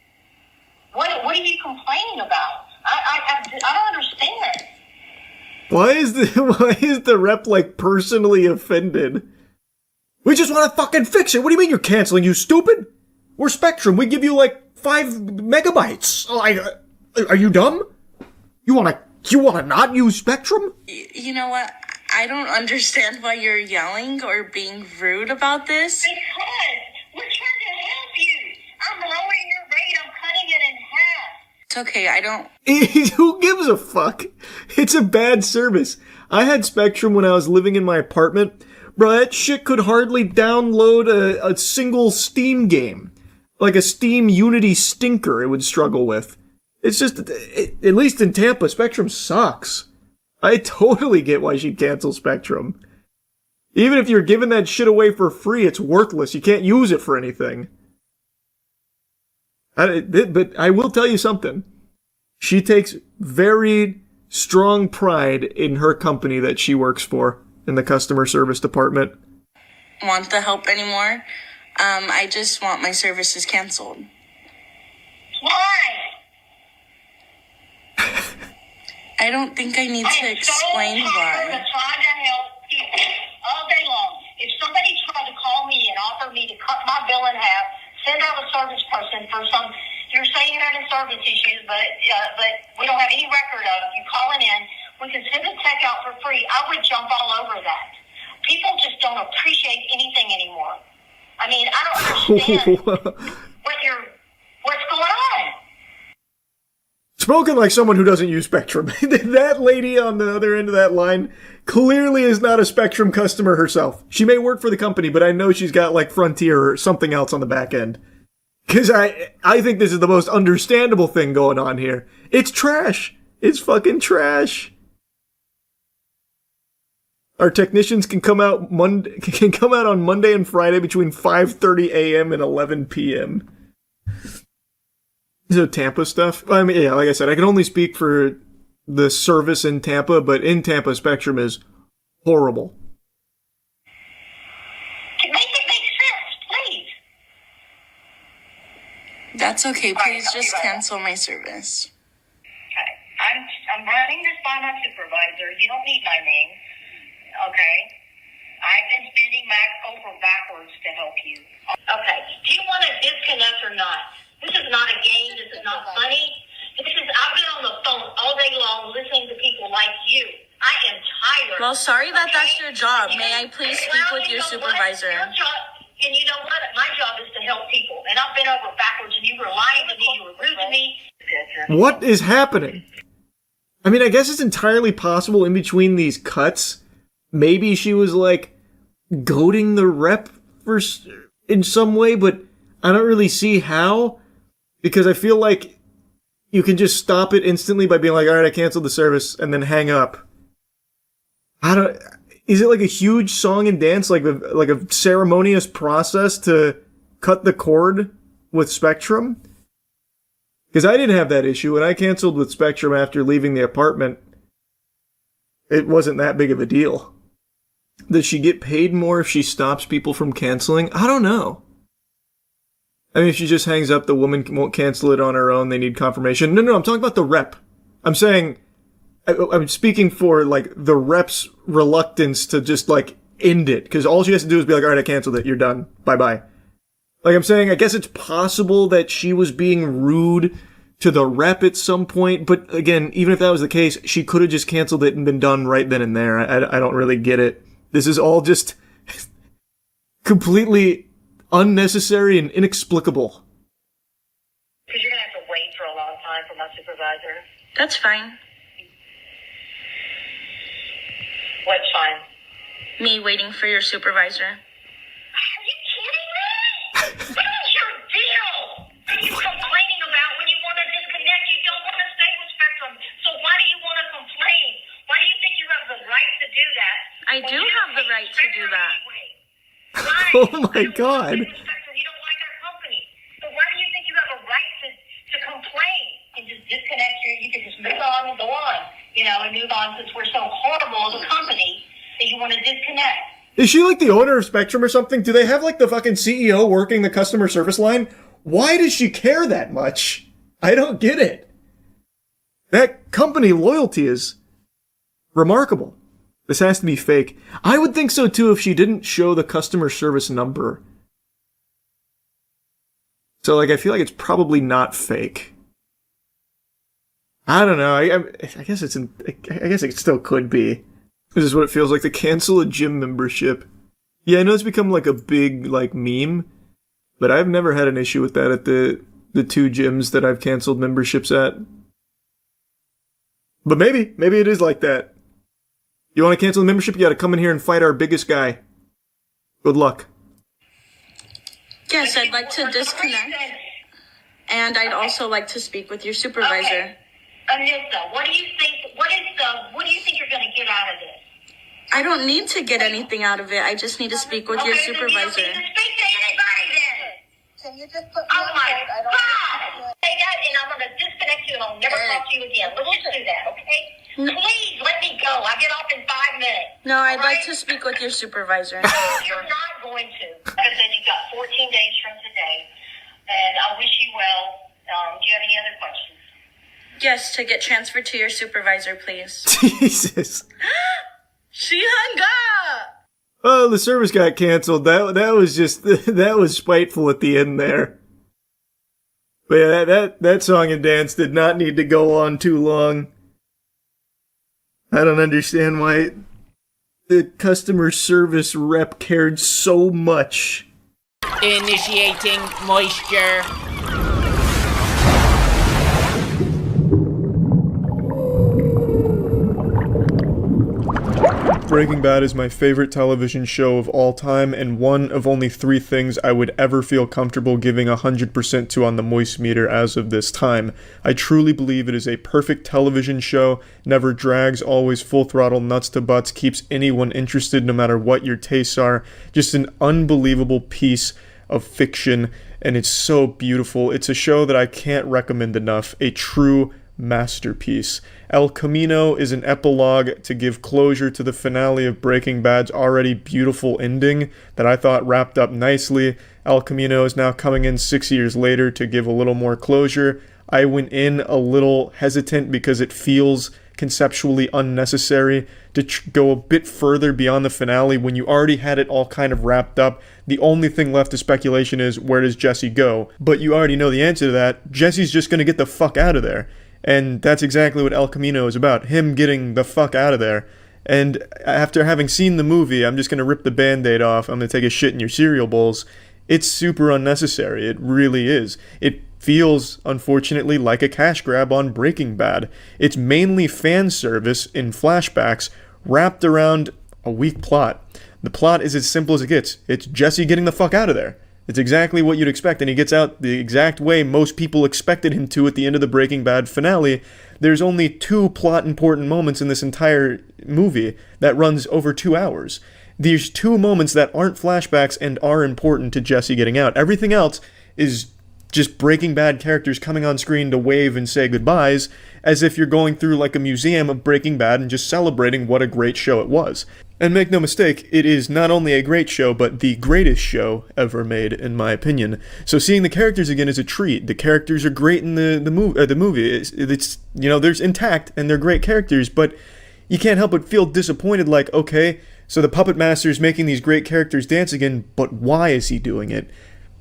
What are you complaining about? I don't understand. Why is the rep, like, personally offended? We just want to fucking fix it. What do you mean you're canceling, you stupid? We're Spectrum. We give you, like, 5 megabytes. Like, are you dumb? You wanna not use Spectrum? You know what? I don't understand why you're yelling or being rude about this. Because we're trying to help you. I'm lowering your rate. I'm cutting it in It's okay, I don't... Who gives a fuck? It's a bad service. I had Spectrum when I was living in my apartment. Bro, that shit could hardly download a single Steam game. Like a Steam Unity stinker it would struggle with. It's just, at least in Tampa, Spectrum sucks. I totally get why she'd cancel Spectrum. Even if you're giving that shit away for free, it's worthless. You can't use it for anything. But I will tell you something. She takes very strong pride in her company that she works for, in the customer service department. Want the help anymore. I just want my services canceled. Why? I don't think I need to explain why. I'm trying to help people all day long. If somebody tried to call me and offer me to cut my bill in half, send out a service person for some, you're saying you're having service issues, but we don't have any record of you calling in. We can send a tech out for free. I would jump all over that. People just don't appreciate anything anymore. I mean, I don't understand what's going on. Spoken like someone who doesn't use Spectrum. That lady on the other end of that line clearly is not a Spectrum customer herself. She may work for the company, but I know she's got like Frontier or something else on the back end. Because I think this is the most understandable thing going on here. It's trash. It's fucking trash. Our technicians can come out on Monday and Friday between 5:30 a.m. and 11 p.m. So Tampa stuff. I mean, yeah, like I said, I can only speak for the service in Tampa, but in Tampa, Spectrum is horrible. Make it make sense, please. That's okay. Please just cancel my service. Okay. I'm running this by my supervisor. You don't need my name. Okay. I've been spending over backwards to help you. Okay. Do you want to disconnect or not? This is not a game. This is not funny. I've been on the phone all day long listening to people like you. I am tired. Well, sorry that's your job. May I please speak with your supervisor? Your job, and you know what? My job is to help people. And I've been over backwards, and you were lying to me. You were rude to me. What is happening? I mean, I guess it's entirely possible in between these cuts. Maybe she was like goading the rep in some way, but I don't really see how. Because I feel like you can just stop it instantly by being like, all right, I canceled the service, and then hang up. Is it like a huge song and dance, like a ceremonious process to cut the cord with Spectrum? Because I didn't have that issue. When I canceled with Spectrum after leaving the apartment, it wasn't that big of a deal. Does she get paid more if she stops people from canceling? I don't know. I mean, if she just hangs up, the woman won't cancel it on her own. They need confirmation. No, I'm talking about the rep. I'm speaking for, like, the rep's reluctance to just, like, end it. Because all she has to do is be like, all right, I canceled it. You're done. Bye-bye. Like I'm saying, I guess it's possible that she was being rude to the rep at some point. But, again, even if that was the case, she could have just canceled it and been done right then and there. I don't really get it. This is all just completely unnecessary and inexplicable. Because you're going to have to wait for a long time for my supervisor. That's fine. What's fine? Me waiting for your supervisor. Are you kidding me? What is your deal? What are you complaining about when you want to disconnect? You don't want to stay with Spectrum. So why do you want to complain? Why do you think you have the right to do that? I do have the right to do that. Oh my god. You don't like our company. So why do you think you have a right to complain? And just disconnect you can just move on and go on, and move on since we're so horrible as a company that you want to disconnect. Is she like the owner of Spectrum or something? Do they have like the fucking CEO working the customer service line? Why does she care that much? I don't get it. That company loyalty is remarkable. This has to be fake. I would think so too if she didn't show the customer service number. So I feel like it's probably not fake. I don't know. I guess I guess it still could be. This is what it feels like to cancel a gym membership. Yeah, I know it's become like a big meme, but I've never had an issue with that at the the 2 gyms that I've canceled memberships at. But maybe it is like that. You want to cancel the membership? You got to come in here and fight our biggest guy. Good luck. Yes, I'd like to disconnect. And I'd also like to speak with your supervisor. Okay. Anissa, what do you think you're going to get out of this? I don't need to get anything out of it. I just need to speak with your supervisor. Then you don't need to speak to anybody then. Can you just put me on hold? I don't want to say that, and I'm going to disconnect you and I'll never talk to you again. Let's just do that, okay? Please let me go. I'll get off in 5 minutes. No, I'd like to speak with your supervisor. You're not going to. Like I said, you've got 14 days from today, and I wish you well. Do you have any other questions? Yes, to get transferred to your supervisor, please. Jesus. She hung up! Oh, the service got canceled. That was just, that was spiteful at the end there. But yeah, that song and dance did not need to go on too long. I don't understand why the customer service rep cared so much. Initiating moisture. Breaking Bad is my favorite television show of all time, and one of only 3 things I would ever feel comfortable giving 100% to on the moist meter as of this time. I truly believe it is a perfect television show, never drags, always full throttle, nuts to butts, keeps anyone interested no matter what your tastes are. Just an unbelievable piece of fiction, and it's so beautiful. It's a show that I can't recommend enough. A true masterpiece. El Camino is an epilogue to give closure to the finale of Breaking Bad's already beautiful ending that I thought wrapped up nicely. El Camino is now coming in 6 years later to give a little more closure. I went in a little hesitant because it feels conceptually unnecessary to go a bit further beyond the finale when you already had it all kind of wrapped up. The only thing left to speculation is, where does Jesse go? But you already know the answer to that. Jesse's just going to get the fuck out of there. And that's exactly what El Camino is about, him getting the fuck out of there. And after having seen the movie, I'm just going to rip the Band-Aid off, I'm going to take a shit in your cereal bowls. It's super unnecessary, it really is. It feels, unfortunately, like a cash grab on Breaking Bad. It's mainly fan service in flashbacks wrapped around a weak plot. The plot is as simple as it gets. It's Jesse getting the fuck out of there. It's exactly what you'd expect, and he gets out the exact way most people expected him to at the end of the Breaking Bad finale. There's only 2 plot-important moments in this entire movie that runs over 2 hours. There's 2 moments that aren't flashbacks and are important to Jesse getting out. Everything else is just Breaking Bad characters coming on screen to wave and say goodbyes, as if you're going through like a museum of Breaking Bad and just celebrating what a great show it was. And make no mistake, it is not only a great show, but the greatest show ever made, in my opinion. So seeing the characters again is a treat. The characters are great in the movie. It's you know, there's intact and they're great characters, but you can't help but feel disappointed. Like, okay, so the puppet master is making these great characters dance again, but why is he doing it?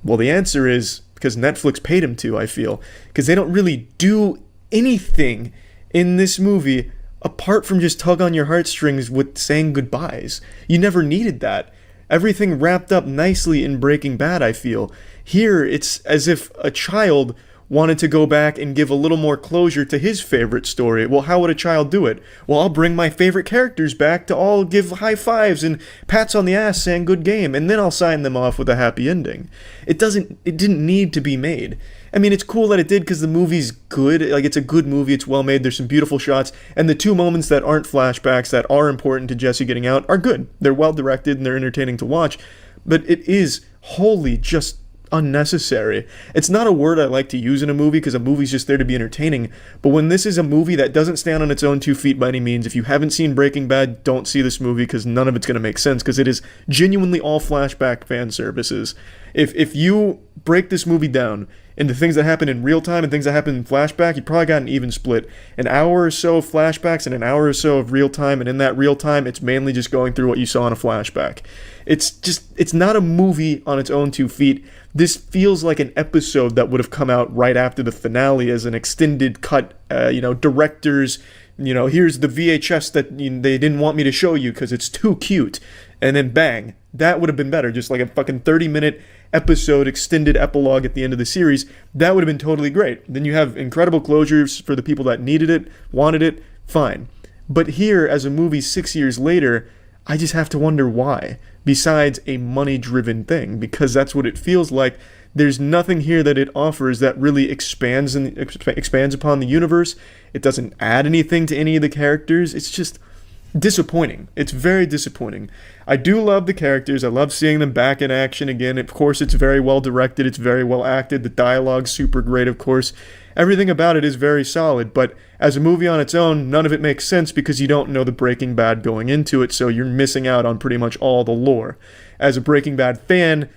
Well, the answer is because Netflix paid him to, I feel. Because they don't really do anything in this movie apart from just tug on your heartstrings with saying goodbyes. You never needed that. Everything wrapped up nicely in Breaking Bad, I feel. Here, it's as if a child wanted to go back and give a little more closure to his favorite story. Well, how would a child do it? Well, I'll bring my favorite characters back to all give high fives and pats on the ass saying good game, and then I'll sign them off with a happy ending. It didn't need to be made. I mean, it's cool that it did because the movie's good. Like, it's a good movie. It's well made. There's some beautiful shots. And the 2 moments that aren't flashbacks that are important to Jesse getting out are good. They're well directed and they're entertaining to watch. But it is wholly just unnecessary. It's not a word I like to use in a movie because a movie's just there to be entertaining. But when this is a movie that doesn't stand on its own 2 feet by any means, if you haven't seen Breaking Bad, don't see this movie because none of it's going to make sense because it is genuinely all flashback fan services. If you break this movie down into things that happen in real time and things that happen in flashback, you probably got an even split. An hour or so of flashbacks and an hour or so of real time, and in that real time, it's mainly just going through what you saw in a flashback. It's not a movie on its own 2 feet. This feels like an episode that would have come out right after the finale as an extended cut, directors, here's the VHS that they didn't want me to show you because it's too cute. And then bang, that would have been better. Just like a fucking 30-minute episode extended epilogue at the end of the series, that would have been totally great. Then you have incredible closures for the people that needed it, wanted it, fine. But here, as a movie 6 years later, I just have to wonder why, besides a money-driven thing, because that's what it feels like. There's nothing here that it offers that really expands upon the universe. It doesn't add anything to any of the characters. It's just disappointing. It's very disappointing. I do love the characters. I love seeing them back in action again. Of course, it's very well directed. It's very well acted. The dialogue's super great, of course. Everything about it is very solid, but as a movie on its own, none of it makes sense because you don't know the Breaking Bad going into it, so you're missing out on pretty much all the lore. As a Breaking Bad fan,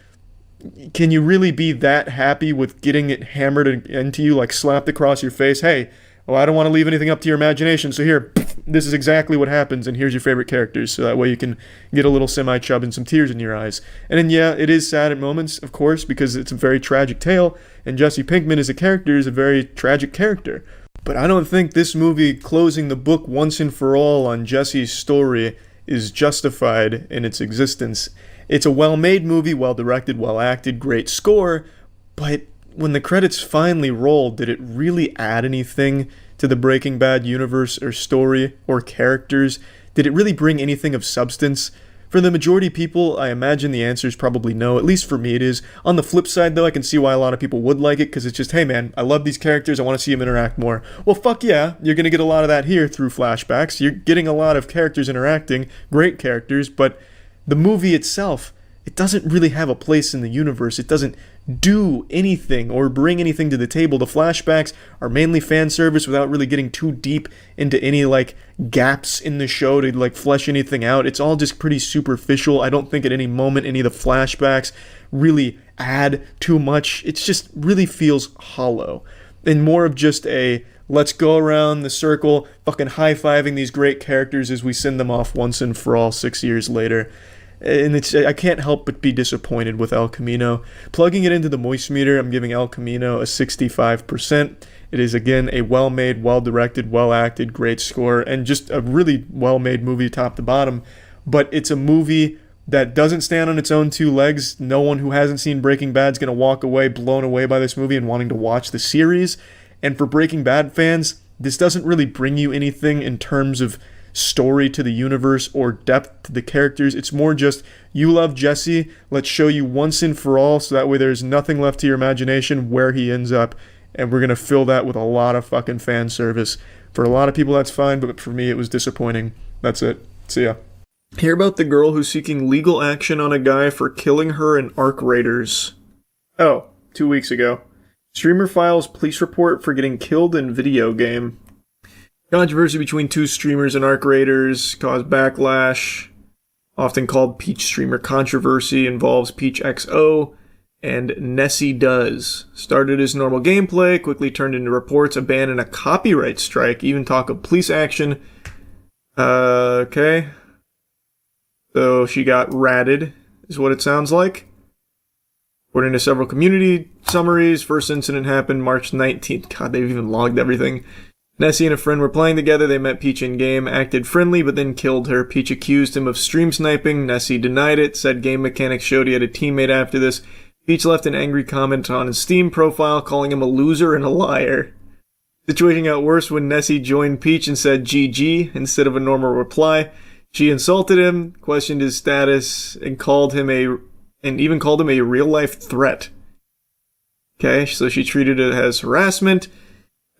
can you really be that happy with getting it hammered into you, like slapped across your face? Hey, well, I don't want to leave anything up to your imagination, so here, this is exactly what happens, and here's your favorite characters, so that way you can get a little semi-chub and some tears in your eyes. And then, yeah, it is sad at moments, of course, because it's a very tragic tale, and Jesse Pinkman as a character is a very tragic character. But I don't think this movie closing the book once and for all on Jesse's story is justified in its existence. It's a well-made movie, well-directed, well-acted, great score, but when the credits finally rolled, did it really add anything to the Breaking Bad universe or story or characters? Did it really bring anything of substance? For the majority of people, I imagine the answer is probably no. At least for me it is. On the flip side, though, I can see why a lot of people would like it, because it's just, hey man, I love these characters, I want to see them interact more. Well, fuck yeah, you're going to get a lot of that here through flashbacks. You're getting a lot of characters interacting, great characters, but the movie itself, it doesn't really have a place in the universe. It doesn't do anything or bring anything to the table. The flashbacks are mainly fan service without really getting too deep into any like gaps in the show to like flesh anything out. It's all just pretty superficial. I don't think at any moment any of the flashbacks really add too much. It just really feels hollow and more of just a let's go around the circle fucking high-fiving these great characters as we send them off once and for all 6 years later. And I can't help but be disappointed with El Camino. Plugging it into the moist meter, I'm giving El Camino a 65%. It is, again, a well-made, well-directed, well-acted, great score, and just a really well-made movie top to bottom. But it's a movie that doesn't stand on its own two legs. No one who hasn't seen Breaking Bad is going to walk away blown away by this movie and wanting to watch the series. And for Breaking Bad fans, this doesn't really bring you anything in terms of story to the universe or depth to the characters. It's more just, you love Jesse, let's show you once and for all so that way there's nothing left to your imagination where he ends up, and we're going to fill that with a lot of fucking fan service. For a lot of people that's fine, but for me it was disappointing. That's it. See ya. Hear about the girl who's seeking legal action on a guy for killing her in Arc Raiders. Oh, 2 weeks ago. Streamer files police report for getting killed in video game. Controversy between two streamers and Arc Raiders caused backlash. Often called Peach Streamer controversy, involves Peach0 and Nessie Does. Started as normal gameplay, quickly turned into reports, a ban and a copyright strike, even talk of police action. Okay. So she got ratted, is what it sounds like. According to several community summaries, first incident happened March 19th. God, they've even logged everything. Nessie and a friend were playing together. They met Peach in-game, acted friendly, but then killed her. Peach accused him of stream sniping. Nessie denied it, said game mechanics showed he had a teammate after this. Peach left an angry comment on his Steam profile, calling him a loser and a liar. Situation got worse when Nessie joined Peach and said GG instead of a normal reply. She insulted him, questioned his status, and even called him a real-life threat. Okay, so she treated it as harassment.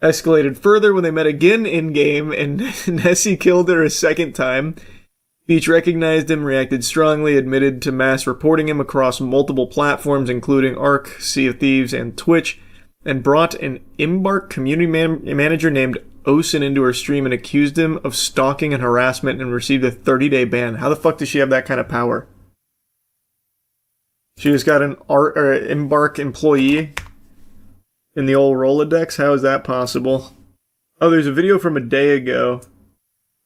Escalated further when they met again in-game, and Nessie killed her a second time. Peach recognized him, reacted strongly, admitted to mass reporting him across multiple platforms, including Arc, Sea of Thieves, and Twitch, and brought an Embark community manager named Osen into her stream and accused him of stalking and harassment and received a 30-day ban. How the fuck does she have that kind of power? She just got an Embark employee in the old Rolodex? How is that possible? Oh, there's a video from a day ago.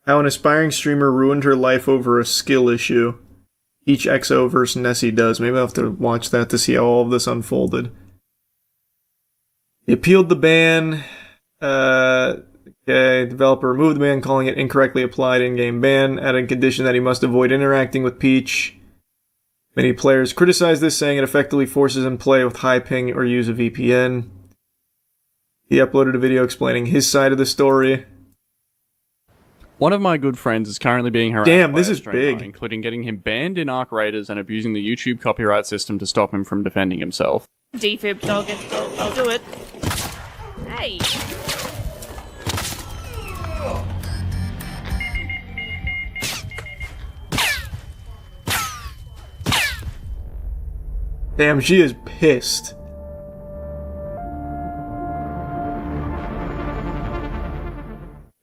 How an aspiring streamer ruined her life over a skill issue. Each XO versus Nessie Does. Maybe I'll have to watch that to see how all of this unfolded. He appealed the ban. Developer removed the ban, calling it incorrectly applied in-game ban, adding condition that he must avoid interacting with Peach. Many players criticize this, saying it effectively forces them to play with high ping or use a VPN. He uploaded a video explaining his side of the story. One of my good friends is currently being harassed by a streamer, including getting him banned in Arc Raiders and abusing the YouTube copyright system to stop him from defending himself. Defib target. I'll do it. Hey. Damn, she is pissed.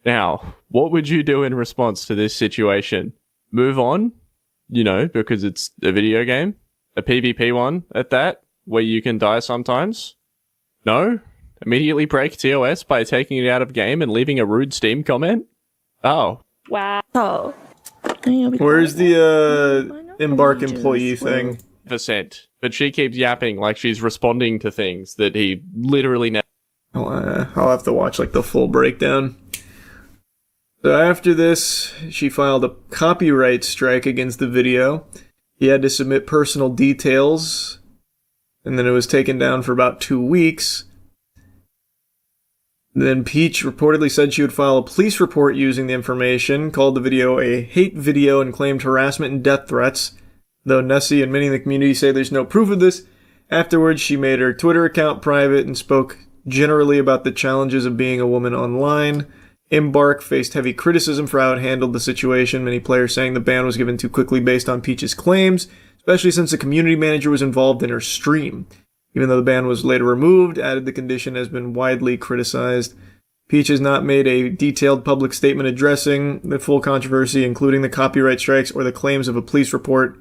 Now, what would you do in response to this situation? Move on? You know, because it's a video game? A PvP one at that? Where you can die sometimes? No? Immediately break TOS by taking it out of game and leaving a rude Steam comment? Oh. Wow. Where's the Embark employee thing? %. But she keeps yapping like she's responding to things that he literally never... I'll have to watch like the full breakdown. So after this, she filed a copyright strike against the video. He had to submit personal details, and then it was taken down for about 2 weeks. Then Peach reportedly said she would file a police report using the information, called the video a hate video, and claimed harassment and death threats. Though Nessie and many in the community say there's no proof of this, afterwards she made her Twitter account private and spoke generally about the challenges of being a woman online. Embark faced heavy criticism for how it handled the situation, many players saying the ban was given too quickly based on Peach's claims, especially since the community manager was involved in her stream. Even though the ban was later removed, added the condition has been widely criticized. Peach has not made a detailed public statement addressing the full controversy, including the copyright strikes or the claims of a police report.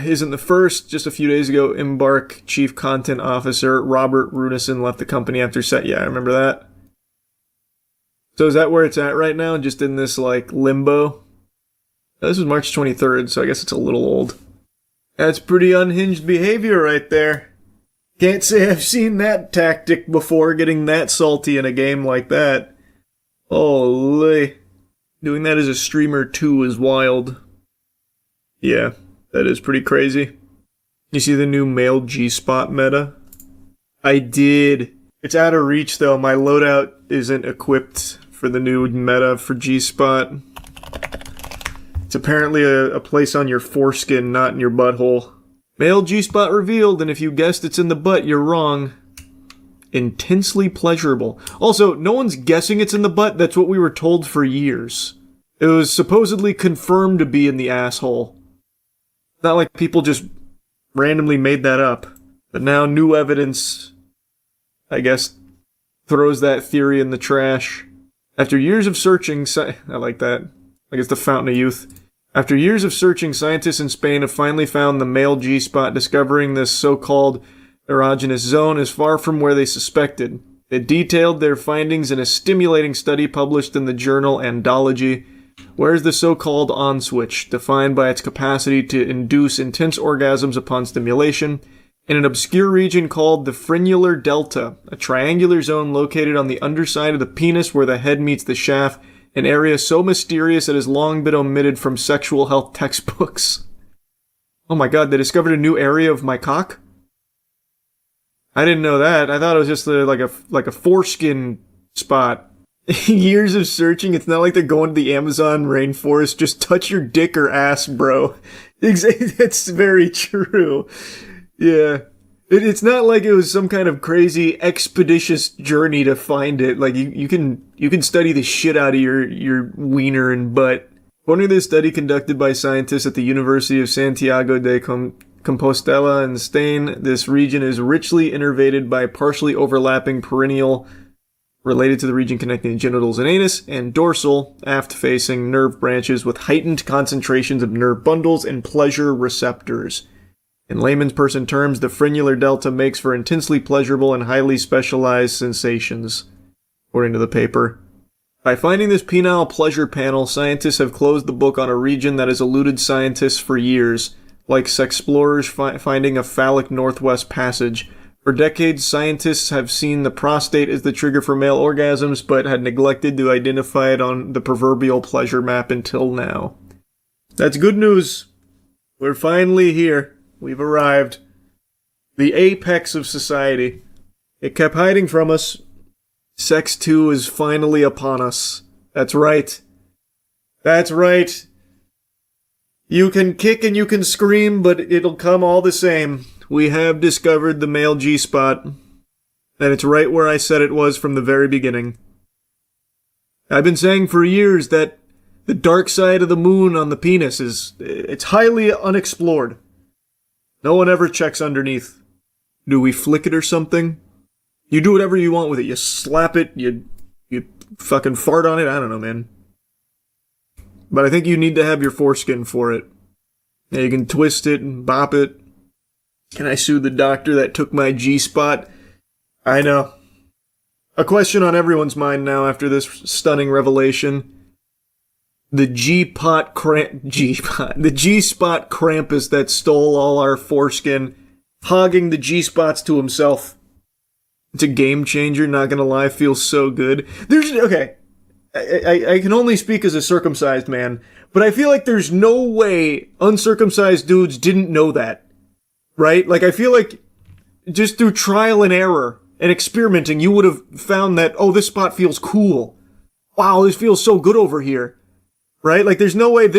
Isn't the first. Just a few days ago, Embark Chief Content Officer Robert Runison left the company after set. Yeah, I remember that. So is that where it's at right now? Just in this, like, limbo? This was March 23rd, so I guess it's a little old. That's pretty unhinged behavior right there. Can't say I've seen that tactic before, getting that salty in a game like that. Holy. Doing that as a streamer, too, is wild. Yeah, that is pretty crazy. You see the new male G-spot meta? I did. It's out of reach, though. My loadout isn't equipped for the new meta for G-spot. It's apparently a place on your foreskin, not in your butthole. Male G-spot revealed, and if you guessed it's in the butt, you're wrong. Intensely pleasurable. Also, no one's guessing it's in the butt. That's what we were told for years. It was supposedly confirmed to be in the asshole. Not like people just randomly made that up. But now new evidence, I guess, throws that theory in the trash. After years of searching, I like that. I guess the fountain of youth. After years of searching, scientists in Spain have finally found the male G-spot, discovering this so-called erogenous zone is far from where they suspected. They detailed their findings in a stimulating study published in the journal Andology. Where's the so-called on-switch, defined by its capacity to induce intense orgasms upon stimulation, in an obscure region called the frenular delta, a triangular zone located on the underside of the penis where the head meets the shaft, an area so mysterious it has long been omitted from sexual health textbooks. Oh my god, they discovered a new area of my cock? I didn't know that. I thought it was just like a foreskin spot. Years of searching, it's not like they're going to the Amazon rainforest. Just touch your dick or ass, bro. That's very true. Yeah. It's not like it was some kind of crazy expeditious journey to find it. Like, you can study the shit out of your wiener and butt. According to this study conducted by scientists at the University of Santiago de Compostela in Spain, this region is richly innervated by partially overlapping perennial related to the region connecting genitals and anus, and dorsal, aft-facing nerve branches with heightened concentrations of nerve bundles and pleasure receptors. In layman's person terms, the frenular delta makes for intensely pleasurable and highly specialized sensations, according to the paper. By finding this penile pleasure panel, scientists have closed the book on a region that has eluded scientists for years, like sexplorers finding a phallic northwest passage. For decades, scientists have seen the prostate as the trigger for male orgasms, but had neglected to identify it on the proverbial pleasure map until now. That's good news. We're finally here. We've arrived. The apex of society. It kept hiding from us. Sex 2 is finally upon us. That's right. That's right. You can kick and you can scream, but it'll come all the same. We have discovered the male G-spot. And it's right where I said it was from the very beginning. I've been saying for years that the dark side of the moon on the penis it's highly unexplored. No one ever checks underneath. Do we flick it or something? You do whatever you want with it. You slap it, you fucking fart on it. I don't know, man. But I think you need to have your foreskin for it. Yeah, you can twist it and bop it. Can I sue the doctor that took my G-spot? I know. A question on everyone's mind now after this stunning revelation. The G-spot Krampus that stole all our foreskin, hogging the G-spots to himself. It's a game changer, not gonna lie, feels so good. Okay, I can only speak as a circumcised man, but I feel like there's no way uncircumcised dudes didn't know that. Right? Like, I feel like just through trial and error and experimenting, you would have found that, oh, this spot feels cool. Wow, this feels so good over here. Right? Like, there's no way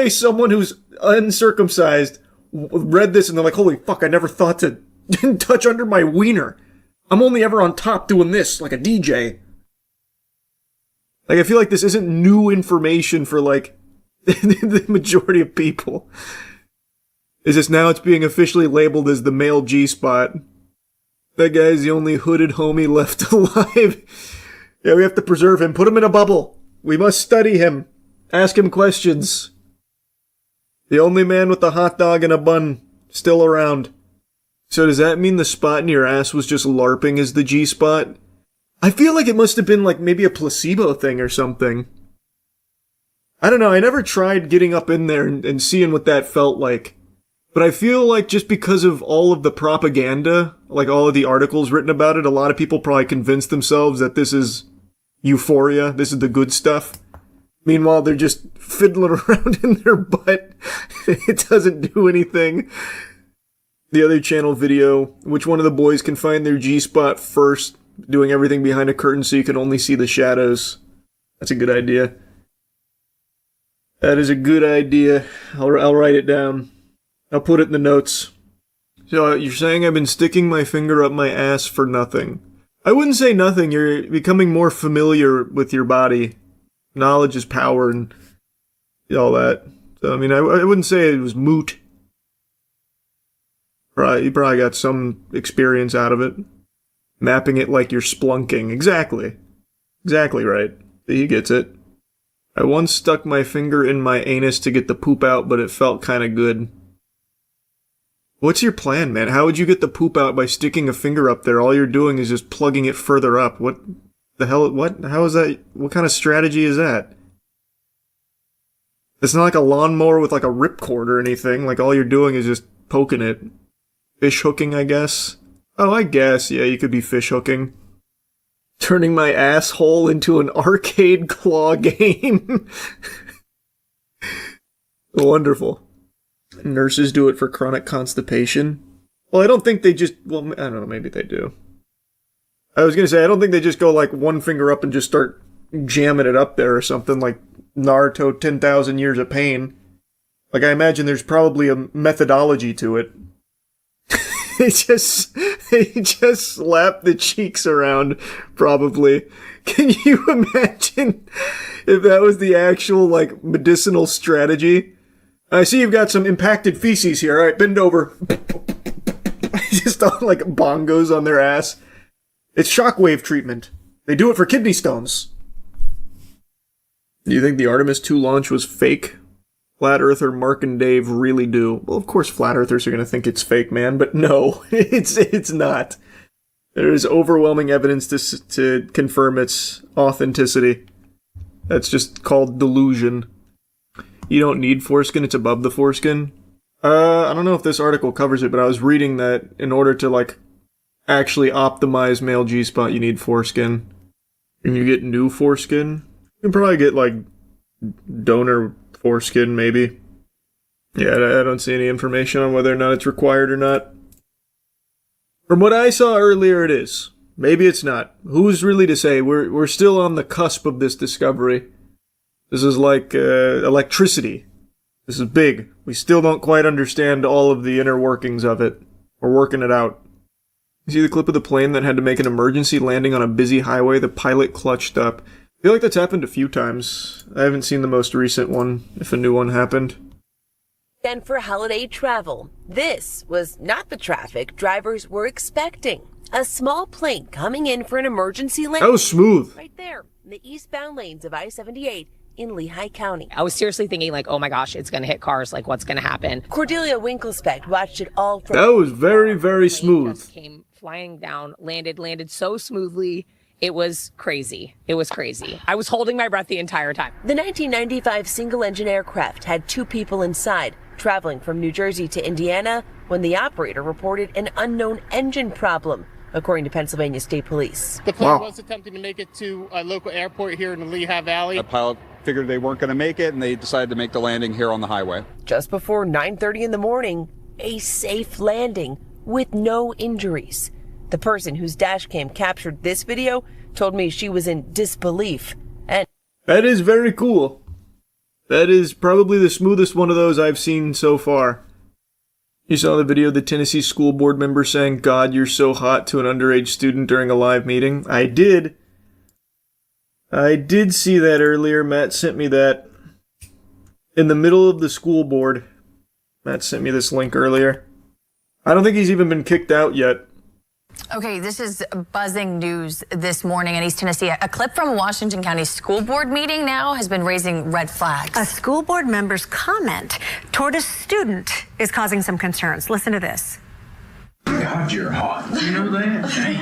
someone who's uncircumcised read this and they're like, holy fuck, I never thought to touch under my wiener. I'm only ever on top doing this, like a DJ. Like, I feel like this isn't new information for, like, the majority of people. It's just now it's being officially labeled as the male G-spot. That guy's the only hooded homie left alive. Yeah, we have to preserve him. Put him in a bubble. We must study him. Ask him questions. The only man with a hot dog and a bun still around. So does that mean the spot in your ass was just LARPing as the G-spot? I feel like it must have been like maybe a placebo thing or something. I don't know, I never tried getting up in there and seeing what that felt like. But I feel like just because of all of the propaganda, like all of the articles written about it, a lot of people probably convinced themselves that this is euphoria, this is the good stuff. Meanwhile, they're just fiddling around in their butt. It doesn't do anything. The other channel video, which one of the boys can find their G-spot first, doing everything behind a curtain so you can only see the shadows. That's a good idea. That is a good idea. I'll write it down. I'll put it in the notes. So you're saying I've been sticking my finger up my ass for nothing. I wouldn't say nothing. You're becoming more familiar with your body. Knowledge is power and all that. So, I mean, I wouldn't say it was moot. You probably got some experience out of it. Mapping it like you're splunking. Exactly. Exactly right. He gets it. I once stuck my finger in my anus to get the poop out, but it felt kinda good. What's your plan, man? How would you get the poop out by sticking a finger up there? All you're doing is just plugging it further up. What the hell? What? How is that? What kind of strategy is that? It's not like a lawnmower with like a ripcord or anything. Like all you're doing is just poking it. Fish hooking, I guess. Oh, I guess. Yeah, you could be fish hooking. Turning my asshole into an arcade claw game. Wonderful. Nurses do it for chronic constipation. Well, I don't think they just... Well, I don't know, maybe they do. I was gonna say, I don't think they just go like one finger up and just start jamming it up there or something like Naruto 10,000 Years of Pain. Like, I imagine there's probably a methodology to it. They just slap the cheeks around, probably. Can you imagine if that was the actual, like, medicinal strategy? I see you've got some impacted feces here. All right, bend over. Just on, like, bongos on their ass. It's shockwave treatment. They do it for kidney stones. Do you think the Artemis 2 launch was fake? Flat Earther Mark and Dave really do. Well, of course Flat Earthers are going to think it's fake, man, but no, it's not. There is overwhelming evidence to confirm its authenticity. That's just called delusion. You don't need foreskin, it's above the foreskin. I don't know if this article covers it, but I was reading that in order to, like, actually optimize male G-spot, you need foreskin. And you get new foreskin, you can probably get, like, donor foreskin, maybe. Yeah, I don't see any information on whether or not it's required or not. From what I saw earlier, it is. Maybe it's not. Who's really to say? We're still on the cusp of this discovery. This is like electricity. This is big. We still don't quite understand all of the inner workings of it. We're working it out. You see the clip of the plane that had to make an emergency landing on a busy highway? The pilot clutched up. I feel like that's happened a few times. I haven't seen the most recent one, if a new one happened. And for holiday travel, this was not the traffic drivers were expecting. A small plane coming in for an emergency landing. That was smooth. Right there in the eastbound lanes of I-78 in Lehigh County. I was seriously thinking, like, oh my gosh, it's going to hit cars. Like, what's going to happen? Cordelia Winkelspecht watched it all from... That was very, very smooth. Just came flying down, landed so smoothly. It was crazy. It was crazy. I was holding my breath the entire time. The 1995 single-engine aircraft had 2 people inside, traveling from New Jersey to Indiana when the operator reported an unknown engine problem, according to Pennsylvania State Police. The plane was attempting to make it to a local airport here in the Lehigh Valley. The pilot figured they weren't going to make it, and they decided to make the landing here on the highway. Just before 9:30 in the morning, a safe landing with no injuries. The person whose dash cam captured this video told me she was in disbelief. And that is very cool. That is probably the smoothest one of those I've seen so far. You saw the video of the Tennessee school board member saying, "God, you're so hot," to an underage student during a live meeting? I did. I did see that earlier. Matt sent me that. In the middle of the school board. Matt sent me this link earlier. I don't think he's even been kicked out yet. Okay, this is buzzing news this morning in East Tennessee. A clip from a Washington County school board meeting now has been raising red flags. A school board member's comment toward a student is causing some concerns. Listen to this. God, you're hot. You know that? Hey,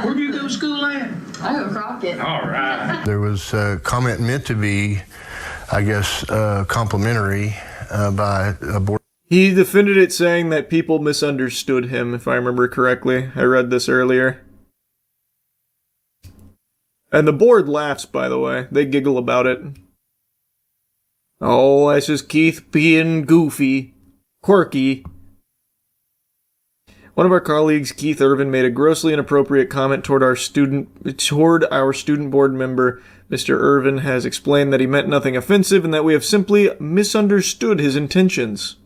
where'd you go to school at? I go Crockett. All right. There was a comment meant to be, I guess, complimentary by a board. He defended it, saying that people misunderstood him, if I remember correctly. I read this earlier. And the board laughs, by the way. They giggle about it. Oh, that's just Keith being goofy. Quirky. One of our colleagues, Keith Irvin, made a grossly inappropriate comment toward our student board member. Mr. Irvin has explained that he meant nothing offensive and that we have simply misunderstood his intentions.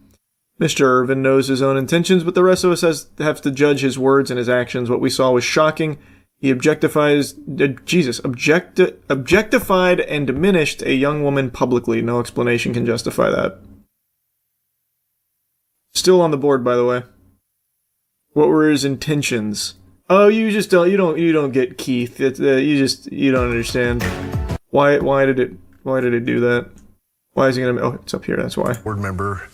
Mr. Irvin knows his own intentions, but the rest of us have to judge his words and his actions. What we saw was shocking. He objectified and diminished a young woman publicly. No explanation can justify that. Still on the board, by the way. What were his intentions? Oh, you don't get Keith. You don't understand. Why did it do that? Why is he gonna? Oh, it's up here. That's why. Board member.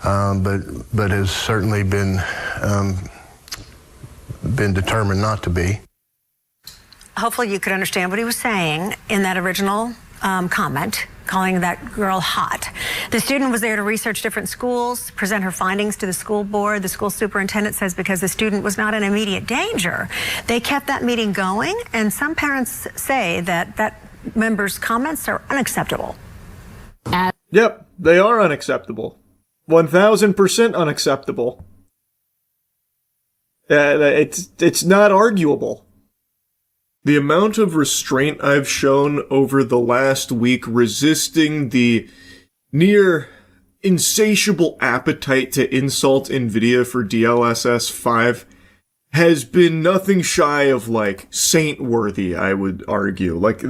But has certainly been determined not to be. Hopefully you could understand what he was saying in that original comment, calling that girl hot. The student was there to research different schools, present her findings to the school board. The school superintendent says because the student was not in immediate danger, they kept that meeting going, and some parents say that member's comments are unacceptable. Yep, they are unacceptable. 1000% unacceptable. It's not arguable. The amount of restraint I've shown over the last week resisting the near insatiable appetite to insult NVIDIA for DLSS 5 has been nothing shy of, like, saint-worthy, I would argue. Like,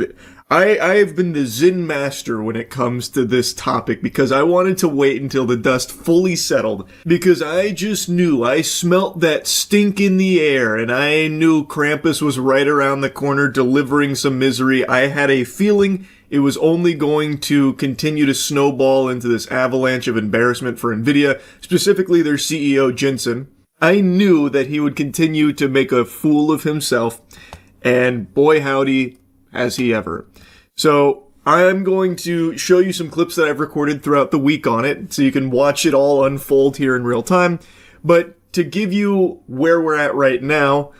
I have been the Zen master when it comes to this topic because I wanted to wait until the dust fully settled because I just knew, I smelt that stink in the air and I knew Krampus was right around the corner delivering some misery. I had a feeling it was only going to continue to snowball into this avalanche of embarrassment for NVIDIA, specifically their CEO Jensen. I knew that he would continue to make a fool of himself, and boy howdy, has he ever. So I'm going to show you some clips that I've recorded throughout the week on it, so you can watch it all unfold here in real time. But to give you where we're at right now,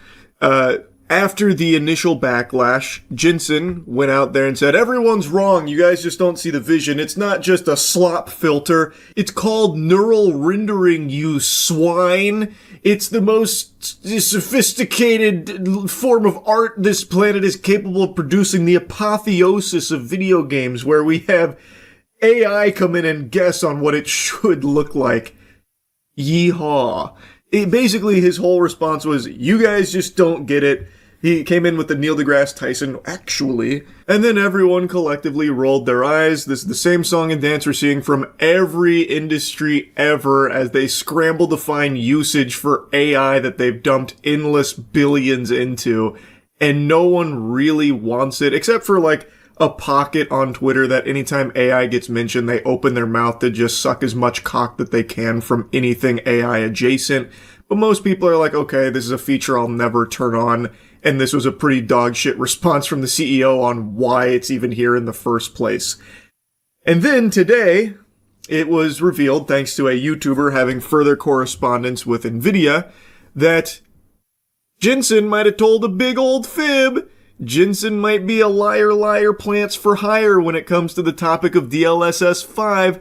after the initial backlash, Jensen went out there and said, everyone's wrong, you guys just don't see the vision. It's not just a slop filter. It's called neural rendering, you swine. It's the most sophisticated form of art this planet is capable of producing, the apotheosis of video games, where we have AI come in and guess on what it should look like. Yeehaw. Basically, his whole response was, you guys just don't get it. He came in with the Neil deGrasse Tyson, actually, and then everyone collectively rolled their eyes. This is the same song and dance we're seeing from every industry ever as they scramble to find usage for AI that they've dumped endless billions into, and no one really wants it, except for, like, a pocket on Twitter that anytime AI gets mentioned, they open their mouth to just suck as much cock that they can from anything AI adjacent. But most people are like, okay, this is a feature I'll never turn on. And this was a pretty dog shit response from the CEO on why it's even here in the first place. And then today, it was revealed, thanks to a YouTuber having further correspondence with NVIDIA, that Jensen might have told a big old fib. Jensen might be a liar plants for hire when it comes to the topic of DLSS 5.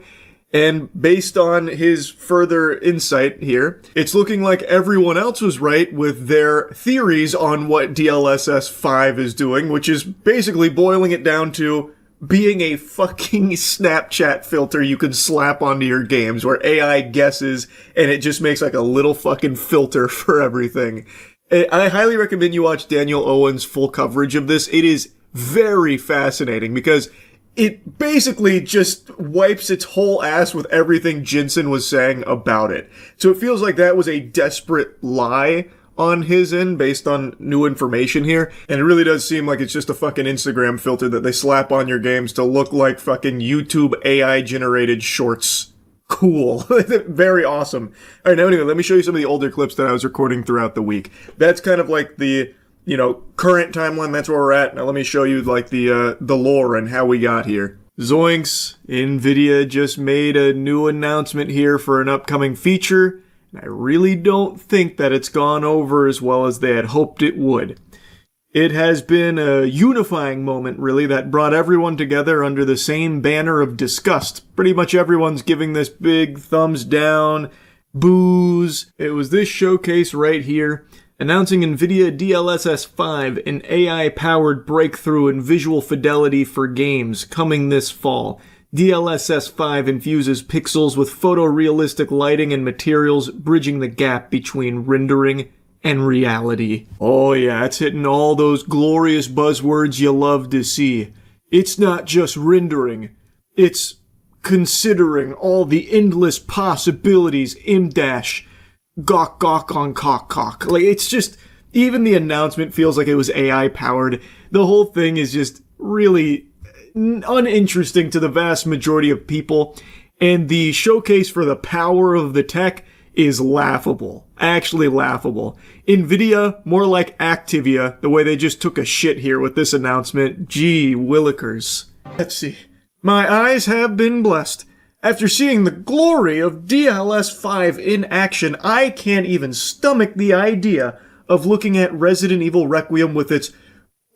And based on his further insight here, it's looking like everyone else was right with their theories on what DLSS 5 is doing, which is basically boiling it down to being a fucking Snapchat filter you can slap onto your games where AI guesses and it just makes like a little fucking filter for everything. I highly recommend you watch Daniel Owen's full coverage of this. It is very fascinating because it basically just wipes its whole ass with everything Jensen was saying about it. So it feels like that was a desperate lie on his end based on new information here. And it really does seem like it's just a fucking Instagram filter that they slap on your games to look like fucking YouTube AI generated shorts. Cool. Very awesome. All right, now anyway, let me show you some of the older clips that I was recording throughout the week. That's kind of like the, you know, current timeline. That's where we're at. Now let me show you like the lore and how we got here. Zoinks. NVIDIA just made a new announcement here for an upcoming feature. And I really don't think that it's gone over as well as they had hoped it would. It has been a unifying moment, really, that brought everyone together under the same banner of disgust. Pretty much everyone's giving this big thumbs down, boos. It was this showcase right here, announcing NVIDIA DLSS 5, an AI-powered breakthrough in visual fidelity for games, coming this fall. DLSS 5 infuses pixels with photorealistic lighting and materials, bridging the gap between rendering and reality. Oh yeah, it's hitting all those glorious buzzwords you love to see. It's not just rendering, it's considering all the endless possibilities, M-dash, gawk gawk on cock cock. Like, it's just, even the announcement feels like it was AI powered. The whole thing is just really uninteresting to the vast majority of people, and the showcase for the power of the tech is laughable. Actually laughable. NVIDIA, more like Activia, the way they just took a shit here with this announcement. Gee willikers. Let's see. My eyes have been blessed. After seeing the glory of DLSS 5 in action, I can't even stomach the idea of looking at Resident Evil Requiem with its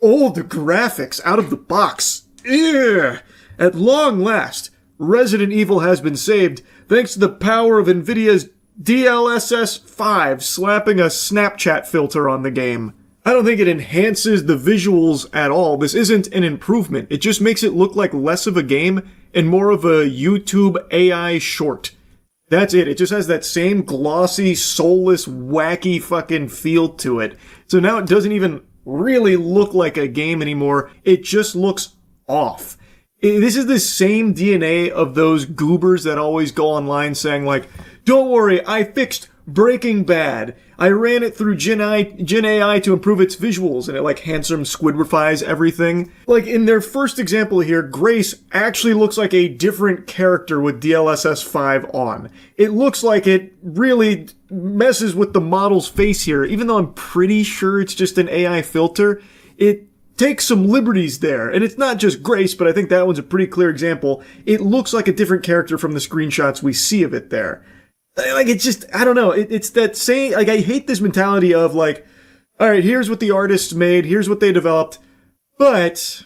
old graphics out of the box. Ugh. At long last, Resident Evil has been saved thanks to the power of NVIDIA's DLSS 5 slapping a Snapchat filter on the game. I don't think it enhances the visuals at all. This isn't an improvement. It just makes it look like less of a game and more of a YouTube AI short. That's it. It just has that same glossy, soulless, wacky fucking feel to it. So now it doesn't even really look like a game anymore. It just looks off. This is the same DNA of those goobers that always go online saying like, don't worry, I fixed Breaking Bad. I ran it through Gen AI to improve its visuals, and it like handsome squidrifies everything. Like in their first example here, Grace actually looks like a different character with DLSS 5 on. It looks like it really messes with the model's face here, even though I'm pretty sure it's just an AI filter. It takes some liberties there, and it's not just Grace, but I think that one's a pretty clear example. It looks like a different character from the screenshots we see of it there. Like, it's just, I don't know, it's that same, like, I hate this mentality of, like, alright, here's what the artists made, here's what they developed, but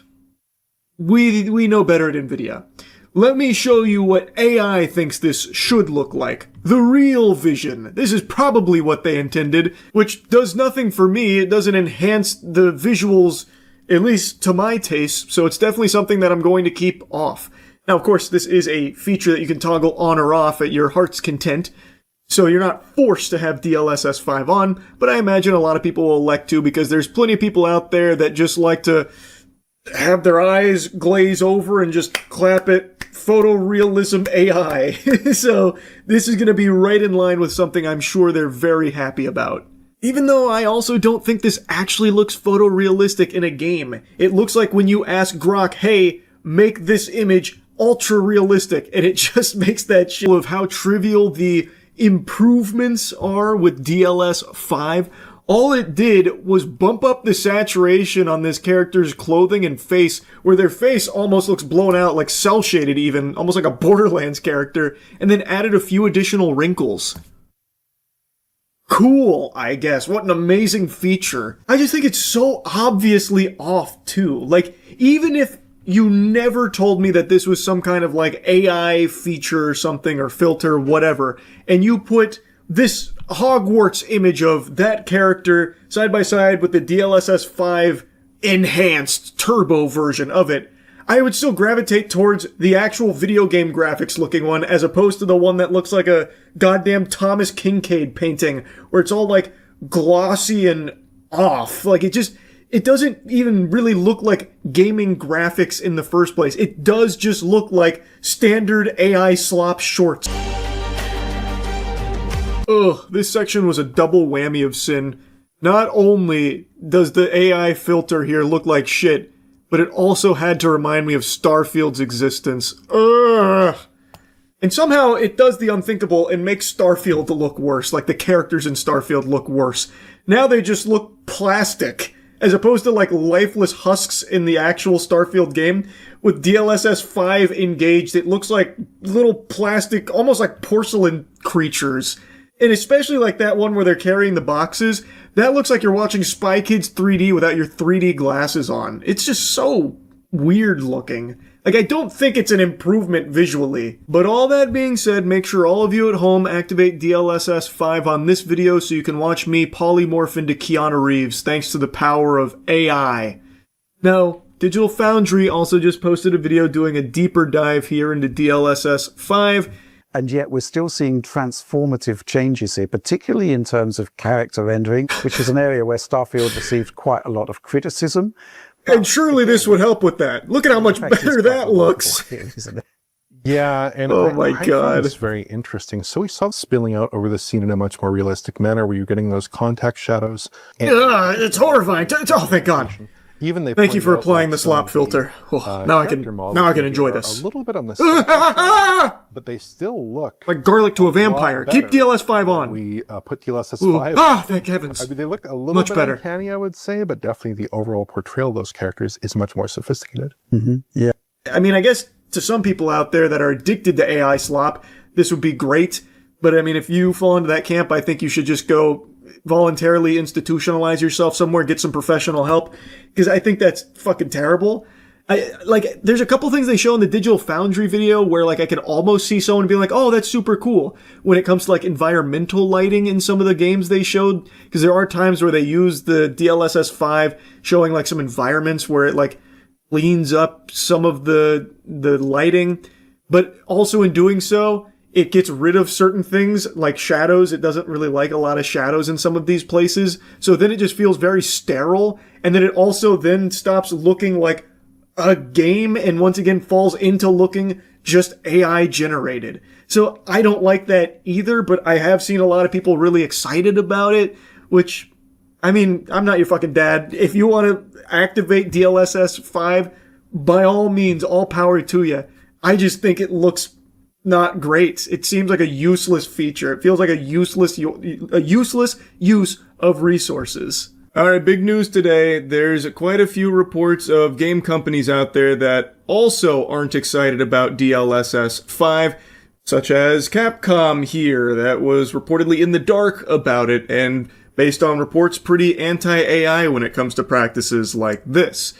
we know better at NVIDIA. Let me show you what AI thinks this should look like. The real vision. This is probably what they intended, which does nothing for me. It doesn't enhance the visuals, at least to my taste, so it's definitely something that I'm going to keep off. Now, of course, this is a feature that you can toggle on or off at your heart's content, so you're not forced to have DLSS 5 on, but I imagine a lot of people will elect to because there's plenty of people out there that just like to have their eyes glaze over and just clap it photorealism AI. So this is going to be right in line with something I'm sure they're very happy about. Even though I also don't think this actually looks photorealistic in a game. It looks like when you ask Grok, hey, make this image ultra realistic, and it just makes that shit of how trivial the improvements are with DLS 5. All it did was bump up the saturation on this character's clothing and face, where their face almost looks blown out, like cel-shaded even, almost like a Borderlands character, and then added a few additional wrinkles. Cool, I guess. What an amazing feature. I just think it's so obviously off, too. Like, even if you never told me that this was some kind of, like, AI feature or something, or filter, whatever, and you put this Hogwarts image of that character side by side with the DLSS 5 enhanced turbo version of it, I would still gravitate towards the actual video game graphics looking one as opposed to the one that looks like a goddamn Thomas Kincaid painting where it's all like glossy and off. Like it doesn't even really look like gaming graphics in the first place. It does just look like standard AI slop shorts. Ugh, this section was a double whammy of sin. Not only does the AI filter here look like shit, but it also had to remind me of Starfield's existence. Ugh. And somehow it does the unthinkable and makes Starfield look worse, like the characters in Starfield look worse. Now they just look plastic, as opposed to like lifeless husks in the actual Starfield game. With DLSS 5 engaged, it looks like little plastic, almost like porcelain creatures. And especially like that one where they're carrying the boxes, that looks like you're watching Spy Kids 3D without your 3D glasses on. It's just so weird looking. Like, I don't think it's an improvement visually. But all that being said, make sure all of you at home activate DLSS 5 on this video so you can watch me polymorph into Keanu Reeves thanks to the power of AI. Now, Digital Foundry also just posted a video doing a deeper dive here into DLSS 5. And yet we're still seeing transformative changes here, particularly in terms of character rendering, which is an area where Starfield received quite a lot of criticism. And surely this would help with that. Look at how much better that looks. Here, isn't it? Yeah, and oh I my God, find this very interesting. So we saw spilling out over the scene in a much more realistic manner, where you're getting those contact shadows. And it's horrifying. Oh, thank God. Even they thank you for applying the slop filter. Now I can enjoy this. A little bit on the side, but they still look like garlic to a vampire. Keep DLS 5 on. We put DLSS 5. Ah, thank heavens. I mean, they look a little much bit better. Uncanny, I would say, but definitely the overall portrayal of those characters is much more sophisticated. Mm-hmm. Yeah. I mean, I guess to some people out there that are addicted to AI slop, this would be great. But I mean, if you fall into that camp, I think you should just go voluntarily institutionalize yourself somewhere, get some professional help, because I think that's fucking terrible. There's a couple things they show in the Digital Foundry video where like I can almost see someone being like, oh, that's super cool when it comes to like environmental lighting in some of the games they showed, because there are times where they use the DLSS 5 showing like some environments where it like cleans up some of the lighting, but also in doing so, it gets rid of certain things like shadows. It doesn't really like a lot of shadows in some of these places. So then it just feels very sterile. And then it also then stops looking like a game and once again falls into looking just AI generated. So I don't like that either, but I have seen a lot of people really excited about it, which, I mean, I'm not your fucking dad. If you want to activate DLSS 5, by all means, all power to you. I just think it looks not great. It seems like a useless feature. It feels like a useless use of resources. Alright, big news today. There's quite a few reports of game companies out there that also aren't excited about DLSS 5, such as Capcom here, that was reportedly in the dark about it, and based on reports, pretty anti-AI when it comes to practices like this.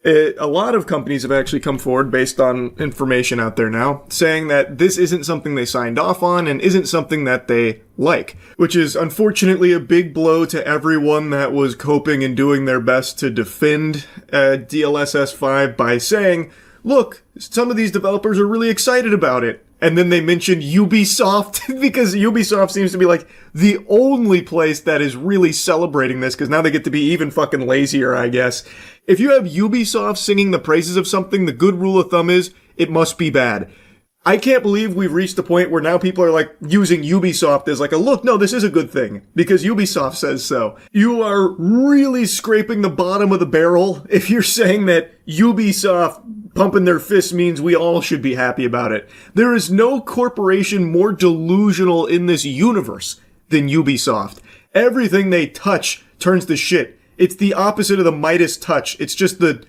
A lot of companies have actually come forward based on information out there now, saying that this isn't something they signed off on and isn't something that they like, which is unfortunately a big blow to everyone that was coping and doing their best to defend DLSS 5 by saying, look, some of these developers are really excited about it. And then they mentioned Ubisoft because Ubisoft seems to be like the only place that is really celebrating this because now they get to be even fucking lazier, I guess. If you have Ubisoft singing the praises of something, the good rule of thumb is it must be bad. I can't believe we've reached the point where now people are like using Ubisoft as like a look, no, this is a good thing because Ubisoft says so. You are really scraping the bottom of the barrel if you're saying that Ubisoft pumping their fists means we all should be happy about it. There is no corporation more delusional in this universe than Ubisoft. Everything they touch turns to shit. It's the opposite of the Midas touch. It's just the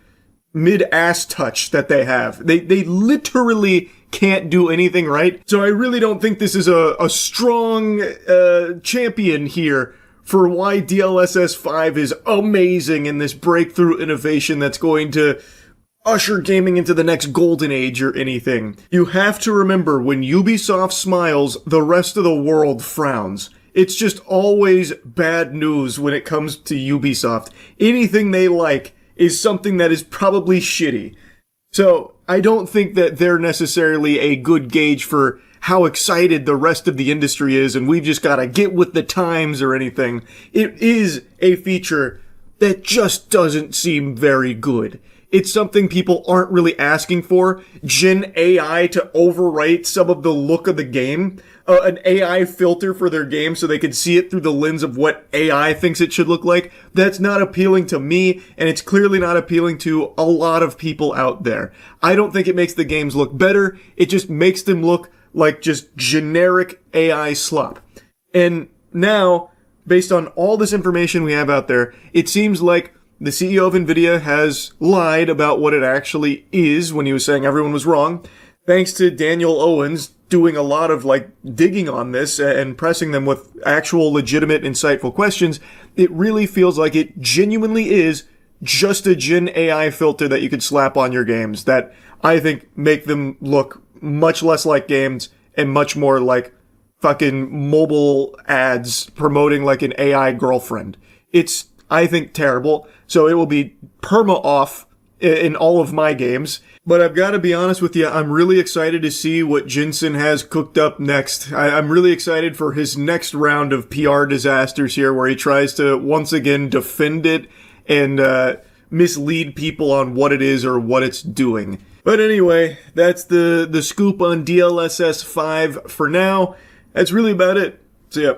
mid-ass touch that they have. They literally can't do anything right. So I really don't think this is a strong champion here for why DLSS 5 is amazing in this breakthrough innovation that's going to usher gaming into the next golden age or anything. You have to remember, when Ubisoft smiles, the rest of the world frowns. It's just always bad news when it comes to Ubisoft. Anything they like is something that is probably shitty. So I don't think that they're necessarily a good gauge for how excited the rest of the industry is and we've just got to get with the times or anything. It is a feature that just doesn't seem very good. It's something people aren't really asking for. Gen AI to overwrite some of the look of the game. An AI filter for their game so they can see it through the lens of what AI thinks it should look like. That's not appealing to me, and it's clearly not appealing to a lot of people out there. I don't think it makes the games look better. It just makes them look like just generic AI slop. And now, based on all this information we have out there, it seems like the CEO of NVIDIA has lied about what it actually is when he was saying everyone was wrong. Thanks to Daniel Owens doing a lot of digging on this and pressing them with actual legitimate, insightful questions, it really feels like it genuinely is just a Gen AI filter that you could slap on your games that I think make them look much less like games and much more like fucking mobile ads promoting like an AI girlfriend. It's, I think, terrible. So it will be perma off in all of my games. But I've got to be honest with you, I'm really excited to see what Jensen has cooked up next. I'm really excited for his next round of PR disasters here where he tries to once again defend it and mislead people on what it is or what it's doing. But anyway, that's the scoop on DLSS 5 for now. That's really about it. So yeah,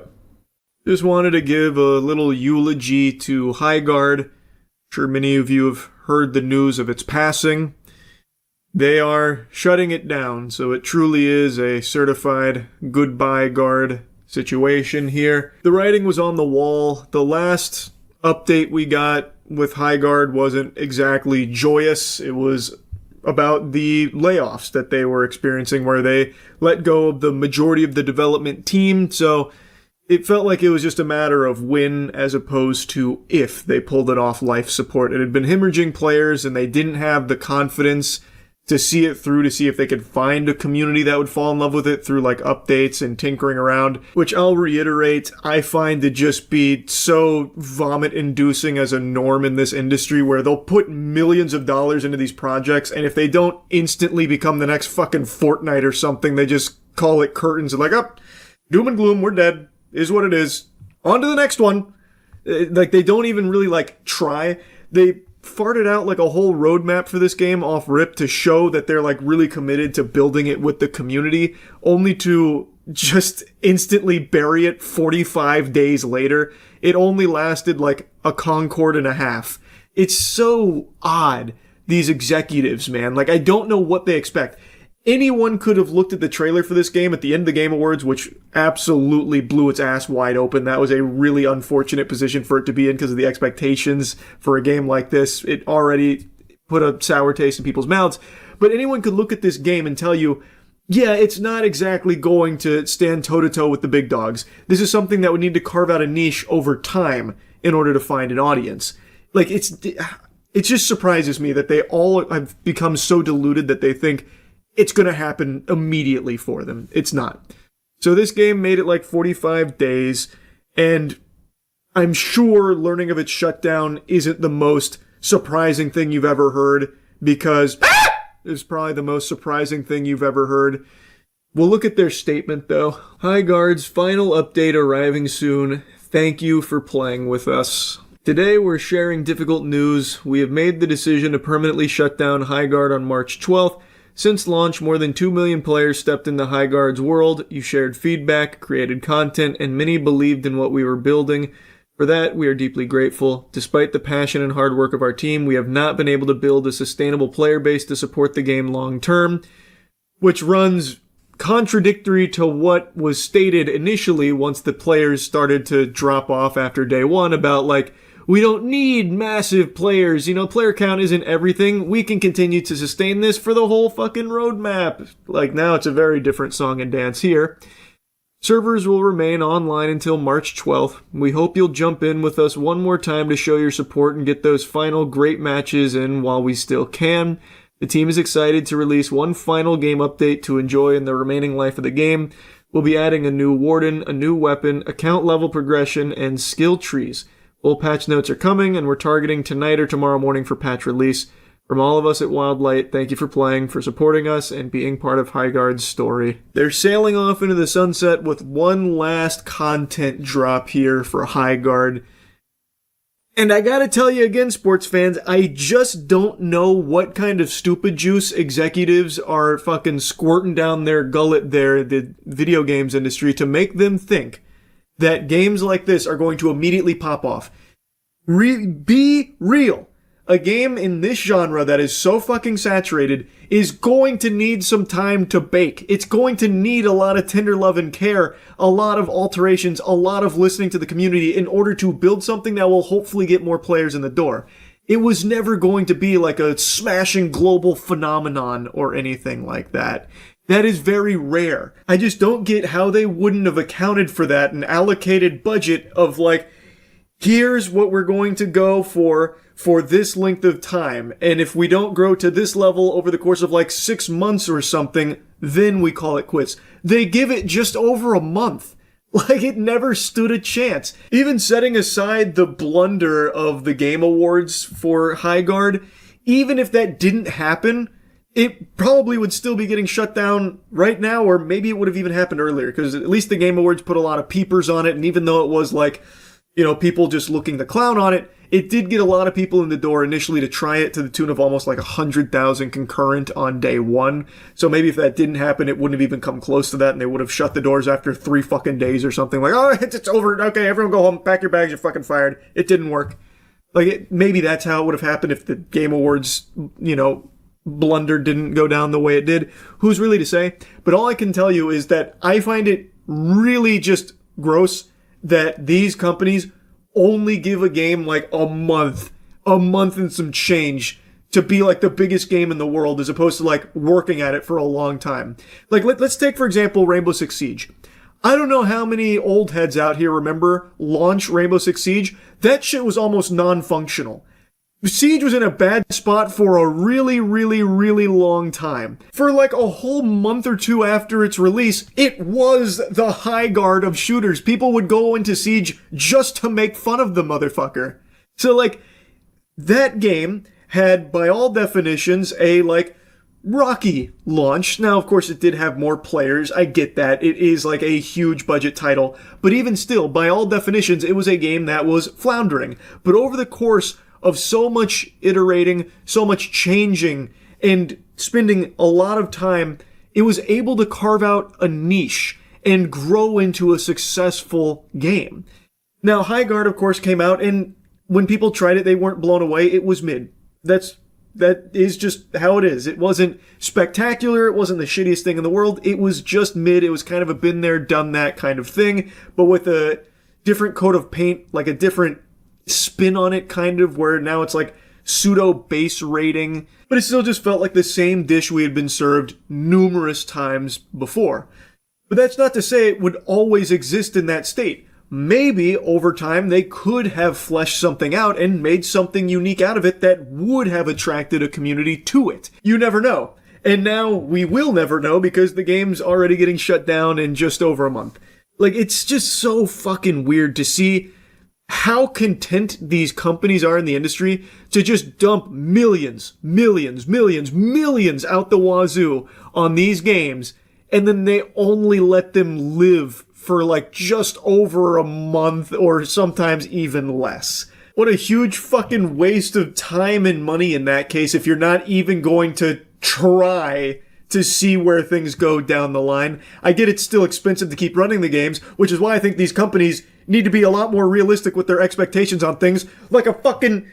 just wanted to give a little eulogy to Highguard. I'm sure many of you have heard the news of its passing. They are shutting it down, so it truly is a certified goodbye guard situation here. The writing was on the wall. The last update we got with Highguard wasn't exactly joyous. It was about the layoffs that they were experiencing where they let go of the majority of the development team, so it felt like it was just a matter of when as opposed to if they pulled it off life support. It had been hemorrhaging players and they didn't have the confidence to see it through, to see if they could find a community that would fall in love with it through updates and tinkering around, which I'll reiterate, I find to just be so vomit-inducing as a norm in this industry where they'll put millions of dollars into these projects and if they don't instantly become the next fucking Fortnite or something, they just call it curtains and doom and gloom, we're dead, is what it is. On to the next one. They don't even really try. They farted out a whole roadmap for this game off rip to show that they're really committed to building it with the community, only to just instantly bury it 45 days later. It only lasted a Concord and a half. It's so odd, these executives, man. I don't know what they expect. Anyone could have looked at the trailer for this game at the end of the Game Awards, which absolutely blew its ass wide open. That was a really unfortunate position for it to be in because of the expectations for a game like this. It already put a sour taste in people's mouths. But anyone could look at this game and tell you, yeah, it's not exactly going to stand toe-to-toe with the big dogs. This is something that would need to carve out a niche over time in order to find an audience. Like, it just surprises me that they all have become so deluded that they think it's going to happen immediately for them. It's not. So this game made it like 45 days, and I'm sure learning of its shutdown isn't the most surprising thing you've ever heard, because it's probably the most surprising thing you've ever heard. We'll look at their statement, though. Hi Guards, final update arriving soon. Thank you for playing with us. Today we're sharing difficult news. We have made the decision to permanently shut down Highguard on March 12th. Since launch, more than 2 million players stepped into Highguard's world. You shared feedback, created content, and many believed in what we were building. For that, we are deeply grateful. Despite the passion and hard work of our team, we have not been able to build a sustainable player base to support the game long term, which runs contradictory to what was stated initially once the players started to drop off after day one about, like, we don't need massive players. You know, player count isn't everything. We can continue to sustain this for the whole fucking roadmap. Like, now it's a very different song and dance here. Servers will remain online until March 12th. We hope you'll jump in with us one more time to show your support and get those final great matches in while we still can. The team is excited to release one final game update to enjoy in the remaining life of the game. We'll be adding a new warden, a new weapon, account level progression, and skill trees. Full patch notes are coming, and we're targeting tonight or tomorrow morning for patch release. From all of us at Wildlight, thank you for playing, for supporting us, and being part of Highguard's story. They're sailing off into the sunset with one last content drop here for Highguard. And I gotta tell you again, sports fans, I just don't know what kind of stupid juice executives are fucking squirting down their gullet there, the video games industry, to make them think that games like this are going to immediately pop off. Be real. A game in this genre that is so fucking saturated is going to need some time to bake. It's going to need a lot of tender love and care, a lot of alterations, a lot of listening to the community in order to build something that will hopefully get more players in the door. It was never going to be like a smashing global phenomenon or anything like that. That is very rare. I just don't get how they wouldn't have accounted for that and allocated budget of, like, here's what we're going to go for this length of time. And if we don't grow to this level over the course of like 6 months or something, then we call it quits. They give it just over a month. Like, it never stood a chance. Even setting aside the blunder of the Game Awards for Highguard, even if that didn't happen, it probably would still be getting shut down right now, or maybe it would have even happened earlier, because at least the Game Awards put a lot of peepers on it, and even though it was like, you know, people just looking the clown on it, it did get a lot of people in the door initially to try it, to the tune of almost like 100,000 concurrent on day one. So maybe if that didn't happen, it wouldn't have even come close to that, and they would have shut the doors after 3 fucking days or something. Like, oh, it's over. Okay, everyone go home, pack your bags, you're fucking fired. It didn't work. Like, maybe that's how it would have happened if the Game Awards, you know, blunder didn't go down the way it did. Who's really to say? But all I can tell you is that I find it really just gross that these companies only give a game like a month and some change to be like the biggest game in the world, as opposed to like working at it for a long time. Like, let's take, for example, Rainbow Six Siege. I don't know how many old heads out here remember launch Rainbow Six Siege. That shit was almost non-functional. Siege was in a bad spot for a really, really, really long time. For like a whole month or two after its release, it was the Highguard of shooters. People would go into Siege just to make fun of the motherfucker. So like, that game had, by all definitions, a like rocky launch. Now, of course, it did have more players. I get that. It is like a huge budget title. But even still, by all definitions, it was a game that was floundering. But over the course of so much iterating, so much changing, and spending a lot of time, it was able to carve out a niche and grow into a successful game. Now, Highguard, of course, came out, and when people tried it, they weren't blown away. It was mid. That is just how it is. It wasn't spectacular. It wasn't the shittiest thing in the world. It was just mid. It was kind of a been there, done that kind of thing, but with a different coat of paint, like a different spin on it, kind of, where now it's like pseudo base rating, but it still just felt like the same dish we had been served numerous times before. But that's not to say it would always exist in that state. Maybe over time they could have fleshed something out and made something unique out of it that would have attracted a community to it. You never know. And now we will never know because the game's already getting shut down in just over a month. Like, it's just so fucking weird to see how content these companies are in the industry to just dump millions out the wazoo on these games, and then they only let them live for like just over a month or sometimes even less. What a huge fucking waste of time and money in that case if you're not even going to try to see where things go down the line. I get it's still expensive to keep running the games, which is why I think these companies need to be a lot more realistic with their expectations on things like a fucking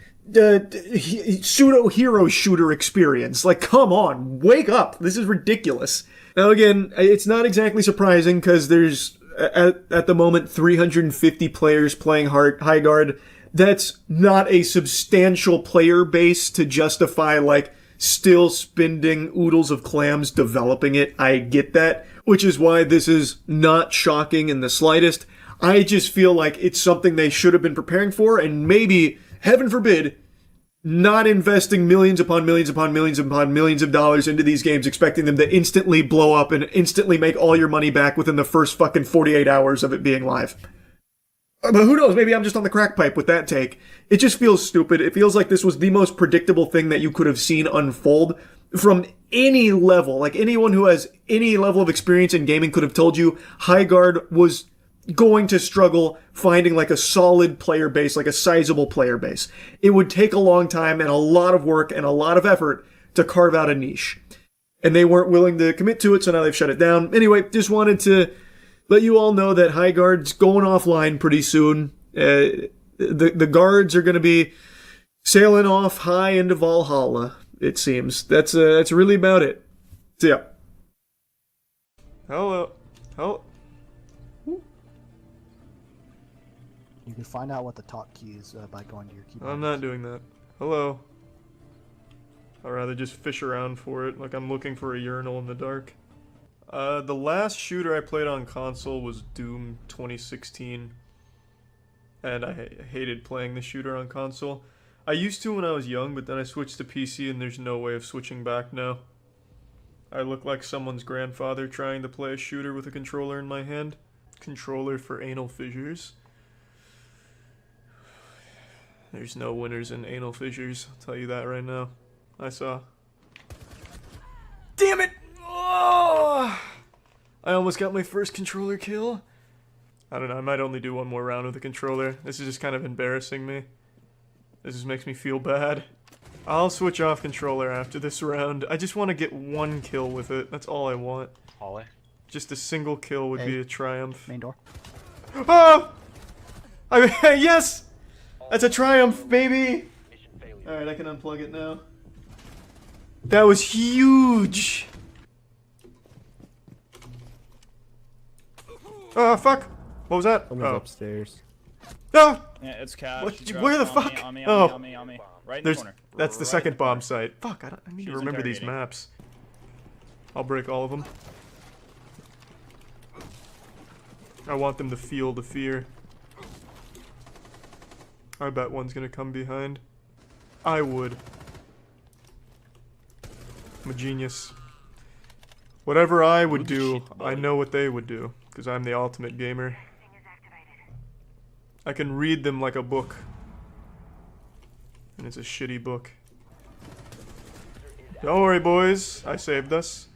pseudo-hero shooter experience. Like, come on, wake up. This is ridiculous. Now again, it's not exactly surprising because there's, at the moment, 350 players playing Highguard. That's not a substantial player base to justify, like, still spending oodles of clams developing it. I get that, which is why this is not shocking in the slightest. I just feel like it's something they should have been preparing for, and maybe, heaven forbid, not investing millions upon millions upon millions upon millions of dollars into these games, expecting them to instantly blow up and instantly make all your money back within the first fucking 48 hours of it being live. But who knows, maybe I'm just on the crack pipe with that take. It just feels stupid. It feels like this was the most predictable thing that you could have seen unfold from any level. Like, anyone who has any level of experience in gaming could have told you Highguard was going to struggle finding like a solid player base, like a sizable player base. It would take a long time and a lot of work and a lot of effort to carve out a niche. And they weren't willing to commit to it, so now they've shut it down. Anyway, just wanted to let you all know that Highguard's going offline pretty soon. The guards are going to be sailing off high into Valhalla, it seems. That's really about it. So yeah. Hello. You can find out what the top key is by going to your keyboard. I'm not doing that. Hello. I'd rather just fish around for it, like I'm looking for a urinal in the dark. The last shooter I played on console was Doom 2016. And I hated playing the shooter on console. I used to when I was young, but then I switched to PC and there's no way of switching back now. I look like someone's grandfather trying to play a shooter with a controller in my hand. Controller for anal fissures. There's no winners in anal fissures, I'll tell you that right now. I saw. Damn it! Oh! I almost got my first controller kill. I don't know, I might only do one more round with the controller. This is just kind of embarrassing me. This just makes me feel bad. I'll switch off controller after this round. I just want to get one kill with it. That's all I want. Hallway. Just a single kill would be a triumph. Main door. Oh! Yes! That's a triumph, baby! Alright, I can unplug it now. That was huge! Oh, fuck! What was that? Someone's upstairs. No! Yeah, it's Cash. Where the fuck? On me. Right in the corner. That's the second bomb site. Fuck, I need to remember these maps. I'll break all of them. I want them to feel the fear. I bet one's gonna come behind. I would. I'm a genius. Whatever I would do, I know what they would do. Because I'm the ultimate gamer. I can read them like a book. And it's a shitty book. Don't worry, boys. I saved us.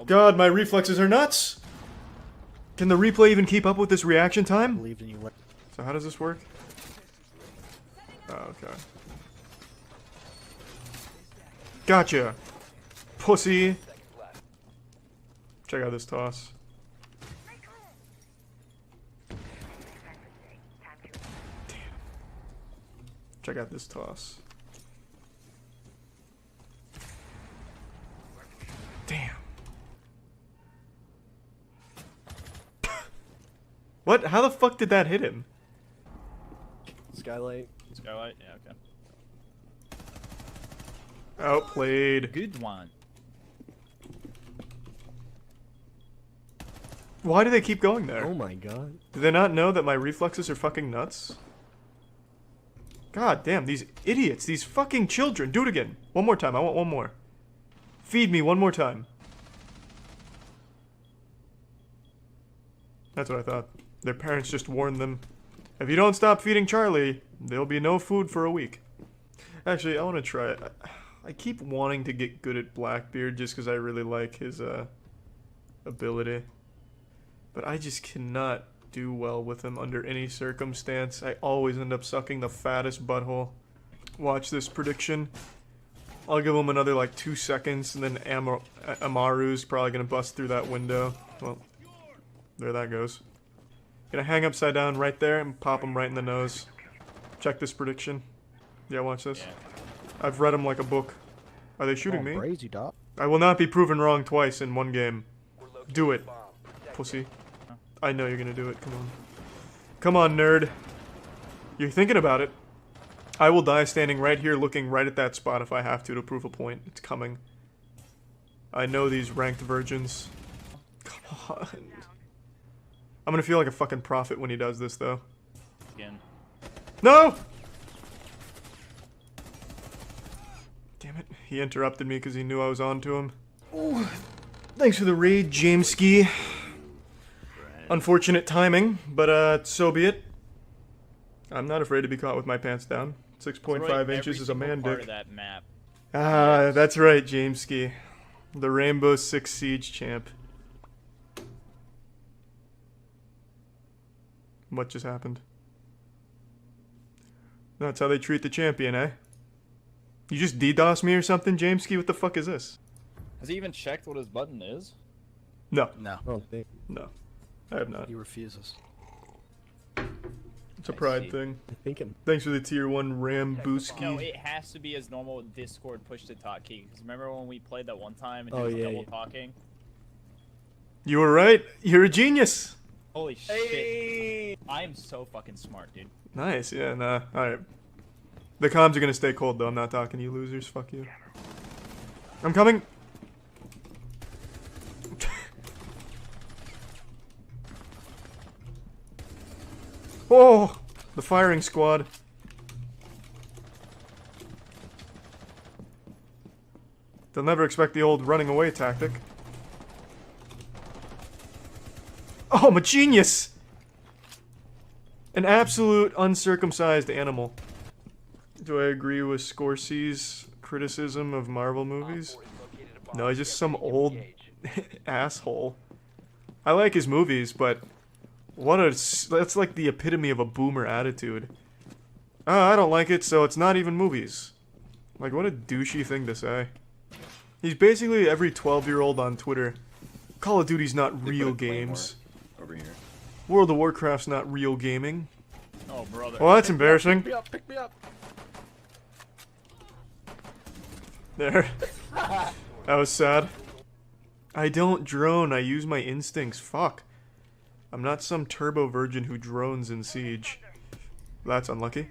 God, my reflexes are nuts! Can the replay even keep up with this reaction time? So how does this work? Oh, okay. Gotcha! Pussy! Check out this toss. Damn. Check out this toss. Damn. What? How the fuck did that hit him? Skylight. Skylight? Yeah, okay. Outplayed. Good one. Why do they keep going there? Oh my god. Do they not know that my reflexes are fucking nuts? God damn, these idiots, these fucking children. Do it again. One more time, I want one more. Feed me one more time. That's what I thought. Their parents just warned them, if you don't stop feeding Charlie, there'll be no food for a week. Actually, I want to try it. I keep wanting to get good at Blackbeard just because I really like his ability. But I just cannot do well with him under any circumstance. I always end up sucking the fattest butthole. Watch this prediction. I'll give him another like 2 seconds and then Amaru's probably going to bust through that window. Well, there that goes. Gonna hang upside down right there and pop him right in the nose. Check this prediction. Yeah, watch this. Yeah. I've read him like a book. Are they shooting me? Brazy, Doc. I will not be proven wrong twice in one game. Do it, pussy. I know you're gonna do it. Come on. Come on, nerd. You're thinking about it. I will die standing right here looking right at that spot if I have to prove a point. It's coming. I know these ranked virgins. Come on. I'm gonna feel like a fucking prophet when he does this, though. Again. No! Damn it. He interrupted me because he knew I was on to him. Ooh. Thanks for the raid, Jameski. Unfortunate timing, but so be it. I'm not afraid to be caught with my pants down. 6.5 inches is a man dick. Of that map. Ah, that's right, Jameski. The Rainbow Six Siege champ. What just happened? That's how they treat the champion, eh? You just DDoS me or something, Jameski? What the fuck is this? Has he even checked what his button is? No. No. No. I have not. He refuses. It's a pride thing. I think it... Thanks for the tier 1 Rambooski. No, it has to be as normal with Discord push to talk key. Because remember when we played that one time and Oh, he was yeah, double yeah. talking? You were right. You're a genius. Holy shit. I am so fucking smart, dude. Nice, yeah, nah. Alright. The comms are gonna stay cold, though. I'm not talking to you losers. Fuck you. I'm coming. Oh! The firing squad. They'll never expect the old running away tactic. Oh, I'm a genius! An absolute uncircumcised animal. Do I agree with Scorsese's criticism of Marvel movies? No, he's just some old asshole. I like his movies, but that's like the epitome of a boomer attitude. I don't like it, so it's not even movies. Like, what a douchey thing to say. He's basically every 12-year-old on Twitter. Call of Duty's not real games. Over here. World of Warcraft's not real gaming. Oh, brother. Well, that's embarrassing. Pick me up, pick me up. There. That was sad. I don't drone, I use my instincts. Fuck. I'm not some turbo virgin who drones in Siege. That's unlucky.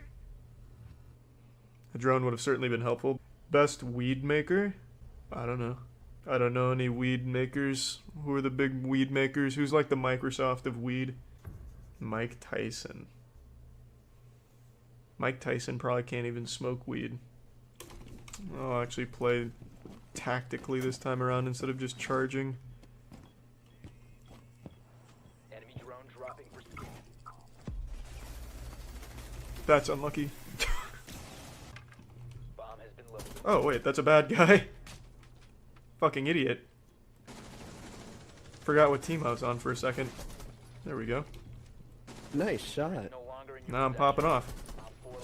A drone would have certainly been helpful. Best weed maker? I don't know. I don't know any weed makers. Who are the big weed makers? Who's like the Microsoft of weed? Mike Tyson. Mike Tyson probably can't even smoke weed. I'll actually play tactically this time around instead of just charging. Enemy drone dropping for speed. That's unlucky. Bomb has been loaded. Oh wait, that's a bad guy. Fucking idiot. Forgot what team I was on for a second. There we go. Nice shot. Now I'm popping off.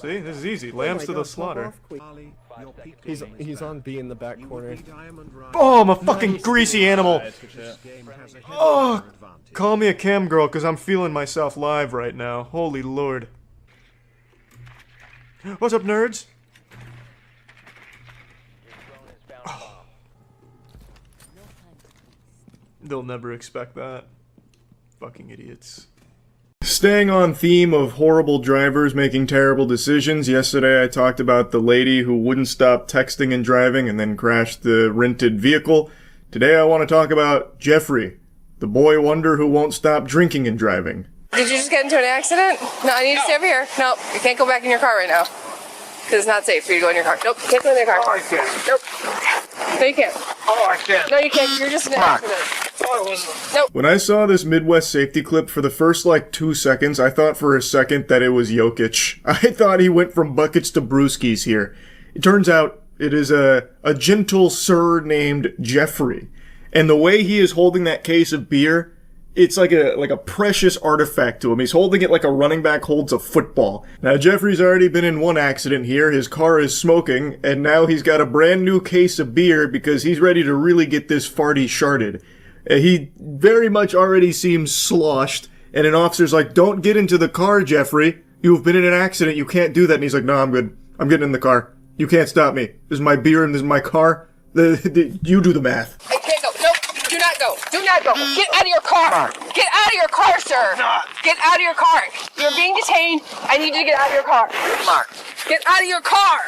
See, this is easy. Lambs to the slaughter. He's on B in the back corner. Oh, I'm a fucking greasy animal. Oh, call me a cam girl because I'm feeling myself live right now. Holy lord. What's up, nerds? Oh. They'll never expect that. Fucking idiots. Staying on theme of horrible drivers making terrible decisions, yesterday I talked about the lady who wouldn't stop texting and driving and then crashed the rented vehicle. Today I want to talk about Jeffrey, the boy wonder who won't stop drinking and driving. Did you just get into an accident? No, I need to stay over here. No, you can't go back in your car right now. Because it's not safe for you to go in your car. Nope, you can't go in your car. Oh, I can't. Nope. No, you can't. Oh, I can't. No, you can't. You're just in an accident. Oh, it wasn't. Nope. When I saw this Midwest safety clip for the first 2 seconds, I thought for a second that it was Jokic. I thought he went from buckets to brewskis here. It turns out it is a gentle sir named Jeffrey. And the way he is holding that case of beer, it's like a precious artifact to him. He's holding it like a running back holds a football. Now, Jeffrey's already been in one accident here. His car is smoking, and now he's got a brand new case of beer because he's ready to really get this farty sharded. He very much already seems sloshed, and an officer's like, "Don't get into the car, Jeffrey. You've been in an accident. You can't do that." And he's like, "No, I'm good. I'm getting in the car. You can't stop me. This is my beer and this is my car. You do the math." I can't go. Nope. Do not go. Do not go. Get out of your car. Get out of your car, sir. Get out of your car. You're being detained. I need you to get out of your car. Get out of your car.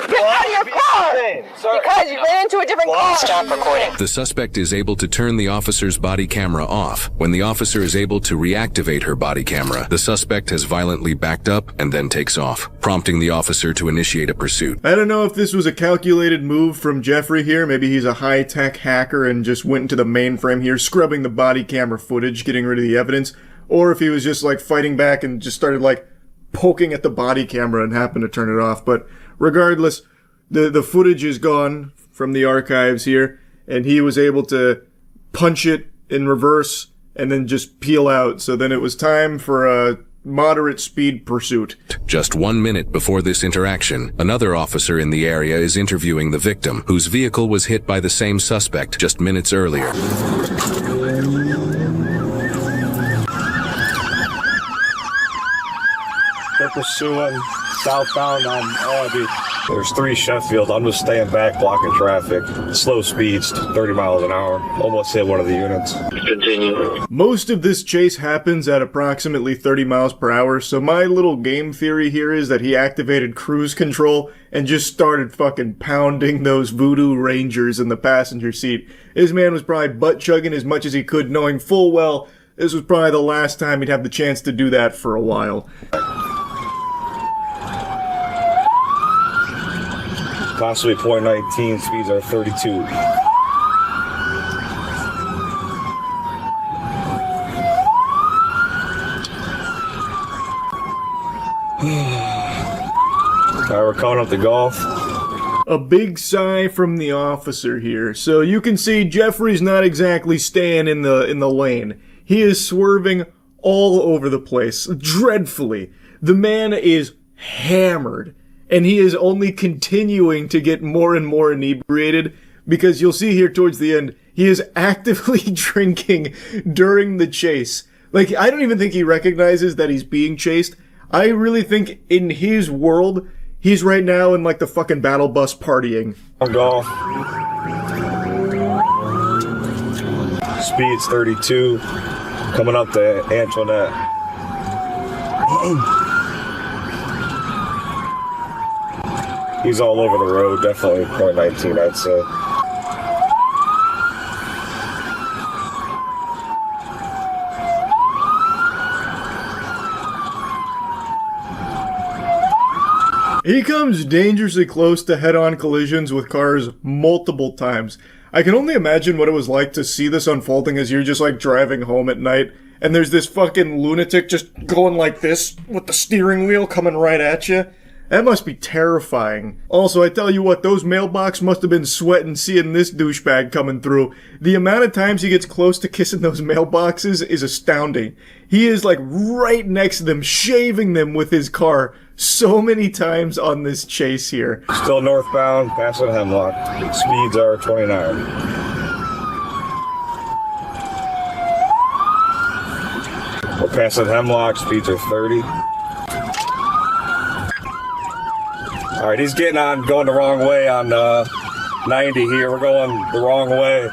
Get out of your car. Because you ran into a different car. Stop recording. The suspect is able to turn the officer's body camera off. When the officer is able to reactivate her body camera, the suspect has violently backed up and then takes off, prompting the officer to initiate a pursuit. I don't know if this was a calculated move from Jeffrey here. Maybe he's a high-tech hacker and just went into the mainframe here, scrubbing the body camera footage, getting rid of the evidence. Or if he was just fighting back and just started poking at the body camera and happened to turn it off. But regardless, the footage is gone from the archives here, and he was able to punch it in reverse and then just peel out. So then it was time for a moderate speed pursuit. Just 1 minute before this interaction, another officer in the area is interviewing the victim, whose vehicle was hit by the same suspect just minutes earlier. They're pursuing southbound on Abbey. There's 3 Sheffield. I'm just staying back, blocking traffic. Slow speeds, 30 miles an hour. Almost hit one of the units. Continue. Most of this chase happens at approximately 30 miles per hour, so my little game theory here is that he activated cruise control and just started fucking pounding those voodoo rangers in the passenger seat. This man was probably butt-chugging as much as he could, knowing full well this was probably the last time he'd have the chance to do that for a while. Possibly .19, speeds are 32. We're coming up the Gulf. A big sigh from the officer here. So you can see Jeffrey's not exactly staying in the lane. He is swerving all over the place, dreadfully. The man is hammered. And he is only continuing to get more and more inebriated because you'll see here towards the end, he is actively drinking during the chase. I don't even think he recognizes that he's being chased. I really think in his world, he's right now in the fucking battle bus partying. Golf. Speeds 32. Coming up to Antoinette. He's all over the road, definitely .19, I'd say. He comes dangerously close to head-on collisions with cars multiple times. I can only imagine what it was like to see this unfolding as you're just driving home at night, and there's this fucking lunatic just going like this with the steering wheel coming right at you. That must be terrifying. Also, I tell you what, those mailbox must have been sweating seeing this douchebag coming through. The amount of times he gets close to kissing those mailboxes is astounding. He is right next to them, shaving them with his car so many times on this chase here. Still northbound, passing Hemlock. Speeds are 29. We're passing Hemlock, speeds are 30. All right, he's getting on, going the wrong way on 90 here. We're going the wrong way.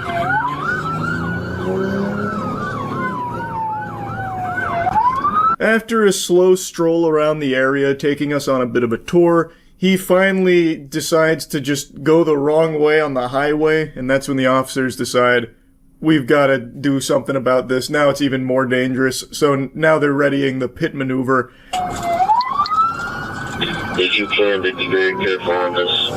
After a slow stroll around the area, taking us on a bit of a tour, he finally decides to just go the wrong way on the highway, and that's when the officers decide, we've got to do something about this. Now it's even more dangerous, so now they're readying the pit maneuver. If you can, be very careful on this.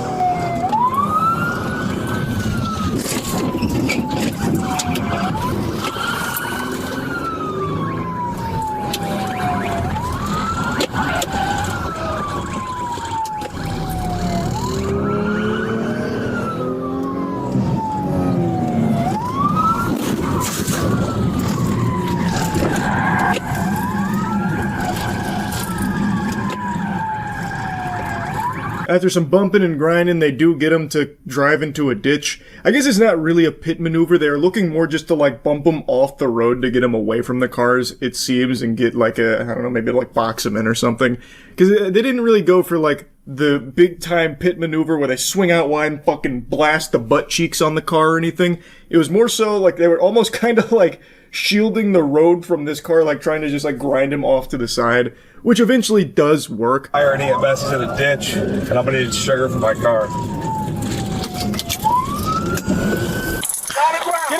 After some bumping and grinding, they do get him to drive into a ditch. I guess it's not really a pit maneuver. They're looking more just to, like, bump him off the road to get him away from the cars, it seems, and get, like, I don't know, maybe, like, box him in or something. Because they didn't really go for, like, the big-time pit maneuver where they swing out wide and fucking blast the butt cheeks on the car or anything. It was more so, like, they were almost kind of, like, shielding the road from this car, like, trying to just, like, grind him off to the side. Which eventually does work. I already get messes in the ditch, and I'm gonna need sugar for my car. Get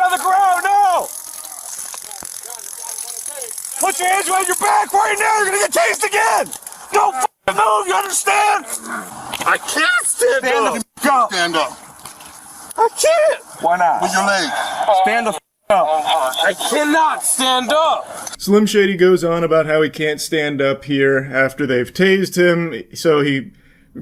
on the ground, no! Put your hands behind your back right now, you're gonna get tased again! Don't f***ing move, you understand? I can't stand up! Stand up. I can't! Why not? With your legs. Stand the f*** up. I cannot stand up! Slim Shady goes on about how he can't stand up here after they've tased him, so he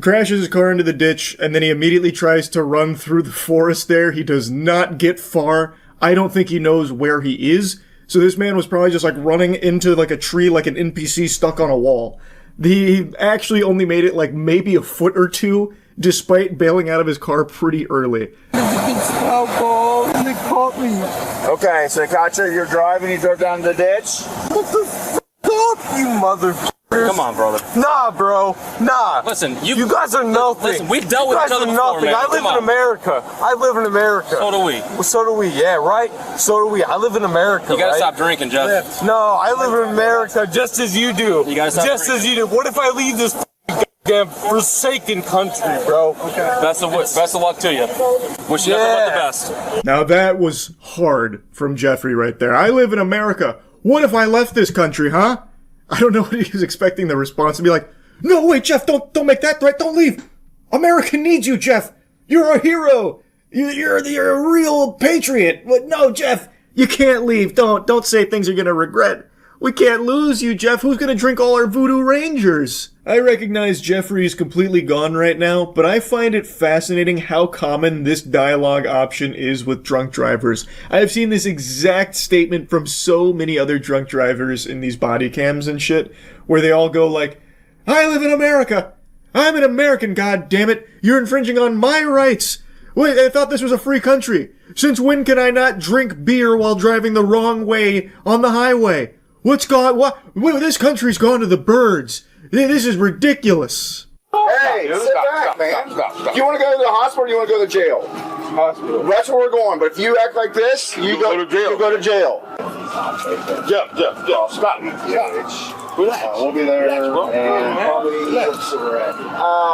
crashes his car into the ditch, and then he immediately tries to run through the forest there. He does not get far. I don't think he knows where he is, so this man was probably just, like, running into, like, a tree like an NPC stuck on a wall. He actually only made it, like, maybe a foot or two, despite bailing out of his car pretty early. They caught me. Okay, so they caught you, you're driving, you drove down the ditch? What the f*** up, you motherfuckers? Come on, brother. Nah, bro. Nah. Listen, you guys are nothing. Listen, we've dealt with each other before, man. I live in America. I live in America. So do we. Well, so do we, yeah, right? So do we. I live in America, You gotta right? stop drinking, Jeff. No, I live in America just as you do. You gotta stop Just drinking. as you do. What if I leave this goddamn forsaken country, bro? Okay. Best of luck to you. Wish you nothing but the best. Now that was hard from Jeffrey right there. I live in America. What if I left this country, huh? I don't know what he was expecting the response to be like. No, wait, Jeff, don't make that threat. Don't leave. America needs you, Jeff. You're a hero. You're a real patriot. But no, Jeff, you can't leave. Don't say things you're gonna regret. We can't lose you, Jeff. Who's gonna drink all our Voodoo Rangers? I recognize Jeffrey's completely gone right now, but I find it fascinating how common this dialogue option is with drunk drivers. I have seen this exact statement from so many other drunk drivers in these body cams and shit, where they all go like, I live in America. I'm an American, goddammit. You're infringing on my rights. Wait, I thought this was a free country. Since when can I not drink beer while driving the wrong way on the highway? What? This country's gone to the birds. This is ridiculous. Hey, sit back, man. Do you want to go to the hospital or do you want to go to jail? Hospital. That's where we're going. But if you act like this, you go to jail. You go to jail. Jeff, stop. Relax. We'll be there in probably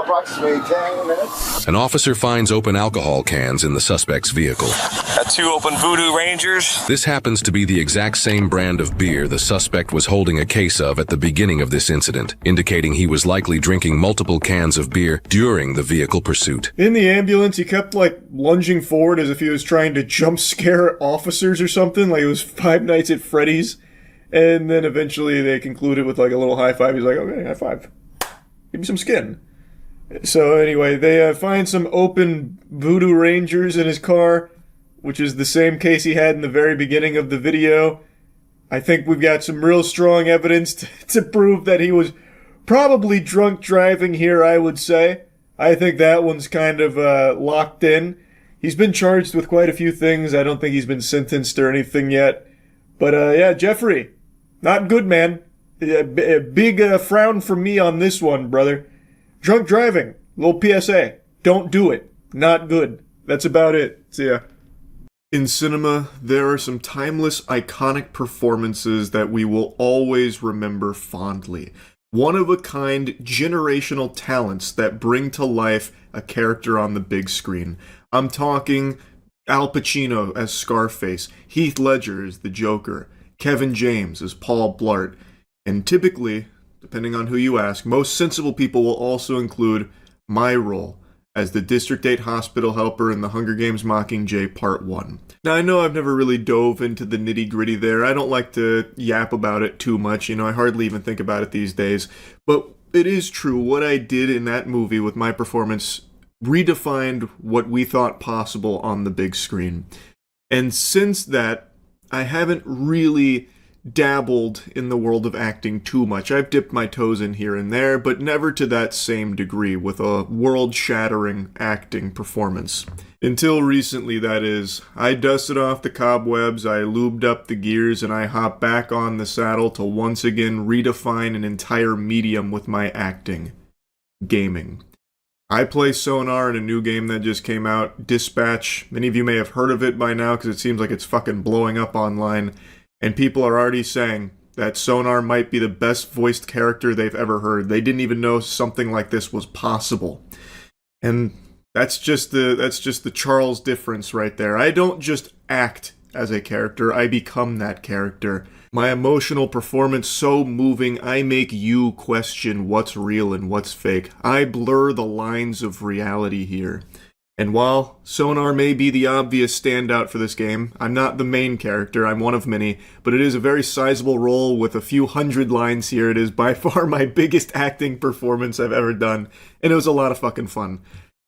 approximately 10 minutes. An officer finds open alcohol cans in the suspect's vehicle. Got 2 open Voodoo Rangers. This happens to be the exact same brand of beer the suspect was holding a case of at the beginning of this incident, indicating he was likely drinking multiple cans of beer during the vehicle pursuit. In the ambulance, he kept, like, lunging forward as if he was trying to jump scare officers or something, like it was Five Nights at Freddy's. And then eventually they concluded with, like, a little high five. He's like, okay, high five. Give me some skin. So anyway, they find some open Voodoo Rangers in his car, which is the same case he had in the very beginning of the video. I think we've got some real strong evidence to prove that he was probably drunk driving here, I would say. I think that one's kind of locked in. He's been charged with quite a few things. I don't think he's been sentenced or anything yet. But yeah, Jeffrey, not good, man. A big frown from me on this one, brother. Drunk driving, little PSA. Don't do it. Not good. That's about it. See ya. In cinema, there are some timeless, iconic performances that we will always remember fondly. One-of-a-kind, generational talents that bring to life a character on the big screen. I'm talking Al Pacino as Scarface, Heath Ledger as the Joker, Kevin James as Paul Blart, and typically, depending on who you ask, most sensible people will also include my role as the District 8 hospital helper in The Hunger Games Mockingjay Part 1. Now, I know I've never really dove into the nitty-gritty there. I don't like to yap about it too much. I hardly even think about it these days. But it is true. What I did in that movie with my performance redefined what we thought possible on the big screen. And since that, I haven't really dabbled in the world of acting too much. I've dipped my toes in here and there, but never to that same degree with a world-shattering acting performance. Until recently, that is. I dusted off the cobwebs, I lubed up the gears, and I hopped back on the saddle to once again redefine an entire medium with my acting. Gaming. I play Sonar in a new game that just came out, Dispatch. Many of you may have heard of it by now because it seems like it's fucking blowing up online. And people are already saying that Sonar might be the best voiced character they've ever heard. They didn't even know something like this was possible. And that's just the Charles difference right there. I don't just act as a character, I become that character. My emotional performance so moving, I make you question what's real and what's fake. I blur the lines of reality here. And while Sonar may be the obvious standout for this game, I'm not the main character, I'm one of many, but it is a very sizable role with a few hundred lines here. It is by far my biggest acting performance I've ever done, and it was a lot of fucking fun.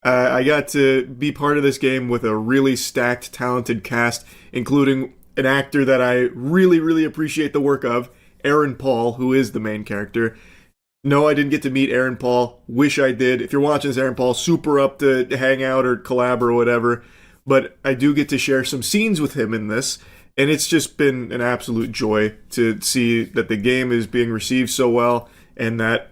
I got to be part of this game with a really stacked, talented cast, including an actor that I really, really appreciate the work of, Aaron Paul, who is the main character. No, I didn't get to meet Aaron Paul. Wish I did. If you're watching this, Aaron Paul, super up to hang out or collab or whatever. But I do get to share some scenes with him in this. And it's just been an absolute joy to see that the game is being received so well. And that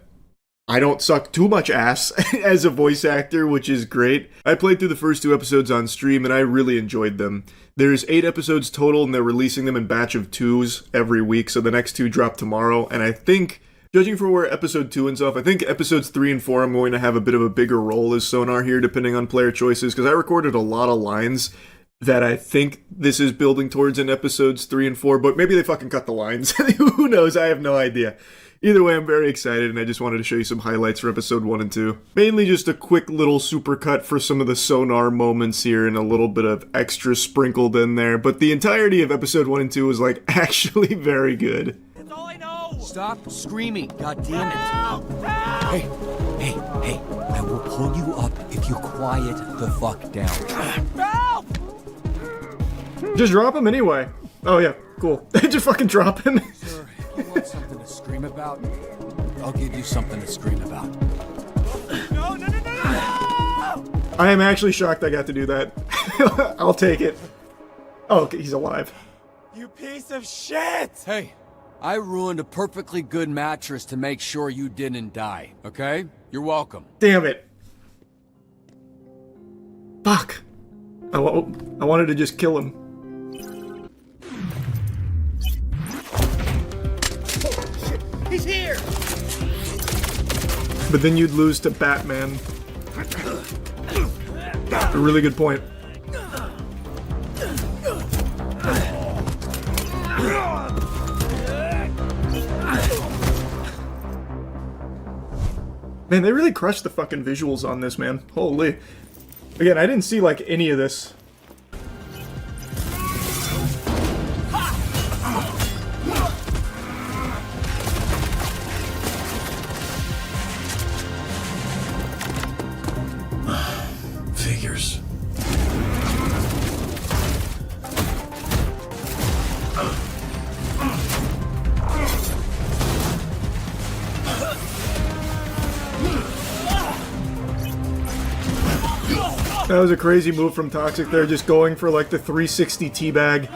I don't suck too much ass as a voice actor, which is great. I played through the first 2 episodes on stream and I really enjoyed them. There's 8 episodes total and they're releasing them in batch of 2s every week. So the next 2 drop tomorrow. And I think, judging for where episode 2 ends off, I think episodes 3 and 4 I'm going to have a bit of a bigger role as Sonar here, depending on player choices, because I recorded a lot of lines that I think this is building towards in episodes 3 and 4, but maybe they fucking cut the lines. Who knows? I have no idea. Either way, I'm very excited, and I just wanted to show you some highlights for episode 1 and 2. Mainly just a quick little supercut for some of the Sonar moments here, and a little bit of extra sprinkled in there, but the entirety of episode 1 and 2 was, actually very good. Stop screaming, God damn it. Hey, I will pull you up if you quiet the fuck down. Just drop him anyway. Oh yeah, cool. Just fucking drop him. Sir, if you want something to scream about, I'll give you something to scream about. No! I am actually shocked I got to do that. I'll take it. Oh, okay, he's alive. You piece of shit! Hey, I ruined a perfectly good mattress to make sure you didn't die, okay? You're welcome. Damn it. Fuck. I wanted to just kill him. Oh, shit. He's here! But then you'd lose to Batman. A really good point. Man, they really crushed the fucking visuals on this, man. Holy. Again, I didn't see, any of this. Figures. That was a crazy move from Toxic there, just going for the 360 teabag.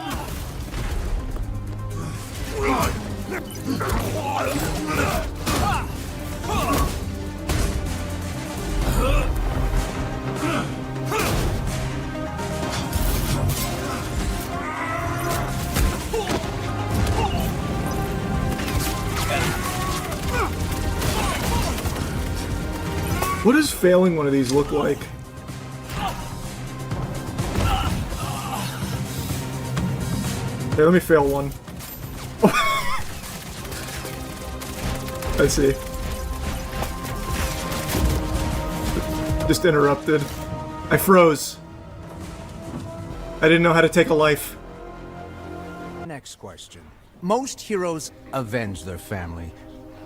What does failing one of these look like? Okay, let me fail one. I see. Just interrupted. I froze. I didn't know how to take a life. Next question. Most heroes avenge their family.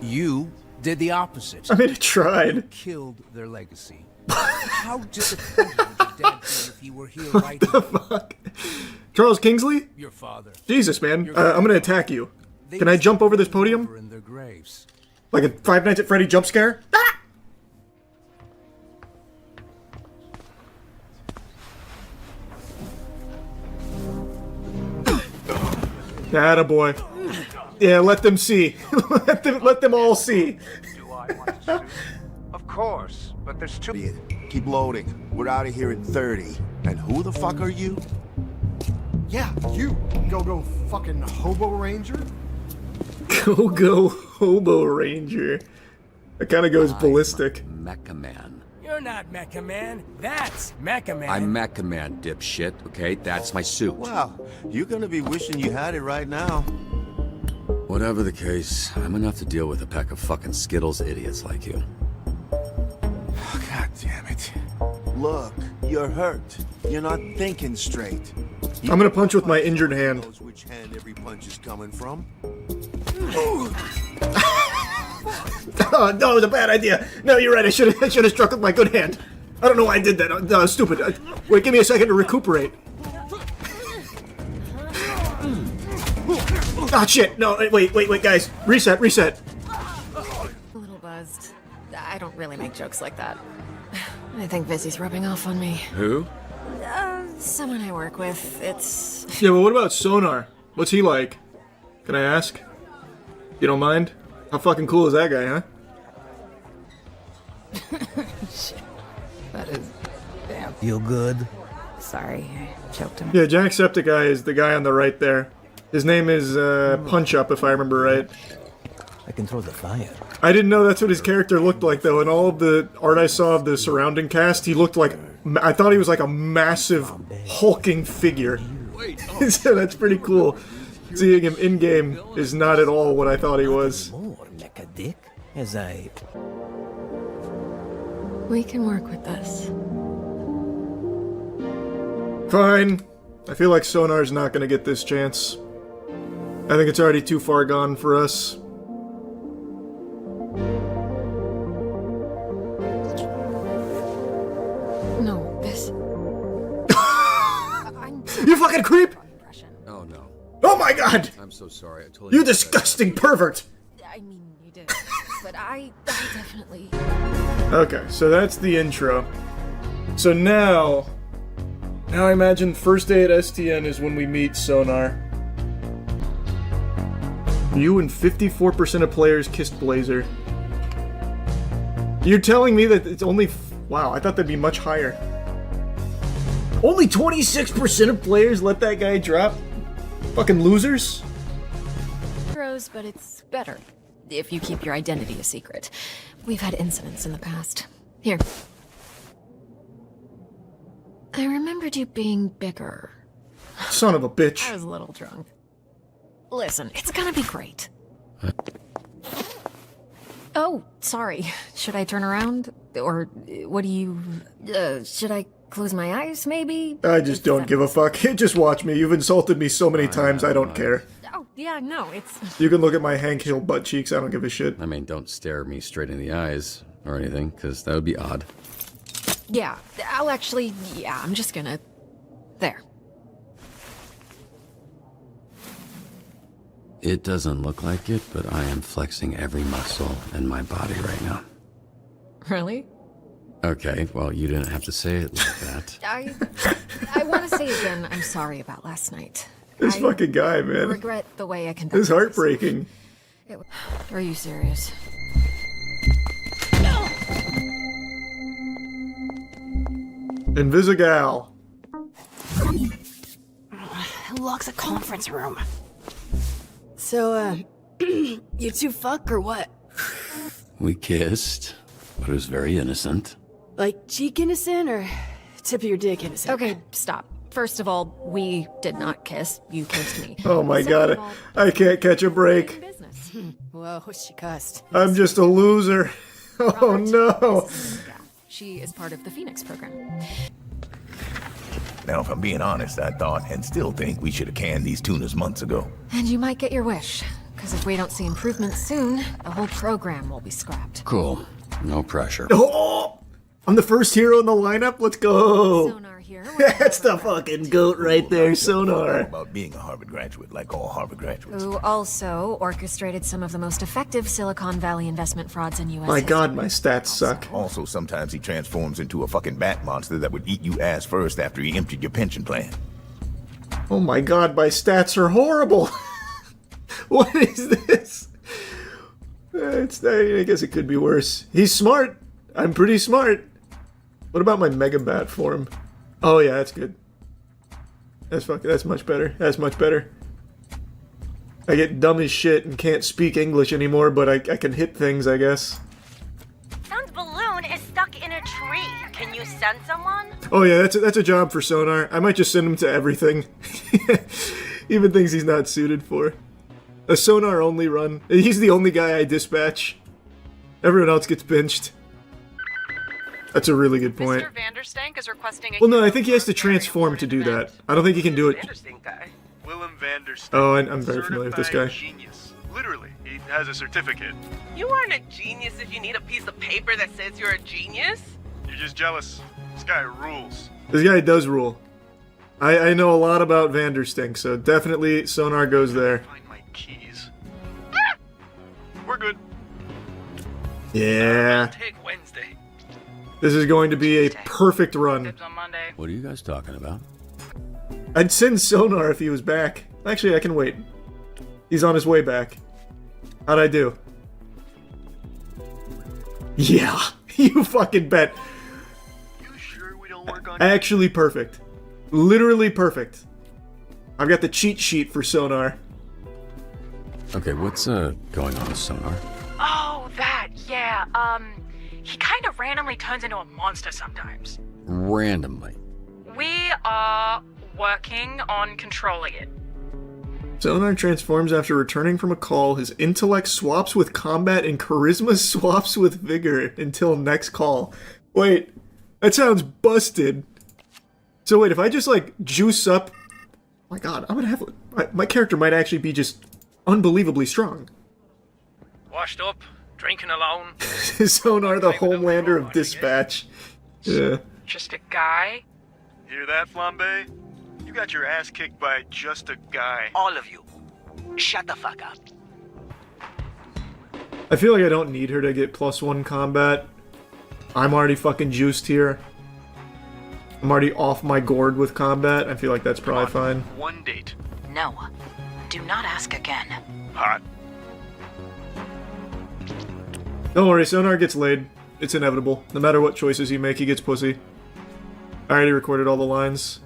You did the opposite. I mean, I tried. You killed their legacy. How disappointed would your dad be if he were here right now? What the fuck? Charles Kingsley? Your father. Jesus, man. I'm gonna attack you. Can I jump over this podium? In their graves. Like a Five Nights at Freddy jump scare? Ah! Attaboy. Yeah, let them see. let them all see. Of course, but there's too. Keep loading. We're out of here in 30. And who the fuck are you? Yeah, you. Go fucking hobo ranger. Go Hobo Ranger. That kind of goes ballistic. Mecha Man. You're not Mecha Man. That's Mecha Man. I'm Mecha Man, dipshit. Okay, that's my suit. Wow, you're gonna be wishing you had it right now. Whatever the case, I'm enough to deal with a pack of fucking Skittles idiots like you. God damn it. Look, you're hurt. You're not thinking straight. I'm gonna punch with my injured hand. Knows which hand every punch is coming from. Oh, no, it was a bad idea. No, you're right. I should have struck with my good hand. I don't know why I did that. That was stupid. Wait, give me a second to recuperate. Ah, shit. No, wait, guys. Reset. A little buzzed. I don't really make jokes like that. I think Vizzy's rubbing off on me. Who? Someone I work with. It's... Yeah, but what about Sonar? What's he like? Can I ask? You don't mind? How fucking cool is that guy, huh? Shit. That is... Damn. Feel good? Sorry, I choked him. Yeah, Jacksepticeye is the guy on the right there. His name is Punch Up, if I remember right. I can throw the fire. I didn't know that's what his character looked like, though. In all of the art I saw of the surrounding cast, he looked like... I thought he was like a massive, hulking figure. So that's pretty cool. Seeing him in-game is not at all what I thought he was. More like a dick, as I... We can work with this. Fine. I feel like Sonar's not gonna get this chance. I think it's already too far gone for us. No, this... You fucking creep! Oh no. Oh my god! I'm so sorry. I told You disgusting pervert! I mean, you did. But I definitely... Okay, so that's the intro. So now I imagine first day at STN is when we meet Sonar. You and 54% of players kissed Blazer. You're telling me that it's only... Wow, I thought that'd be much higher. Only 26% of players let that guy drop? Fucking losers? Gross, but it's better if you keep your identity a secret. We've had incidents in the past. Here. I remembered you being bigger. Son of a bitch. I was a little drunk. Listen, it's gonna be great. Oh, sorry. Should I turn around? Or what do you... should I close my eyes, maybe? I just don't give a fuck. Just watch me. You've insulted me so many times, I don't care. Oh, yeah, no, it's... You can look at my Hank Hill butt cheeks, I don't give a shit. I mean, don't stare me straight in the eyes or anything, because that would be odd. Yeah, I'll actually... Yeah, I'm just gonna... There. It doesn't look like it, but I am flexing every muscle in my body right now. Really? Okay, well, you didn't have to say it like that. I want to say again, I'm sorry about last night. This fucking guy, man. I regret the way I conducted This is heartbreaking. Are you serious? Invisigal. Who locks a conference room? So, you two fuck or what? We kissed. But it was very innocent. Like cheek innocent or tip of your dick innocent? Okay, stop. First of all, we did not kiss. You kissed me. Oh my god, I can't catch a break. Whoa, she cussed. I'm just a loser. Oh no. She is part of the Phoenix program. Now, if I'm being honest, I thought and still think we should have canned these tunas months ago. And you might get your wish. Because if we don't see improvements soon, the whole program will be scrapped. Cool. No pressure. Oh, I'm the first hero in the lineup. Let's go. Sonar here. That's the fucking goat right there, Sonar. About being a Harvard graduate, like all Harvard graduates. Who also orchestrated some of the most effective Silicon Valley investment frauds in U.S. My god, my stats suck. Also, sometimes he transforms into a fucking bat monster that would eat you ass first after he emptied your pension plan. Oh my god, my stats are horrible. What is this? I guess it could be worse. He's smart. I'm pretty smart. What about my Mega Bat form? Oh yeah, that's good. That's much better. That's much better. I get dumb as shit and can't speak English anymore, but I can hit things, I guess. Sun's balloon is stuck in a tree. Can you send someone? Oh yeah, that's a job for Sonar. I might just send him to everything. Even things he's not suited for. A Sonar only run. He's the only guy I dispatch. Everyone else gets pinched. That's a really good point. Mr. Vanderstank is requesting a... Well, no, I think he has to transform to do that. I don't think he can do it. Willem Vanderstank. Oh, I'm very familiar with this guy. Genius. Literally, he has a certificate. You aren't a genius if you need a piece of paper that says you're a genius. You're just jealous. This guy rules. This guy does rule. I know a lot about Vanderstank, so definitely Sonar goes there. Keys. We're good. Yeah. Take Wednesday. This is going to be a perfect run. What are you guys talking about? I'd send Sonar if he was back. Actually, I can wait. He's on his way back. How'd I do? Yeah, you fucking bet. You sure we don't work on... Actually perfect. Literally perfect. I've got the cheat sheet for Sonar. Okay, what's going on with Sonar? Oh, that, yeah. He kind of randomly turns into a monster sometimes. Randomly. We are working on controlling it. Sonar transforms after returning from a call. His intellect swaps with combat and charisma swaps with vigor until next call. Wait, that sounds busted. So wait, if I just like juice up... Oh my god, I'm gonna have... My character might actually be just unbelievably strong. Washed up, drinking alone. Sonar, the Homelander of Dispatch. Yeah. Just a guy? Hear that, Flambe? You got your ass kicked by just a guy. All of you. Shut the fuck up. I feel like I don't need her to get +1 combat. I'm already fucking juiced here. I'm already off my gourd with combat. I feel like that's probably fine. One date. No. Do not ask again. Hot. Don't worry, Sonar gets laid. It's inevitable. No matter what choices you make, he gets pussy. I already recorded all the lines.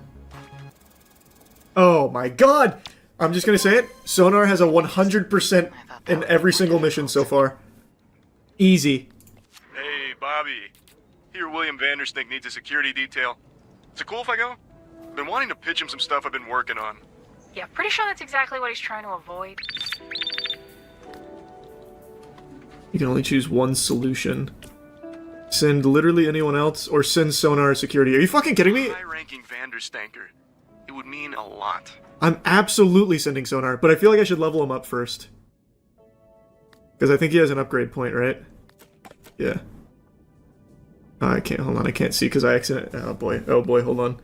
Oh my god! I'm just gonna say it. Sonar has a 100% in every single mission so far. Easy. Hey, Bobby. Here, William Vanderstink needs a security detail. Is it cool if I go? I've been wanting to pitch him some stuff I've been working on. Yeah, pretty sure that's exactly what he's trying to avoid. You can only choose one solution. Send literally anyone else, or send Sonar security. Are you fucking kidding me? High-ranking Vanderstanker. It would mean a lot. I'm absolutely sending Sonar, but I feel like I should level him up first. Because I think he has an upgrade point, right? Yeah. Oh, I can't, hold on, I can't see because I accidentally... Oh boy, hold on.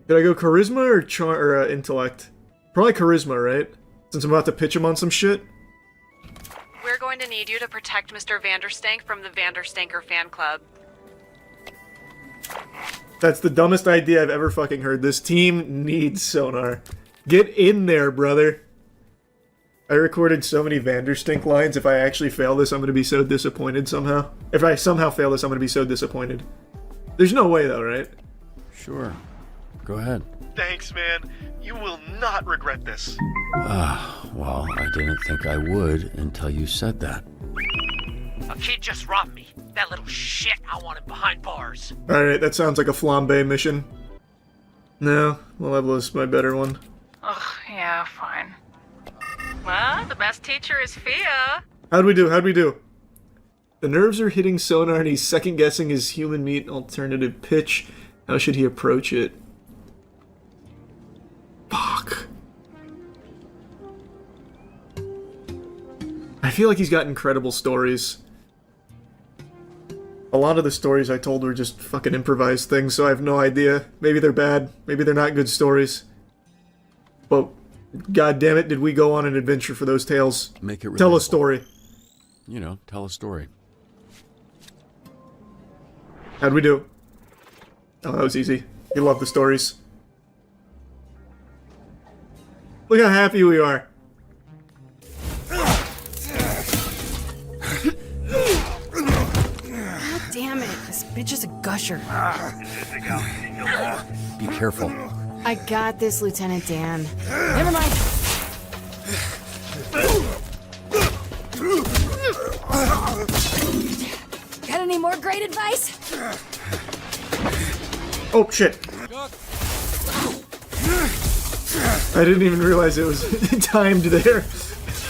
Did I go Charisma or Intellect? Probably Charisma, right? Since I'm about to pitch him on some shit. We're going to need you to protect Mr. Vanderstank from the Vanderstanker fan club. That's the dumbest idea I've ever fucking heard. This team needs Sonar. Get in there, brother. I recorded so many Vanderstink lines. If I actually fail this, I'm going to be so disappointed somehow. If I somehow fail this, I'm going to be so disappointed. There's no way though, right? Sure. Go ahead. Thanks, man. You will not regret this. Well, I didn't think I would until you said that. A kid just robbed me. That little shit, I want him behind bars. Alright, that sounds like a flambe mission. No, Malevolous, my better one. Ugh, yeah, fine. Well, the best teacher is fear. How'd we do? The nerves are hitting Sonar and he's second-guessing his human meat alternative pitch. How should he approach it? Fuck. I feel like he's got incredible stories. A lot of the stories I told were just fucking improvised things, so I have no idea. Maybe they're bad, maybe they're not good stories. But, god damn it, did we go on an adventure for those tales. Make it Tell a relatable. story. You know, tell a story. How'd we do? Oh, that was easy. You love the stories. Look how happy we are. God damn it. This bitch is a gusher. Be careful. I got this, Lieutenant Dan. Never mind. Got any more great advice? Oh, shit. I didn't even realize it was timed there.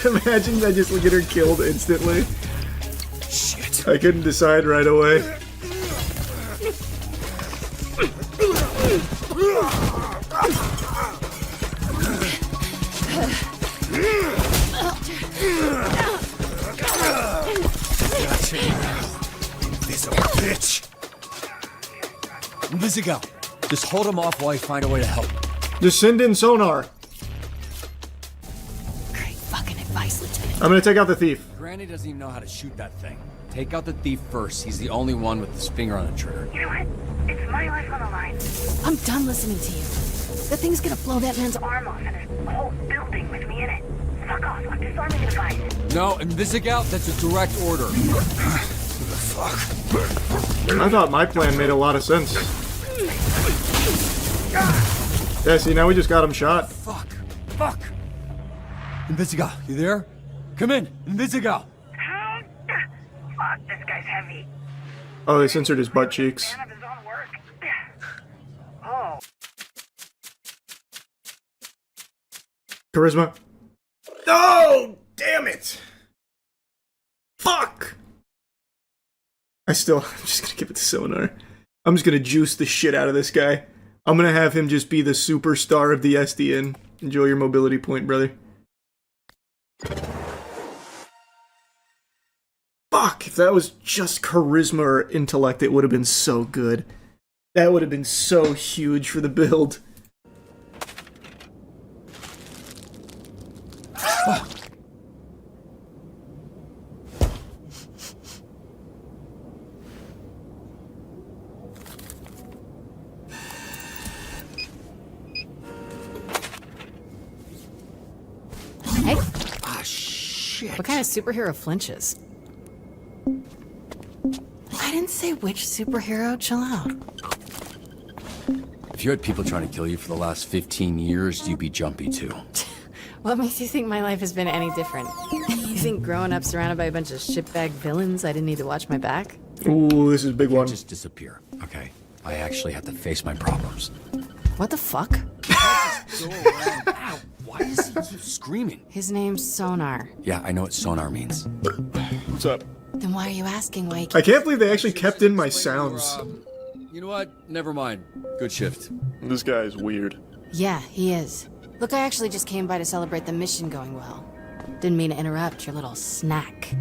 Imagine I just get her killed instantly. Shit. I couldn't decide right away. This old bitch. Invisigal, just hold him off while I find a way to help. Just send in Sonar. Great fucking advice, Lieutenant. I'm gonna take out the thief. Granny doesn't even know how to shoot that thing. Take out the thief first. He's the only one with his finger on the trigger. You know what? It's my life on the line. I'm done listening to you. The thing's gonna blow that man's Arm off, and there's a whole building with me in it. Fuck off. I'm disarming the device. No, Invisigal, that's a direct order. I thought my plan made a lot of sense. Yeah, see, now we just got him shot. Fuck. Invisigal, you there? Come in, Invisigal. Fuck, this guy's heavy. Oh, they censored his butt cheeks. Man of his own work. Oh. Charisma. Oh, damn it. Fuck. I'm just gonna give it to Sonar. I'm just gonna juice the shit out of this guy. I'm gonna have him just be the superstar of the SDN. Enjoy your mobility point, brother. Fuck, if that was just charisma or intellect, it would have been so good. That would have been so huge for the build. Hey. Ah, shit. What kind of superhero flinches? I didn't say which superhero. Chill out. If you had people trying to kill you for the last 15 years, you'd be jumpy too. What makes you think my life has been any different? You think growing up surrounded by a bunch of shitbag villains, I didn't need to watch my back? Ooh, this is a big one. Just disappear, okay? I actually have to face my problems. What the fuck? Ow, why does he keep screaming? His name's Sonar. Yeah, I know what sonar means. What's up? Then why are you asking why he I can't believe they actually kept in my sounds. You know what? Never mind. Good shift. This guy is weird. Yeah, he is. Look, I actually just came by to celebrate the mission going well. Didn't mean to interrupt your little snack.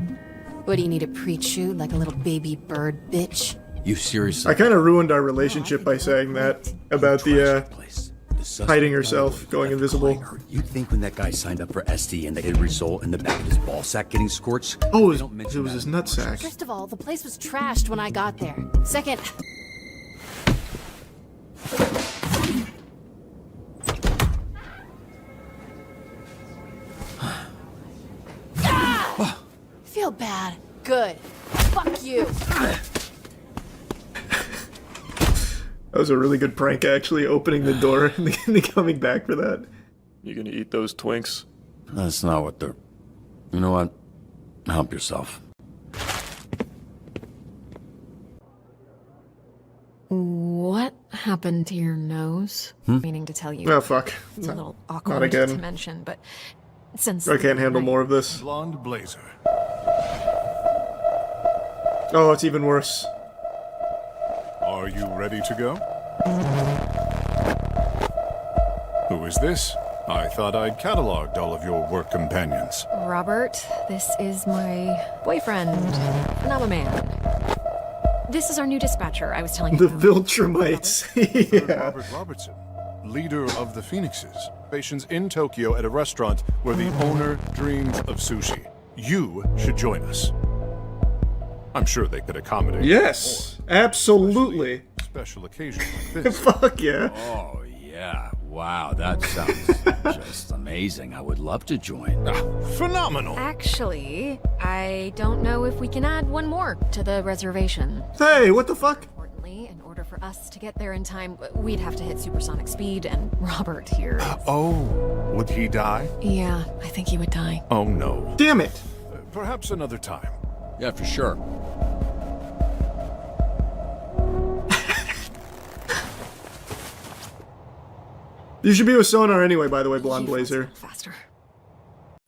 What, do you need a pre-chew like a little baby bird, bitch? You seriously? I kind of ruined our relationship by saying that about the hiding herself, going invisible. You think when that guy signed up for SD and they would result in the back of his ball sack getting scorched? Oh, it was his nutsack. First of all, the place was trashed when I got there. Second... Feel bad. Good. Fuck you. That was a really good prank, actually, opening the door and then coming back for that. You gonna eat those Twinks? That's not what they're... You know what? Help yourself. happened to your nose? Meaning to tell you. Oh, fuck. It's a little Not awkward again. to mention, but since I can't handle more of this. Blonde blazer. Oh, it's even worse. Are you ready to go? Who is this? I thought I'd cataloged all of your work companions. Robert, this is my boyfriend, and I'm a man. This is our new dispatcher. I was telling The you. Viltrumites. Yeah. Robert Robertson, leader of the Phoenixes, stations in Tokyo at a restaurant where the owner dreams of sushi. You should join us. I'm sure they could accommodate. Yes, absolutely. Special occasion like this. Fuck yeah. Oh, yeah. Wow, that sounds just amazing. I would love to join. Phenomenal. Actually, I don't know if we can add one more to the reservation. Hey, what the fuck? Importantly, in order for us to get there in time, we'd have to hit supersonic speed, and Robert here. Oh, would he die? Yeah, I think he would die. Oh, no. Damn it. Perhaps another time. Yeah, for sure. You should be with Sonar anyway, by the way, Blonde Blazer. Faster.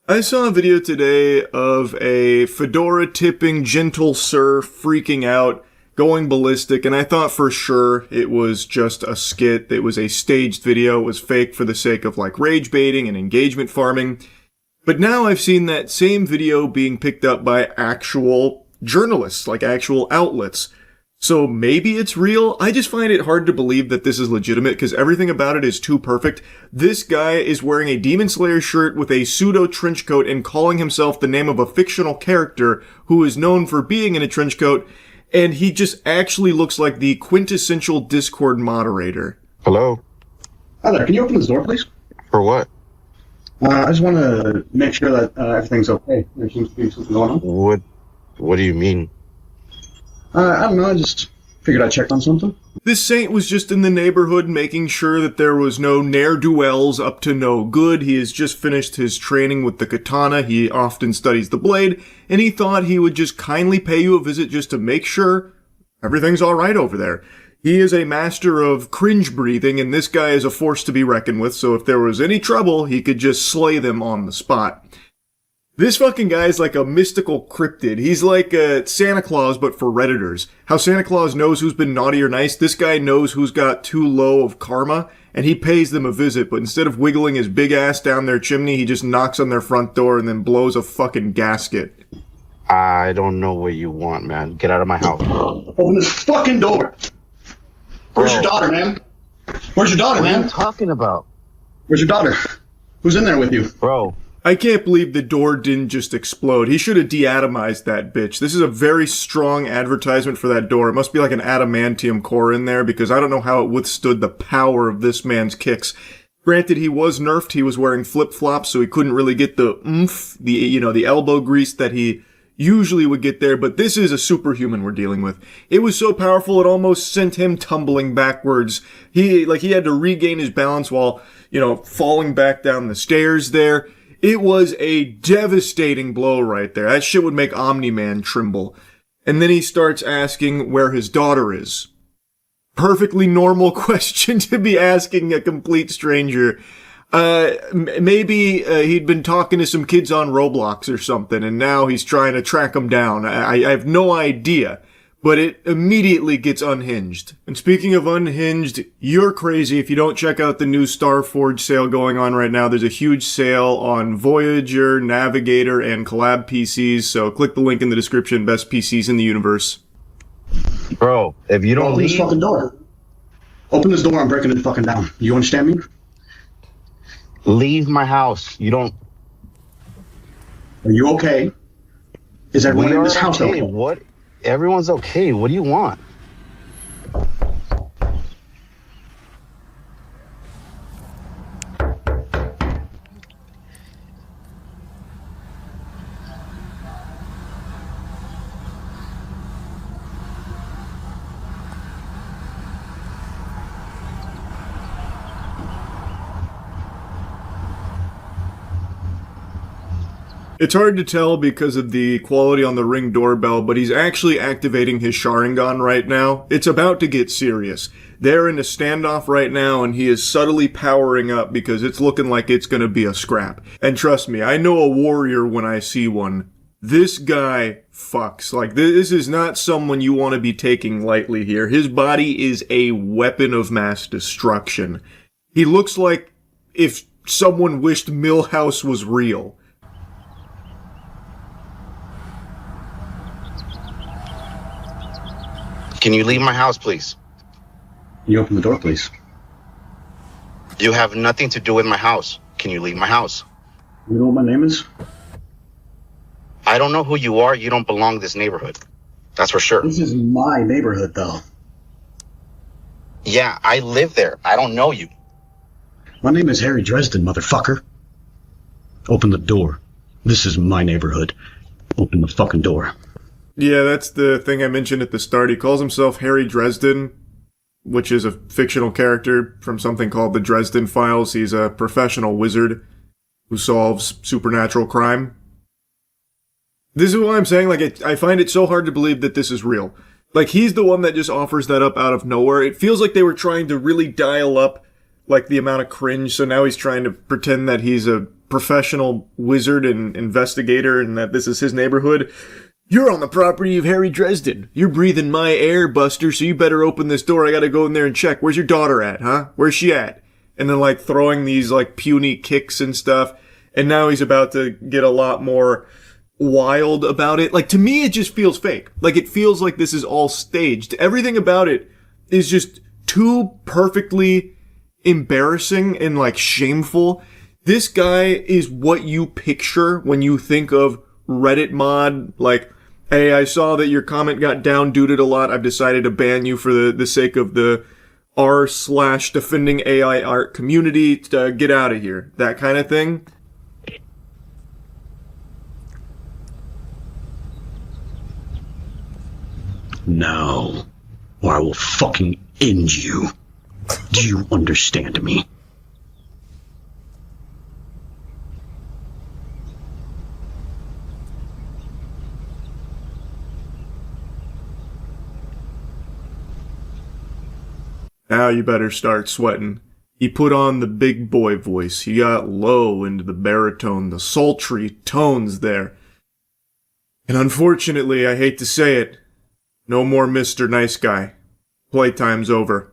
I saw a video today of a fedora-tipping gentle sir freaking out, going ballistic, and I thought for sure it was just a skit. It was a staged video. It was fake for the sake of, like, rage baiting and engagement farming. But now I've seen that same video being picked up by actual journalists, like actual outlets. So maybe it's real? I just find it hard to believe that this is legitimate because everything about it is too perfect. This guy is wearing a Demon Slayer shirt with a pseudo trench coat and calling himself the name of a fictional character who is known for being in a trench coat, and he just actually looks like the quintessential Discord moderator. Hello? Hi there, can you open this door, please? For what? I just want to make sure that everything's okay. There seems to be something going on. What do you mean? I don't know, I just figured I'd check on something. This saint was just in the neighborhood making sure that there was no ne'er-do-wells up to no good. He has just finished his training with the katana. He often studies the blade, and he thought he would just kindly pay you a visit just to make sure everything's alright over there. He is a master of cringe breathing, and this guy is a force to be reckoned with, so if there was any trouble, he could just slay them on the spot. This fucking guy is like a mystical cryptid. He's like Santa Claus, but for Redditors. How Santa Claus knows who's been naughty or nice, this guy knows who's got too low of karma, and he pays them a visit, but instead of wiggling his big ass down their chimney, he just knocks on their front door and then blows a fucking gasket. I don't know what you want, man. Get out of my house. Open this fucking door! Where's your daughter, man? Where's your daughter, man? What are you talking about? Where's your daughter? Who's in there with you? Bro. I can't believe the door didn't just explode. He should have deatomized that bitch. This is a very strong advertisement for that door. It must be like an adamantium core in there because I don't know how it withstood the power of this man's kicks. Granted, he was nerfed. He was wearing flip-flops, so he couldn't really get the oomph, the elbow grease that he usually would get there, but this is a superhuman we're dealing with. It was so powerful it almost sent him tumbling backwards. He had to regain his balance while, falling back down the stairs there. It was a devastating blow right there. That shit would make Omni-Man tremble. And then he starts asking where his daughter is. Perfectly normal question to be asking a complete stranger. Maybe he'd been talking to some kids on Roblox or something, and now he's trying to track them down. I have no idea. But it immediately gets unhinged. And speaking of unhinged, you're crazy if you don't check out the new Starforge sale going on right now. There's a huge sale on Voyager, Navigator, and Collab PCs, so click the link in the description, best PCs in the universe. Bro, if you don't open leave... this fucking door. Open this door, I'm breaking it fucking down. You understand me? Leave my house. You don't... Are you okay? Is everyone in this house okay? What? Everyone's okay. What do you want? It's hard to tell because of the quality on the Ring doorbell, but he's actually activating his Sharingan right now. It's about to get serious. They're in a standoff right now, and he is subtly powering up because it's looking like it's gonna be a scrap. And trust me, I know a warrior when I see one. This guy fucks. Like, this is not someone you want to be taking lightly here. His body is a weapon of mass destruction. He looks like if someone wished Millhouse was real. Can you leave my house, please? Can you open the door, please? You have nothing to do with my house. Can you leave my house? You know what my name is? I don't know who you are. You don't belong to this neighborhood. That's for sure. This is my neighborhood, though. Yeah, I live there. I don't know you. My name is Harry Dresden, motherfucker. Open the door. This is my neighborhood. Open the fucking door. Yeah, that's the thing I mentioned at the start. He calls himself Harry Dresden, which is a fictional character from something called the Dresden Files. He's a professional wizard who solves supernatural crime. This is why I'm saying, like, I find it so hard to believe that this is real. Like, he's the one that just offers that up out of nowhere. It feels like they were trying to really dial up, like, the amount of cringe, so now he's trying to pretend that he's a professional wizard and investigator and that this is his neighborhood. You're on the property of Harry Dresden. You're breathing my air, Buster, so you better open this door. I gotta go in there and check. Where's your daughter at, huh? Where's she at? And then, like, throwing these, like, puny kicks and stuff. And now he's about to get a lot more wild about it. Like, to me, it just feels fake. Like, it feels like this is all staged. Everything about it is just too perfectly embarrassing and, like, shameful. This guy is what you picture when you think of Reddit mod. Like, hey, I saw that your comment got down-duded a lot. I've decided to ban you for the sake of the r/defending AI art community. To get out of here. That kind of thing. No, or I will fucking end you. Do you understand me? Now you better start sweating. He put on the big boy voice. He got low into the baritone, the sultry tones there. And unfortunately, I hate to say it, no more Mr. Nice Guy. Playtime's over.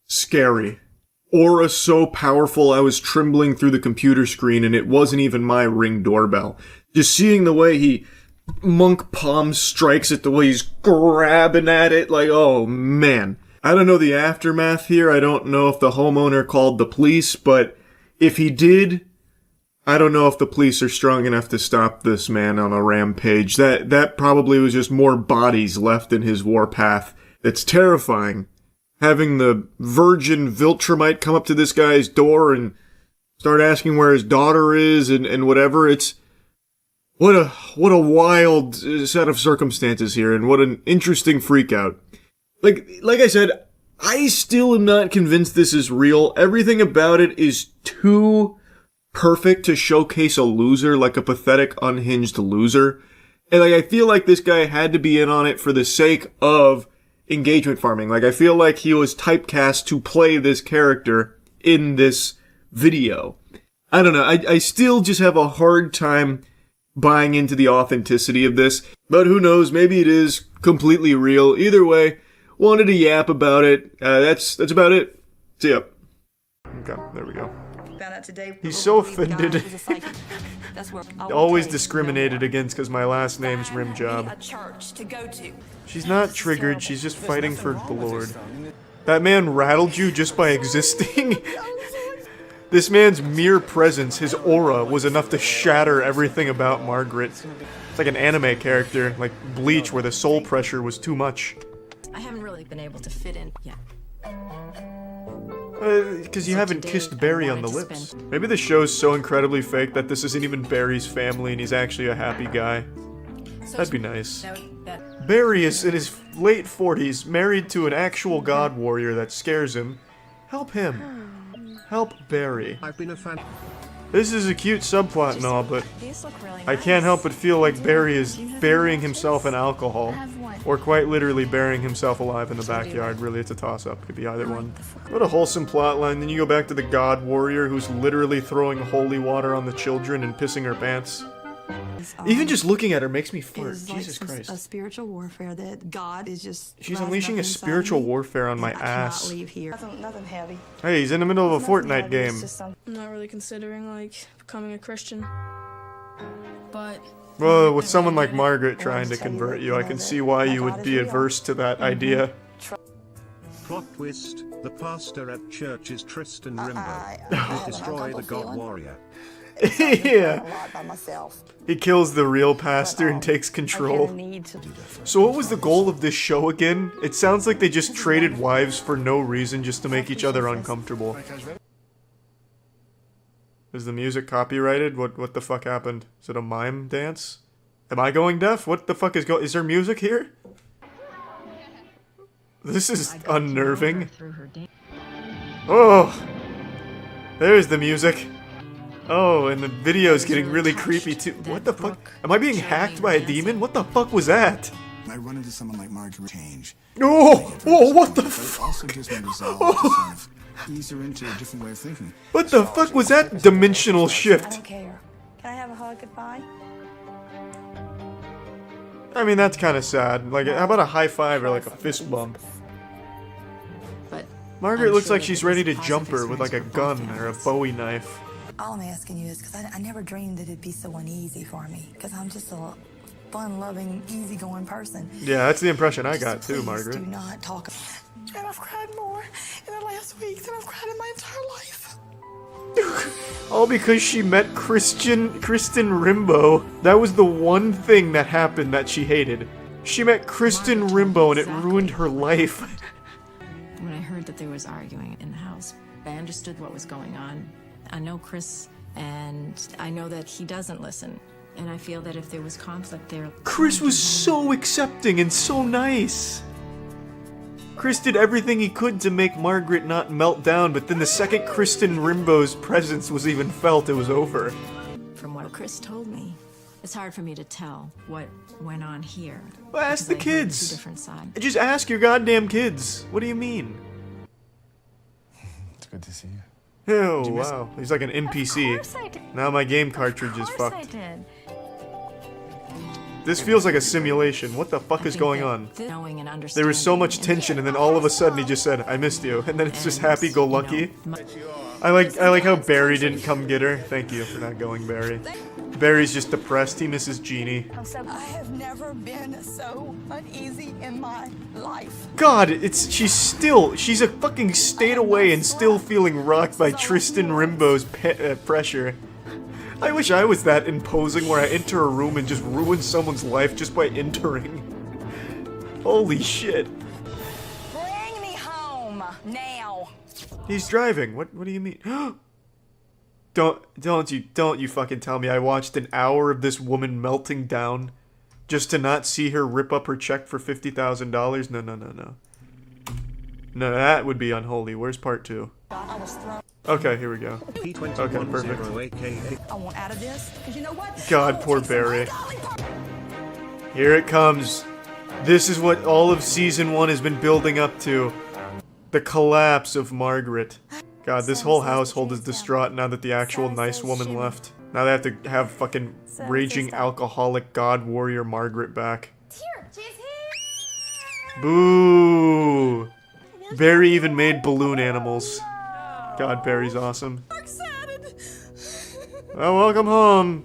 Scary. Aura so powerful I was trembling through the computer screen and it wasn't even my Ring doorbell. Just seeing the way he monk palm strikes it, the way he's grabbing at it, like, oh man. I don't know the aftermath here. I don't know if the homeowner called the police, but if he did, I don't know if the police are strong enough to stop this man on a rampage. That probably was just more bodies left in his warpath. It's terrifying. Having the virgin Viltrumite come up to this guy's door and start asking where his daughter is and whatever. It's what a wild set of circumstances here, and what an interesting freakout. Like I said, I still am not convinced this is real. Everything about it is too perfect to showcase a loser, like a pathetic, unhinged loser. And like, I feel like this guy had to be in on it for the sake of engagement farming. Like, I feel like he was typecast to play this character in this video. I don't know. I still just have a hard time buying into the authenticity of this. But who knows? Maybe it is completely real. Either way, wanted to yap about it. That's about it. See ya. Okay, there we go. He's so offended. Always discriminated against because my last name's Rimjob. She's not triggered, she's just fighting for the Lord. That man rattled you just by existing? This man's mere presence, his aura, was enough to shatter everything about Margaret. It's like an anime character, like Bleach, where the soul pressure was too much. I haven't really been able to fit in yet. Because you haven't kissed Barry on the lips. Maybe the show's so incredibly fake that this isn't even Barry's family and he's actually a happy guy. That'd be nice. Barry is in his late 40s, married to an actual god warrior that scares him. Help him. Help Barry. I've been a fan. This is a cute subplot and all, but I can't help but feel like Barry is burying himself in alcohol. Or quite literally burying himself alive in the backyard. Really, it's a toss-up. Could be either one. What a wholesome plotline. Then you go back to the god warrior who's literally throwing holy water on the children and pissing her pants. Even just looking at her makes me fart. Jesus Christ. A spiritual warfare that God is just. She's unleashing a spiritual warfare on my ass. Leave here. Nothing heavy. Hey, he's in the middle of a Fortnite game. I'm not really considering like becoming a Christian, but. Well, with someone like Margaret trying to convert you, I can see why you would be averse to that idea. Plot twist: the pastor at church is Tristan Rimbo. He destroyed the god warrior. Yeah. He kills the real pastor and takes control. So what was the goal of this show again? It sounds like they just traded wives for no reason just to make each other uncomfortable. Is the music copyrighted? What the fuck happened? Is it a mime dance? Am I going deaf? What the fuck is there music here? This is unnerving. Oh! There's the music. Oh, and the video's getting really creepy too. What the fuck? Am I being hacked by a demon? What the fuck was that? I run into someone like Margaret change. Oh! Oh, what the fuck? Also gives me resolve to sort of ease her into a different way of thinking. What the fuck was that dimensional shift? I don't care. Can I have a hug goodbye? I mean, that's kind of sad. Like, how about a high five or like a fist bump? Margaret looks like she's ready to jump her with like a gun or a Bowie knife. All I'm asking you is because I never dreamed that it'd be so uneasy for me. Because I'm just a fun-loving, easygoing person. Yeah, that's the impression I got too, Margaret. Do not talk. And I've cried more in the last week than I've cried in my entire life. All because she met Kristen Rimbo. That was the one thing that happened that she hated. She met Kristen Rimbo and it ruined her life. When I heard that there was arguing in the house, I understood what was going on. I know Chris, and I know that he doesn't listen. And I feel that if there was conflict there... Chris was so accepting and so nice. Chris did everything he could to make Margaret not melt down, but then the second Kristen Rimbo's presence was even felt, it was over. From what Chris told me, it's hard for me to tell what went on here. Well, ask the kids. Two different sides. Just ask your goddamn kids. What do you mean? It's good to see you. Oh, wow. He's like an NPC. Now my game cartridge is fucked. This feels like a simulation. What the fuck is going on? There was so much tension and then all of a sudden he just said, I missed you. And then it's just happy-go-lucky. I like how Barry didn't come get her. Thank you for not going, Barry. Barry's just depressed. He misses Jeannie. I have never been so uneasy in my life. God, she's a fucking state away and still feeling rocked by Tristan Rimbo's pressure. I wish I was that imposing where I enter a room and just ruin someone's life just by entering. Holy shit. Bring me home now. He's driving. What do you mean? Don't you fucking tell me I watched an hour of this woman melting down just to not see her rip up her check for $50,000? No. No, that would be unholy. Where's part 2? Okay, here we go. Okay, perfect. I want out of this, because you know what? God, poor Barry. Here it comes. This is what all of Season 1 has been building up to. The collapse of Margaret. God, this whole household is distraught now that the actual nice woman left. Now they have to have fucking raging alcoholic god warrior Margaret back. Boo! Barry even made balloon animals. God, Barry's awesome. Oh, welcome home.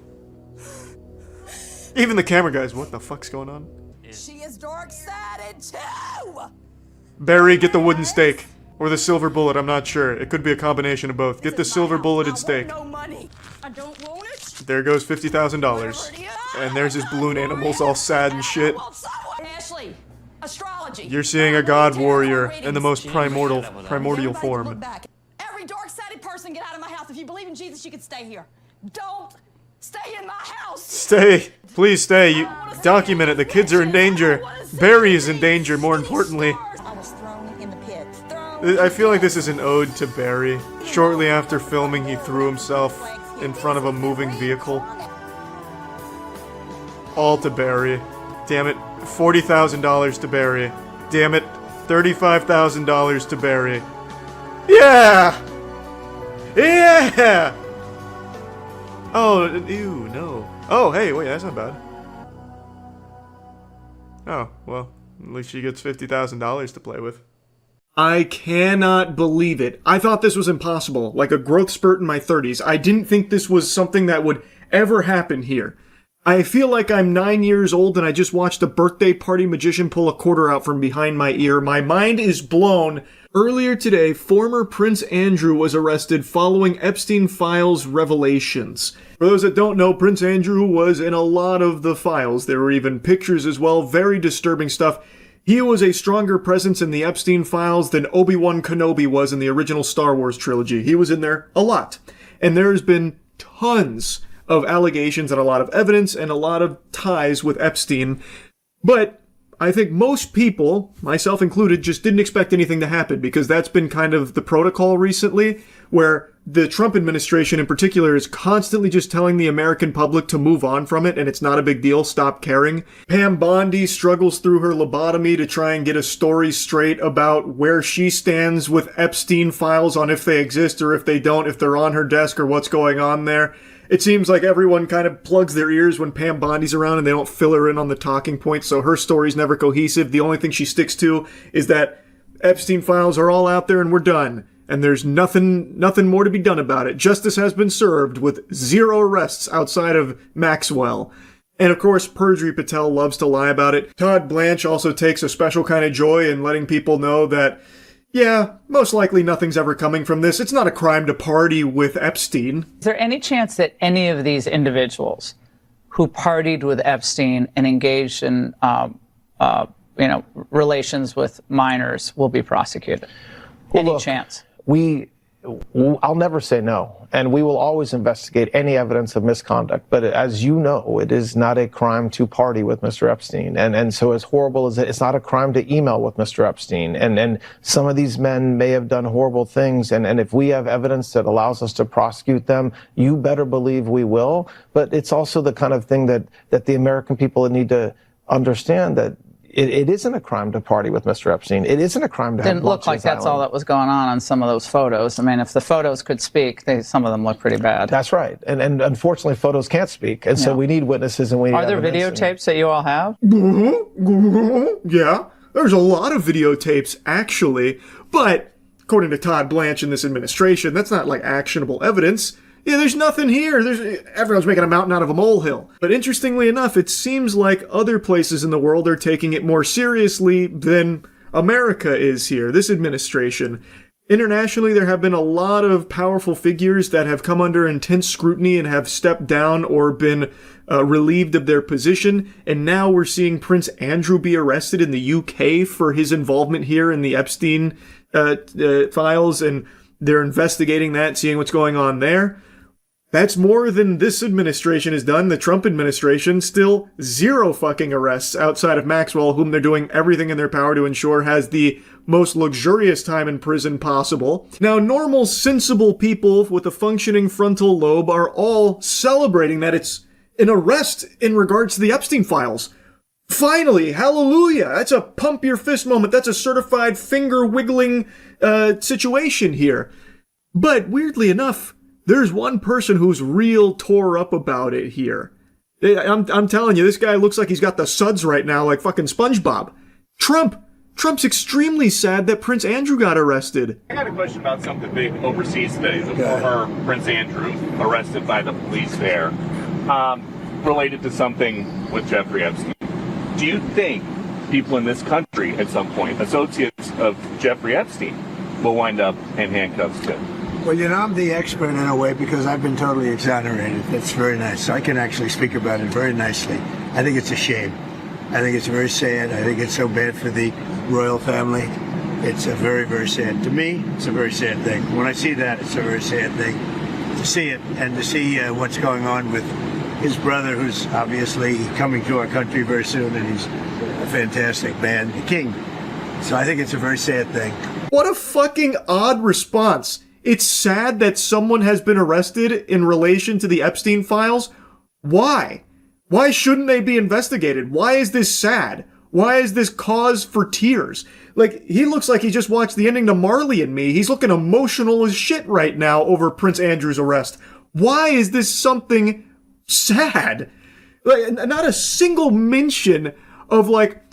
Even the camera guys, what the fuck's going on? She is dark-sided too! Barry, get the wooden stake. Or the silver bullet, I'm not sure. It could be a combination of both. Get the silver bulleted stake. No money. I don't want it. There goes $50,000. And there's his balloon animals all sad and shit. Ashley, astrology. You're seeing a god warrior in the most primordial form. Every dark-sided person get out of my house. If you believe in Jesus, you can stay here. Don't stay in my house. Stay. Please stay. You document it. The kids are in danger. Barry is in danger, more importantly. I feel like this is an ode to Barry. Shortly after filming, he threw himself in front of a moving vehicle. All to Barry. Damn it. $40,000 to Barry. Damn it. $35,000 to Barry. Yeah! Yeah! Oh, ew, no. Oh, hey, wait, that's not bad. Oh, well, at least she gets $50,000 to play with. I cannot believe it. I thought this was impossible, like a growth spurt in my 30s. I didn't think this was something that would ever happen here. I feel like I'm 9 years old and I just watched a birthday party magician pull a quarter out from behind my ear. My mind is blown. Earlier today, former Prince Andrew was arrested following Epstein Files revelations. For those that don't know, Prince Andrew was in a lot of the files. There were even pictures as well, very disturbing stuff. He was a stronger presence in the Epstein Files than Obi-Wan Kenobi was in the original Star Wars trilogy. He was in there a lot. And there's been tons of allegations and a lot of evidence and a lot of ties with Epstein. But I think most people, myself included, just didn't expect anything to happen because that's been kind of the protocol recently, where the Trump administration in particular is constantly just telling the American public to move on from it and it's not a big deal, stop caring. Pam Bondi struggles through her lobotomy to try and get a story straight about where she stands with Epstein files on if they exist or if they don't, if they're on her desk or what's going on there. It seems like everyone kind of plugs their ears when Pam Bondi's around and they don't fill her in on the talking points, so her story's never cohesive. The only thing she sticks to is that Epstein files are all out there and we're done. And there's nothing more to be done about it. Justice has been served with 0 arrests outside of Maxwell. And of course, Perjury Patel loves to lie about it. Todd Blanche also takes a special kind of joy in letting people know that, yeah, most likely nothing's ever coming from this. It's not a crime to party with Epstein. Is there any chance that any of these individuals who partied with Epstein and engaged in, relations with minors will be prosecuted? Any chance? I'll never say no, and we will always investigate any evidence of misconduct. But as you know, it is not a crime to party with Mr. Epstein. And so as horrible as it's not a crime to email with Mr. Epstein. And some of these men may have done horrible things. And if we have evidence that allows us to prosecute them, you better believe we will. But it's also the kind of thing that the American people need to understand, that it isn't a crime to party with Mr. Epstein. It isn't a crime to have Didn't look like that's all that was going on some of those photos. I mean, if the photos could speak, some of them look pretty bad. That's right. And unfortunately, photos can't speak. And so we need witnesses and we need Are there videotapes that you all have? Yeah, there's a lot of videotapes, actually. But according to Todd Blanche in this administration, that's not like actionable evidence. Yeah, there's nothing here. Everyone's making a mountain out of a molehill. But interestingly enough, it seems like other places in the world are taking it more seriously than America is here, this administration. Internationally, there have been a lot of powerful figures that have come under intense scrutiny and have stepped down or been relieved of their position. And now we're seeing Prince Andrew be arrested in the UK for his involvement here in the Epstein files. And they're investigating that, seeing what's going on there. That's more than this administration has done. The Trump administration, still 0 fucking arrests outside of Maxwell, whom they're doing everything in their power to ensure has the most luxurious time in prison possible. Now, normal, sensible people with a functioning frontal lobe are all celebrating that it's an arrest in regards to the Epstein files. Finally, hallelujah! That's a pump your fist moment. That's a certified finger-wiggling situation here. But weirdly enough, there's one person who's real tore up about it here. I'm telling you, this guy looks like he's got the suds right now, like fucking SpongeBob. Trump's extremely sad that Prince Andrew got arrested. I got a question about something big overseas today. The former Prince Andrew arrested by the police there, related to something with Jeffrey Epstein. Do you think people in this country at some point, associates of Jeffrey Epstein, will wind up in handcuffs too. Well, you know, I'm the expert in a way because I've been totally exonerated. That's very nice. So I can actually speak about it very nicely. I think it's a shame. I think it's very sad. I think it's so bad for the royal family. It's a very, very sad. To me, it's a very sad thing. When I see that, it's a very sad thing to see it and to see what's going on with his brother, who's obviously coming to our country very soon, and he's a fantastic man, the king. So I think it's a very sad thing. What a fucking odd response. It's sad that someone has been arrested in relation to the Epstein files. Why? Why shouldn't they be investigated? Why is this sad? Why is this cause for tears? Like, he looks like he just watched the ending to Marley and Me. He's looking emotional as shit right now over Prince Andrew's arrest. Why is this something sad? Like, not a single mention of, like,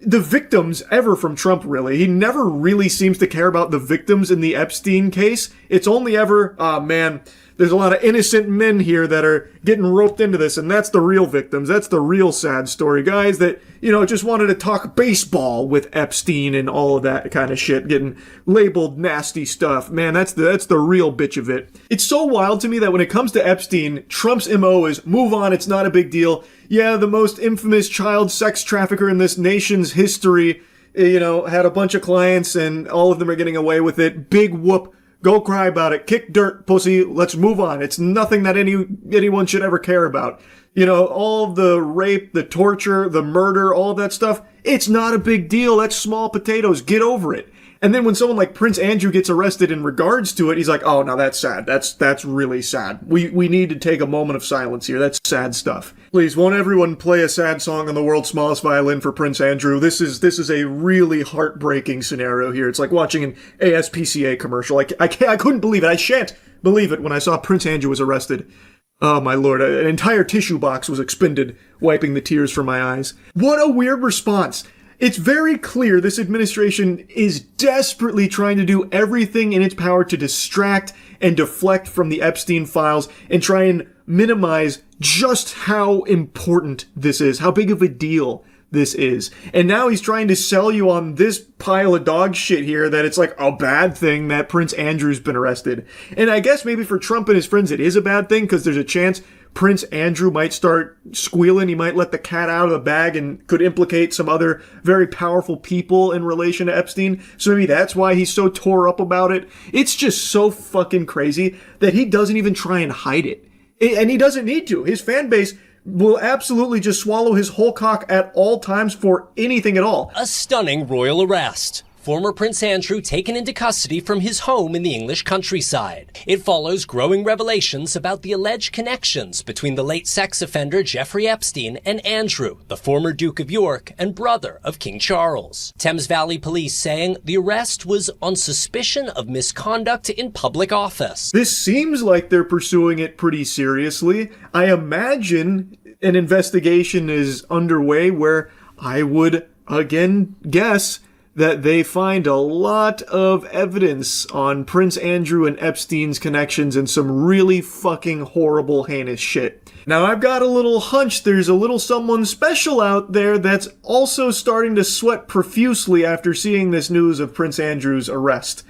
the victims ever from Trump, really. He never really seems to care about the victims in the Epstein case. It's only ever, man, there's a lot of innocent men here that are getting roped into this, and that's the real victims. That's the real sad story. Guys that, you know, just wanted to talk baseball with Epstein and all of that kind of shit, getting labeled nasty stuff. Man, that's the real bitch of it. It's so wild to me that when it comes to Epstein, Trump's MO is move on, it's not a big deal. Yeah, the most infamous child sex trafficker in this nation's history, you know, had a bunch of clients and all of them are getting away with it. Big whoop. Go cry about it. Kick dirt, pussy. Let's move on. It's nothing that anyone should ever care about. You know, all the rape, the torture, the murder, all of that stuff, it's not a big deal. That's small potatoes. Get over it. And then when someone like Prince Andrew gets arrested in regards to it, he's like, oh, no, that's sad. That's really sad. We need to take a moment of silence here. That's sad stuff. Please, won't everyone play a sad song on the world's smallest violin for Prince Andrew? This is a really heartbreaking scenario here. It's like watching an ASPCA commercial. I couldn't believe it. I shan't believe it when I saw Prince Andrew was arrested. Oh, my lord. An entire tissue box was expended, wiping the tears from my eyes. What a weird response. It's very clear this administration is desperately trying to do everything in its power to distract and deflect from the Epstein files and try and minimize just how important this is, how big of a deal this is. And now he's trying to sell you on this pile of dog shit here that it's like a bad thing that Prince Andrew's been arrested. And I guess maybe for Trump and his friends it is a bad thing because there's a chance Prince Andrew might start squealing. He might let the cat out of the bag and could implicate some other very powerful people in relation to Epstein. So maybe that's why he's so tore up about it. It's just so fucking crazy that he doesn't even try and hide it. And he doesn't need to. His fan base will absolutely just swallow his whole cock at all times for anything at all. A stunning royal arrest. Former Prince Andrew taken into custody from his home in the English countryside. It follows growing revelations about the alleged connections between the late sex offender Jeffrey Epstein and Andrew, the former Duke of York and brother of King Charles. Thames Valley Police saying the arrest was on suspicion of misconduct in public office. This seems like they're pursuing it pretty seriously. I imagine an investigation is underway where I would, again, guess that they find a lot of evidence on Prince Andrew and Epstein's connections and some really fucking horrible, heinous shit. Now, I've got a little hunch there's a little someone special out there that's also starting to sweat profusely after seeing this news of Prince Andrew's arrest.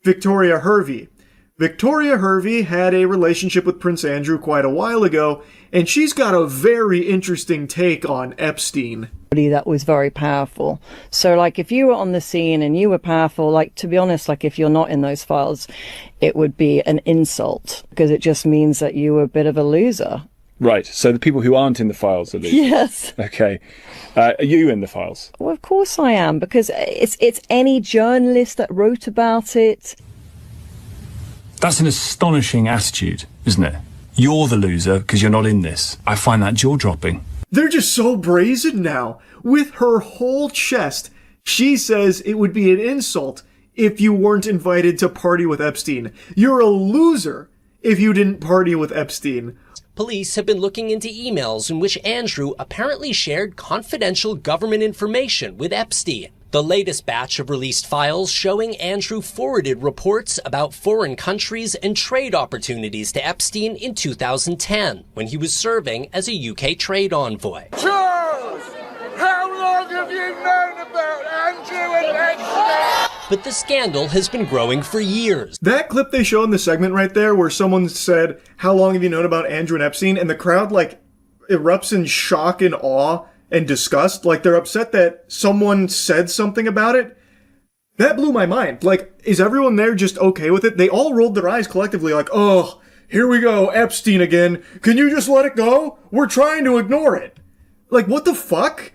Victoria Hervey. Victoria Hervey had a relationship with Prince Andrew quite a while ago, and she's got a very interesting take on Epstein. That was very powerful. So, like, if you were on the scene and you were powerful, like, to be honest, like, if you're not in those files, it would be an insult because it just means that you were a bit of a loser. Right. So the people who aren't in the files are losers. Yes. Okay. Are you in the files? Well, of course I am, because it's any journalist that wrote about it. That's an astonishing attitude, isn't it? You're the loser because you're not in this. I find that jaw-dropping. They're just so brazen now. With her whole chest, she says it would be an insult if you weren't invited to party with Epstein. You're a loser if you didn't party with Epstein. Police have been looking into emails in which Andrew apparently shared confidential government information with Epstein. The latest batch of released files showing Andrew forwarded reports about foreign countries and trade opportunities to Epstein in 2010, when he was serving as a UK trade envoy. Charles, how long have you we've known about Andrew and Epstein. But the scandal has been growing for years. That clip they show in the segment right there where someone said, how long have you known about Andrew and Epstein? And the crowd, like, erupts in shock and awe and disgust. Like, they're upset that someone said something about it. That blew my mind. Like, is everyone there just okay with it? They all rolled their eyes collectively like, oh, here we go, Epstein again. Can you just let it go? We're trying to ignore it. Like, what the fuck?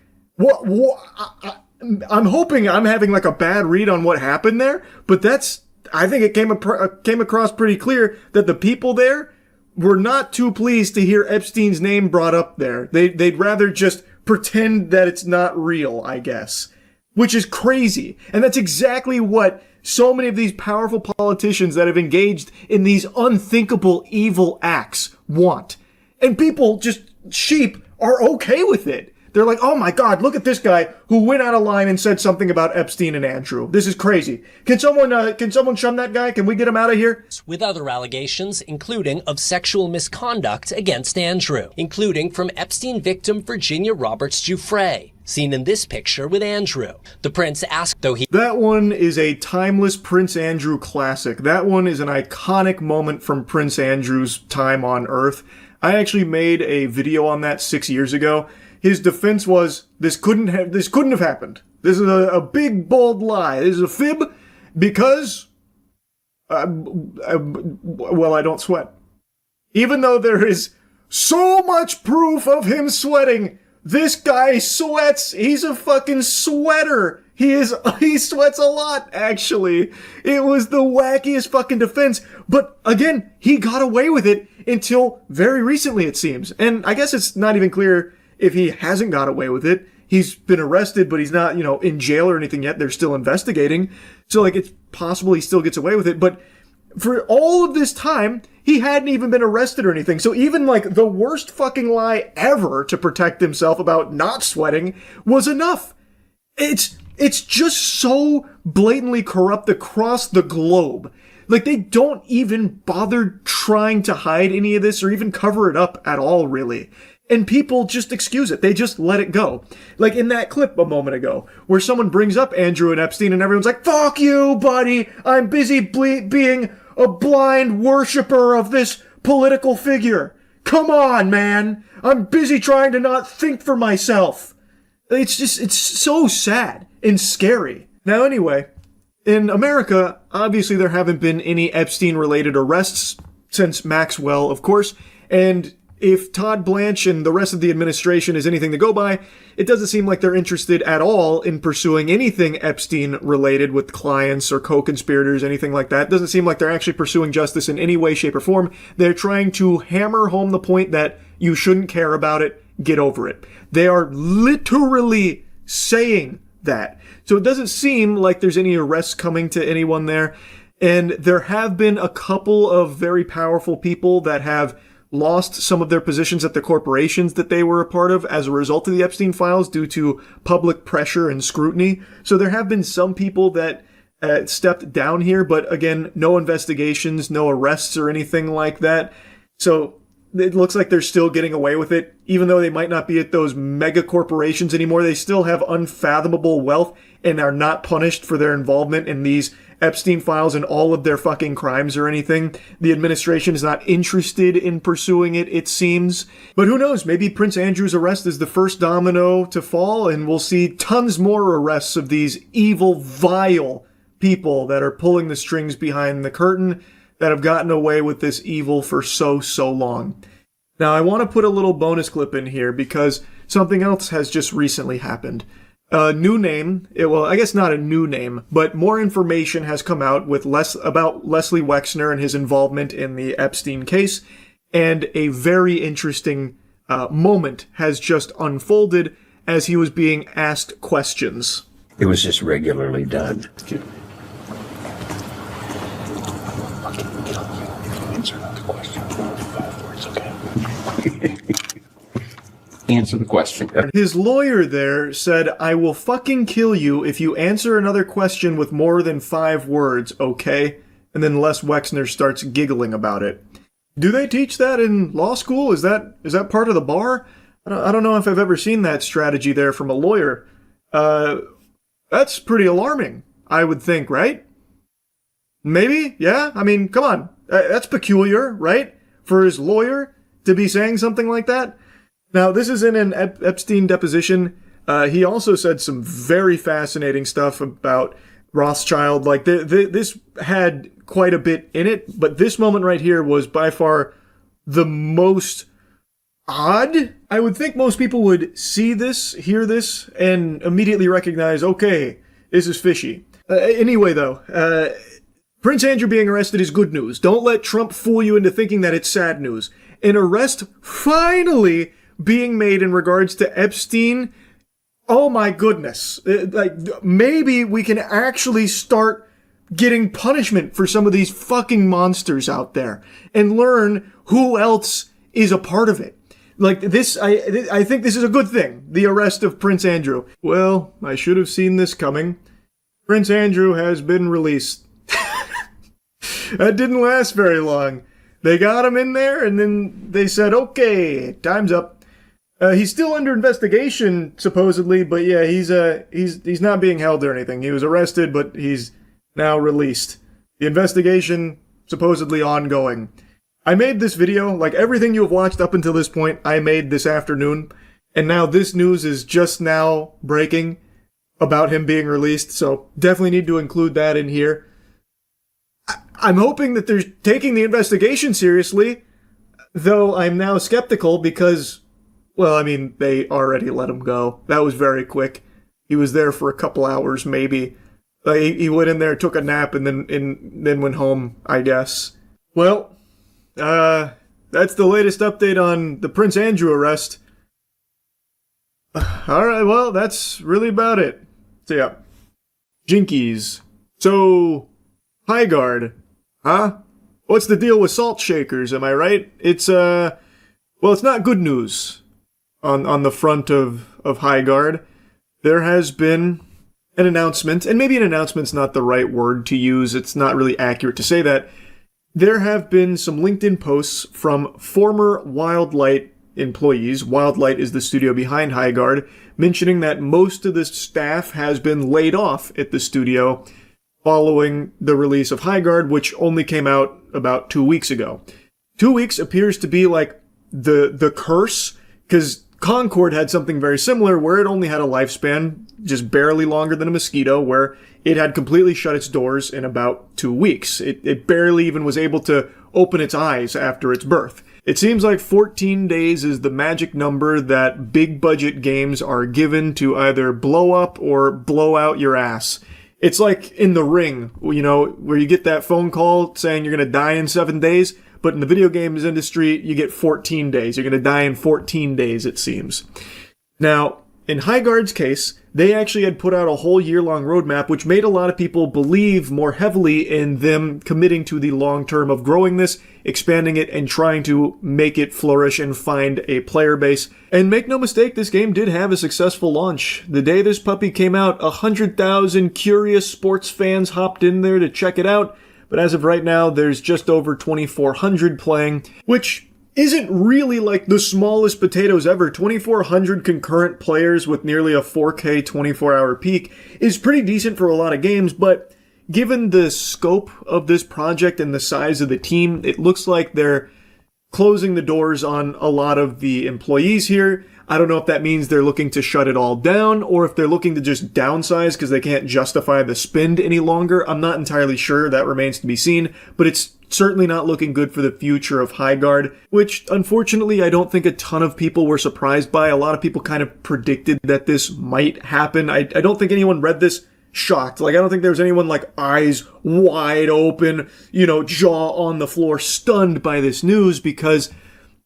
I'm hoping I'm having like a bad read on what happened there, but I think it came across pretty clear that the people there were not too pleased to hear Epstein's name brought up there. They'd rather just pretend that it's not real, I guess. Which is crazy. And that's exactly what so many of these powerful politicians that have engaged in these unthinkable evil acts want. And people, just sheep, are okay with it. They're like, oh my God, look at this guy who went out of line and said something about Epstein and Andrew. This is crazy. Can someone shun that guy? Can we get him out of here? With other allegations, including of sexual misconduct against Andrew, including from Epstein victim Virginia Roberts Giuffre, seen in this picture with Andrew. The prince asked, though he... That one is a timeless Prince Andrew classic. That one is an iconic moment from Prince Andrew's time on Earth. I actually made a video on that 6 years ago. His defense was, this couldn't have happened. This is a big, bold lie. This is a fib because, I don't sweat. Even though there is so much proof of him sweating, this guy sweats. He's a fucking sweater. He sweats a lot, actually. It was the wackiest fucking defense. But again, he got away with it until very recently, it seems. And I guess it's not even clear if he hasn't got away with it. He's been arrested, but he's not, in jail or anything yet. They're still investigating. So, like, it's possible he still gets away with it. But for all of this time, he hadn't even been arrested or anything. So even, like, the worst fucking lie ever to protect himself about not sweating was enough. It's just so blatantly corrupt across the globe. Like, they don't even bother trying to hide any of this or even cover it up at all, really. And people just excuse it. They just let it go. Like in that clip a moment ago, where someone brings up Andrew and Epstein and everyone's like, fuck you, buddy. I'm busy being a blind worshiper of this political figure. Come on, man. I'm busy trying to not think for myself. It's so sad and scary. Now, anyway, in America, obviously there haven't been any Epstein-related arrests since Maxwell, of course, and if Todd Blanche and the rest of the administration is anything to go by, it doesn't seem like they're interested at all in pursuing anything Epstein-related with clients or co-conspirators, anything like that. It doesn't seem like they're actually pursuing justice in any way, shape, or form. They're trying to hammer home the point that you shouldn't care about it, get over it. They are literally saying that. So it doesn't seem like there's any arrests coming to anyone there. And there have been a couple of very powerful people that have lost some of their positions at the corporations that they were a part of as a result of the Epstein files due to public pressure and scrutiny. So there have been some people that stepped down here, but again, no investigations, no arrests or anything like that. So it looks like they're still getting away with it. Even though they might not be at those mega corporations anymore, they still have unfathomable wealth and are not punished for their involvement in these Epstein files and all of their fucking crimes or anything. The administration is not interested in pursuing it, it seems. But who knows? Maybe Prince Andrew's arrest is the first domino to fall, and we'll see tons more arrests of these evil, vile people that are pulling the strings behind the curtain that have gotten away with this evil for so long. Now, I want to put a little bonus clip in here because something else has just recently happened. A new name, well, I guess not a new name, but more information has come out about Leslie Wexner and his involvement in the Epstein case, and a very interesting moment has just unfolded as he was being asked questions. It was just regularly done. Answer the question. His lawyer there said, I will fucking kill you if you answer another question with more than 5 words, okay? And then Les Wexner starts giggling about it. Do they teach that in law school? Is that part of the bar? I don't know if I've ever seen that strategy there from a lawyer. That's pretty alarming, I would think, right? Maybe? Yeah? I mean, come on. That's peculiar, right? For his lawyer to be saying something like that? Now, this is in an Epstein deposition. He also said some very fascinating stuff about Rothschild. Like, this had quite a bit in it, but this moment right here was by far the most odd. I would think most people would see this, hear this, and immediately recognize, okay, this is fishy. Anyway, though, Prince Andrew being arrested is good news. Don't let Trump fool you into thinking that it's sad news. An arrest finally being made in regards to Epstein. Oh my goodness. Maybe we can actually start getting punishment for some of these fucking monsters out there and learn who else is a part of it. Like this, I think this is a good thing. The arrest of Prince Andrew. Well, I should have seen this coming. Prince Andrew has been released. That didn't last very long. They got him in there, and then they said, okay, time's up. He's still under investigation, supposedly, but yeah, he's not being held or anything. He was arrested, but he's now released. The investigation, supposedly ongoing. I made this video, like everything you have watched up until this point, I made this afternoon, and now this news is just now breaking about him being released, so definitely need to include that in here. I'm hoping that they're taking the investigation seriously, though I'm now skeptical because, well, I mean, they already let him go. That was very quick. He was there for a couple hours, maybe. He went in there, took a nap, and then went home, I guess. Well, that's the latest update on the Prince Andrew arrest. Alright, well, that's really about it. So yeah. Jinkies. So, Highguard. Huh? What's the deal with salt shakers, am I right? It's, well, it's not good news on the front of Highguard. There has been an announcement, and maybe an announcement's not the right word to use, it's not really accurate to say that. There have been some LinkedIn posts from former Wildlight employees, Wildlight is the studio behind Highguard, mentioning that most of the staff has been laid off at the studio following the release of Highguard, which only came out about 2 weeks ago. 2 weeks appears to be like the curse, because Concord had something very similar where it only had a lifespan just barely longer than a mosquito, where it had completely shut its doors in about 2 weeks. It barely even was able to open its eyes after its birth. It seems like 14 days is the magic number that big budget games are given to either blow up or blow out your ass. It's like in The Ring, you know, where you get that phone call saying you're going to die in 7 days, but in the video games industry, you get 14 days. You're going to die in 14 days, it seems. Now, in Highguard's case, they actually had put out a whole year-long roadmap, which made a lot of people believe more heavily in them committing to the long term of growing this, expanding it, and trying to make it flourish and find a player base. And make no mistake, this game did have a successful launch. The day this puppy came out, 100,000 curious sports fans hopped in there to check it out, but as of right now, there's just over 2,400 playing, which isn't really like the smallest potatoes ever. 2,400 concurrent players with nearly a 4K 24-hour peak is pretty decent for a lot of games, but given the scope of this project and the size of the team, it looks like they're closing the doors on a lot of the employees here. I don't know if that means they're looking to shut it all down or if they're looking to just downsize because they can't justify the spend any longer. I'm not entirely sure. That remains to be seen, but it's certainly not looking good for the future of Highguard, which unfortunately I don't think a ton of people were surprised by. A lot of people kind of predicted that this might happen. I don't think anyone read this shocked. Like, I don't think there was anyone like eyes wide open, you know, jaw on the floor, stunned by this news, because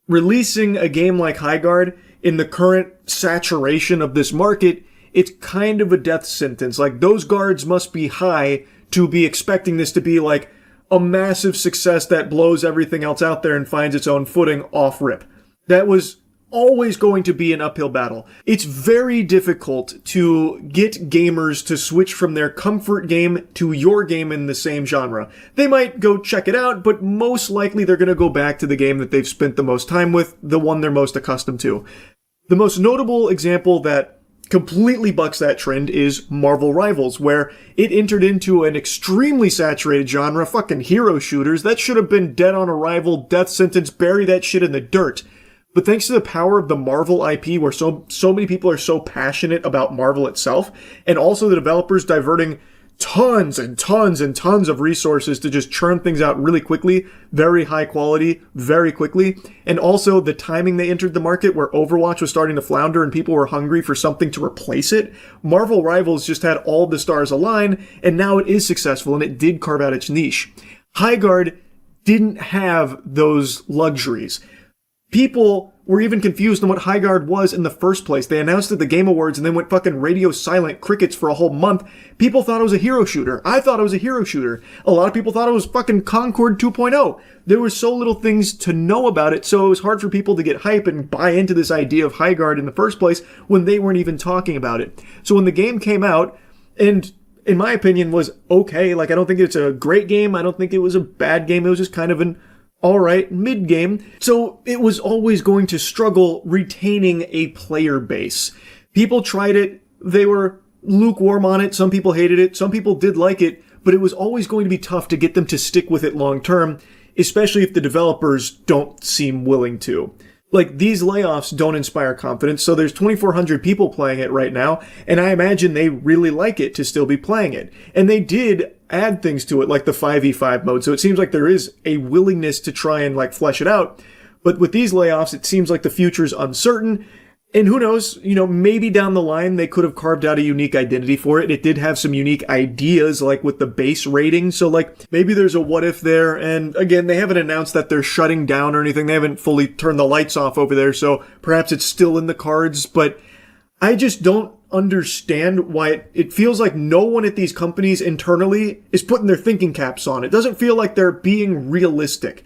releasing a game like Highguard in the current saturation of this market, it's kind of a death sentence. Like, those guards must be high to be expecting this to be like a massive success that blows everything else out there and finds its own footing off rip. That was always going to be an uphill battle. It's very difficult to get gamers to switch from their comfort game to your game in the same genre. They might go check it out, but most likely they're going to go back to the game that they've spent the most time with, the one they're most accustomed to. The most notable example that completely bucks that trend is Marvel Rivals, where it entered into an extremely saturated genre, fucking hero shooters. That should have been dead on arrival, death sentence, bury that shit in the dirt. But thanks to the power of the Marvel IP, where so many people are so passionate about Marvel itself, and also the developers diverting tons and tons and tons of resources to just churn things out really quickly, very high quality, very quickly, and also the timing they entered the market where Overwatch was starting to flounder and people were hungry for something to replace it, Marvel Rivals just had all the stars align, and now it is successful, and it did carve out its niche. Highguard didn't have those luxuries. People were even confused on what Highguard was in the first place. They announced at the Game Awards and then went fucking radio silent crickets for a whole month. People thought it was a hero shooter. I thought it was a hero shooter. A lot of people thought it was fucking Concord 2.0. There were so little things to know about it, so it was hard for people to get hype and buy into this idea of Highguard in the first place when they weren't even talking about it. So when the game came out, and in my opinion was okay, like I don't think it's a great game, I don't think it was a bad game, it was just kind of an alright mid-game, so it was always going to struggle retaining a player base. People tried it, they were lukewarm on it, some people hated it, some people did like it, but it was always going to be tough to get them to stick with it long term, especially if the developers don't seem willing to. Like, these layoffs don't inspire confidence, so there's 2,400 people playing it right now, and I imagine they really like it to still be playing it. And they did add things to it, like the 5v5 mode, so it seems like there is a willingness to try and, like, flesh it out. But with these layoffs, it seems like the future's uncertain, and who knows, maybe down the line they could have carved out a unique identity for it. It did have some unique ideas, like with the base rating, so like maybe there's a what if there, and again, they haven't announced that they're shutting down or anything. They haven't fully turned the lights off over there, so perhaps it's still in the cards, but I just don't understand why it feels like no one at these companies internally is putting their thinking caps on. It doesn't feel like they're being realistic.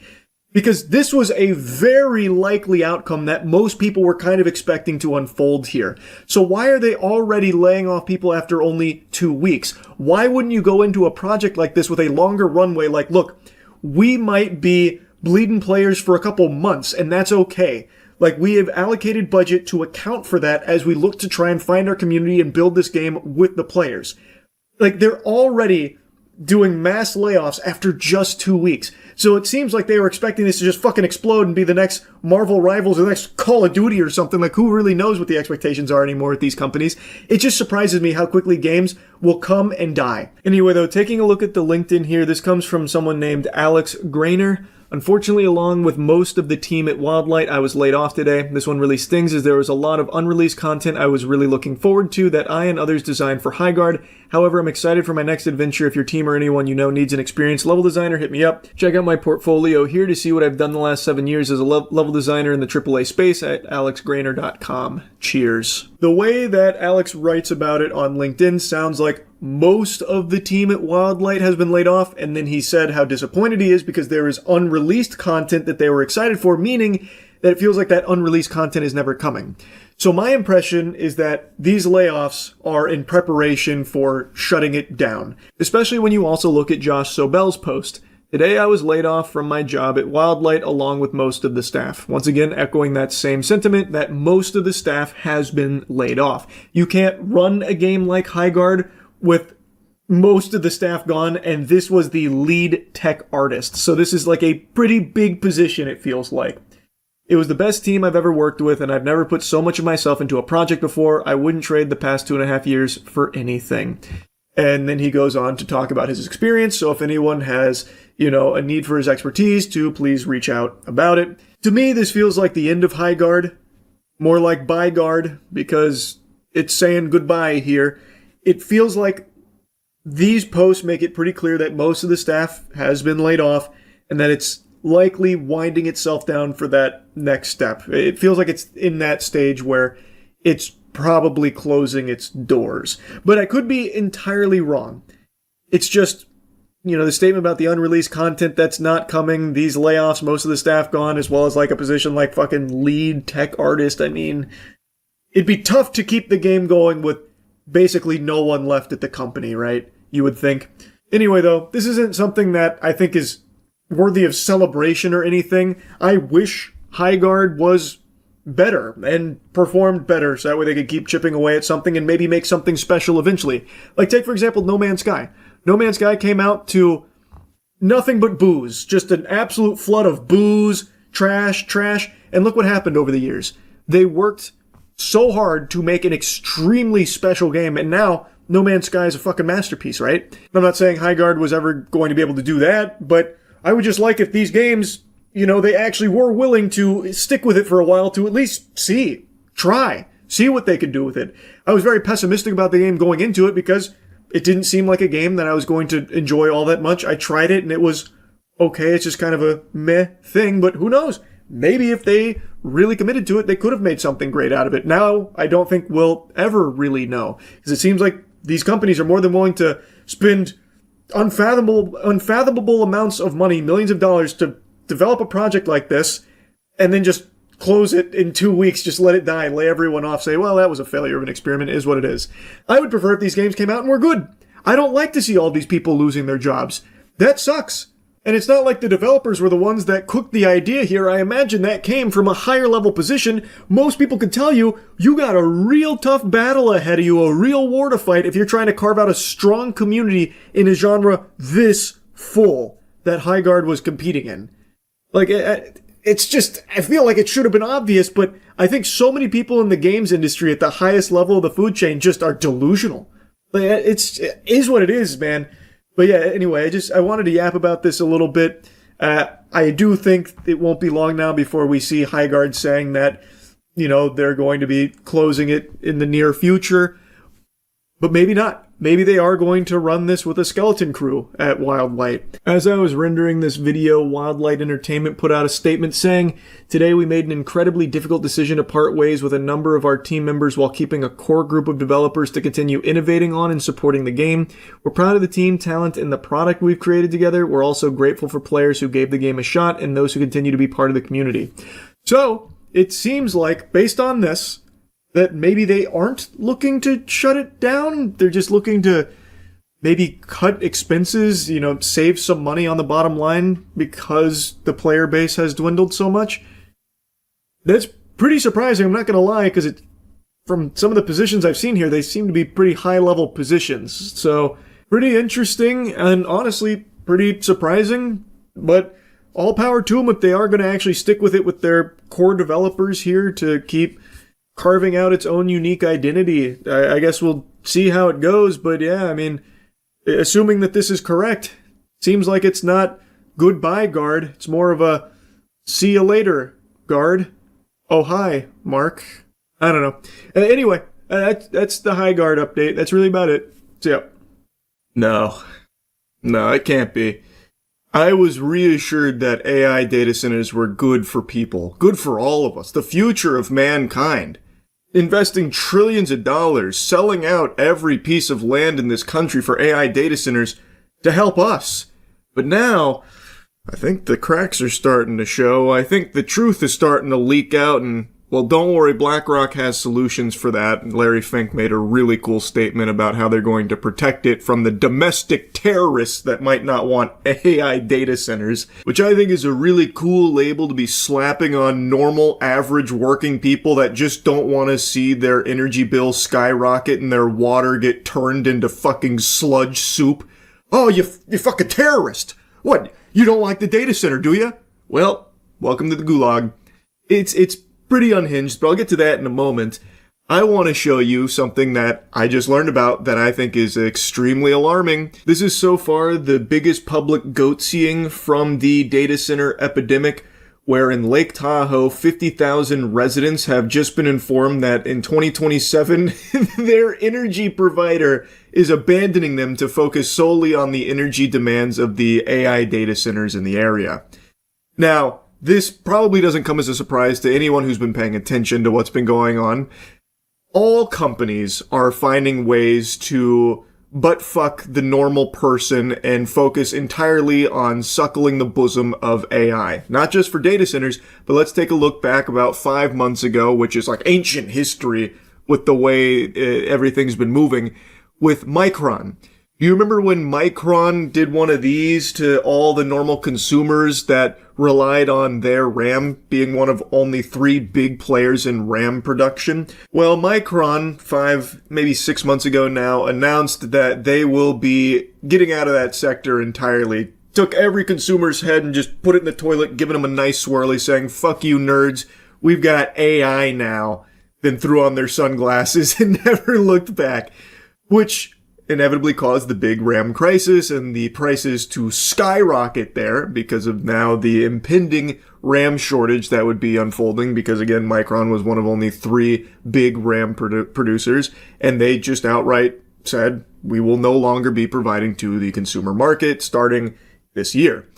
Because this was a very likely outcome that most people were kind of expecting to unfold here. So why are they already laying off people after only 2 weeks? Why wouldn't you go into a project like this with a longer runway like, look, we might be bleeding players for a couple months, and that's okay. Like, we have allocated budget to account for that as we look to try and find our community and build this game with the players. Like, they're already doing mass layoffs after just 2 weeks. So it seems like they were expecting this to just fucking explode and be the next Marvel Rivals or the next Call of Duty or something. Like, who really knows what the expectations are anymore at these companies? It just surprises me how quickly games will come and die. Anyway, though, taking a look at the LinkedIn here, this comes from someone named Alex Grainer. Unfortunately, along with most of the team at Wildlight, I was laid off today. This one really stings as there was a lot of unreleased content I was really looking forward to that I and others designed for Highguard. However, I'm excited for my next adventure. If your team or anyone you know needs an experienced level designer, hit me up. Check out my portfolio here to see what I've done the last 7 years as a level designer in the AAA space at alexgrainer.com. Cheers. The way that Alex writes about it on LinkedIn sounds like most of the team at Wildlight has been laid off, and then he said how disappointed he is because there is unreleased content that they were excited for, meaning that it feels like that unreleased content is never coming. So my impression is that these layoffs are in preparation for shutting it down, especially when you also look at Josh Sobel's post. Today I was laid off from my job at Wildlight along with most of the staff. Once again, echoing that same sentiment that most of the staff has been laid off. You can't run a game like Highguard with most of the staff gone, and this was the lead tech artist. So this is like a pretty big position, it feels like. It was the best team I've ever worked with, and I've never put so much of myself into a project before. I wouldn't trade the past 2.5 years for anything. And then he goes on to talk about his experience, so if anyone has, a need for his expertise, to please reach out about it. To me, this feels like the end of Highguard, more like Byeguard, because it's saying goodbye here. It feels like these posts make it pretty clear that most of the staff has been laid off and that it's likely winding itself down for that next step. It feels like it's in that stage where it's probably closing its doors. But I could be entirely wrong. It's just, the statement about the unreleased content that's not coming, these layoffs, most of the staff gone, as well as like a position like fucking lead tech artist. I mean, it'd be tough to keep the game going with basically no one left at the company, right? You would think. Anyway, though, this isn't something that I think is worthy of celebration or anything. I wish Highguard was better and performed better so that way they could keep chipping away at something and maybe make something special eventually. Like, take, for example, No Man's Sky. No Man's Sky came out to nothing but booze. Just an absolute flood of booze, trash, and look what happened over the years. They worked so hard to make an extremely special game, and now No Man's Sky is a fucking masterpiece, right? I'm not saying Highguard was ever going to be able to do that, but I would just like if these games, you know, they actually were willing to stick with it for a while to at least see what they could do with it. I was very pessimistic about the game going into it because it didn't seem like a game that I was going to enjoy all that much. I tried it and it was okay. It's just kind of a meh thing, but who knows? Maybe if they really committed to it, they could have made something great out of it. Now, I don't think we'll ever really know because it seems like these companies are more than willing to spend unfathomable amounts of money, millions of dollars to develop a project like this and then just close it in 2 weeks, just let it die, lay everyone off, say, well, that was a failure of an experiment, it is what it is. I would prefer if these games came out and were good. I don't like to see all these people losing their jobs. That sucks. And it's not like the developers were the ones that cooked the idea here. I imagine that came from a higher level position. Most people could tell you, you got a real tough battle ahead of you, a real war to fight if you're trying to carve out a strong community in a genre this full that Highguard was competing in. Like, it's just, I feel like it should have been obvious, but I think so many people in the games industry at the highest level of the food chain just are delusional. Like, it is what it is, man. But yeah, anyway, I wanted to yap about this a little bit. I do think it won't be long now before we see Highguard saying that, you know, they're going to be closing it in the near future. But maybe not. Maybe they are going to run this with a skeleton crew at Wildlight. As I was rendering this video, Wildlight Entertainment put out a statement saying, "Today we made an incredibly difficult decision to part ways with a number of our team members while keeping a core group of developers to continue innovating on and supporting the game. We're proud of the team, talent, and the product we've created together. We're also grateful for players who gave the game a shot and those who continue to be part of the community." So, it seems like, based on this, that maybe they aren't looking to shut it down. They're just looking to maybe cut expenses, you know, save some money on the bottom line because the player base has dwindled so much. That's pretty surprising, I'm not going to lie, because from some of the positions I've seen here, they seem to be pretty high-level positions. So, pretty interesting and honestly pretty surprising, but all power to them if they are going to actually stick with it with their core developers here to keep carving out its own unique identity. I guess we'll see how it goes, but yeah, I mean, assuming that this is correct, seems like it's not goodbye, guard. It's more of a see you later, guard. Oh, hi, Mark. I don't know. Anyway, that's the Highguard update. That's really about it. So, yeah. No, it can't be. I was reassured that AI data centers were good for people, good for all of us, the future of mankind. Investing trillions of dollars, selling out every piece of land in this country for AI data centers to help us. But now, I think the cracks are starting to show. I think the truth is starting to leak out, and, well, don't worry, BlackRock has solutions for that. Larry Fink made a really cool statement about how they're going to protect it from the domestic terrorists that might not want AI data centers, which I think is a really cool label to be slapping on normal, average working people that just don't want to see their energy bill skyrocket and their water get turned into fucking sludge soup. Oh, you fucking terrorist! What, you don't like the data center, do you? Well, welcome to the gulag. It's pretty unhinged, but I'll get to that in a moment. I want to show you something that I just learned about that I think is extremely alarming. This is so far the biggest public goat-seeing from the data center epidemic, where in Lake Tahoe, 50,000 residents have just been informed that in 2027, their energy provider is abandoning them to focus solely on the energy demands of the AI data centers in the area. Now, this probably doesn't come as a surprise to anyone who's been paying attention to what's been going on. All companies are finding ways to butt-fuck the normal person and focus entirely on suckling the bosom of AI. Not just for data centers, but let's take a look back about 5 months ago, which is like ancient history with the way everything's been moving, with Micron. Do you remember when Micron did one of these to all the normal consumers that relied on their RAM, being one of only 3 big players in RAM production? Well, Micron, 5, maybe 6 months ago now, announced that they will be getting out of that sector entirely. Took every consumer's head and just put it in the toilet, giving them a nice swirly, saying, fuck you nerds, we've got AI now. Then threw on their sunglasses and never looked back. Which inevitably caused the big RAM crisis and the prices to skyrocket there because of now the impending RAM shortage that would be unfolding because, again, Micron was one of only 3 big RAM producers, and they just outright said, we will no longer be providing to the consumer market starting this year.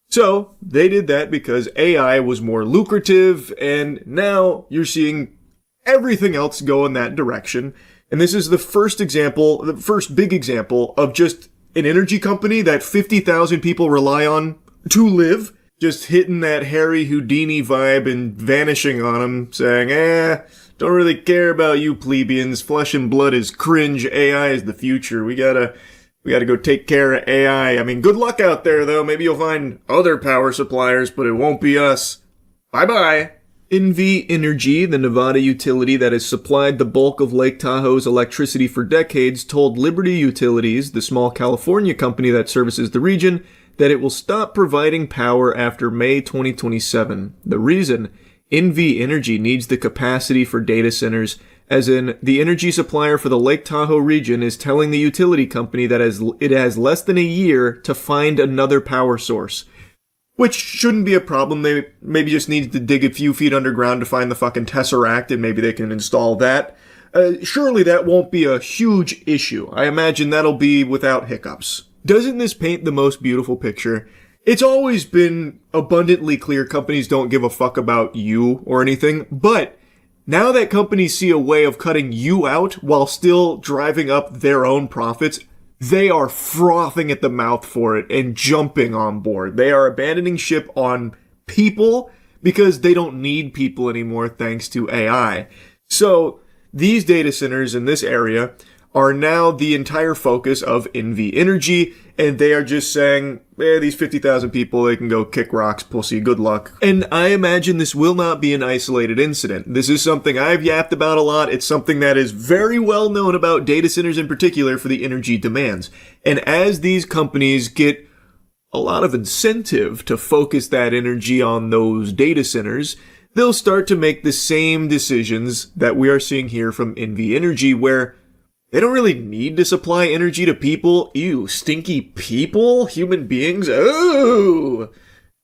So they did that because AI was more lucrative, and now you're seeing everything else go in that direction. And this is the first big example of just an energy company that 50,000 people rely on to live, just hitting that Harry Houdini vibe and vanishing on them, saying, don't really care about you plebeians, flesh and blood is cringe, AI is the future, we gotta go take care of AI. I mean, good luck out there though, maybe you'll find other power suppliers, but it won't be us. Bye-bye. NV Energy, the Nevada utility that has supplied the bulk of Lake Tahoe's electricity for decades, told Liberty Utilities, the small California company that services the region, that it will stop providing power after May 2027. The reason? NV Energy needs the capacity for data centers, as in the energy supplier for the Lake Tahoe region is telling the utility company that it has less than a year to find another power source. Which shouldn't be a problem. They maybe just need to dig a few feet underground to find the fucking Tesseract, and maybe they can install that. Surely that won't be a huge issue. I imagine that'll be without hiccups. Doesn't this paint the most beautiful picture? It's always been abundantly clear companies don't give a fuck about you or anything, but now that companies see a way of cutting you out while still driving up their own profits, they are frothing at the mouth for it and jumping on board. They are abandoning ship on people because they don't need people anymore thanks to AI. So these data centers in this area are now the entire focus of NV Energy, and they are just saying, these 50,000 people, they can go kick rocks, pussy, good luck. And I imagine this will not be an isolated incident. This is something I've yapped about a lot. It's something that is very well known about data centers in particular for the energy demands. And as these companies get a lot of incentive to focus that energy on those data centers, they'll start to make the same decisions that we are seeing here from NV Energy, where they don't really need to supply energy to people. Ew, stinky people? Human beings? Oh!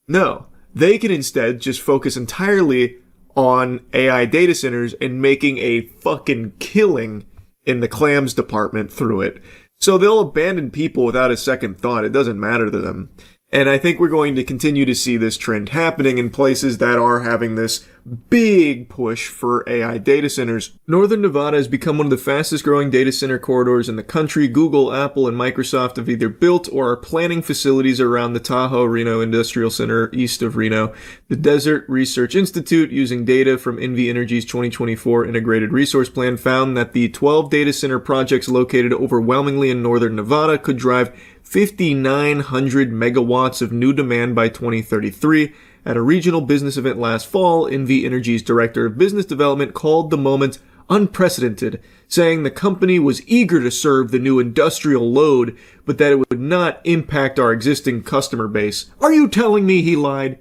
No, they can instead just focus entirely on AI data centers and making a fucking killing in the clams department through it. So they'll abandon people without a second thought. It doesn't matter to them. And I think we're going to continue to see this trend happening in places that are having this big push for AI data centers. Northern Nevada has become one of the fastest growing data center corridors in the country. Google, Apple, and Microsoft have either built or are planning facilities around the Tahoe-Reno Industrial Center east of Reno. The Desert Research Institute, using data from NV Energy's 2024 Integrated Resource Plan, found that the 12 data center projects located overwhelmingly in northern Nevada could drive 5,900 megawatts of new demand by 2033. At a regional business event last fall, NV Energy's director of business development called the moment unprecedented, saying the company was eager to serve the new industrial load, but that it would not impact our existing customer base. Are you telling me he lied?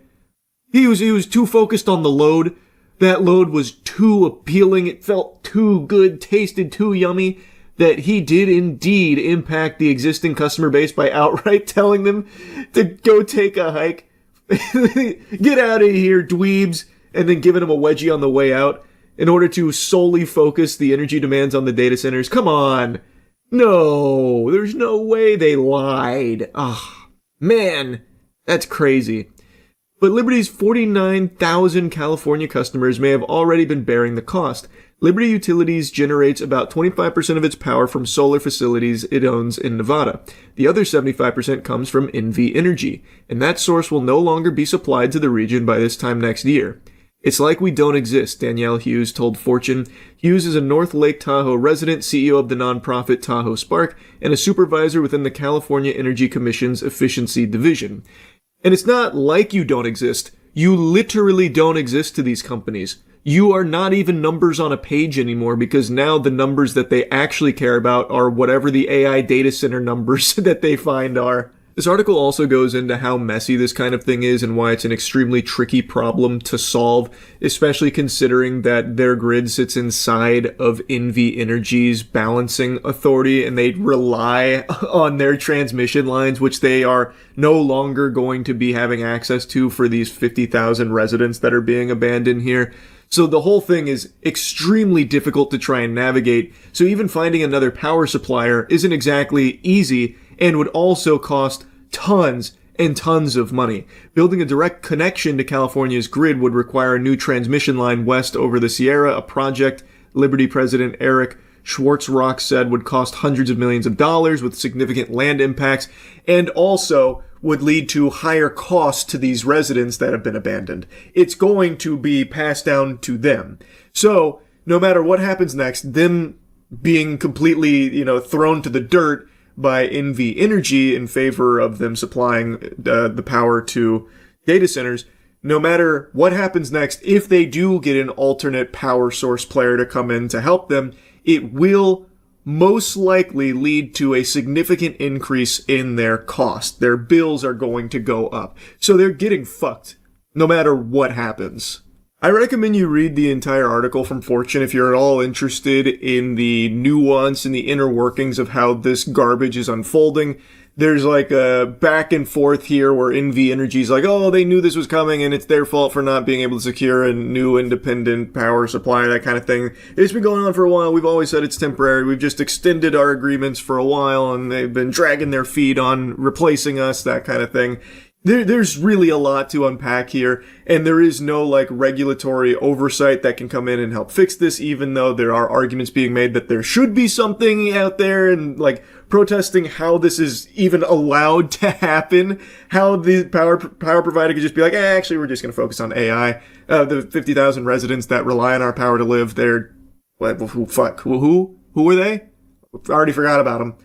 He was too focused on the load. That load was too appealing. It felt too good, tasted too yummy, that he did indeed impact the existing customer base by outright telling them to go take a hike. Get out of here, dweebs, and then giving them a wedgie on the way out in order to solely focus the energy demands on the data centers. Come on. No, there's no way they lied. Ah, man, that's crazy. But Liberty's 49,000 California customers may have already been bearing the cost. Liberty Utilities generates about 25% of its power from solar facilities it owns in Nevada. The other 75% comes from NV Energy, and that source will no longer be supplied to the region by this time next year. It's like we don't exist, Danielle Hughes told Fortune. Hughes is a North Lake Tahoe resident, CEO of the nonprofit Tahoe Spark, and a supervisor within the California Energy Commission's Efficiency Division. And it's not like you don't exist. You literally don't exist to these companies. You are not even numbers on a page anymore, because now the numbers that they actually care about are whatever the AI data center numbers that they find are. This article also goes into how messy this kind of thing is and why it's an extremely tricky problem to solve, especially considering that their grid sits inside of NV Energy's balancing authority, and they rely on their transmission lines, which they are no longer going to be having access to for these 50,000 residents that are being abandoned here. So the whole thing is extremely difficult to try and navigate, so even finding another power supplier isn't exactly easy, and would also cost tons and tons of money. Building a direct connection to California's grid would require a new transmission line west over the Sierra, a project Liberty President Eric Schwartzrock said would cost hundreds of millions of dollars with significant land impacts, and also would lead to higher costs to these residents that have been abandoned. It's going to be passed down to them. So, no matter what happens next, them being completely, thrown to the dirt by NV Energy in favor of them supplying the power to data centers, no matter what happens next, if they do get an alternate power source player to come in to help them, it will most likely lead to a significant increase in their cost. Their bills are going to go up. So they're getting fucked, no matter what happens. I recommend you read the entire article from Fortune if you're at all interested in the nuance and the inner workings of how this garbage is unfolding. There's like a back and forth here where NV Energy's like, oh, they knew this was coming and it's their fault for not being able to secure a new independent power supply, that kind of thing. It's been going on for a while. We've always said it's temporary. We've just extended our agreements for a while and they've been dragging their feet on replacing us, that kind of thing. There's really a lot to unpack here, and there is no, regulatory oversight that can come in and help fix this, even though there are arguments being made that there should be something out there, and, protesting how this is even allowed to happen, how the power provider could just be like, actually, we're just going to focus on AI. The 50,000 residents that rely on our power to live, they're, who are they? I already forgot about them.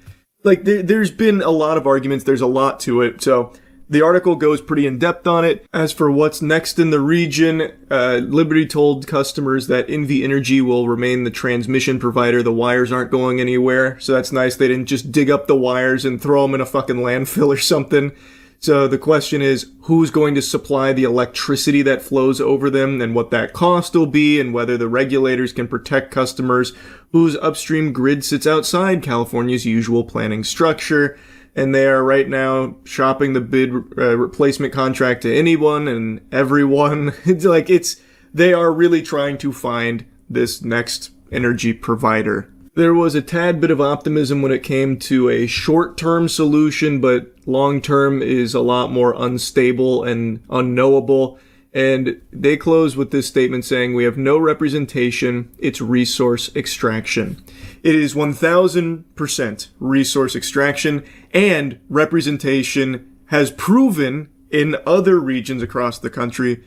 There's been a lot of arguments, there's a lot to it, so the article goes pretty in-depth on it. As for what's next in the region, Liberty told customers that NV Energy will remain the transmission provider. The wires aren't going anywhere, so that's nice. They didn't just dig up the wires and throw them in a fucking landfill or something. So the question is, who's going to supply the electricity that flows over them and what that cost will be, and whether the regulators can protect customers whose upstream grid sits outside California's usual planning structure. And they are right now shopping the bid replacement contract to anyone and everyone. They are really trying to find this next energy provider. There was a tad bit of optimism when it came to a short-term solution, but long-term is a lot more unstable and unknowable. And they close with this statement saying, we have no representation, it's resource extraction. It is 1000% resource extraction, and representation has proven in other regions across the country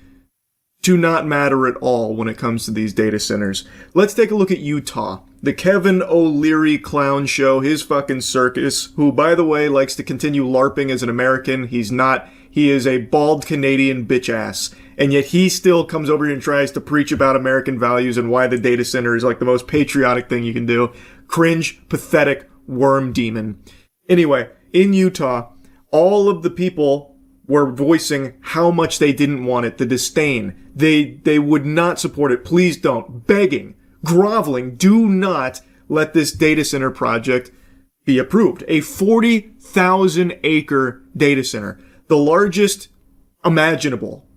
to not matter at all when it comes to these data centers. Let's take a look at Utah. The Kevin O'Leary clown show, his fucking circus, who, by the way, likes to continue LARPing as an American. He's not. He is a bald Canadian bitch ass. And yet he still comes over here and tries to preach about American values and why the data center is the most patriotic thing you can do. Cringe, pathetic, worm demon. Anyway, in Utah, all of the people were voicing how much they didn't want it, the disdain. They would not support it. Please don't. Begging, groveling, do not let this data center project be approved. A 40,000 acre data center. The largest imaginable.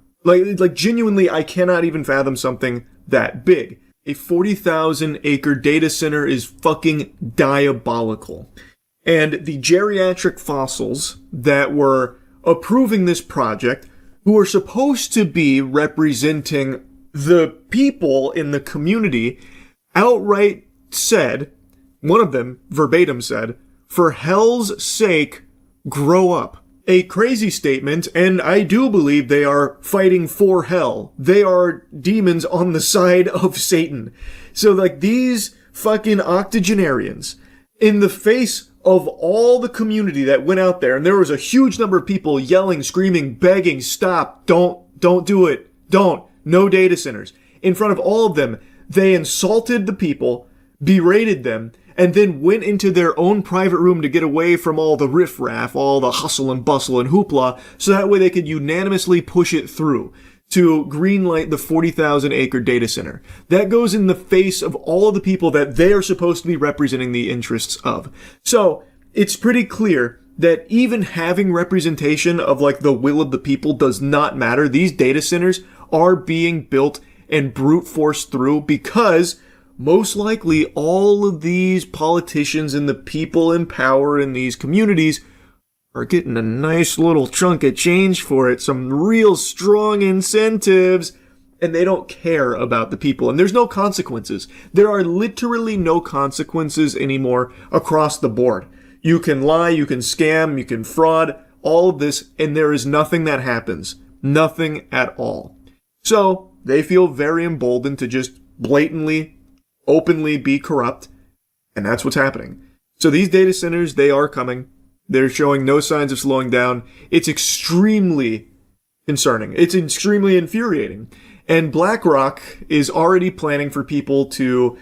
Genuinely, I cannot even fathom something that big. A 40,000 acre data center is fucking diabolical. And the geriatric fossils that were approving this project, who are supposed to be representing the people in the community, outright said, one of them verbatim said, for hell's sake, grow up. a crazy statement, and I do believe they are fighting for hell. They are demons on the side of Satan. So, like, these fucking octogenarians, in the face of all the community that went out there, and there was a huge number of people yelling, screaming, begging, stop, don't do it, don't, no data centers. In front of all of them, they insulted the people, berated them, and then went into their own private room to get away from all the riffraff, all the hustle and bustle and hoopla, so that way they could unanimously push it through to greenlight the 40,000 acre data center. That goes in the face of all of the people that they are supposed to be representing the interests of. So, it's pretty clear that even having representation of like the will of the people does not matter. These data centers are being built and brute forced through because most likely all of these politicians and the people in power in these communities are getting a nice little chunk of change for it, some real strong incentives, and they don't care about the people. And there's no consequences. There are literally no consequences anymore across the board. You can lie, you can scam, you can fraud, all of this, and there is nothing that happens. Nothing at all. So, they feel very emboldened to just blatantly, openly be corrupt, and that's what's happening. So these data centers, they are coming. They're showing no signs of slowing down. It's extremely concerning. It's extremely infuriating. And BlackRock is already planning for people to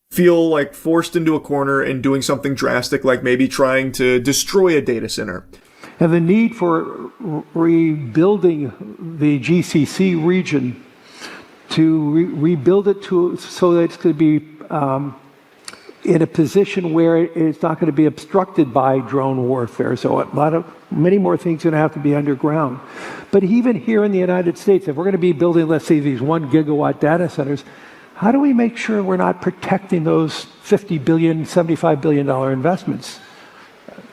feel like forced into a corner and doing something drastic, like maybe trying to destroy a data center. And the need for rebuilding the GCC region, to rebuild it so that it's going to be in a position where it's not going to be obstructed by drone warfare. So many more things are going to have to be underground. But even here in the United States, if we're going to be building, let's say, these 1 gigawatt data centers, how do we make sure we're not protecting those $50 billion, $75 billion investments?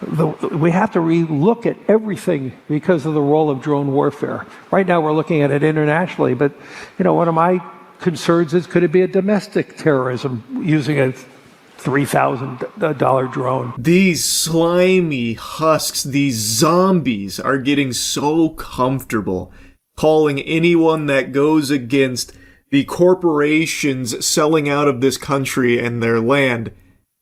We have to relook at everything because of the role of drone warfare. Right now we're looking at it internationally, but one of my concerns is, could it be a domestic terrorism using a $3,000 drone? These slimy husks, these zombies are getting so comfortable calling anyone that goes against the corporations selling out of this country and their land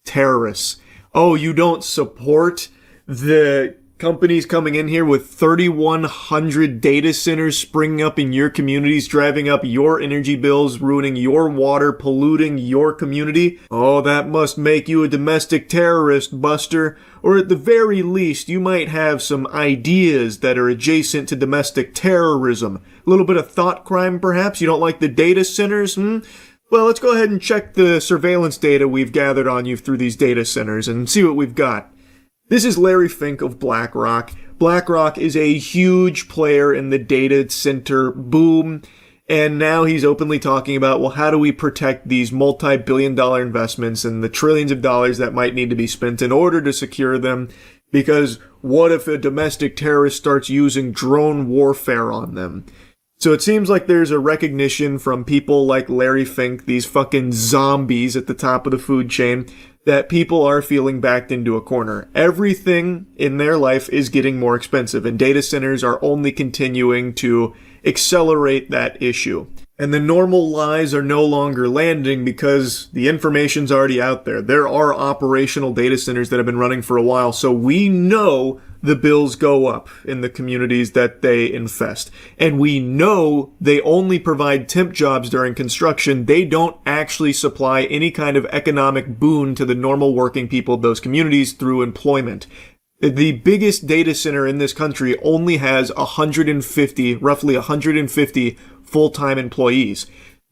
terrorists. Oh, you don't support the companies coming in here with 3,100 data centers springing up in your communities, driving up your energy bills, ruining your water, polluting your community? Oh, that must make you a domestic terrorist, Buster. Or at the very least, you might have some ideas that are adjacent to domestic terrorism. A little bit of thought crime, perhaps? You don't like the data centers, Well, let's go ahead and check the surveillance data we've gathered on you through these data centers and see what we've got. This is Larry Fink of BlackRock. BlackRock is a huge player in the data center boom, and now he's openly talking about, well, how do we protect these multi-billion-dollar investments and the trillions of dollars that might need to be spent in order to secure them? Because what if a domestic terrorist starts using drone warfare on them? So it seems like there's a recognition from people like Larry Fink, these fucking zombies at the top of the food chain, that people are feeling backed into a corner. Everything in their life is getting more expensive, and data centers are only continuing to accelerate that issue. And the normal lies are no longer landing because the information's already out there. There are operational data centers that have been running for a while, so we know the bills go up in the communities that they infest. And we know they only provide temp jobs during construction. They don't actually supply any kind of economic boon to the normal working people of those communities through employment. The biggest data center in this country only has roughly 150 full-time employees.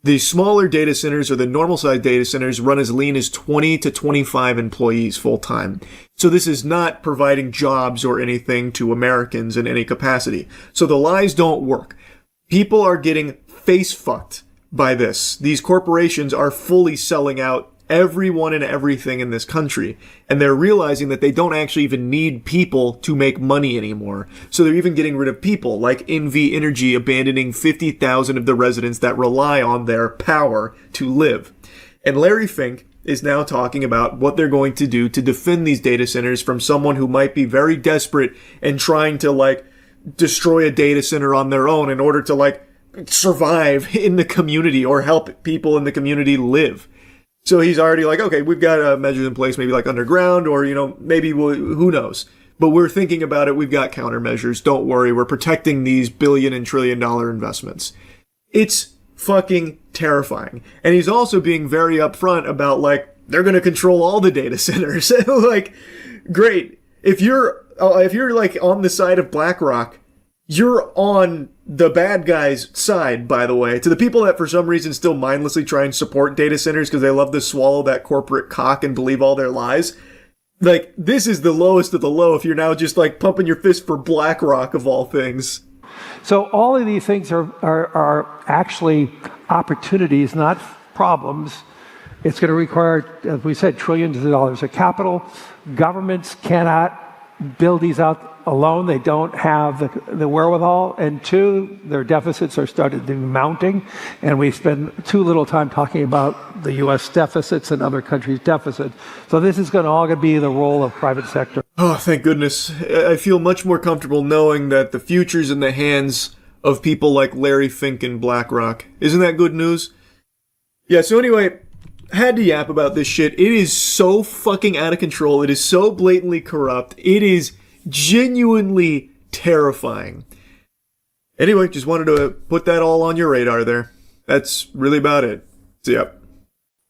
The smaller data centers or the normal-sized data centers run as lean as 20 to 25 employees full-time. So this is not providing jobs or anything to Americans in any capacity. So the lies don't work. People are getting face-fucked by this. These corporations are fully selling out everyone and everything in this country. And they're realizing that they don't actually even need people to make money anymore. So they're even getting rid of people, like NV Energy abandoning 50,000 of the residents that rely on their power to live. And Larry Fink is now talking about what they're going to do to defend these data centers from someone who might be very desperate and trying to, like, destroy a data center on their own in order to, like, survive in the community or help people in the community live. So he's already like, okay, we've got measures in place, maybe like underground or, maybe who knows. But we're thinking about it. We've got countermeasures. Don't worry. We're protecting these billion and trillion dollar investments. It's fucking terrifying. And he's also being very upfront about, like, they're going to control all the data centers. Like, great. If you're like on the side of BlackRock, you're on the bad guys' side, by the way. To the people that for some reason still mindlessly try and support data centers because they love to swallow that corporate cock and believe all their lies. Like, this is the lowest of the low if you're now just, like, pumping your fist for BlackRock of all things. So all of these things are actually opportunities, not problems. It's going to require, as we said, trillions of dollars of capital. Governments cannot build these out alone. They don't have the wherewithal. And two, their deficits are started to be mounting. And we spend too little time talking about the U.S. deficits and other countries' deficits. So this is all going to be the role of private sector. Oh, thank goodness. I feel much more comfortable knowing that the future's in the hands of people like Larry Fink and BlackRock. Isn't that good news? Yeah, so anyway, had to yap about this shit. It is so fucking out of control. It is so blatantly corrupt. It is genuinely terrifying. Anyway, just wanted to put that all on your radar there. That's really about it. So, yep.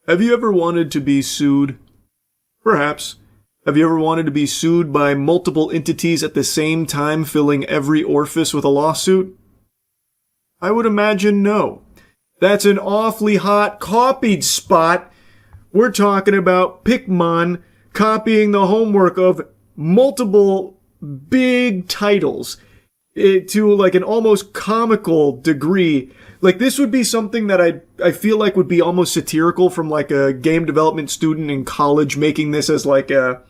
Have you ever wanted to be sued? Perhaps. Have you ever wanted to be sued by multiple entities at the same time, filling every orifice with a lawsuit? I would imagine no. That's an awfully hot copied spot. We're talking about Pikmon copying the homework of multiple big titles to like an almost comical degree. Like, this would be something that I feel like would be almost satirical from like a game development student in college making this as like a,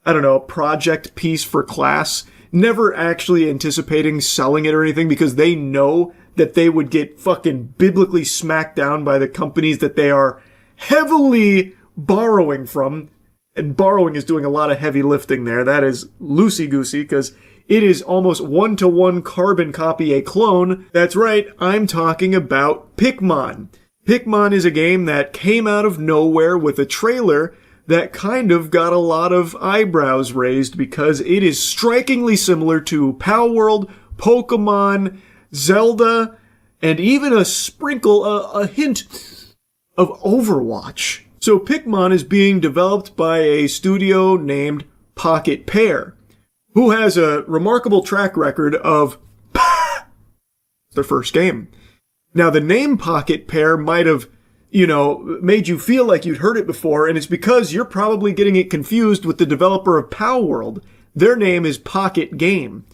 I don't know, project piece for class, never actually anticipating selling it or anything because they know that they would get fucking biblically smacked down by the companies that they are heavily borrowing from. And borrowing is doing a lot of heavy lifting there. That is loosey-goosey because it is almost one-to-one carbon copy a clone. That's right, I'm talking about Pikmon. Pikmon is a game that came out of nowhere with a trailer that kind of got a lot of eyebrows raised because it is strikingly similar to Palworld, Pokemon, Zelda, and even a sprinkle, a hint of Overwatch. So Pikmon is being developed by a studio named Pocket Pair, who has a remarkable track record of their first game. Now, the name Pocket Pair might have, made you feel like you'd heard it before, and it's because you're probably getting it confused with the developer of Palworld. Their name is Pocket Game.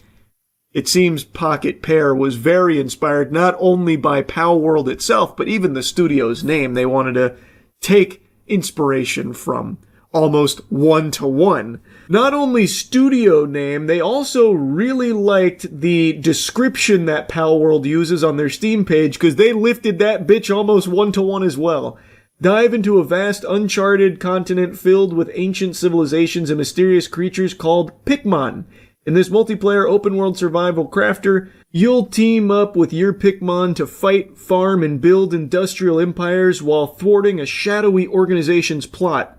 It seems Pocket Pair was very inspired not only by Palworld itself, but even the studio's name. They wanted to take inspiration from almost one-to-one. Not only studio name, they also really liked the description that Palworld uses on their Steam page because they lifted that bitch almost one-to-one as well. Dive into a vast uncharted continent filled with ancient civilizations and mysterious creatures called Pikmon. In this multiplayer open-world survival crafter, you'll team up with your Pikmon to fight, farm, and build industrial empires while thwarting a shadowy organization's plot.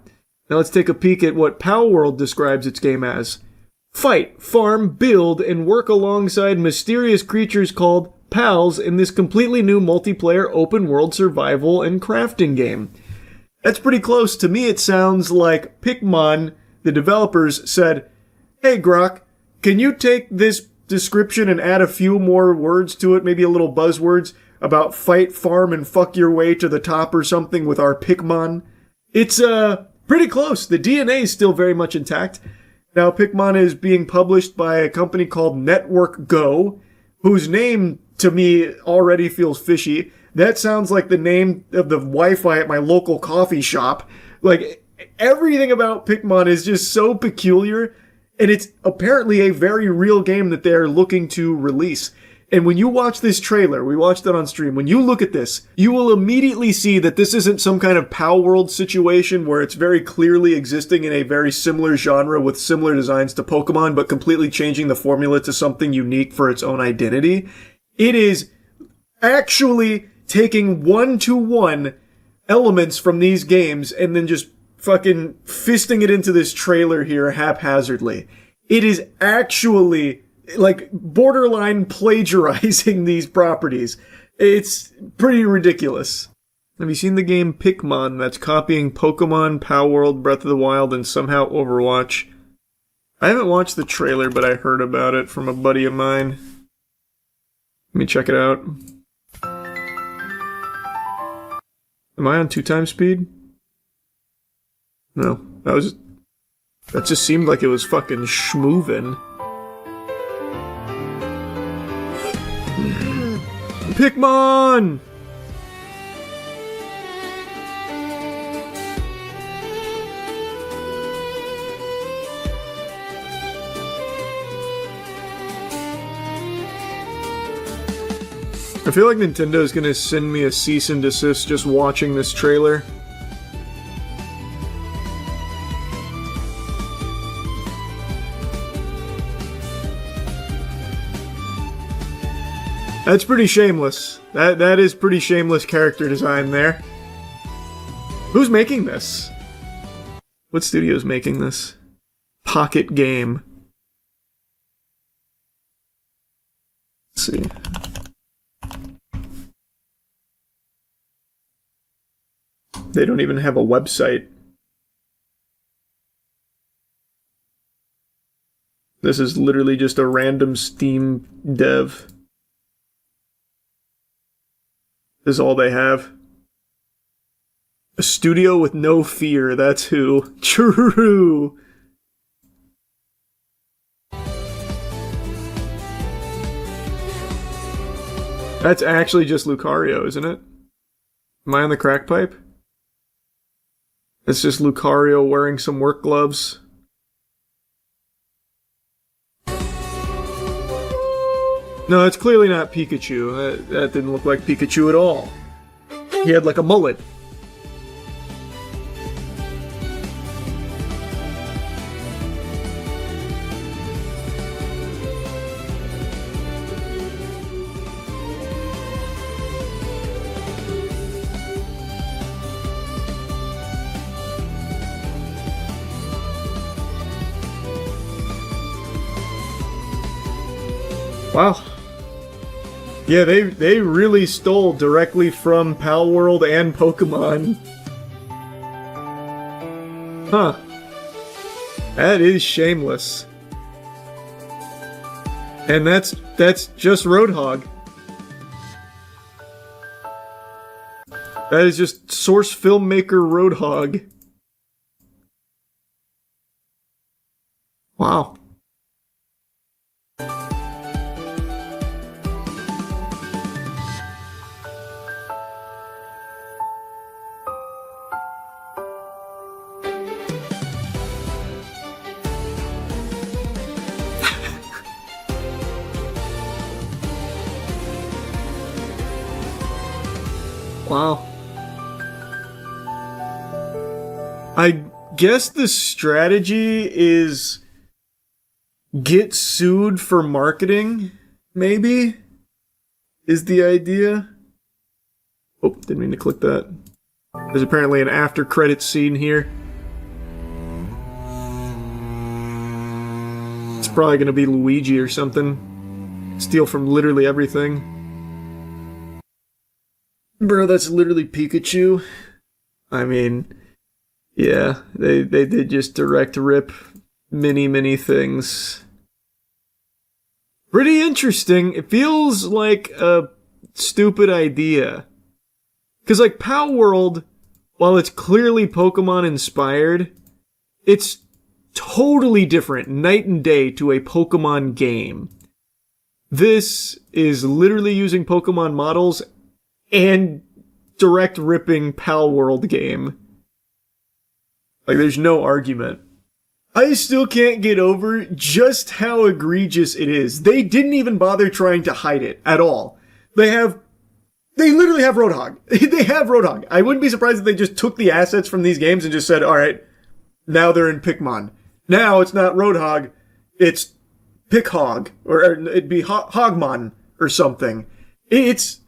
Now let's take a peek at what Palworld describes its game as. Fight, farm, build, and work alongside mysterious creatures called pals in this completely new multiplayer open-world survival and crafting game. That's pretty close. To me, it sounds like Pikmon, the developers, said, "Hey, Grok, can you take this description and add a few more words to it, maybe a little buzzwords about fight, farm, and fuck your way to the top or something with our Pikmon?" It's pretty close. The DNA is still very much intact. Now, Pikmon is being published by a company called Network Go, whose name to me already feels fishy. That sounds like the name of the Wi-Fi at my local coffee shop. Like, everything about Pikmon is just so peculiar. And it's apparently a very real game that they're looking to release. And when you watch this trailer, we watched it on stream, when you look at this, you will immediately see that this isn't some kind of Pal World situation where it's very clearly existing in a very similar genre with similar designs to Pokemon, but completely changing the formula to something unique for its own identity. It is actually taking one-to-one elements from these games and then just fucking fisting it into this trailer here haphazardly. It is actually like borderline plagiarizing these properties. It's pretty ridiculous. Have you seen the game Pikmin that's copying Pokemon, Pal World, Breath of the Wild, and somehow Overwatch? I haven't watched the trailer, but I heard about it from a buddy of mine. Let me check it out. Am I on 2x speed? No, that just seemed like it was fucking schmoovin'. Pikmin! I feel like Nintendo's gonna send me a cease and desist just watching this trailer. That's pretty shameless. That is pretty shameless character design there. Who's making this? What studio's making this? Pocket Game. Let's see. They don't even have a website. This is literally just a random Steam dev. This is all they have. A studio with no fear, that's who. True! That's actually just Lucario, isn't it? Am I on the crack pipe? It's just Lucario wearing some work gloves. No, it's clearly not Pikachu. That didn't look like Pikachu at all. He had like a mullet. Wow. Yeah, they really stole directly from Pal World and Pokemon. Huh. That is shameless. And that's just Roadhog. That is just source filmmaker Roadhog. Wow. Wow. I guess the strategy is get sued for marketing, maybe? Is the idea? Oh, didn't mean to click that. There's apparently an after credits scene here. It's probably gonna be Luigi or something. Steal from literally everything. Bro, that's literally Pikachu. I mean, yeah, they did just direct rip many things. Pretty interesting. It feels like a stupid idea. Because, like, Pal World, while it's clearly Pokemon inspired, it's totally different, night and day, to a Pokemon game. This is literally using Pokemon models and direct ripping Pal World game. Like, there's no argument. I still can't get over just how egregious it is. They didn't even bother trying to hide it at all. They literally have Roadhog. They have Roadhog. I wouldn't be surprised if they just took the assets from these games and just said, all right, now they're in Pikmon. Now it's not Roadhog, it's Pikhog, or it'd be Hogmon or something. It's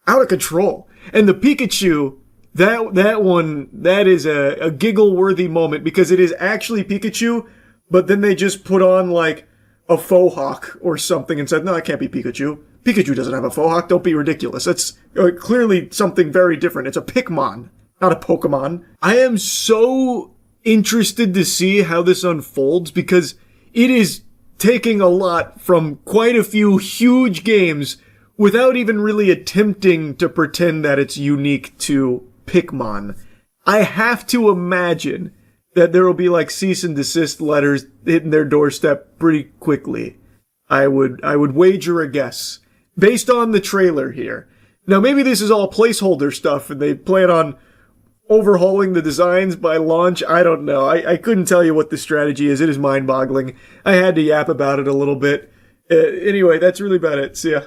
out of control. And the Pikachu, that one, that is a giggle-worthy moment because it is actually Pikachu, but then they just put on like a faux hawk or something and said, no, that can't be Pikachu. Pikachu doesn't have a faux hawk. Don't be ridiculous. That's clearly something very different. It's a Pikmon, not a Pokemon. I am so interested to see how this unfolds because it is taking a lot from quite a few huge games without even really attempting to pretend that it's unique to Pikmon. I have to imagine that there will be like cease and desist letters hitting their doorstep pretty quickly. I would wager a guess based on the trailer here. Now maybe this is all placeholder stuff and they plan on overhauling the designs by launch. I don't know. I couldn't tell you what the strategy is. It is mind-boggling. I had to yap about it a little bit. Anyway, that's really about it. See ya.